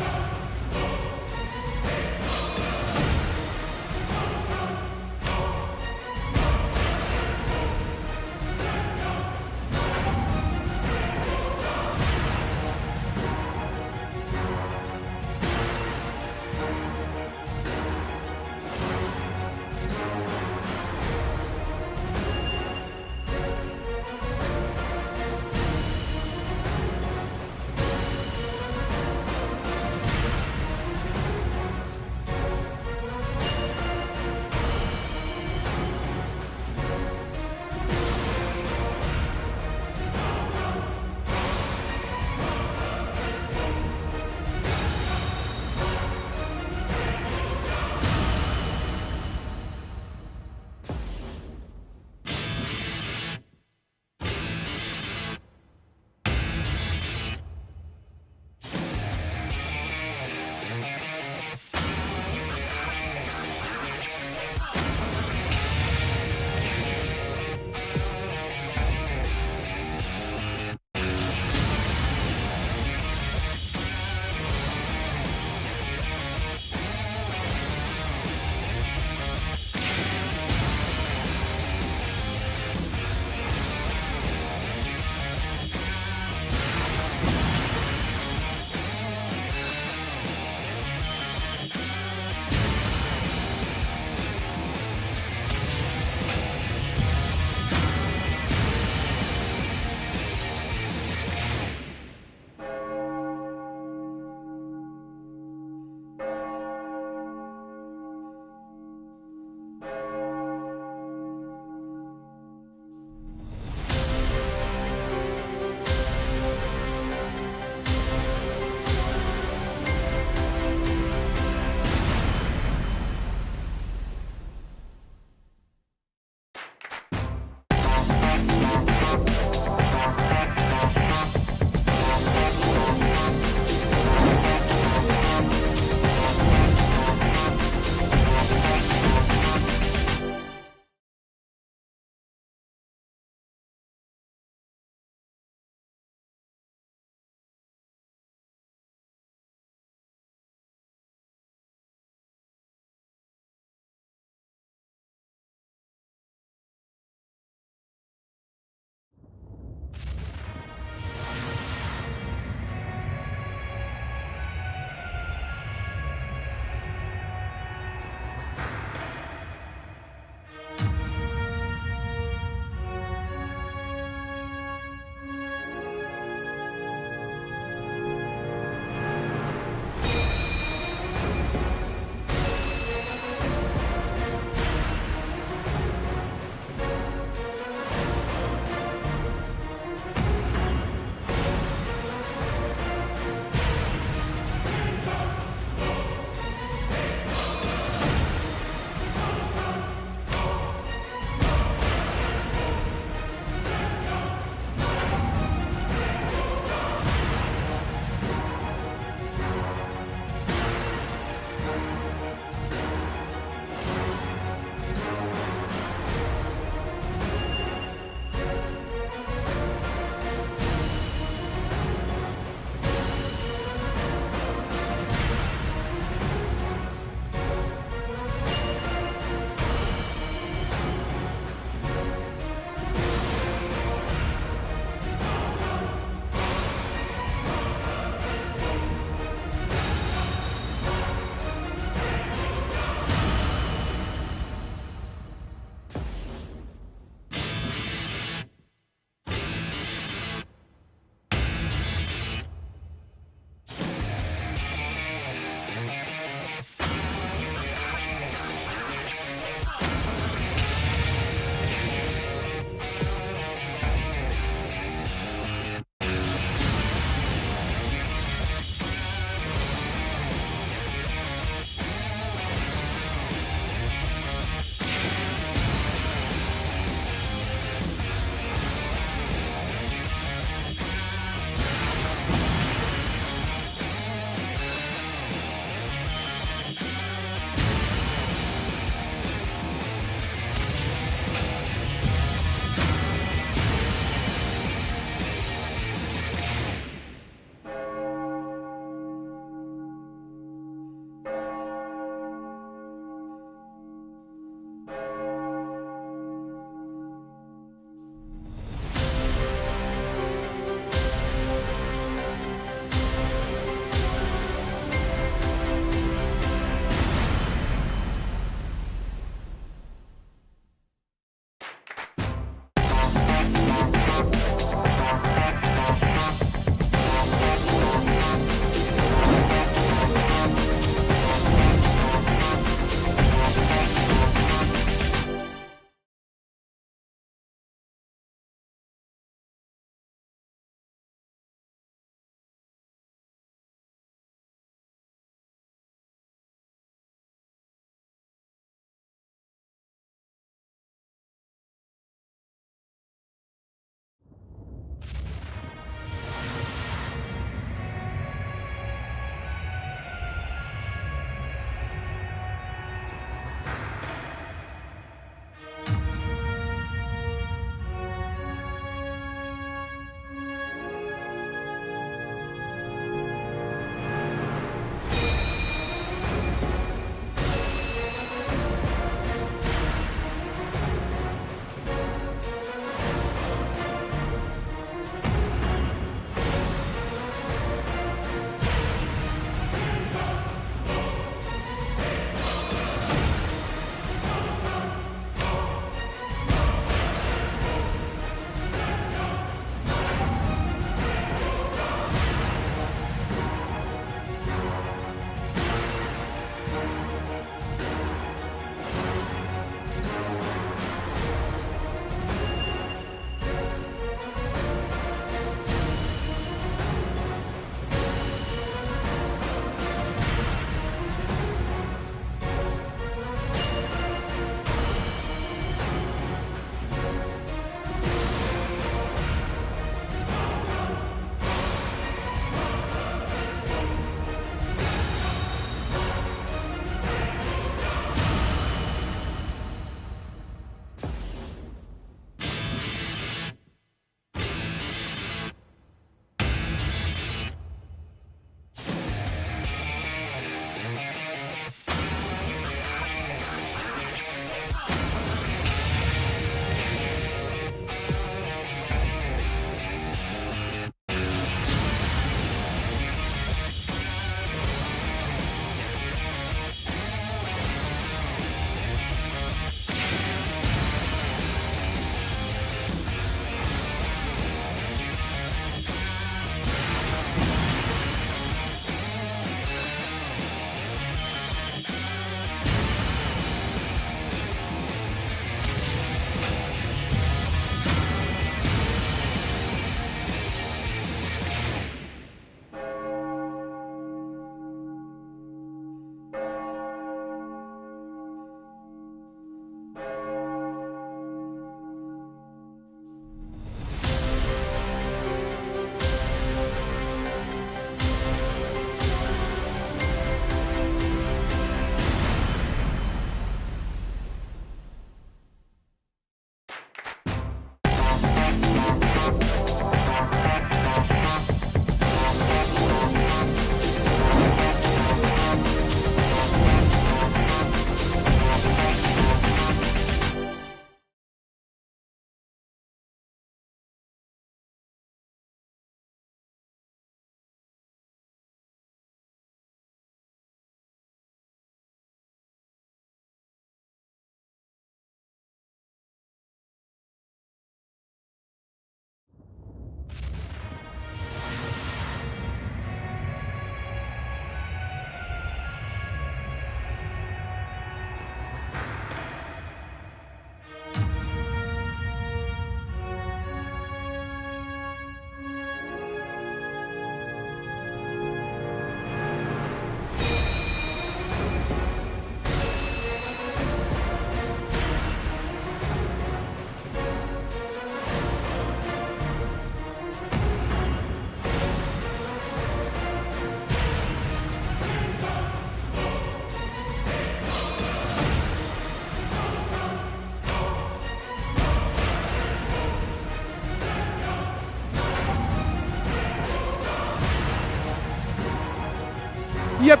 Yep.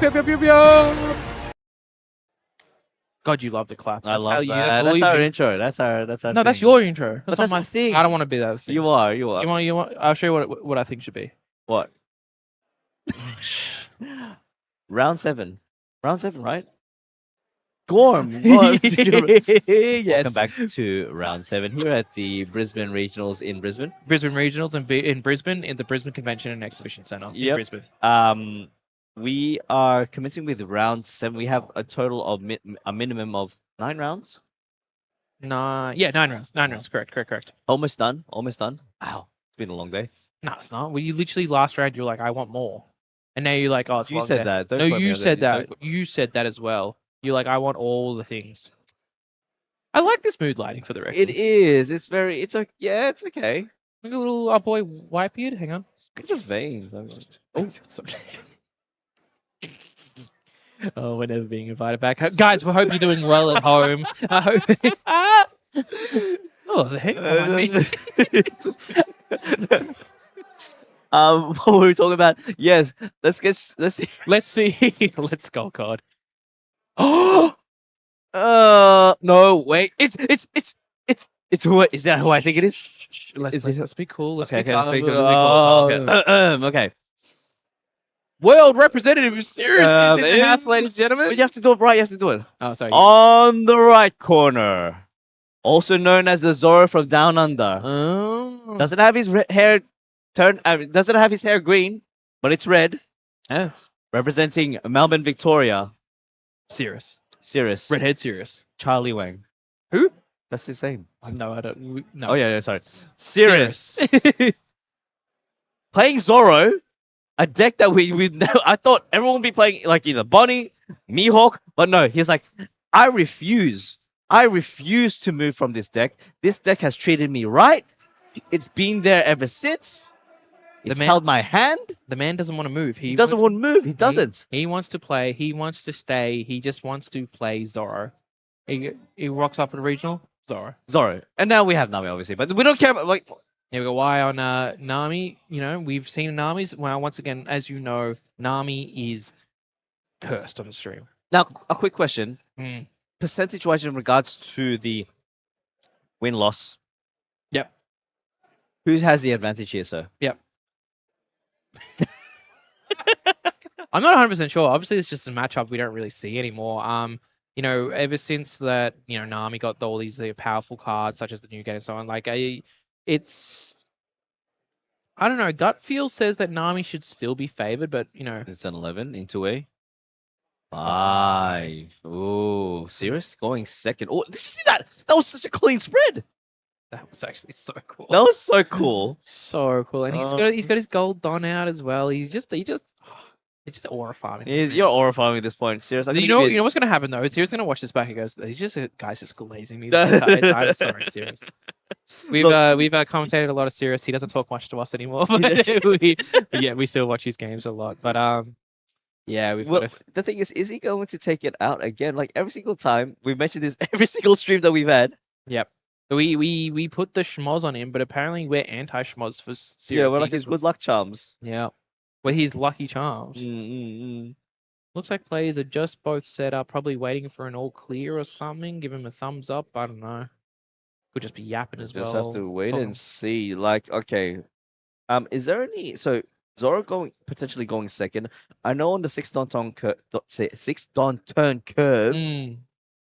God, you love the clap. I That's love how you. that. That's all That's you our do. intro. That's our No, that's thing. your intro. But That's that's not the my thing. I don't want to be that thing. You are. You are. You want? I'll show you what I think should be. What? Round 7. Round 7, right? Gorm. Welcome Yes. back to round 7 here at the Brisbane Regionals in Brisbane. Brisbane Regionals in Brisbane in the Brisbane Convention and Exhibition Centre in Yep. Brisbane. We are commencing with round 7. We have a total of a minimum of 9 rounds. 9 rounds. 9 rounds. Correct. Almost done. Almost done. Wow, it's been a long day. No, it's not. Well, you literally last round you're like, I want more, and now you're like, oh, it's You long said day. that. Don't No, quote me you on said that. that. You said that as well. You're like, I want all the things. I like this mood lighting for the record. It is. It's very. It's okay. Yeah, it's okay. Look at little our boy Whitebeard. Hang on. Look at your veins. Oh, sorry. Oh, we're never being invited back. Guys, we hope you're doing well at home. I hope. Oh, there's a hang behind me. What were we talking about? Yes, let's see. Let's see. Let's go, God. Oh, no, wait. It's who? Is that who I think it is? Let's be cool. Let's Okay, be let's calm. be cool. Okay. World representative Sirius is in the then- house, ladies and gentlemen. But you have to do it right. You have to do it. Oh, sorry. On the right corner, also known as the Zoro from Down Under. Oh. Doesn't have his hair turned. Doesn't have his hair green, but it's red. Oh. Representing Melbourne, Victoria. Sirius. Sirius. Redhead Sirius. Charlie Wang. Who? That's his name. No, I don't. No. Oh yeah, sorry. Sirius. Playing Zoro, a deck that I thought everyone would be playing like either Bonnie, Mihawk, but no, he's like, I refuse to move from this deck. This deck has treated me right. It's been there ever since. It's held my hand. The man doesn't want to move. He doesn't want to move. He doesn't. He wants to play. He wants to stay. He just wants to play Zoro. He rocks up at a regional. Zoro. And now we have Nami, obviously, but we don't care about like. Here we go. Why on Nami? You know, we've seen Nami's. Well, once again, as you know, Nami is cursed on the stream. Now, a quick question. Mm. Percentage-wise, in regards to the win-loss. Yep. Who has the advantage here, sir? Yep. I'm not 100% sure. Obviously, it's just a matchup we don't really see anymore. You know, ever since that, you know, Nami got all these powerful cards, such as the new game and so on, like, it's... I don't know, gut feel says that Nami should still be favored, but, you know... It's an 11 into a 5. Ooh, serious? Going second. Oh, did you see that? That was such a clean spread. That was actually so cool. That was so cool. So cool. And he's got his gold Don out as well. He's just it's just aura farming. You're aura farming at this point. Serious. You know what's gonna happen though? Sirius gonna watch this back and goes, "He's just guy's just glazing me." I'm sorry, Sirius. We've commentated a lot of Sirius. He doesn't talk much to us anymore, but we still watch his games a lot. But yeah, the thing is he going to take it out again? Like every single time we've mentioned this, every single stream that we've had. Yep. We put the schmoz on him, but apparently we're anti-schmoz for Sirius. Yeah, we're like his good luck charms. Yeah. Well, his lucky charms. Looks like players are just both set up, probably waiting for an all clear or something. Give him a thumbs up. I don't know. Could just be yapping as well. Just have to wait and see. Like, okay. Is there any... So, Zoro potentially going second. I know on the 6 Don turn curve,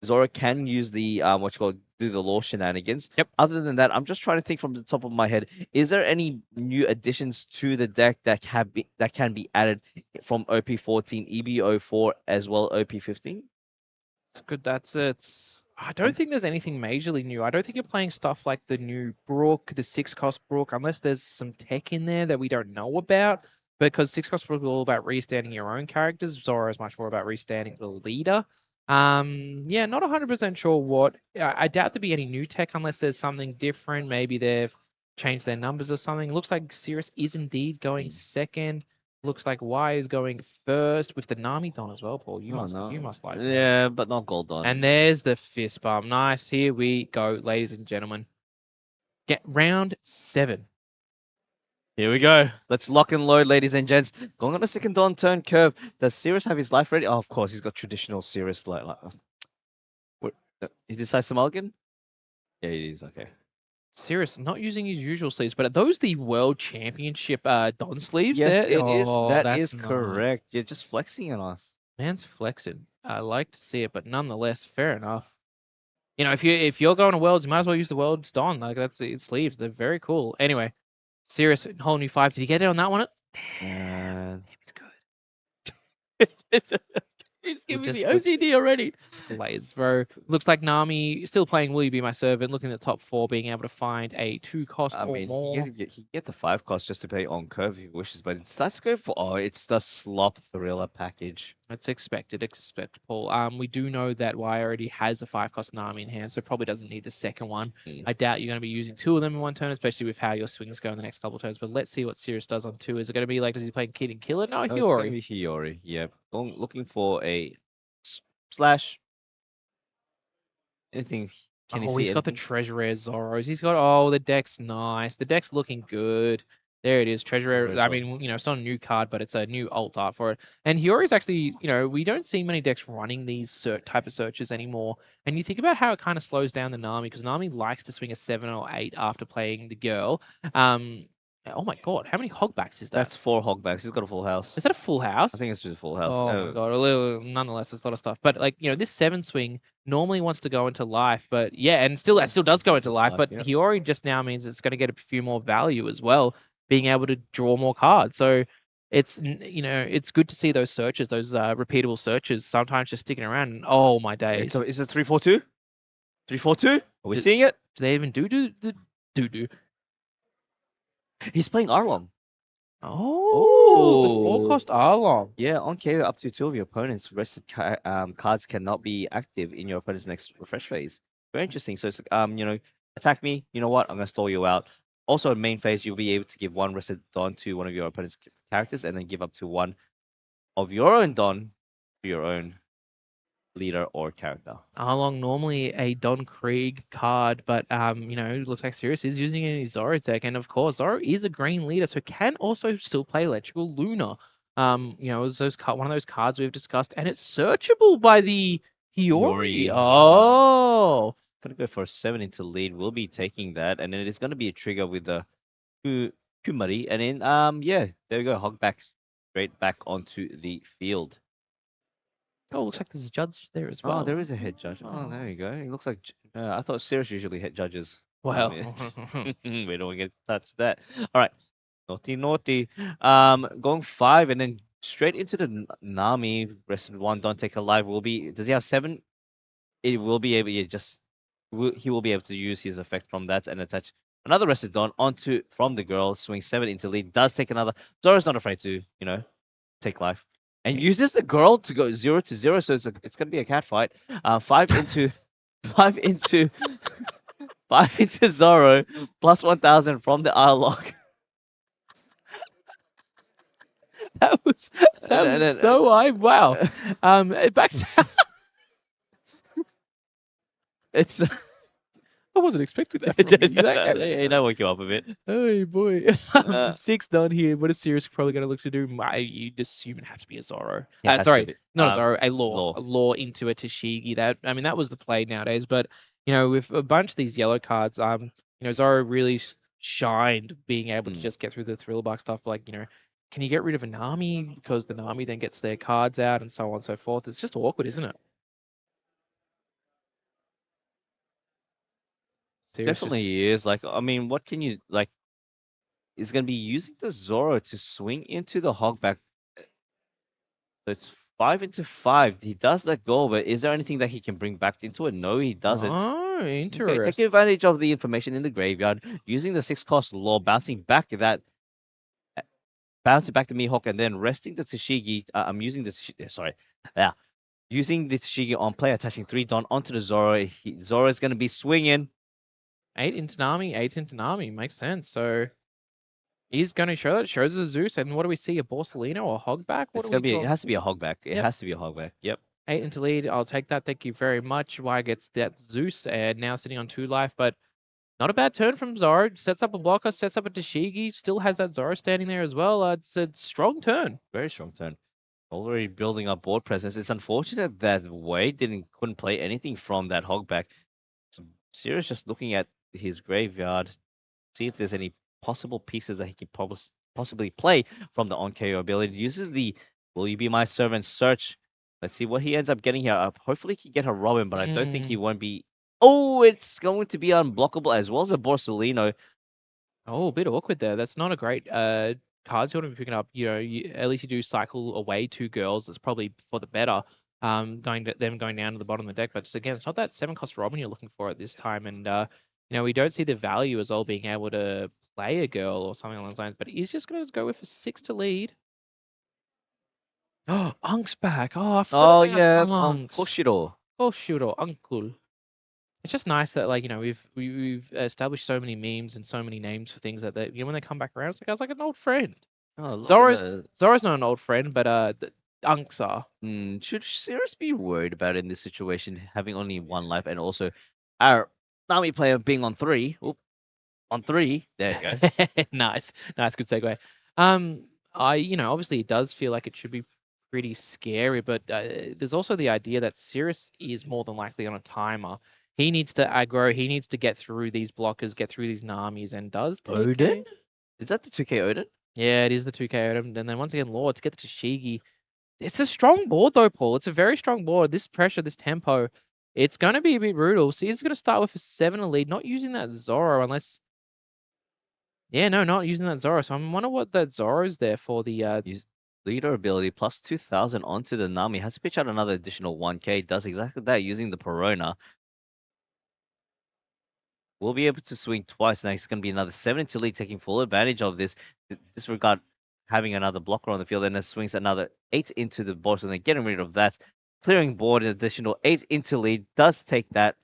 Zoro can use the do the law shenanigans. Yep. Other than that, I'm just trying to think from the top of my head. Is there any new additions to the deck that can be added from OP14, EB04 as well OP15? It's good. That's it. I don't think there's anything majorly new. I don't think you're playing stuff like the new Brook, the 6-cost Brook, unless there's some tech in there that we don't know about. Because 6-cost Brook is all about restanding your own characters. Zoro is much more about restanding the leader. Yeah, not 100% sure what. I doubt there'd be any new tech unless there's something different. Maybe they've changed their numbers or something. Looks like Sirius is indeed going second. Looks like Y is going first with the Nami Don as well, Paul. You must like that. Yeah, but not gold Don. And there's the fist bump. Nice. Here we go, ladies and gentlemen. Get round 7. Here we go. Let's lock and load, ladies and gents. Going on a second Dawn turn curve. Does Sirius have his life ready? Oh, of course, he's got traditional Sirius light. What? He decides to mulligan? Yeah, he is. Okay. Sirius not using his usual sleeves, but are those the World Championship Don sleeves Yes, there? it is. Oh, That that's is nice. correct. You're just flexing on us. Man's flexing. I like to see it, but nonetheless, fair enough. You know, if you're going to Worlds, you might as well use the Worlds Don. Like that's its sleeves. They're very cool. Anyway, Sirius whole new five. Did he get it on that one? Damn, he's good. He's We're giving me just- OCD already. Glaze, bro. Looks like Nami still playing Will You Be My Servant, looking at the top four, being able to find a 2-cost I or mean, more. he can get the 5 cost just to pay on curve if he wishes, but let's go for it's the slop thriller package. That's expected, Paul. We do know that Y already has a 5-cost Nami in hand, so probably doesn't need the second one. I doubt you're going to be using 2 of them in one turn, especially with how your swings go in the next couple of turns. But let's see what Sirius does on 2. Is it going to be like, does he play Kid and Killer? No, Oh, it's gonna Hiyori. be Hiyori. Yeah, looking for a slash. Anything? Can you Oh, see he's got the anything? Treasure Rare Zoros. He's got, oh, the deck's nice. The deck's looking good. There it is, Treasure Rare. I mean, you know, it's not a new card, but it's a new alt art for it. And Hiyori's actually, you know, we don't see many decks running these type of searches anymore. And you think about how it kind of slows down the Nami, because Nami likes to swing a 7 or 8 after playing the girl. Oh my god, how many hogbacks is that? That's 4 hogbacks. He's got a full house. Is that a full house? I think it's just a full house. Oh my god, a little, nonetheless, there's a lot of stuff. But like, you know, this 7 swing normally wants to go into life, but yeah, and still that still does go into life, but Yep. Hiyori just now means it's going to get a few more value as well, being able to draw more cards. So it's, you know, it's good to see those searches, those repeatable searches, sometimes just sticking around. And, oh my days. Is it 3-4-2? 3-4-2? Are we seeing it? Do they even do? He's playing Arlong. Oh, the 4-cost Arlong. Yeah, on KO, up to 2 of your opponent's rested cards cannot be active in your opponent's next refresh phase. Very interesting. So it's you know, attack me. You know what? I'm gonna stall you out. Also, in main phase, you'll be able to give 1 rested Don to one of your opponent's characters, and then give up to 1 of your own Don to your own leader or character. Arlong normally a Don Krieg card, but you know, it looks like Sirius is using it in his Zoro deck, and of course Zoro is a green leader, so can also still play Electrical Luna. You know, it's one of those cards we've discussed, and it's searchable by the Hiyori. Oh, Gonna go for a 7 into lead. We'll be taking that, and then it's gonna be a trigger with the Kumari, and then yeah, there we go, hog back straight back onto the field. oh, looks like there's a judge there as well. Oh, there is a head judge. Oh, there you go. It looks like I thought Sirius usually head judges. Well, We don't get to touch that. All right, naughty. Going 5 and then straight into the Nami. Rested 1. Don't take alive. Will be. Does he have 7? It will be able. He will be able to use his effect from that and attach another rested Dawn onto from the girl. Swing 7 into lead. Does take another. Zoro's not afraid to take life. And uses the girl to go 0-0, so it's gonna be a cat fight. 5 into 5 into 5 into Zoro plus 1,000 from the Arlong. that was so high. Wow. Back. It's I wasn't expecting that. From you. That woke you up a bit. Hey boy, 6 done here. What is Sirius probably going to look to do? You'd assume it has to be a Zoro. Sorry, not a Zoro. A law into a Tashigi. That was the play nowadays. But you know, with a bunch of these yellow cards, you know, Zoro really shined being able to just get through the thriller box stuff. Like, you know, can you get rid of a Nami because the Nami then gets their cards out and so on and so forth? It's just awkward, isn't it? Definitely is. Like, I mean, what can you like? Is going to be using the Zoro to swing into the hogback. So it's 5 into 5. He does let go of it. Is there anything that he can bring back into it? No, he doesn't. Oh, interesting. Okay, take advantage of the information in the graveyard. Using the 6-cost law, bouncing back to Mihawk, and then resting the Tashigi. I'm using the sorry. Yeah. Using the Tashigi on play, attaching 3 Don onto the Zoro. Zoro is going to be swinging. 8 into Nami, makes sense. So he's going to show that. Shows a Zeus, and what do we see? A Borsalino or a Hogback? It has to be a Hogback. It has to be a Hogback. Yep. 8 into lead. I'll take that. Thank you very much. Y gets that Zeus, and now sitting on 2 life. But Not a bad turn from Zoro. Sets up a blocker, sets up a Tashigi, still has that Zoro standing there as well. It's a strong turn. Very strong turn. Already building up board presence. It's unfortunate that Wade couldn't play anything from that hogback. So Sirius just looking at his graveyard, see if there's any possible pieces that he can possibly play from the on KO ability. Uses the "Will you be my servant?" search. Let's see what he ends up getting here. Hopefully he can get a Robin, but I don't think he won't be. Oh, it's going to be unblockable as well as a Borsellino. Oh, a bit awkward there. That's not a great card to be picking up. At least you do cycle away 2 girls. That's probably for the better. Them going down to the bottom of the deck, but just again, it's not that 7-cost Robin you're looking for at this time, and we don't see the value as all being able to play a girl or something along those lines. But he's just going to go with a 6 to lead. Oh, Unk's back. Oh, I forgot Oh about yeah, Unks. Koshiro. Koshiro, Uncle. It's just nice that we've established so many memes and so many names for things that when they come back around, it's like I was like an old friend. Oh, look Zoro's at Zoro's not an old friend, but the Unks are. Should Sirius be worried about it in this situation, having only one life, and also our Nami player being on 3? Oop, on 3. There you go. Nice, good segue. Obviously it does feel like it should be pretty scary, but there's also the idea that Sirius is more than likely on a timer. He needs to aggro. He needs to get through these blockers, get through these Namis, and does take Odin? Is that the 2K Odin? Yeah, it is the 2K item. And then once again, Lord to get the Tashigi. It's a strong board though, Paul. It's a very strong board. This pressure, this tempo, it's going to be a bit brutal. See, he's going to start with a 7 lead, not using that Zoro unless. Yeah, no, not using that Zoro. So I'm wondering what that Zoro's there for the. Use leader ability plus 2,000 onto the Nami. Has to pitch out another additional 1K. Does exactly that using the Perona. Will be able to swing twice. Now it's going to be another 7 into lead, taking full advantage of this. Disregard having another blocker on the field, and then swings another 8 into the board, and then getting rid of that. Clearing board, an additional 8 into lead. Does take that.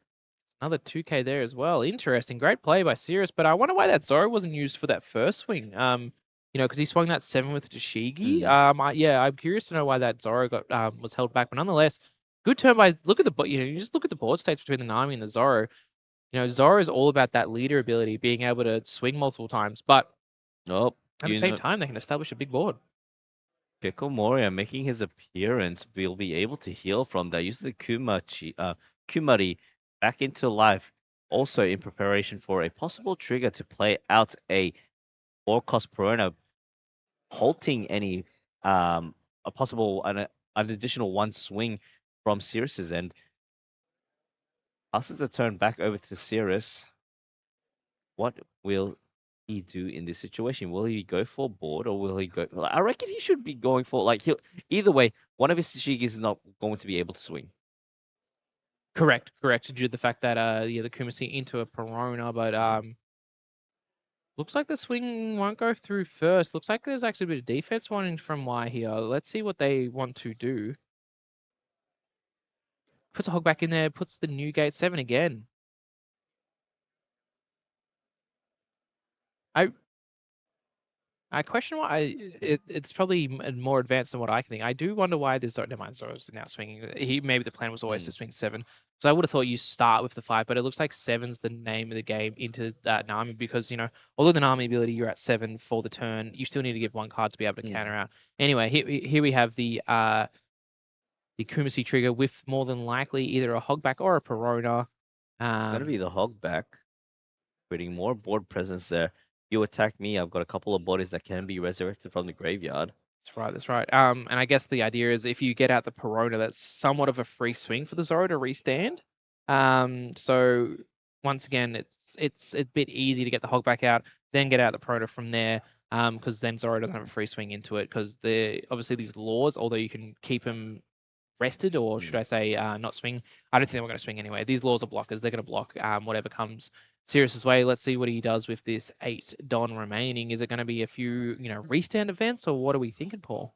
Another 2K there as well. Interesting. Great play by Sirius, but I wonder why that Zoro wasn't used for that first swing. Because he swung that 7 with Tashigi. I'm curious to know why that Zoro got was held back, but nonetheless, good turn by. Look at the you just look at the board states between the Nami and the Zoro. Zoro is all about that leader ability, being able to swing multiple times, but Oh, at the same time, they can establish a big board. Pickle Moria making his appearance will be able to heal from that. Use the Kumari back into life. Also in preparation for a possible trigger to play out a 4-cost Perona, halting any a possible an additional 1 swing from Sirius's end. Passes the turn back over to Sirius. What will he do in this situation? Will he go for board or will he go? I reckon he should be going for either way. One of his Tashigis is not going to be able to swing. Correct. Due to the fact that the Kumasi into a Perona, but looks like the swing won't go through first. Looks like there's actually a bit of defense wanting from Y here. Let's see what they want to do. Puts a hog back in there. Puts the new gate 7 again. I question why it's probably more advanced than what I can think. I do wonder why there's never mind. Zoro's now swinging. Maybe the plan was always to swing 7. So I would have thought you start with the 5, but it looks like 7's the name of the game into that Nami because although the Nami ability you're at 7 for the turn, you still need to give 1 card to be able to counter out. Anyway, here we have the Kumasi trigger with more than likely either a hogback or a Perona. Gonna be the hogback, creating more board presence there. You attack me, I've got a couple of bodies that can be resurrected from the graveyard. That's right. And I guess the idea is if you get out the Perona, that's somewhat of a free swing for the Zoro to restand. So once again, it's a bit easy to get the hog back out, then get out the Perona from there. Because then Zoro doesn't have a free swing into it. Because obviously these laws, although you can keep them rested, or should I say not swing, I don't think we're going to swing anyway. These laws are blockers. They're going to block whatever comes Sirius's way. Let's see what he does with this 8 Don remaining. Is it going to be a few, restand events, or what are we thinking, Paul?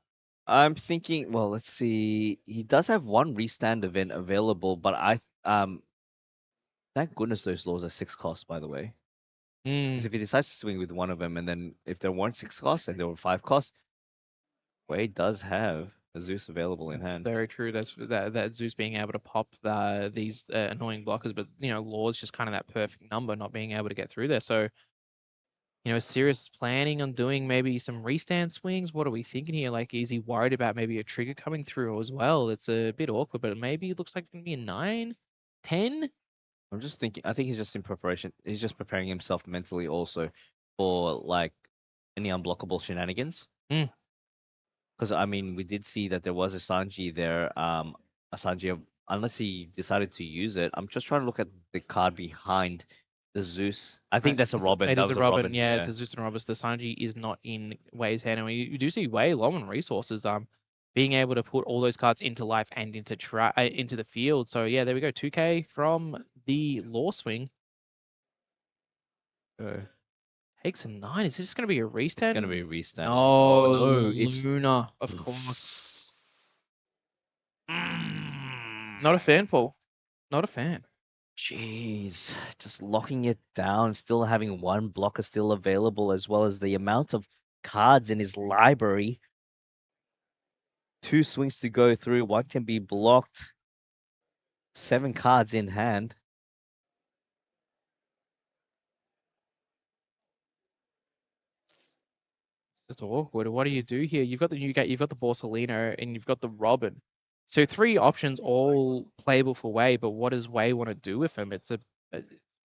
I'm thinking, well, let's see. He does have 1 restand event available, but thank goodness those laws are 6 costs, by the way. Because if he decides to swing with one of them, and then if there weren't 6 costs and there were 5 costs, Wade does have Zeus available in That's hand. very true. That's that Zeus being able to pop these annoying blockers, but Law's just kind of that perfect number, not being able to get through there. So is Sirius planning on doing maybe some restand swings? What are we thinking here? Like, is he worried about maybe a trigger coming through as well? It's a bit awkward, but maybe it looks like it's gonna be a 9, 10. I'm just thinking. I think he's just in preparation. He's just preparing himself mentally also for like any unblockable shenanigans. Mm. Because I mean, we did see that there was a Sanji there. A Sanji, unless he decided to use it. I'm just trying to look at the card behind the Zeus. I think that's a Robin. It That is a was a Robin. Robin. Yeah, it's Yeah. a Zeus and Robin. The Sanji is not in Wei's hand, and you do see Wei low on resources. Being able to put all those cards into life and into the field. So yeah, there we go. 2K from the Law swing. Takes a 9. Is this just gonna be a It's restand? gonna be restand. No, Oh no, it's Luna, of course. Not a fan, Paul. Not a fan. Jeez, just locking it down, still having one blocker still available, as well as the amount of cards in his library. 2 swings to go through, one can be blocked. 7 cards in hand. Just awkward. What do you do here? You've got the Borsalino, and you've got the Robin. So 3 options, all playable for Wei, but what does Wei want to do with them?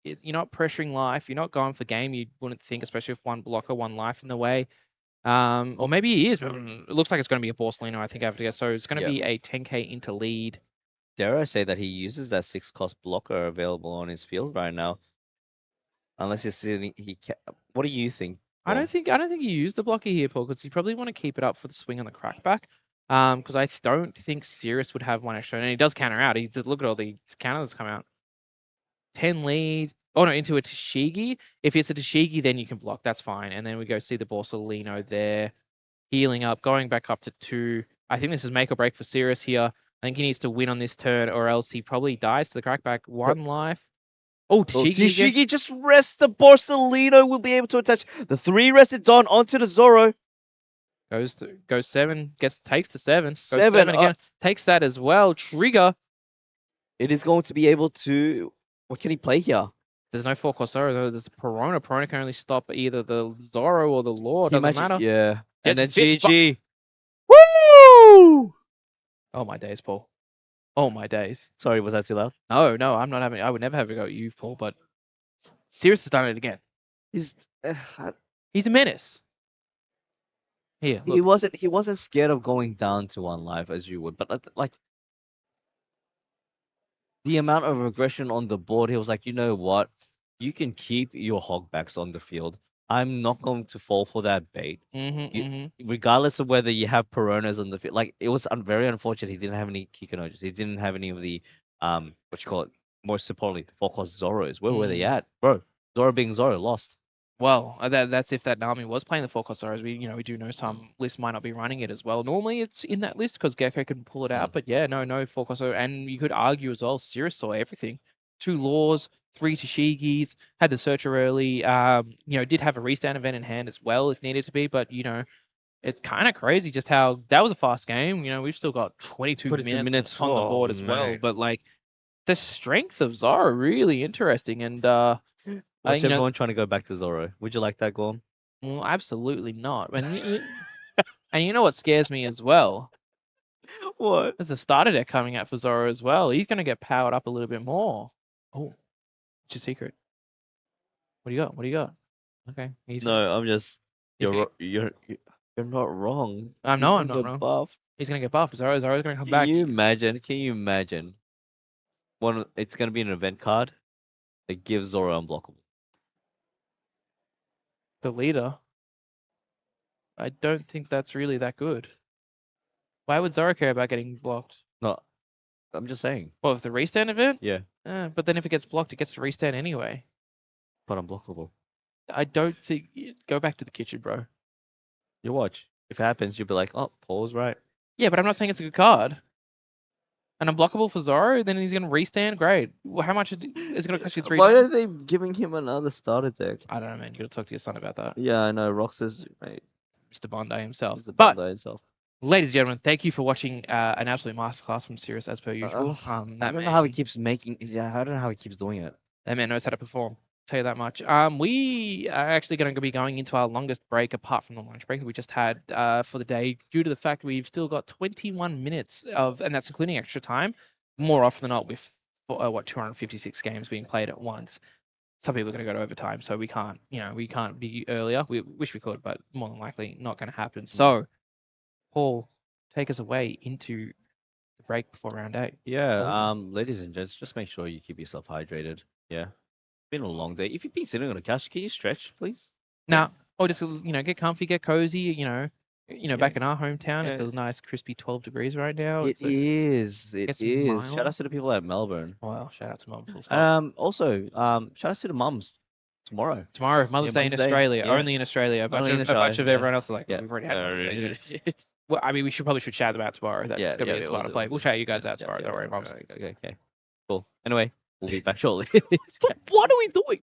You're not pressuring life. You're not going for game. You wouldn't think, especially with one blocker, one life in the way. Or maybe he is, but it looks like it's going to be a Borsalino, I think I have to guess. So it's going to be a 10k into lead. Dare I say that he uses that 6 cost blocker available on his field right now? Unless he's sitting, what do you think? I don't think you use the blocker here, Paul, because you probably want to keep it up for the swing on the crackback. Because I don't think Sirius would have one extra, and he does counter out. Look at all the counters come out. 10 lead. Oh no, into a Tashigi. If it's a Tashigi, then you can block. That's fine. And then we go see the Borsalino there, healing up, going back up to 2. I think this is make or break for Sirius here. I think he needs to win on this turn, or else he probably dies to the crackback. 1 life. Oh, Tashigi. Tashigi just rests the Borsalino. Will be able to attach the 3 rested Don onto the Zoro. Goes 7. Takes the 7. Goes 7 again. Takes that as well. Trigger. It is going to be able to. What can he play here? There's no 4 cost Zoro. There's Perona. Perona can only stop either the Zoro or the Law. Doesn't matter. Yeah. And then Just GG. Woo! Oh my days, Paul. Oh my days. Sorry, was that too loud? No, I'm not having. I would never have a go at you, Paul. But Sirius has done it again. He's He's a menace. Here, look. he wasn't scared of going down to 1 life as you would, but like the amount of aggression on the board, he was like, you know what? You can keep your hogbacks on the field. I'm not going to fall for that bait. Regardless of whether you have Peronas on the field. Like, it was very unfortunate he didn't have any Kikonojas. He didn't have any of the, what you call it, most importantly, the 4 cost Zoros. Where were they at? Bro, Zoro being Zoro, lost. Well, that's if that Nami was playing the 4 cost Zoros. We do know some lists might not be running it as well. Normally it's in that list because Gecko can pull it out. But yeah, no 4 cost Zoro. And you could argue as well, Sirius saw everything. 2 Laws, 3 Tashigis, had the Searcher early. Did have a restand event in hand as well if needed to be. But it's kind of crazy just how that was a fast game. We've still got 22 minutes on the board as well. But like the strength of Zoro really interesting. And Watch everyone trying to go back to Zoro. Would you like that, Gorm? Well, absolutely not. And you know what scares me as well? What? There's a starter deck coming out for Zoro as well. He's going to get powered up a little bit more. Oh, what's your secret? What do you got? Okay. I'm just. You're not wrong. I'm not wrong. Buffed. He's going to get buffed. Zoro's going to come Can back. you imagine? It's going to be an event card that gives Zoro unblockable. The leader. I don't think that's really that good. Why would Zoro care about getting blocked? No, I'm just saying. Well, if the restand event? Yeah. But then if it gets blocked, it gets to restand anyway. But unblockable. I don't think. Go back to the kitchen, bro. You watch. If it happens, you'll be like, oh, Paul's right. Yeah, but I'm not saying it's a good card. And unblockable for Zoro, then he's going to restand. Great. Well, how much is it going to cost you 3? Why are they giving him another starter deck? I don't know, man. You got to talk to your son about that. Yeah, I know. Rox says, mate. Mr. Bondi himself. He's the But Bondi himself. Ladies and gentlemen, thank you for watching an absolute masterclass from Sirius as per usual. I That don't know how he man, keeps making. Yeah, I don't know how he keeps doing it. that man knows how to perform. Tell you that much. We are actually going to be going into our longest break apart from the lunch break that we just had for the day, due to the fact we've still got 21 minutes of, and that's including extra time. More often than not, with 256 games being played at once, some people are going to go to overtime, so we can't, we can't be earlier. We wish we could, but more than likely not going to happen. So, Paul, take us away into the break before round 8. Yeah. Ladies and gents, just make sure you keep yourself hydrated. Yeah. Been a long day. If you've been sitting on a couch, can you stretch, please? Now, or just get comfy, get cozy. Yeah. Back in our hometown, it's Yeah. a nice crispy 12 degrees right now. It is. It Gets is. Shout mild. out to the people at Melbourne. Well, shout out to Mum, full stop. Also, shout out to the mums tomorrow. Tomorrow, Mother's Yeah, Day in Mother's Day. Australia, Yeah. only in Australia. Only in A bunch Australia, of yeah. everyone else is like, Yeah. we've already had Mother's Day. Yeah. Well, I mean, we probably should shout them out tomorrow. That's Yeah, gonna yeah, be a yeah, smarter play. We'll shout you guys out tomorrow. Don't worry, mums. Okay. Cool. Anyway, we'll be back shortly. But what are we doing?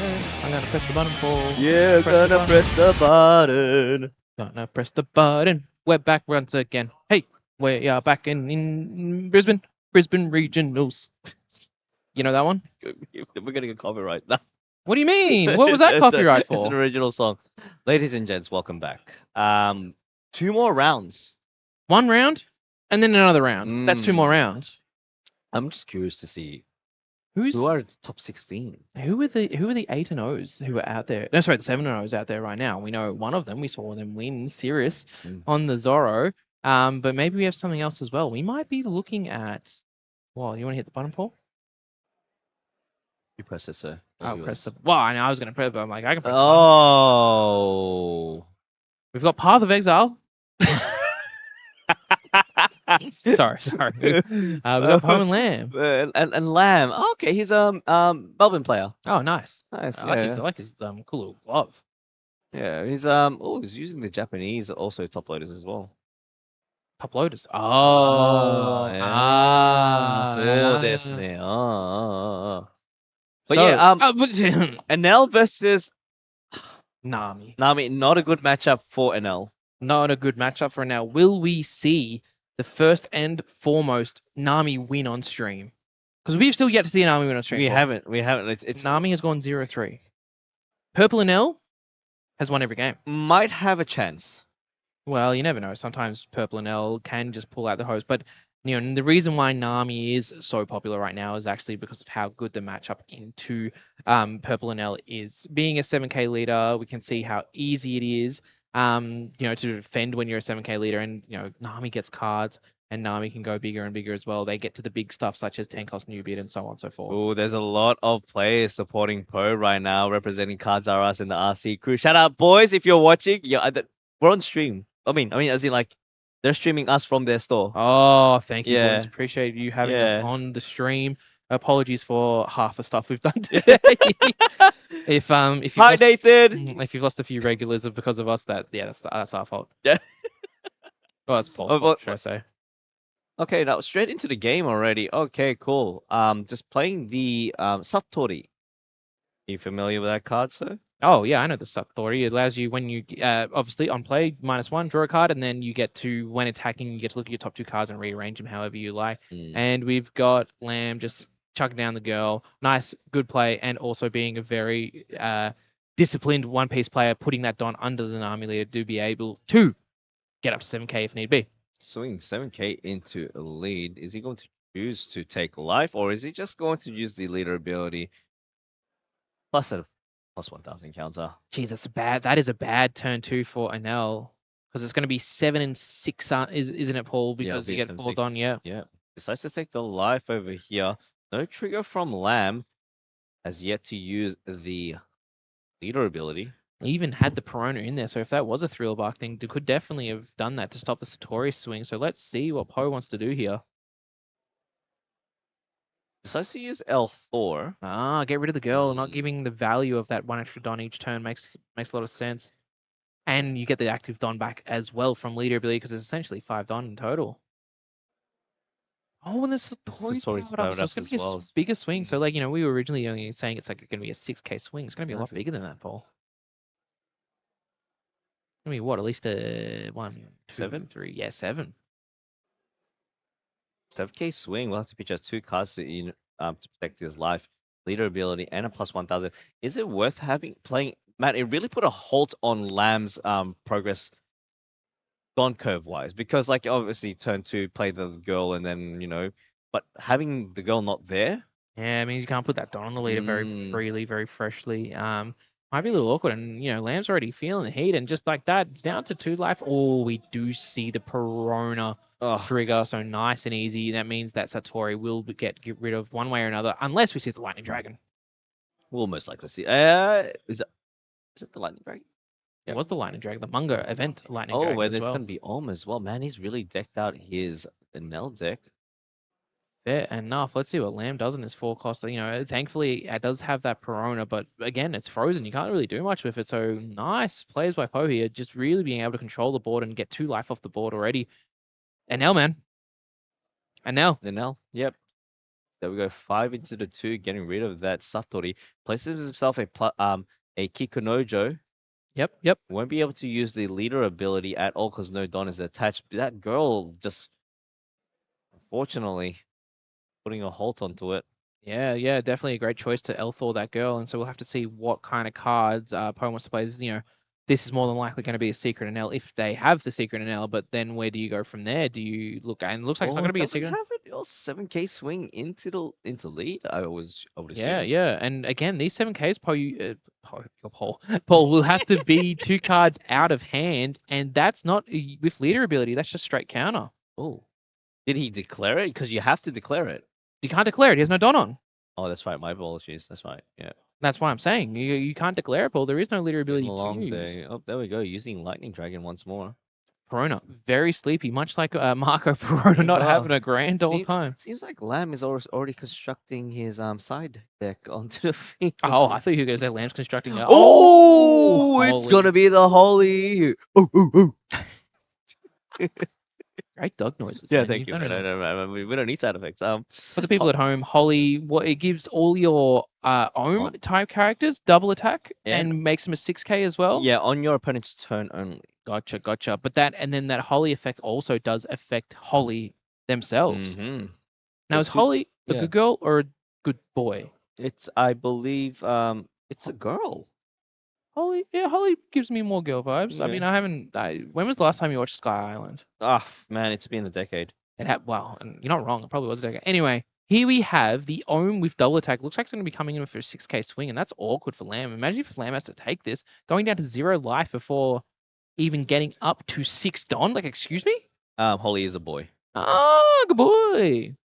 I'm gonna press the button, Paul. Yeah, Press the gonna button. press the button. Gonna press the button. We're back once again. Hey, we are back in Brisbane. Brisbane Regionals. You know that one? We're gonna get copyright. No. What do you mean? What was that copyright It's an for? original song. Ladies and gents, welcome back. 2 more rounds. 1 round, and then another round. That's 2 more rounds. I'm just curious to see Who who are are the top 16. the 8 and O's who are out there? No, sorry, the 7 and O's out there right now. We know one of them. We saw them win Sirius on the Zoro. But maybe we have something else as well. We might be looking at. Well, you want to hit the button, Paul? You press it, sir. I'll press the. Well, I know I was gonna press, but I'm like, I can press the Oh. button. We've got Path of Exile. sorry. We got Poe and Lamb. And Lamb. Oh, okay, he's Melbourne player. Oh, nice. Nice. I like his cool little glove. Yeah, he's he's using the Japanese also top loaders as well. Top loaders. Oh,そうですね. But so, yeah, Enel versus Nami. Nami, not a good matchup for Enel. Not a good matchup for now. Will we see the first and foremost Nami win on stream? Because we've still yet to see Nami win on stream. We haven't. It's Nami has gone 0-3. Purple Enel has won every game. might have a chance. Well, you never know. Sometimes Purple Enel can just pull out the hose. But the reason why Nami is so popular right now is actually because of how good the matchup into Purple Enel is. Being a 7K leader, we can see how easy it is, to defend when you're a 7K leader. And Nami gets cards, and Nami can go bigger and bigger as well. They get to the big stuff such as Tenkos Newbeard and so on and so forth. Oh, there's a lot of players supporting Poe right now, representing Cards R Us and the RC crew. Shout out, boys, if you're watching. Yeah, we're on stream. I mean, as in like they're streaming us from their store. Oh, thank you, Yeah. boys. Appreciate you having Yeah. us on the stream. Apologies for half the stuff we've done today. if you've Hi, lost, Nathan. if you've lost a few regulars because of us, that's our fault. Yeah. Well, that's Paul's Oh, fault, should I say? Okay, now straight into the game already. Okay, cool. Just playing the Satori. You familiar with that card, sir? Oh yeah, I know the Satori. It allows you when you obviously on play -1 draw a card, and then you get to when attacking you get to look at your top 2 cards and rearrange them however you like. And we've got Lamb just chucking down the girl. Nice, good play, and also being a very disciplined one-piece player, putting that Don under the Nami leader to be able to get up to 7K if need be. Swing 7K into a lead. Is he going to choose to take life, or is he just going to use the leader ability plus a plus 1000 counter? Jeez, that is a bad turn 2 for Enel. Because it's going to be 7 and 6, isn't it, Paul? Because you get 4 Don, yeah. Yeah. Decides to take the life over here. No trigger from Lamb. Has yet to use the leader ability. He even had the Perona in there, so if that was a thrill bark thing, they could definitely have done that to stop the Satori swing. So let's see what Poe wants to do here. Decides to use L Thor. Get rid of the girl, not giving the value of that 1 extra Don each turn makes a lot of sense. And you get the active Don back as well from leader ability because it's essentially 5 Don in total. Oh, and the Satori's powered up, so it's going to be a bigger swing. So, we were originally only saying it's like going to be a 6K swing. It's going to be a lot bigger than that, Paul. I mean, what? At least a 1, 2, 7? 3. Yeah, 7. 7K swing. We'll have to pitch out 2 cards to protect his life. Leader ability and a plus 1000. Is it worth playing? Matt, it really put a halt on Lamb's progress Don curve wise, because obviously turn 2 play the girl and then but having the girl not there. Yeah, I mean you can't put that Don on the leader very freely, very freshly. Might be a little awkward, and Lamb's already feeling the heat, and just like that, it's down to 2 life. Oh, we do see the Perona trigger, so nice and easy. That means that Satori will get rid of one way or another, unless we see the Lightning Dragon. We'll most likely see. Is it the Lightning Dragon? It was the Lightning Dragon, the manga event Lightning Dragon. Oh, where there's going to be Om as well. Man, he's really decked out his Enel deck. Fair enough. Let's see what Lamb does in this forecast. Thankfully, it does have that Perona, but again, it's frozen. You can't really do much with it. So nice plays by Poe here, just really being able to control the board and get 2 life off the board already. Enel, man. Enel. Yep. There we go. 5 into the 2, getting rid of that Satori. Places himself a Kikunojo. Yep, yep. Won't be able to use the leader ability at all because no Don is attached. That girl just, unfortunately, putting a halt onto it. Yeah, yeah, definitely a great choice to Elthor that girl, and so we'll have to see what kind of cards Poe wants to play. This is more than likely going to be a secret Enel if they have the secret Enel, but then where do you go from there? Do you look and it looks like it's not Well, going to it be a doesn't secret. have it. 7K swing into lead. I would Yeah, assume. yeah, and again, these 7Ks, Paul will have to be 2 cards out of hand, and that's not with leader ability. That's just straight counter. Oh, did he declare it? Because you have to declare it. You can't declare it. He has no Don on. Oh, that's right. My apologies. That's right. Yeah. That's why I'm saying you can't declare it, Paul. There is no leader Been a ability to long use. day. Oh, there we go. Using Lightning Dragon once more. Perona, very sleepy, much like Marco Perona not Yeah. having a grand old time. Seems like Lamb is already constructing his side deck onto the field. Oh, I thought you were going to say Lamb's constructing a. Oh, it's Holy. gonna be the holy. Oh, oh, oh. Great dog noises, Yeah, man. thank You've you. done it all. We don't need sound effects. For the people at home, Holly, what it gives all your Ohm Um, type characters double attack and and makes them a 6K as well. yeah, on your opponent's turn only. Gotcha, gotcha. But that Holly effect also does affect Holly themselves. Mm-hmm. Now, The is two, Holly a yeah, good girl or a good boy? I believe, it's a girl. Holly, yeah, Holly gives me more girl vibes. I Yeah. mean, I haven't. When was the last time you watched Sky Island? Ah, man, it's been a decade. It had well, and you're not wrong. It probably was a decade. Anyway, here we have the Ohm with double attack. Looks like it's going to be coming in for a 6K swing, and that's awkward for Lamb. Imagine if Lamb has to take this, going down to 0 life before even getting up to 6 Don. Like, excuse me? Holly is a boy. Oh, good boy.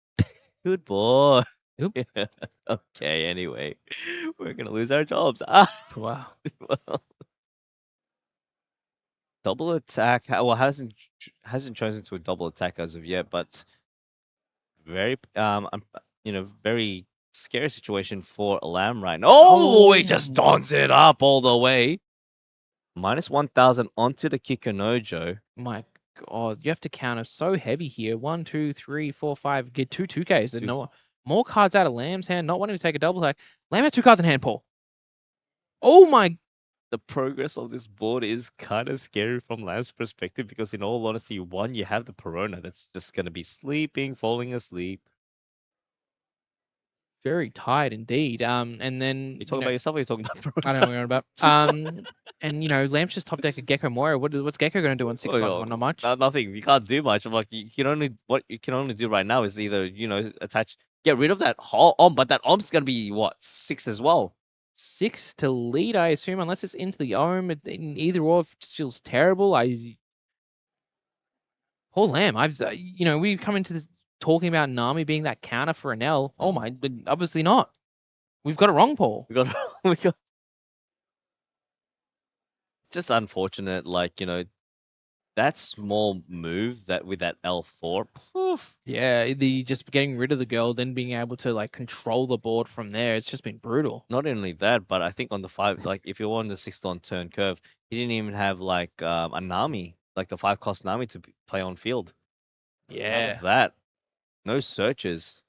Good boy. Yep. Okay, anyway, we're gonna lose our jobs. Ah, Wow. well, double attack. Well, hasn't chosen to a double attack as of yet, but very very scary situation for Lamb right now. Oh, he just dons it up all the way. Minus 1,000 onto the Kikunojo. My God, you have to counter so heavy here. 1, 2, 3, 4, 5. Get two 2Ks. And no more cards out of Lamb's hand. Not wanting to take a double attack. Lamb has 2 cards in hand, Paul. Oh my. The progress of this board is kind of scary from Lamb's perspective because, in all honesty, one, you have the Perona that's just going to be sleeping, falling asleep. Very tight indeed. And then You talking about yourself or you talking about Perona? I don't know what you're on about. And Lamb's just top deck a Gecko Moira. What's Gecko going to do on 6 Don? Not much. Nothing. You can't do much. I'm like, what you can only do right now is either attach, get rid of that whole but that Om's gonna be what 6 as well. 6 to lead, I assume, unless it's into the Ohm. In either or, it just feels terrible. Poor Lamb. We've come into this talking about Nami being that counter for Enel. Oh my, but obviously not. We've got it wrong, Paul. We got. It's just unfortunate, that small move that with that L4. Poof. Yeah, the just getting rid of the girl, then being able to like control the board from there. It's just been brutal. Not only that, but I think on the 5, if you're on the 6 on turn curve, he didn't even have a Nami, like the 5-cost Nami to play on field. None Yeah. of that. No searches.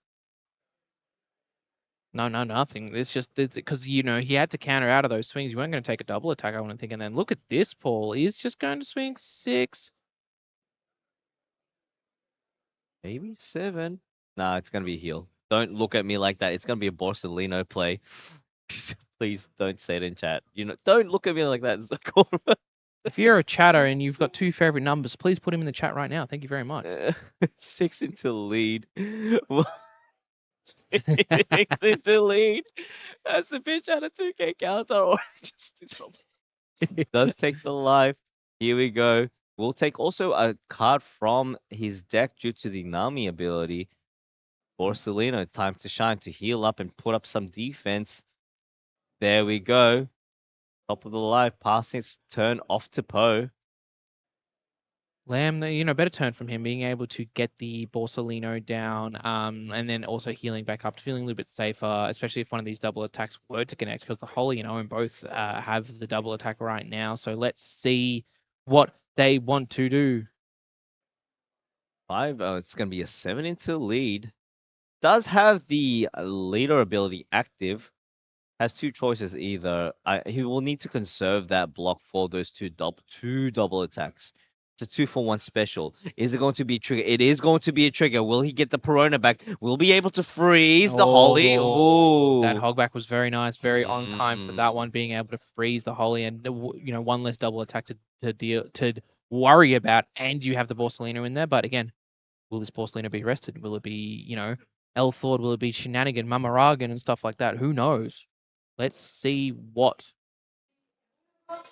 No, nothing. It's just because he had to counter out of those swings. You weren't going to take a double attack, I wouldn't think. And then look at this, Paul. He's just going to swing 6. Maybe 7. Nah, it's gonna be a heal. Don't look at me like that. It's gonna be a Borsellino play. Please don't say it in chat. Don't look at me like that. If you're a chatter and you've got 2 favorite numbers, please put him in the chat right now. Thank you very much. 6 into lead. 6 into lead. That's a bitch out of 2K counter. Or just do something. It does take the life. Here we go. We'll take also a card from his deck due to the Nami ability. Borsellino, time to shine, to heal up and put up some defense. There we go. Top of the life, passing its turn off to Poe. Lamb, better turn from him, being able to get the Borsellino down, and then also healing back up, feeling a little bit safer, especially if one of these double attacks were to connect, because the Holly and Owen both have the double attack right now. So let's see what they want to do. 5, it's going to be a 7 into lead. does have the leader ability active. Has two choices either. He will need to conserve that block for those two double attacks. It's a 2-for-1 special. Is it going to be a trigger? It is going to be a trigger. Will he get the Perona back? Will be able to freeze the Holly? That Ooh. hogback was very nice, very on time for that Mm. one, being able to freeze the Holly and one less double attack to worry about, and you have the Borsalino in there. But again, will this Borsalino be rested? Will it be Elthord? Will it be Shenanigan, Mamaragan, and stuff like that? Who knows? Let's see what. Ooh,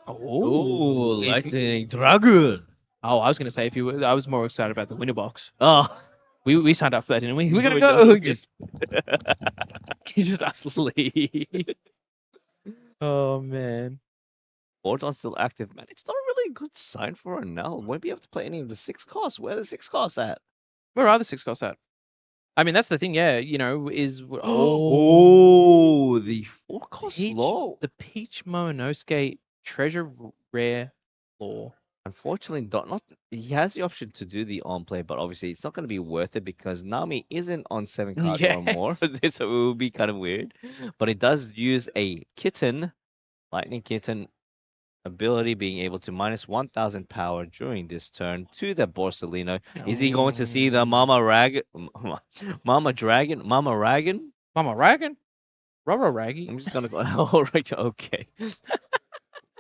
Oh, Lightning Dragon. I was gonna say I was more excited about the winner box. Oh, We signed up for that, didn't we? We're gonna we go. don't. Just just us leave. Oh man. Bordon's still active, man. It's not really a good sign for Enel. Won't be able to play any of the 6 costs. Where are the 6 costs at? Where are the 6 costs at? I mean, that's the thing. Yeah, is Oh, the 4 cost low. the Peach Momonosuke treasure rare lore. Unfortunately, not he has the option to do the on play, but obviously it's not going to be worth it because Nami isn't on 7 cards or more, Yes. so it will be kind of weird. But it does use a kitten, lightning kitten ability, being able to minus 1,000 power during this turn to the Borsalino. Is he going to see the Mama Rag, Mama Dragon, Mama Ragan? Mama Ragan? Roro Raggy? I'm just gonna go. All right, okay.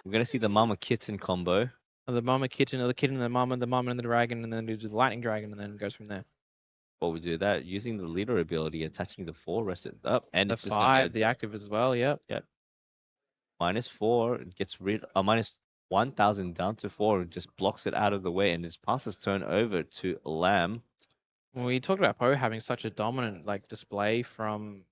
We're gonna see the Mama Kitten combo. The Mama Kitten, or the Kitten, the Mama and the Dragon, and then do the Lightning Dragon, and then it goes from there. While we do that, using the leader ability, attaching the 4, rested up, and The it's just 5, the active as well. Yep. -4. It gets rid minus 1,000 down to 4. Just blocks it out of the way, and it passes turn over to Lamb. When we talked about Poe having such a dominant display from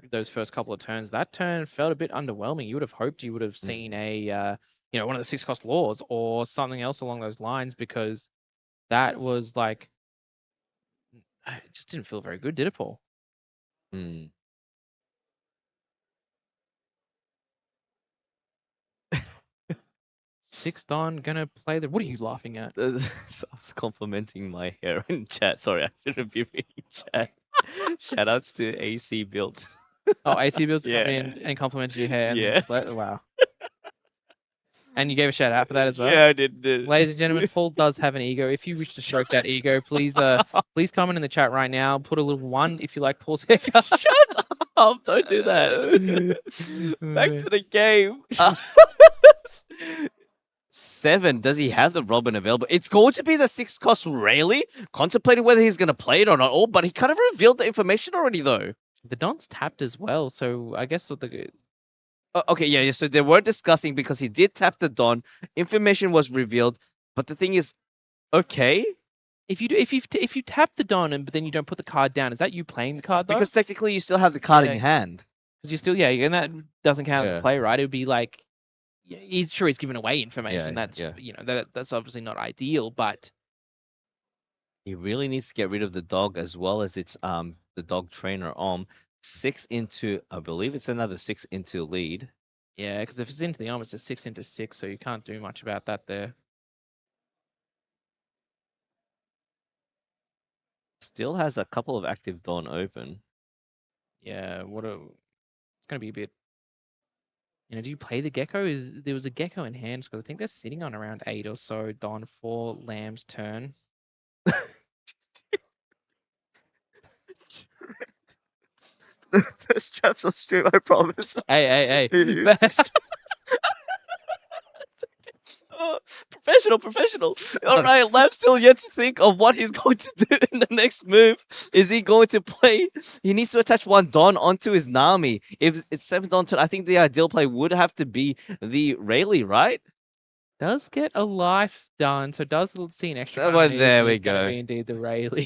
those first couple of turns, that turn felt a bit underwhelming. You would have hoped you would have seen a one of the 6 cost laws or something else along those lines, because that was it just didn't feel very good, did it, Paul? Hmm. 6 Don gonna play the. What are you laughing at? I was complimenting my hair in chat. Sorry, I shouldn't be reading chat. Shoutouts to AC Built. Oh, AC Builds Yeah. coming in and complimented your hair. Yeah. Wow. And you gave a shout out for that as well. Yeah, I did. Ladies and gentlemen, Paul does have an ego. If you wish to stroke that ego, please comment in the chat right now. Put a little 1 if you like Paul's haircut. Shut up! Don't do that. Back to the game. 7. Does he have the Robin available? It's going to be the 6 cost Rayleigh. Contemplating whether he's going to play it or not. Oh, but he kind of revealed the information already, though. The Don's tapped as well, so I guess what the. Okay, yeah. So they were discussing because he did tap the Don. Information was revealed, but the thing is, okay. If you tap the Don but then you don't put the card down, is that you playing the card though? Because technically you still have the card in hand. Because you still and that doesn't count as a play, right? It would be like, he's giving away information. That's obviously not ideal, but he really needs to get rid of the dog as well as its the dog trainer 6 into, I believe it's another 6 into lead. Yeah, because if it's into the arm, it's a 6 into 6, so you can't do much about that there. Still has a couple of active Dawn open. Yeah, it's going to be a bit. Do you play the Gecko? There was a Gecko in hand, because I think they're sitting on around 8 or so Dawn for Lamb's turn. The straps on stream, I promise. Hey. Oh, professional. All right, Lab's still yet to think of what he's going to do in the next move. Is he going to play? He needs to attach 1 Don onto his Nami. If it's 7 Don turn, I think the ideal play would have to be the Rayleigh, right? Does get a life done, so does see an extra. Well, there we go. Indeed, the Rayleigh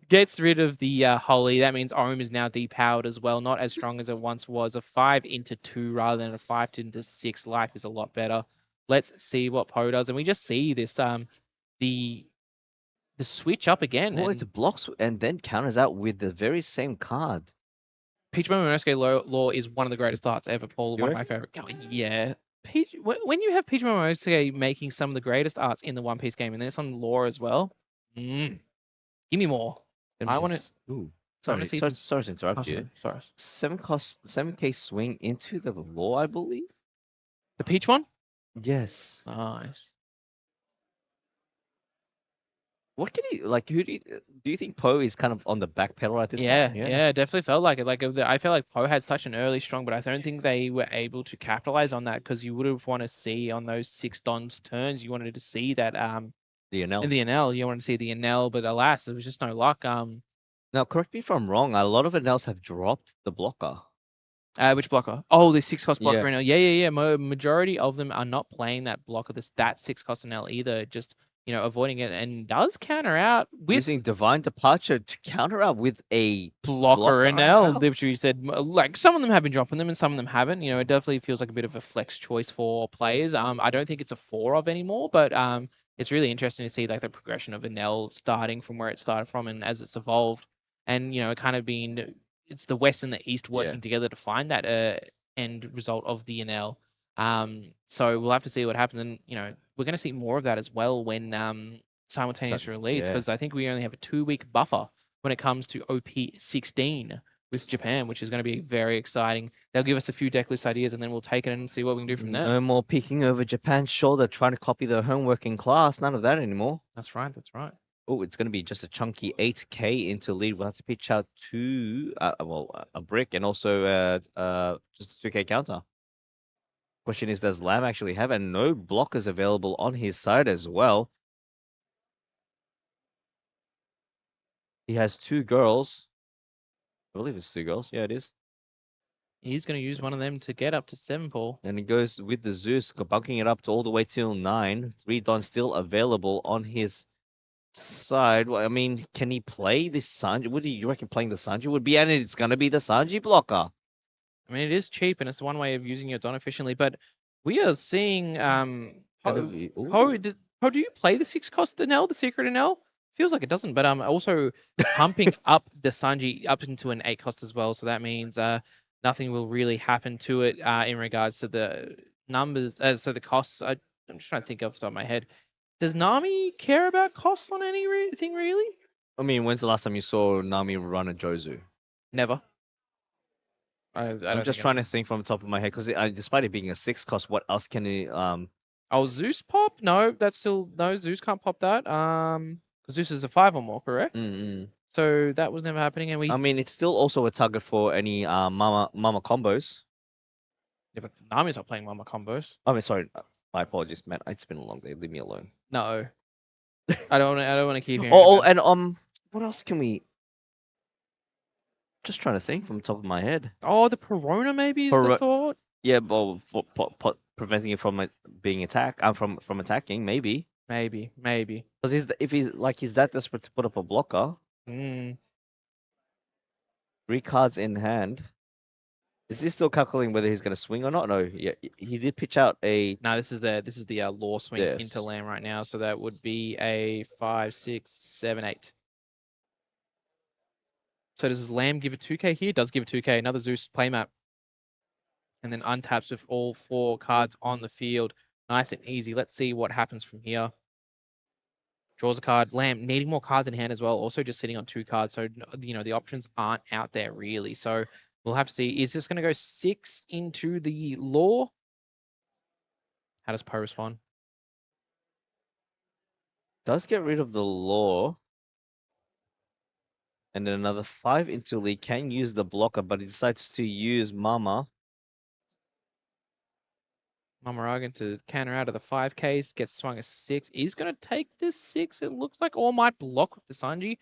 gets rid of the Holly. That means Ohm is now depowered as well, not as strong as it once was. A 5 into 2 rather than a 5 into 6. Life is a lot better. Let's see what Poe does, and we just see this the switch up again. Oh, it blocks and then counters out with the very same card. Peach Momonosuke Law is one of the greatest arts ever, Paul. One of my favorite. Oh, yeah. When you have Peach Momonosuke making some of the greatest arts in the One Piece game, and then it's on lore as well, give me more. I want to. Ooh, I want to see some. sorry to Oh, interrupt you. sorry. 7K swing into the law, I believe. The peach one. Yes. Nice. What can you like? Who do you think Poe is kind of on the back pedal at this Yeah, point? yeah, definitely felt like it. I felt like Poe had such an early strong, but I don't think they were able to capitalize on that because you would have want to see on those 6 Dons turns, you wanted to see that The in the Enels. Enel, you wanted to see the Enel, but alas, there was just no luck. Now, correct me if I'm wrong. A lot of Enels have dropped the blocker. Which blocker? Oh, the 6 cost blocker Yeah. Enel. Yeah. Majority of them are not playing that blocker, that 6 cost Enel either. Just avoiding it and does counter out with Using Divine Departure to counter up with a blocker blocker Enel. Enel. Literally said like some of them have been dropping them and some of them haven't. It definitely feels like a bit of a flex choice for players. I don't think it's a 4 of anymore, but it's really interesting to see like the progression of Enel starting from where it started from and as it's evolved, and it kind of been it's the west and the east working together to find that end result of the Enel. So we'll have to see what happens, and we're going to see more of that as well when simultaneous release, yeah. because I think we only have a 2-week buffer when it comes to OP16 with Japan, which is going to be very exciting. They'll give us a few deck list ideas, and then we'll take it and see what we can do from there. No more peeking over Japan's shoulder trying to copy their homework in class. None of that anymore. That's right. That's right. Oh, it's going to be just a chunky 8K into lead. We'll have to pitch out a brick and also just a 2K counter. Question is, does Lamb actually have it? And no blockers available on his side as well. He has 2 girls. I believe it's 2 girls. Yeah, it is. He's going to use one of them to get up to 7, Paul. And he goes with the Zeus, bunking it up to all the way till 9. 3 Dons still available on his side. Well, I mean, can he play this Sanji? Would you reckon playing the Sanji would be? And it's going to be the Sanji blocker. I mean, it is cheap, and it's one way of using your Don efficiently, but we are seeing Poe, do you play the 6 cost Enel, the secret Enel? Feels like it doesn't, but also pumping up the Sanji up into an 8 cost as well, so that means nothing will really happen to it in regards to the numbers, so the costs. I'm just trying to think off the top of my head. Does Nami care about costs on anything really? I mean, when's the last time you saw Nami run a Jozu? Never. I'm just trying to think from the top of my head because despite it being a 6 cost, what else can he Oh, Zeus pop? No, that's still no. Zeus can't pop that. Because Zeus is a 5 or more, correct? So that was never happening, and I mean, it's still also a target for any mama combos. Yeah, but Nami's not playing Mama combos. I mean, sorry, my apologies, man. It's been a long day. Leave me alone. No, I don't want to keep hearing. And what else can we? Just trying to think from the top of my head. Oh, the Perona maybe is the thought. Yeah, but for preventing it from being attacked, from attacking, maybe. Maybe. Because if he's that desperate to put up a blocker. 3 cards in hand. Is he still calculating whether he's going to swing or not? No, yeah, he did pitch out a. No, this is the law swing into Lamb right now, so that would be a 5, 6, 7, 8. So does Lamb give a 2K here? It does give a 2K. Another Zeus playmat. And then untaps with all 4 cards on the field. Nice and easy. Let's see what happens from here. Draws a card. Lamb needing more cards in hand as well. Also just sitting on 2 cards. So, the options aren't out there really. So we'll have to see. Is this going to go 6 into the law? How does Poe respond? Does get rid of the law. And then another 5 into Lee can use the blocker, but he decides to use Mama. Mamaragan to counter out of the 5Ks, gets swung a 6. He's going to take this 6, it looks like, or might block with the Sanji.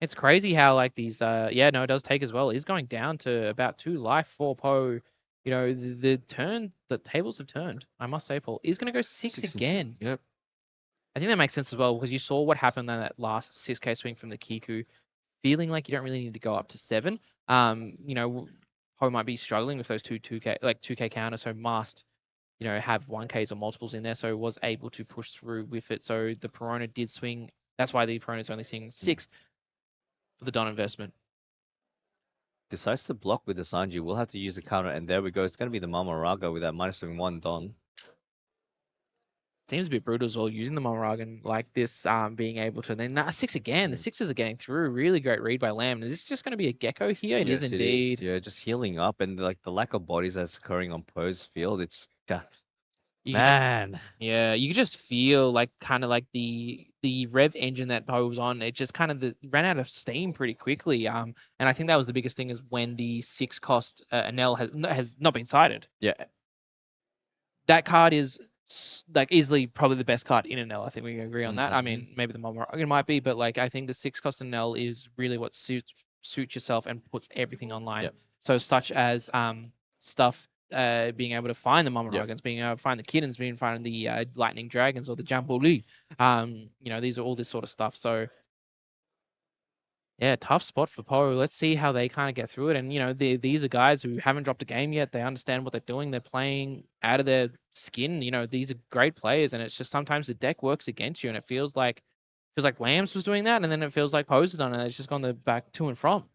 It's crazy how, like, these, it does take as well. He's going down to about 2 life for Poe. The tables have turned, I must say, Paul. He's going to go 6 again. Yep. I think that makes sense as well, because you saw what happened on that last 6K swing from the Kiku. Feeling like you don't really need to go up to 7. Poe might be struggling with those 2K counters, so must have 1Ks or multiples in there, so was able to push through with it. So the Perona did swing. That's why the Perona is only seeing 6 for the Don investment. Decides to block with the Sanji. We'll have to use the counter, and there we go. It's going to be the Mamaraga with that -1 Don. seems a bit brutal as well using the Morrigan like this, being able to then six again. The sixes are getting through. Really great read by Lamb. Is this just going to be a gecko here? It is Yes, it is. indeed. Yeah, just healing up and like the lack of bodies that's occurring on Poe's field. It's You can just, man. yeah, you can just feel like kind of like the rev engine that Poe was on. It just kind of ran out of steam pretty quickly. And I think that was the biggest thing is when the 6 cost Enel has not been cited. Yeah. That card is like easily probably the best card in Enel. I think we can agree on that. I Mhm. mean, maybe the Morrigan might be, but like I think the 6 cost Enel is really what suits yourself and puts everything online. Yep. So such as stuff being able to find the Yep. Morrigans, being able to find the Kittens, being finding the Lightning Dragons or the Jamboli. These are all this sort of stuff. So yeah, tough spot for Poe. Let's see how they kind of get through it. And these are guys who haven't dropped a game yet. They understand what they're doing. They're playing out of their skin. These are great players, and it's just sometimes the deck works against you, and it feels like Lambs was doing that, and then it feels like Poe's done it. It's just gone the back to and from.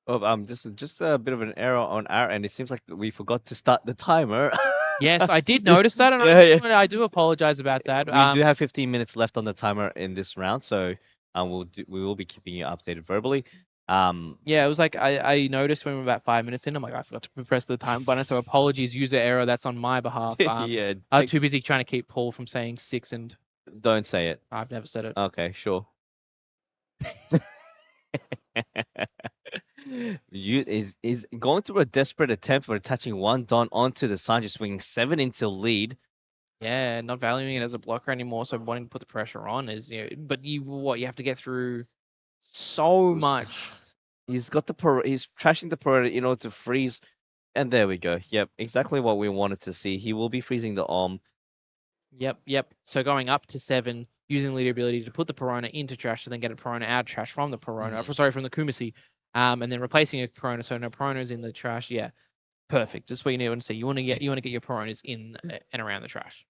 Oh, just a bit of an error on our end. It seems like we forgot to start the timer. Yes, I did notice that, and Yeah, I do apologize about that. We do have 15 minutes left on the timer in this round, so we will be keeping you updated verbally. Yeah, it was like I noticed when we were about 5 minutes in. I'm like, I forgot to press the time button, so apologies, user error. That's on my behalf. Yeah, I'm too busy trying to keep Paul from saying 6, and don't say it. I've never said it. Okay, sure. is going through a desperate attempt for attaching one Don onto the Sanji, swinging 7 into lead. Yeah, not valuing it as a blocker anymore, so wanting to put the pressure on is, but you have to get through so much. He's got he's trashing the Parade in order to freeze, and there we go. Yep, exactly what we wanted to see. He will be freezing the arm. Yep. So going up to 7, using leader ability to put the Perona into trash, to then get a Perona out of trash from the Perona, sorry, from the Kumasi, and then replacing a Perona, so no Peronas in the trash. Yeah, perfect. That's what you need to see. You want to get your Peronas in and around the trash.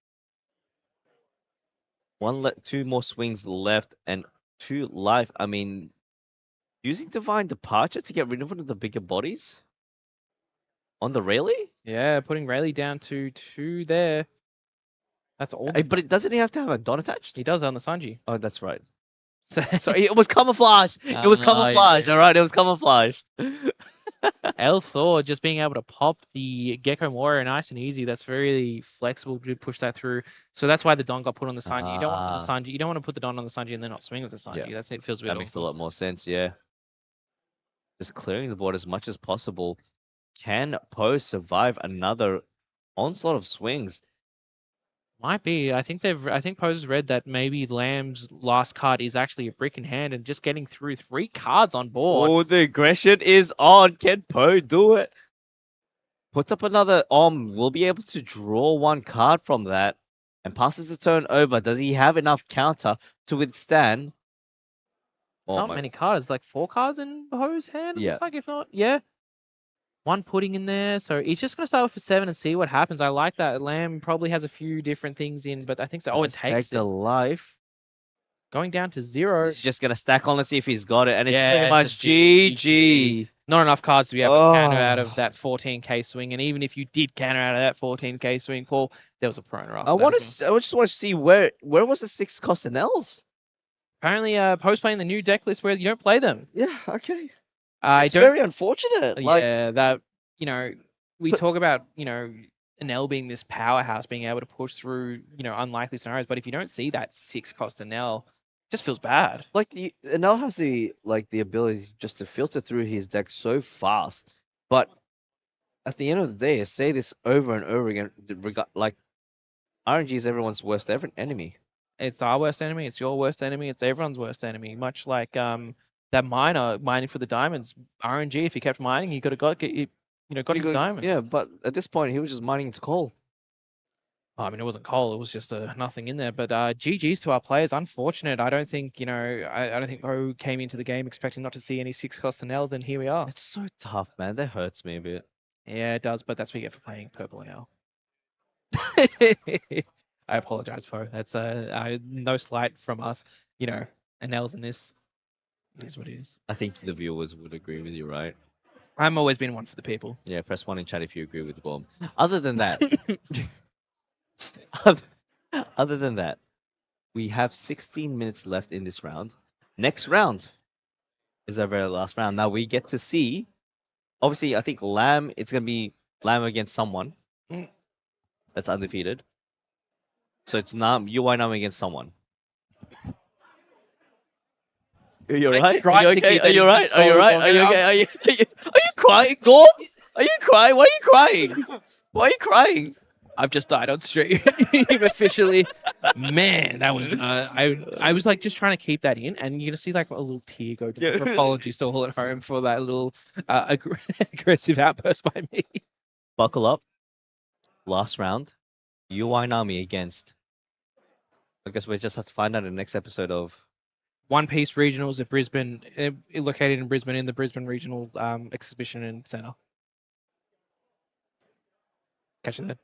Two more swings left and 2 life. I mean, using Divine Departure to get rid of one of the bigger bodies on the Rayleigh? Yeah, putting Rayleigh down to 2 there. That's all. But doesn't he have to have a Don attached? He does on the Sanji. Oh, that's right. So it was camouflage. It was camouflage. All right, it was camouflage. El Thor just being able to pop the Gecko Warrior nice and easy. That's very flexible to push that through. So that's why the Don got put on the Sanji. You don't want the Sanji. You don't want to put the Don on the Sanji and then not swing with the Sanji. Yeah. It feels a bit. That makes a lot more sense. Yeah. Just clearing the board as much as possible. Can Poe survive another onslaught of swings? Might be. I think Poe's read that maybe Lamb's last card is actually a brick in hand, and just getting through 3 cards on board. Oh, the aggression is on. Can Poe do it? Puts up another will be able to draw 1 card from that and passes the turn over. Does he have enough counter to withstand? Not many cards, like 4 cards in Poe's hand. Yeah. Looks like, if not, yeah. 1 pudding in there, so he's just gonna start with a 7 and see what happens. I like that. Lamb probably has a few different things in, but I think so. Oh, it takes the life. Going down to 0. He's just gonna stack on. Let's see if he's got it, and it's Yeah, pretty much GG. Not enough cards to be able to counter out of that 14k swing, and even if you did counter out of that 14k swing, Paul, there was a Perona after. I just want to see where was the 6 cost Enels? Apparently, Poe's playing the new deck list where you don't play them. Yeah. Okay. It's very unfortunate. Yeah, that we talk about Enel being this powerhouse, being able to push through unlikely scenarios, but if you don't see that 6 cost Enel, it just feels bad. Like Enel has the ability just to filter through his deck so fast, but at the end of the day, I say this over and over again. Like RNG is everyone's worst enemy. It's our worst enemy. It's your worst enemy. It's everyone's worst enemy. Much like that miner mining for the diamonds. RNG, if he kept mining, he could have got his diamonds. Yeah, but at this point, he was just mining into coal. I mean, it wasn't coal. It was just nothing in there. But GG's to our players. Unfortunate. I don't think I don't think Poe came into the game expecting not to see any 6 cost Enels, and here we are. It's so tough, man. That hurts me a bit. Yeah, it does. But that's what you get for playing purple Enel. I apologize, Poe. That's no slight from us. Enel's in this. It is what it is. I think the viewers would agree with you, right? I'm always been one for the people. Yeah, press 1 in chat if you agree with Gorm. Other than that, Other than that, we have 16 minutes left in this round. Next round is our very last round. Now we get to see. Obviously, I think Lamb. It's gonna be Lamb against someone Mm. that's undefeated. So it's Nam Nami against someone. Are you alright? Are you tried to okay? keep Are that you in alright? Are you so alright? long, Are you and okay? Are you crying, Gorm? Are you crying? Why are you crying? Why are you crying? I've just died on stream officially. Man, that was I was like just trying to keep that in, and you're gonna see like a little tear go down. Yeah. Apologies to all at home for that little aggressive outburst by me. Buckle up. Last round. Nami against. I guess we just have to find out in the next episode of. One Piece Regionals at Brisbane, located in Brisbane in the Brisbane Regional Exhibition and Centre. Catch you then.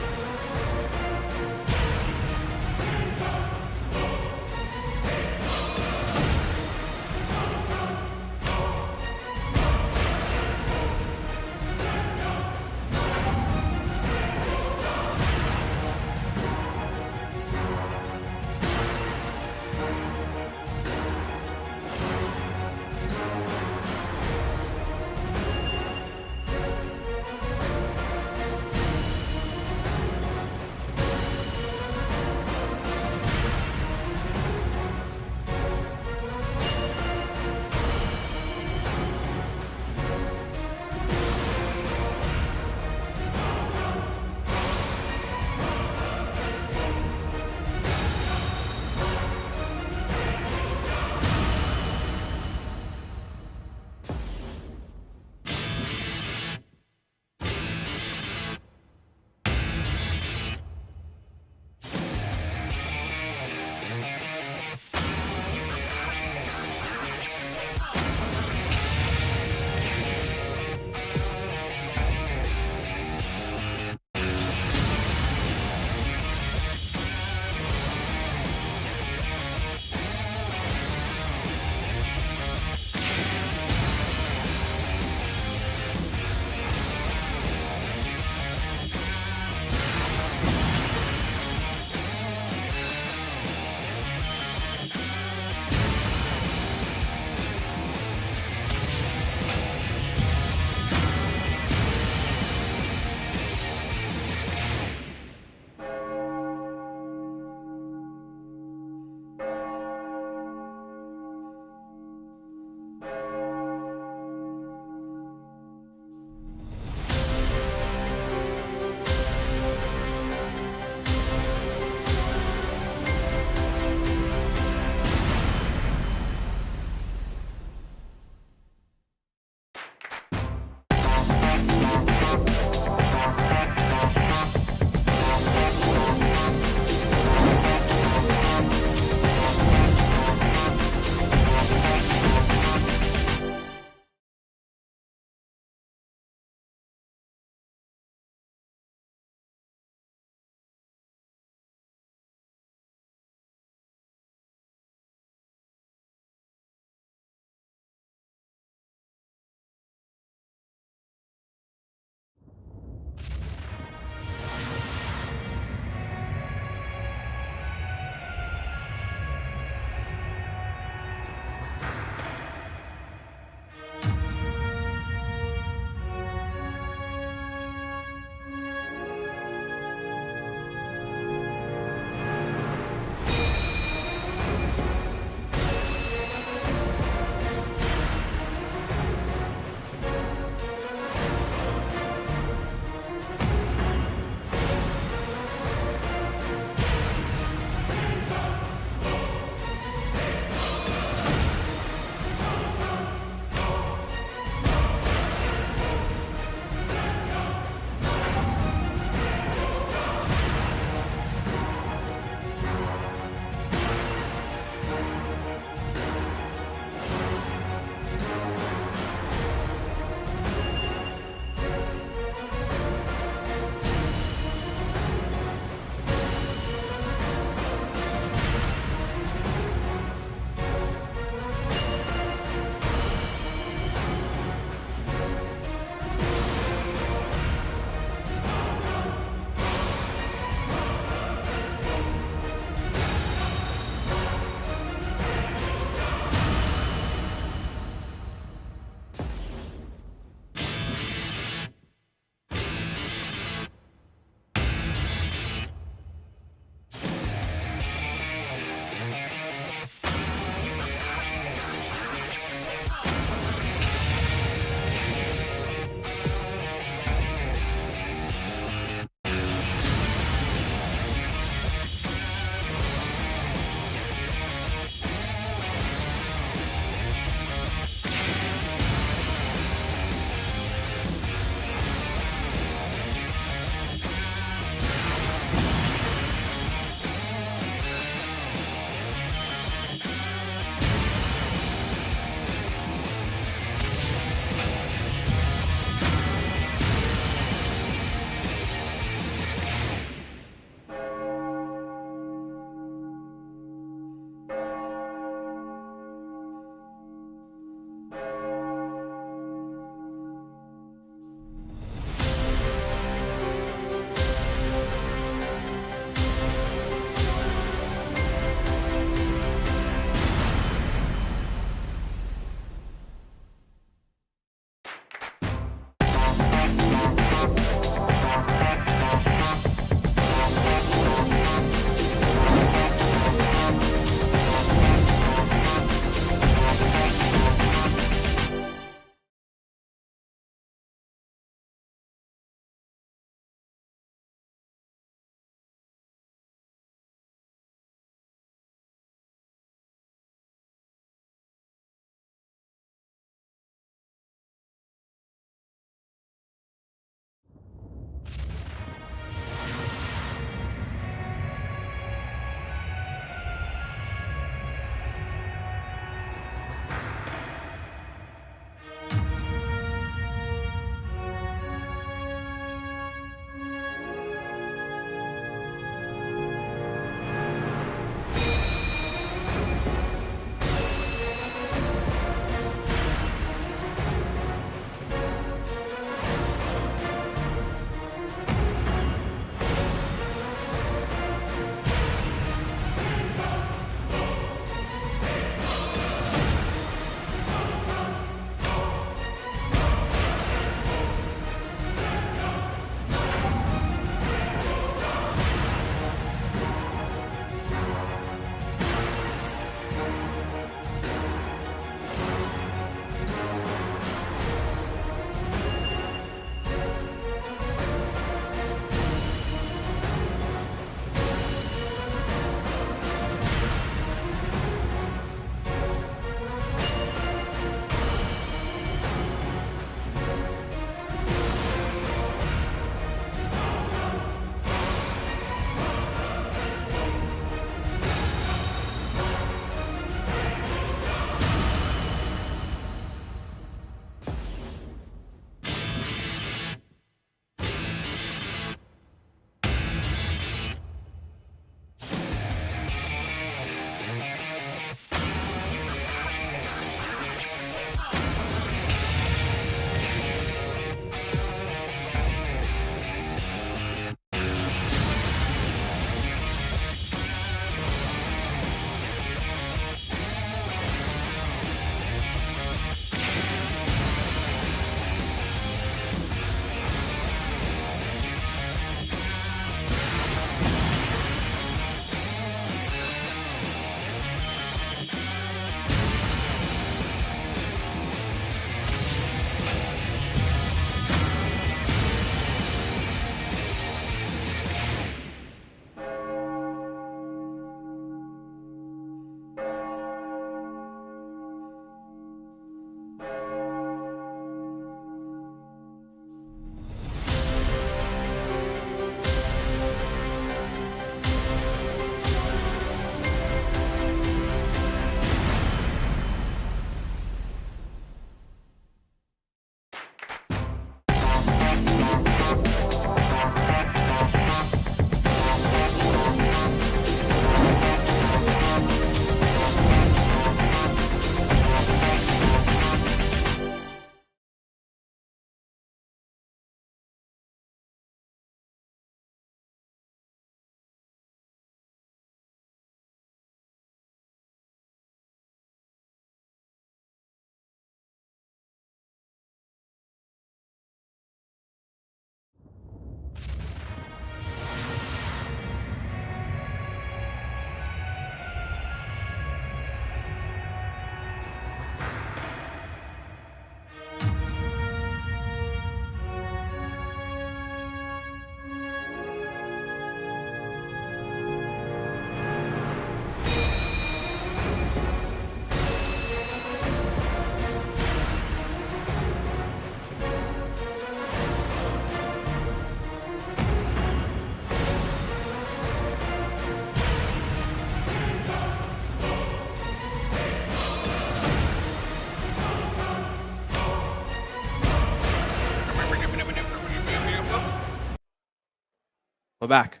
We're back.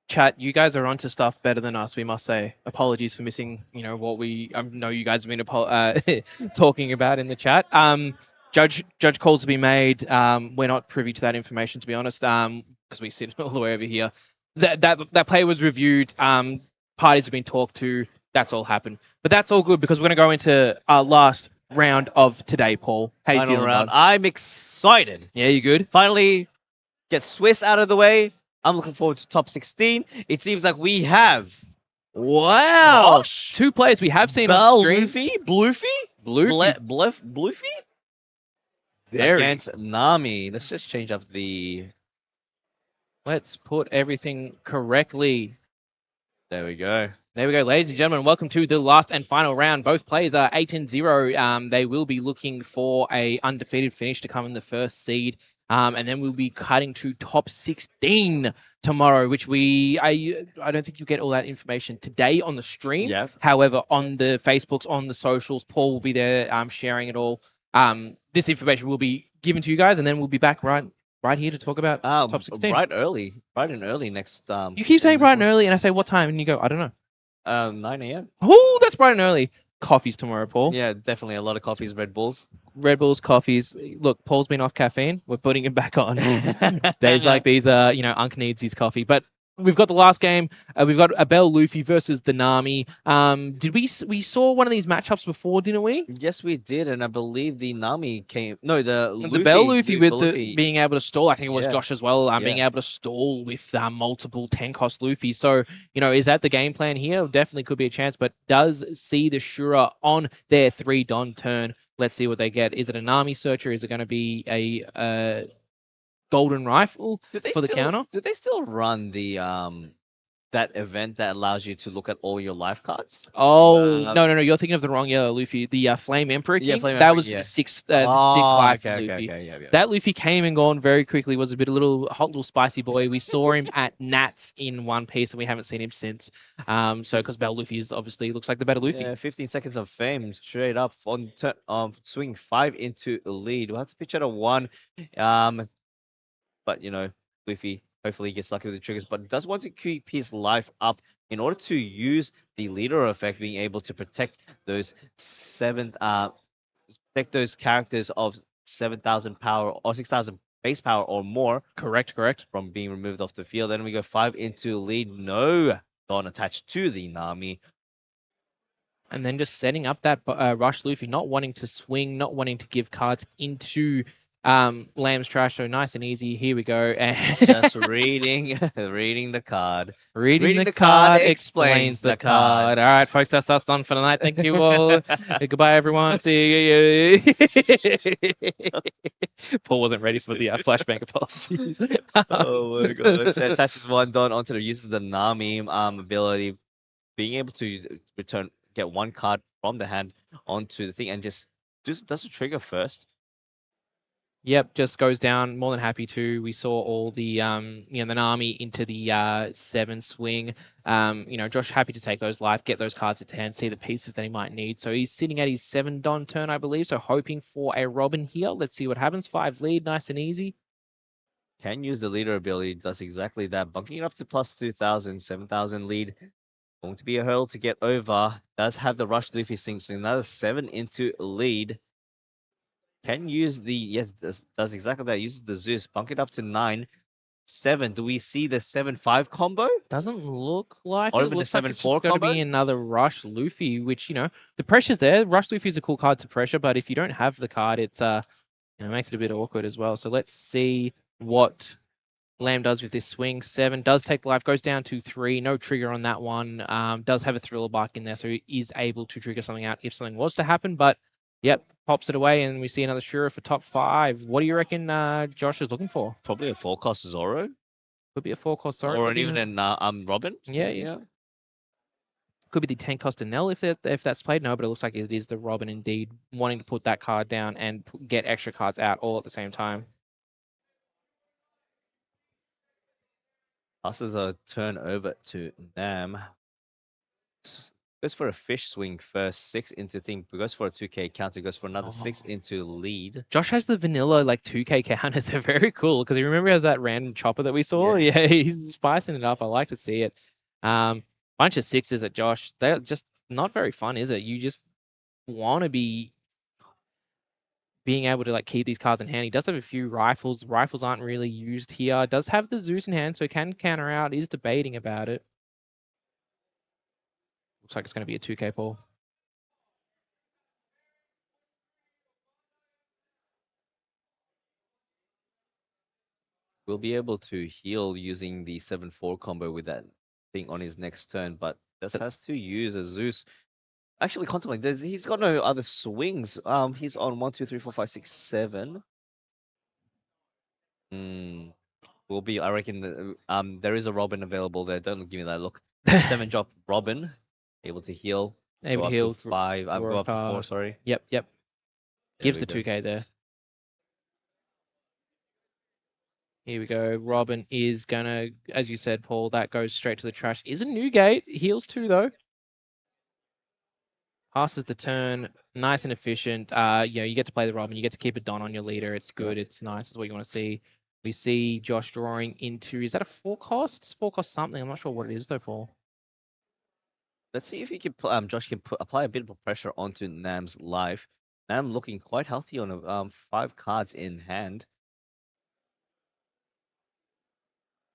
Chat, you guys are onto stuff better than us, we must say. Apologies for missing, what we know you guys have been talking about in the chat. Judge calls to be made. We're not privy to that information, to be honest, because we sit all the way over here. That play was reviewed. Parties have been talked to. That's all happened. But that's all good because we're going to go into our last round of today, Paul. How you Final feeling, round. bud? I'm excited. Yeah, you good? Finally, get Swiss out of the way. I'm looking forward to top 16. It seems like we have Wow. Josh, 2 players we have seen on Bell, screen. Luffy, Bluffy, Bluffy. Bluffy Very. against Nami. Let's just change up the. Let's put everything correctly. There we go. There we go, ladies and gentlemen. Welcome to the last and final round. Both players are 8-0. They will be looking for a undefeated finish to come in the first seed. And then we'll be cutting to top 16 tomorrow, which I don't think you get all that information today on the stream. Yeah. However, on the Facebooks, on the socials, Paul will be there sharing it all. This information will be given to you guys, and then we'll be back right here to talk about top 16. Bright and early next. You keep saying bright and early, and I say what time, and you go, I don't know. 9 a.m. Oh, that's bright and early. Coffees tomorrow, Paul. Yeah, definitely a lot of coffees, Red Bulls. Red Bulls, coffees. Look, Paul's been off caffeine. We're putting him back on. Days like these, Unc needs his coffee. But we've got the last game. We've got a Bell Luffy versus the Nami. We saw one of these matchups before, didn't we? Yes, we did, and I believe the Nami came. No, the Bell Luffy with Luffy. being able to stall. I think it was Yeah. Josh as well. Being Yeah. able to stall with multiple 10-cost Luffy. So is that the game plan here? Definitely could be a chance, but does see the Shura on their 3 Don turn. Let's see what they get. Is it a Nami searcher? Is it going to be a golden rifle for the counter? Do they still run the that event that allows you to look at all your life cards? Oh, no. You're thinking of the wrong yellow Luffy. The Flame Emperor King. Yeah, Flame that Emperor, was yeah. the sixth Oh, life okay, Luffy. yeah. That Luffy came and gone very quickly. Was a little hot little spicy boy. We saw him at Nats in One Piece, and we haven't seen him since. So because Bell Luffy is obviously looks like the better Luffy. Yeah, 15 seconds of fame straight up on swing 5 into a lead. We'll have to pitch out a 1. But Luffy hopefully gets lucky with the triggers, but does want to keep his life up in order to use the leader effect, being able to protect those protect those characters of 7,000 power or 6,000 base power or more. Correct. From being removed off the field. Then we go 5 into lead. No, Don attached to the Nami. And then just setting up that rush Luffy, not wanting to swing, not wanting to give cards into Lamb's trash. So nice and easy. Here we go. Just reading the card. Reading the card explains the card. All right, folks, that's us done for the night. Thank you all. Goodbye, everyone. See you. Paul wasn't ready for the flashbang. Apologies. Oh my gosh. Attaches 1 Don onto the uses the Nami ability, being able to get 1 card from the hand onto the thing and just does a trigger first. Yep, just goes down. More than happy to. We saw all the the Nami into the 7 swing. Josh happy to take those life, get those cards at hand, see the pieces that he might need. So he's sitting at his 7 Don turn, I believe. So hoping for a Robin here. Let's see what happens. 5 lead, nice and easy. Can use the leader ability, does exactly that, bunking it up to plus 2,000, 7,000 lead. Going to be a hurdle to get over. Does have the rush Luffy sinks another 7 into lead. Can use does exactly that. Uses the Zeus, bunk it up to 9. 7. Do we see the 7-5 combo? Doesn't look like Or it. even Looks the like it's 7-4 just going to combo? be another Rush Luffy, which, the pressure's there. Rush Luffy is a cool card to pressure, but if you don't have the card, it's makes it a bit awkward as well. So let's see what Lamb does with this swing. 7 does take the life, goes down to 3. No trigger on that one. Does have a Thriller Bark in there, so he is able to trigger something out if something was to happen. But, yep, pops it away, and we see another Shura for top 5. What do you reckon Josh is looking for? Probably a 4-cost Zoro. Could be a 4-cost Zoro. Or even an Robin. Yeah. Could be the 10-cost Enel if that's played. No, but it looks like it is the Robin indeed, wanting to put that card down and get extra cards out all at the same time. Passes a turn over to Nam. Goes for a fish swing first, 6 into thing, goes for a 2K counter, goes for another 6 Oh. into lead. Josh has the vanilla like 2K counters. They're very cool because you remember he has that random chopper that we saw. Yes. Yeah, he's spicing it up. I like to see it. Bunch of sixes at Josh. They're just not very fun, is it? You just want to be being able to like keep these cards in hand. He does have a few rifles. Rifles aren't really used here. Does have the Zeus in hand, so he can counter out. He's debating about it. Looks like it's going to be a 2K Paul. Will be able to heal using the 7-4 combo with that thing on his next turn, but just has to use a Zeus. Actually, contemplate. He's got no other swings. He's on 1, 2, 3, 4, 5, 6, 7. Will be. I reckon. There is a Robin available there. Don't give me that look. 7 drop Robin, able to heal. Able Go to up to heal. 5. Draw Go a up to 4. card. Sorry. Yep. There Gives we the go. 2K there. Here we go. Robin is gonna, as you said, Paul, that goes straight to the trash. Is a new gate. Heals 2 though. Passes the turn. Nice and efficient. You get to play the Robin. You get to keep a Don on your leader. It's good. It's nice. It's what you want to see. We see Josh drawing into. Is that a 4 cost? It's 4 cost something. I'm not sure what it is though, Paul. Let's see if he can. Josh can apply a bit of pressure onto Nam's life. Nam looking quite healthy on 5 cards in hand.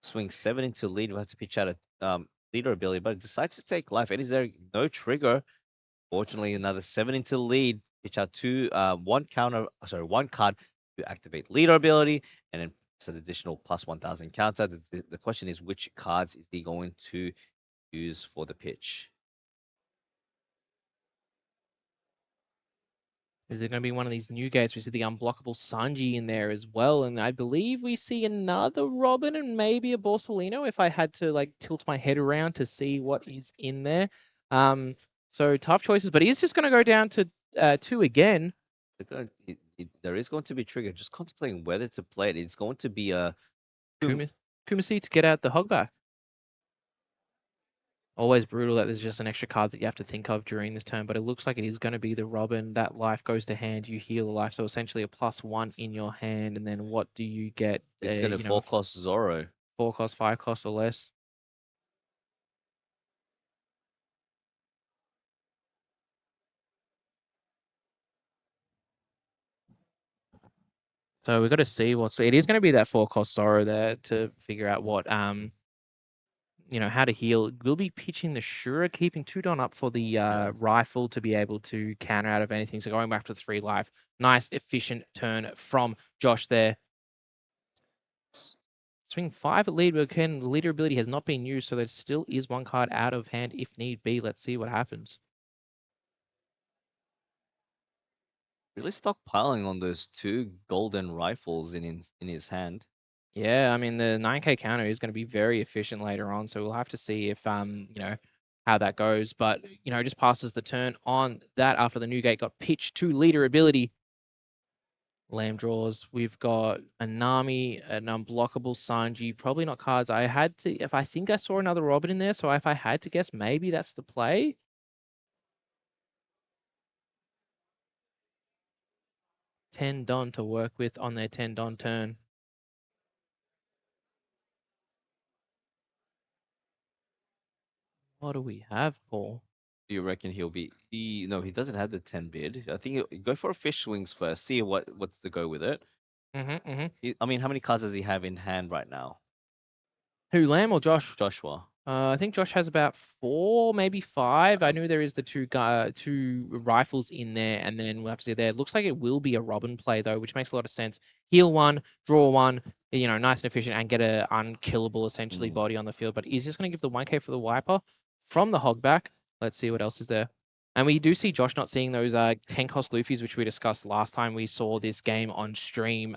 Swing 7 into lead. We'll have to pitch out a leader ability, but it decides to take life. And is there no trigger? Fortunately, another 7 into lead. Pitch out one card to activate leader ability, and then it's an additional plus 1,000 counter. The question is, which cards is he going to use for the pitch? Is it going to be one of these new gates? We see the unblockable Sanji in there as well, and I believe we see another Robin and maybe a Borsalino if I had to like tilt my head around to see what is in there. So tough choices, but he's just going to go down to 2 again. There is going to be trigger. Just contemplating whether to play it. It's going to be a Kumasi to get out the hogback. Always brutal that there's just an extra card that you have to think of during this turn, but it looks like it is going to be the Robin. That life goes to hand, you heal a life, so essentially a +1 in your hand, and then what do you get? It's going to 4 cost Zoro. 4 cost, 5 cost or less. So we've got to see what's. It is going to be that 4 cost Zoro there to figure out what how to heal. We'll be pitching the Shura, keeping 2 Don up for the rifle to be able to counter out of anything. So going back to 3 life. Nice, efficient turn from Josh there. Swing 5 at lead, but again, the leader ability has not been used, so there still is 1 card out of hand if need be. Let's see what happens. Really stockpiling on those 2 golden rifles in his hand. Yeah, I mean the 9K counter is going to be very efficient later on, so we'll have to see if how that goes. But just passes the turn on that after the new gate got pitched to leader ability. Lamb draws. We've got a Nami, an unblockable Sanji. Probably not cards. I think I saw another Robin in there, so if I had to guess, maybe that's the play. $10 Don to work with on their $10 Don turn. What do we have, Paul? Do you reckon he'll be? No, he doesn't have the 10 bid. I think he'll go for a fish swings first. See what's to go with it. I mean, how many cards does he have in hand right now? Who, Lamb or Josh? Joshua. I think Josh has about 4, maybe 5. I knew there is the 2 rifles in there, and then we'll have to see there. It looks like it will be a Robin play though, which makes a lot of sense. Heal 1, draw 1, nice and efficient, and get a unkillable essentially body on the field. But he's just going to give the 1K for the wiper from the hogback. Let's see what else is there. And we do see Josh not seeing those 10 cost Luffys, which we discussed last time we saw this game on stream.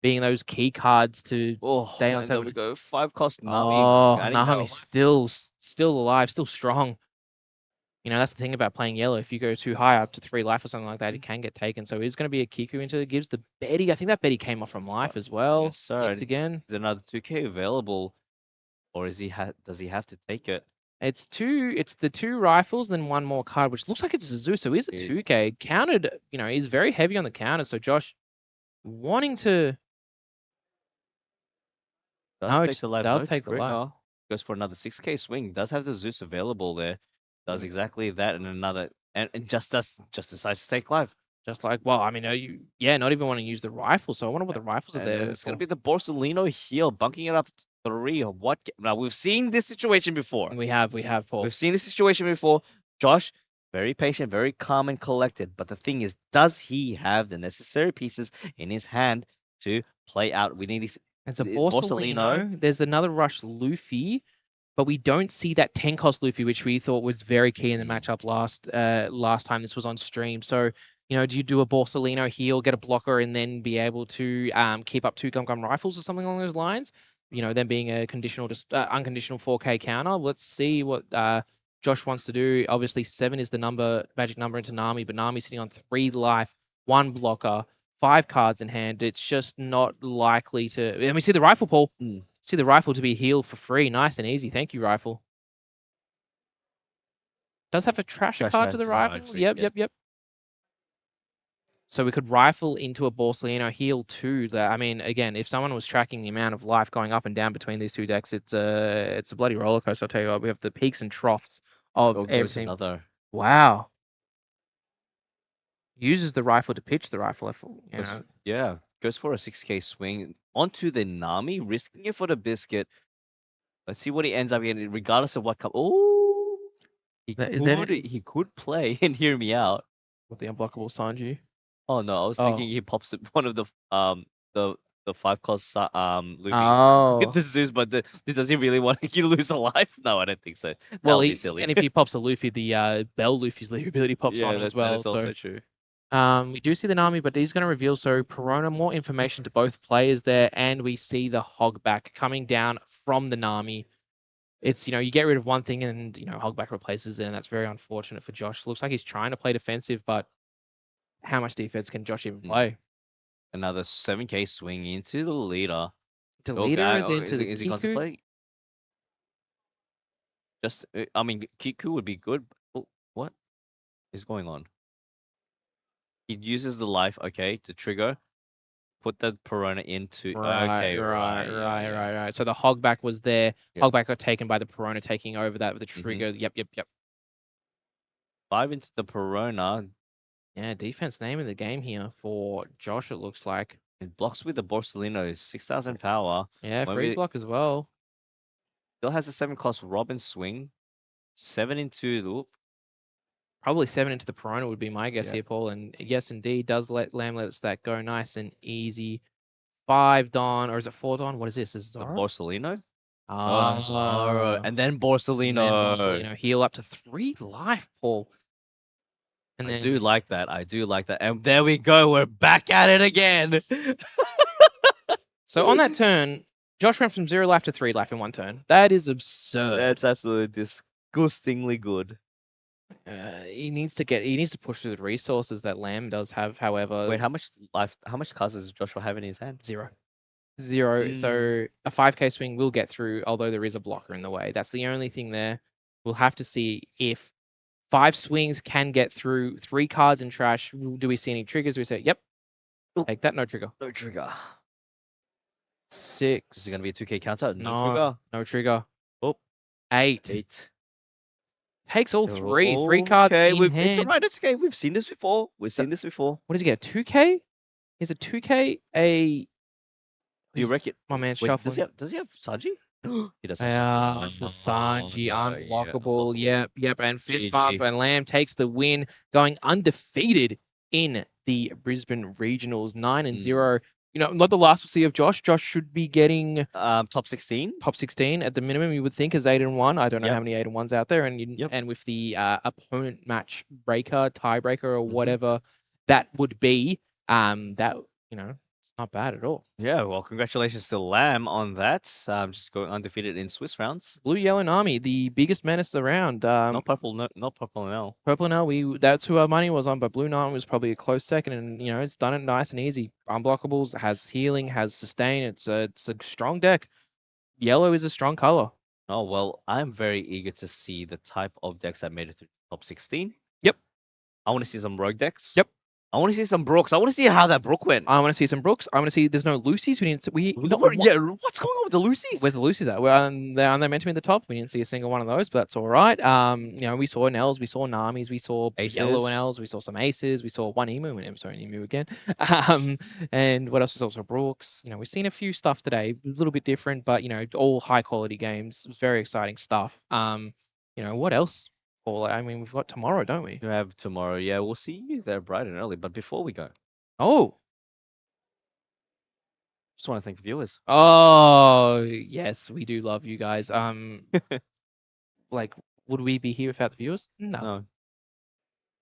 Being those key cards to stay on. There we go. 5 cost Nami. Oh, Nami's still alive, still strong. That's the thing about playing yellow. If you go too high up to 3 life or something like that, it can get taken. So it's going to be a Kiku into it. Gives the Betty. I think that Betty came off from life as well. Yes, sir. 6 again. Is another 2K available, or does he have to take it? It's the two rifles, then one more card, which looks like it's a Zoo. So he's a 2K. Countered, he's very heavy on the counter. So Josh wanting to. Does No, it take just the life, does no take the life. trigger. Goes for another 6K swing. Does have the Zeus available there. Does exactly that and another, and just decides to take life. Just like, well, I mean, not even want to use the rifle. So I wonder what the rifles are And then there it's gonna for. be the Borsellino heal, bunking it up to 3. Or what? Now we've seen this situation before. We have Paul. We've seen this situation before. Josh, very patient, very calm and collected. But the thing is, does he have the necessary pieces in his hand to play out? We need this. It's a Borsellino. Borsellino. There's another Rush Luffy, but we don't see that 10 cost Luffy, which we thought was very key in the matchup last time this was on stream. So, do you do a Borsellino heal, get a blocker, and then be able to keep up 2 Gum rifles or something along those lines? Then being a unconditional 4K counter. Let's see what Josh wants to do. Obviously, 7 is the magic number into Nami, but Nami's sitting on 3 life, 1 blocker, 5 cards in hand. It's just not likely to. And we see the rifle, Paul. See the rifle to be healed for free. Nice and easy. Thank you, rifle. Does have a trash card to the rifle. Yep. So we could rifle into a Borsellino heal too. I mean, again, if someone was tracking the amount of life going up and down between these two decks, it's a bloody roller coaster. I'll tell you what. We have the peaks and troughs of everything. Another. Wow. Uses the rifle to pitch the rifle. Yeah, goes for a 6K swing onto the Nami, risking it for the biscuit. Let's see what he ends up getting, regardless of what comes. Oh, he could play and hear me out. With the unblockable Sanji. Oh no, I was thinking he pops one of the 5 cost Luffy's with the Zeus, but does he really want to lose a life? No, I don't think so. Well, be silly. And if he pops a Luffy, the Bell Luffy's leader ability pops on as well. That's also true. We do see the Nami, but he's going to reveal. So Perona, more information to both players there, and we see the Hogback coming down from the Nami. It's, you get rid of one thing and, Hogback replaces it, and that's very unfortunate for Josh. Looks like he's trying to play defensive, but how much defense can Josh even play? Another 7K swing into the leader. The leader is into the Is he contemplating? I mean, Kiku would be good. Oh, what is going on? He uses the life, okay, to trigger. Put the Perona into. Right. So the Hogback was there. Yep. Hogback got taken by the Perona, taking over that with the trigger. Yep. 5 into the Perona. Yeah, defense name of the game here for Josh, it looks like. It blocks with the Borsellino, 6,000 power. Yeah, free block as well. Still has a 7 cost Robin swing. 7 into the. Probably 7 into the Perona would be my guess here, Paul. And yes, indeed, does let lets that go nice and easy. 5 Dawn, or is it 4 Dawn? What is this? Is it Zoro? The Borsellino? Zoro. And then Borsellino. Heal up to 3 life, Paul. And I do like that. And there we go. We're back at it again. So on that turn, Josh went from 0 life to 3 life in one turn. That is absurd. That's absolutely disgustingly good. He needs to push through the resources that Lamb does have. However, wait, how much cards does Joshua have in his hand? 0. So a 5K swing will get through, although there is a blocker in the way. That's the only thing there. We'll have to see if 5 swings can get through. 3 cards in trash. Do we see any triggers? Do we say, yep, take that, no trigger. No trigger. 6. Is it going to be a 2K counter? No trigger. Oh. 8. Takes all 3. 3 cards in hand. It's alright, it's okay. We've seen this before. What did he get, a 2K? He's a 2K, Do you reckon? My man shuffling. Does he have Sanji? He does. It's the Sanji, unblockable. Yep. And fist bump, and Lamb takes the win, going undefeated in the Brisbane Regionals, 9-0. Not the last we'll see of Josh. Josh should be getting top 16. Top 16 at the minimum, you would think, is 8-1. I don't know how many 8-1s out there, and with the opponent match breaker, tiebreaker, or whatever that would be, it's not bad at all. Yeah, well, congratulations to Lamb on that. Just going undefeated in Swiss rounds. Blue, Yellow, Nami, the biggest menace around. Not purple, not purple Enel. Purple Enel, that's who our money was on, but Blue Nami was probably a close second, and it's done it nice and easy. Unblockables, has healing, has sustain. It's a strong deck. Yellow is a strong color. Oh well, I'm very eager to see the type of decks that made it through top 16. Yep. I want to see some rogue decks. Yep. I want to see some Brooks. I want to see how that Brook went. I want to see some Brooks. I want to see. There's no Lucy's. We didn't. We not What, one. yeah, what's going on with the Lucy's? Where's the Lucy's at? Well, aren't they meant to be in the top? We didn't see a single one of those, but that's all right. We saw Enels, we saw Namis, we saw Aces. yellow Enels, we saw some aces, we saw one emu, and I'm sorry, emu again. And what else was also Brooks? We've seen a few stuff today, a little bit different, but all high quality games. It was very exciting stuff. What else, Paul? I mean, we've got tomorrow, don't we? You have tomorrow. Yeah, we'll see you there bright and early. But before we go, Oh, just want to thank the viewers. oh, yes, we do love you guys. Like, would we be here without the viewers? No. No,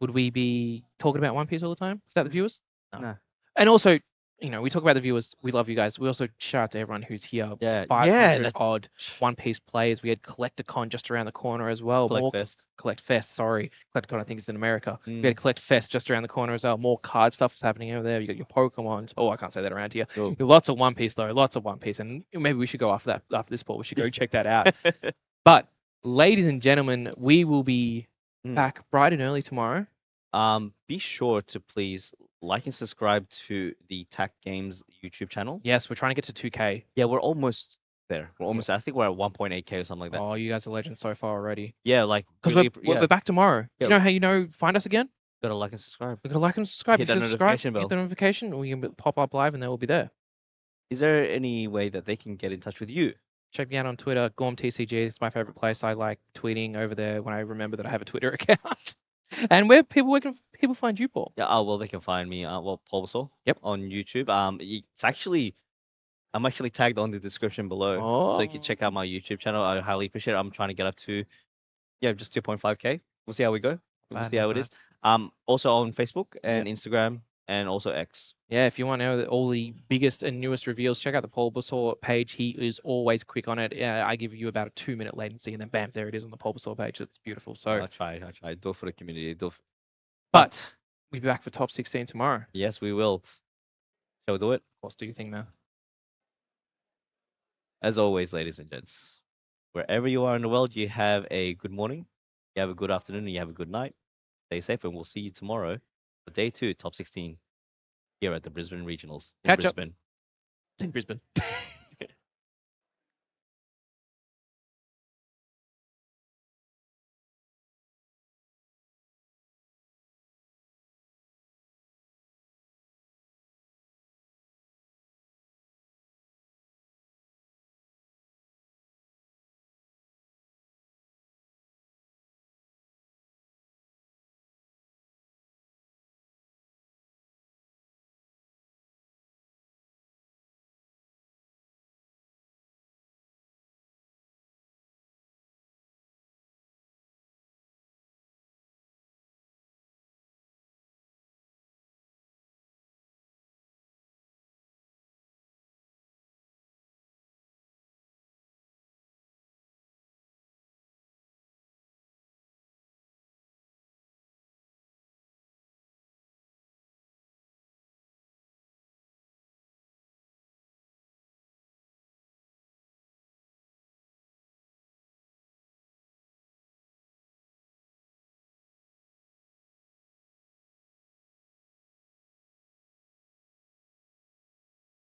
Would we be talking about One Piece all the time without the viewers? No. no. And also, we talk about the viewers. We love you guys. We also shout out to everyone who's here. Yeah, 500 that odd One Piece players. We had CollectorCon just around the corner as well. Collect Fest. Collect Fest, sorry. CollectorCon, I think, is in America. Mm. We had Collect Fest just around the corner as well. More card stuff is happening over there. You got your Pokemon. Oh, I can't say that around here. Cool. Lots of One Piece, though. Lots of One Piece. And maybe we should go after this, Paul. We should go check that out. But, ladies and gentlemen, we will be back bright and early tomorrow. Be sure to please like and subscribe to the TAC Games YouTube channel. Yes, we're trying to get to 2K. Yeah, we're almost there. We're almost. I think we're at 1.8K or something like that. Oh, you guys are legends so far already. Yeah, like Because really, we're back tomorrow. Yeah. Do you know how find us again? Gotta like and subscribe. We're gonna like and subscribe. Hit If that you subscribe, notification bell. hit the notification, or you can pop up live, and they will be there. Is there any way that they can get in touch with you? Check me out on Twitter, GormTCG. It's my favorite place. I like tweeting over there when I remember that I have a Twitter account. And where can people find you, Paul? Yeah. Oh well, they can find me. Paul Saul. Yep. On YouTube. I'm actually tagged on the description below, so you can check out my YouTube channel. I highly appreciate it. I'm trying to get up to, just 2.5K. We'll see how we go. We'll see how it is. Also on Facebook and Instagram and also X. Yeah, if you want to know all the biggest and newest reveals, check out the Paul Basor page. He is always quick on it. I give you about a 2-minute latency, and then bam, there it is on the Paul Basor page. It's beautiful. So I try. Do it for the community. But we'll be back for top 16 tomorrow. Yes, we will. Shall we do it? Of course, do you think, man? As always, ladies and gents, wherever you are in the world, you have a good morning, you have a good afternoon, and you have a good night. Stay safe, and we'll see you tomorrow for day 2, top 16, here at the Brisbane Regionals in Catch up. Brisbane. In Brisbane.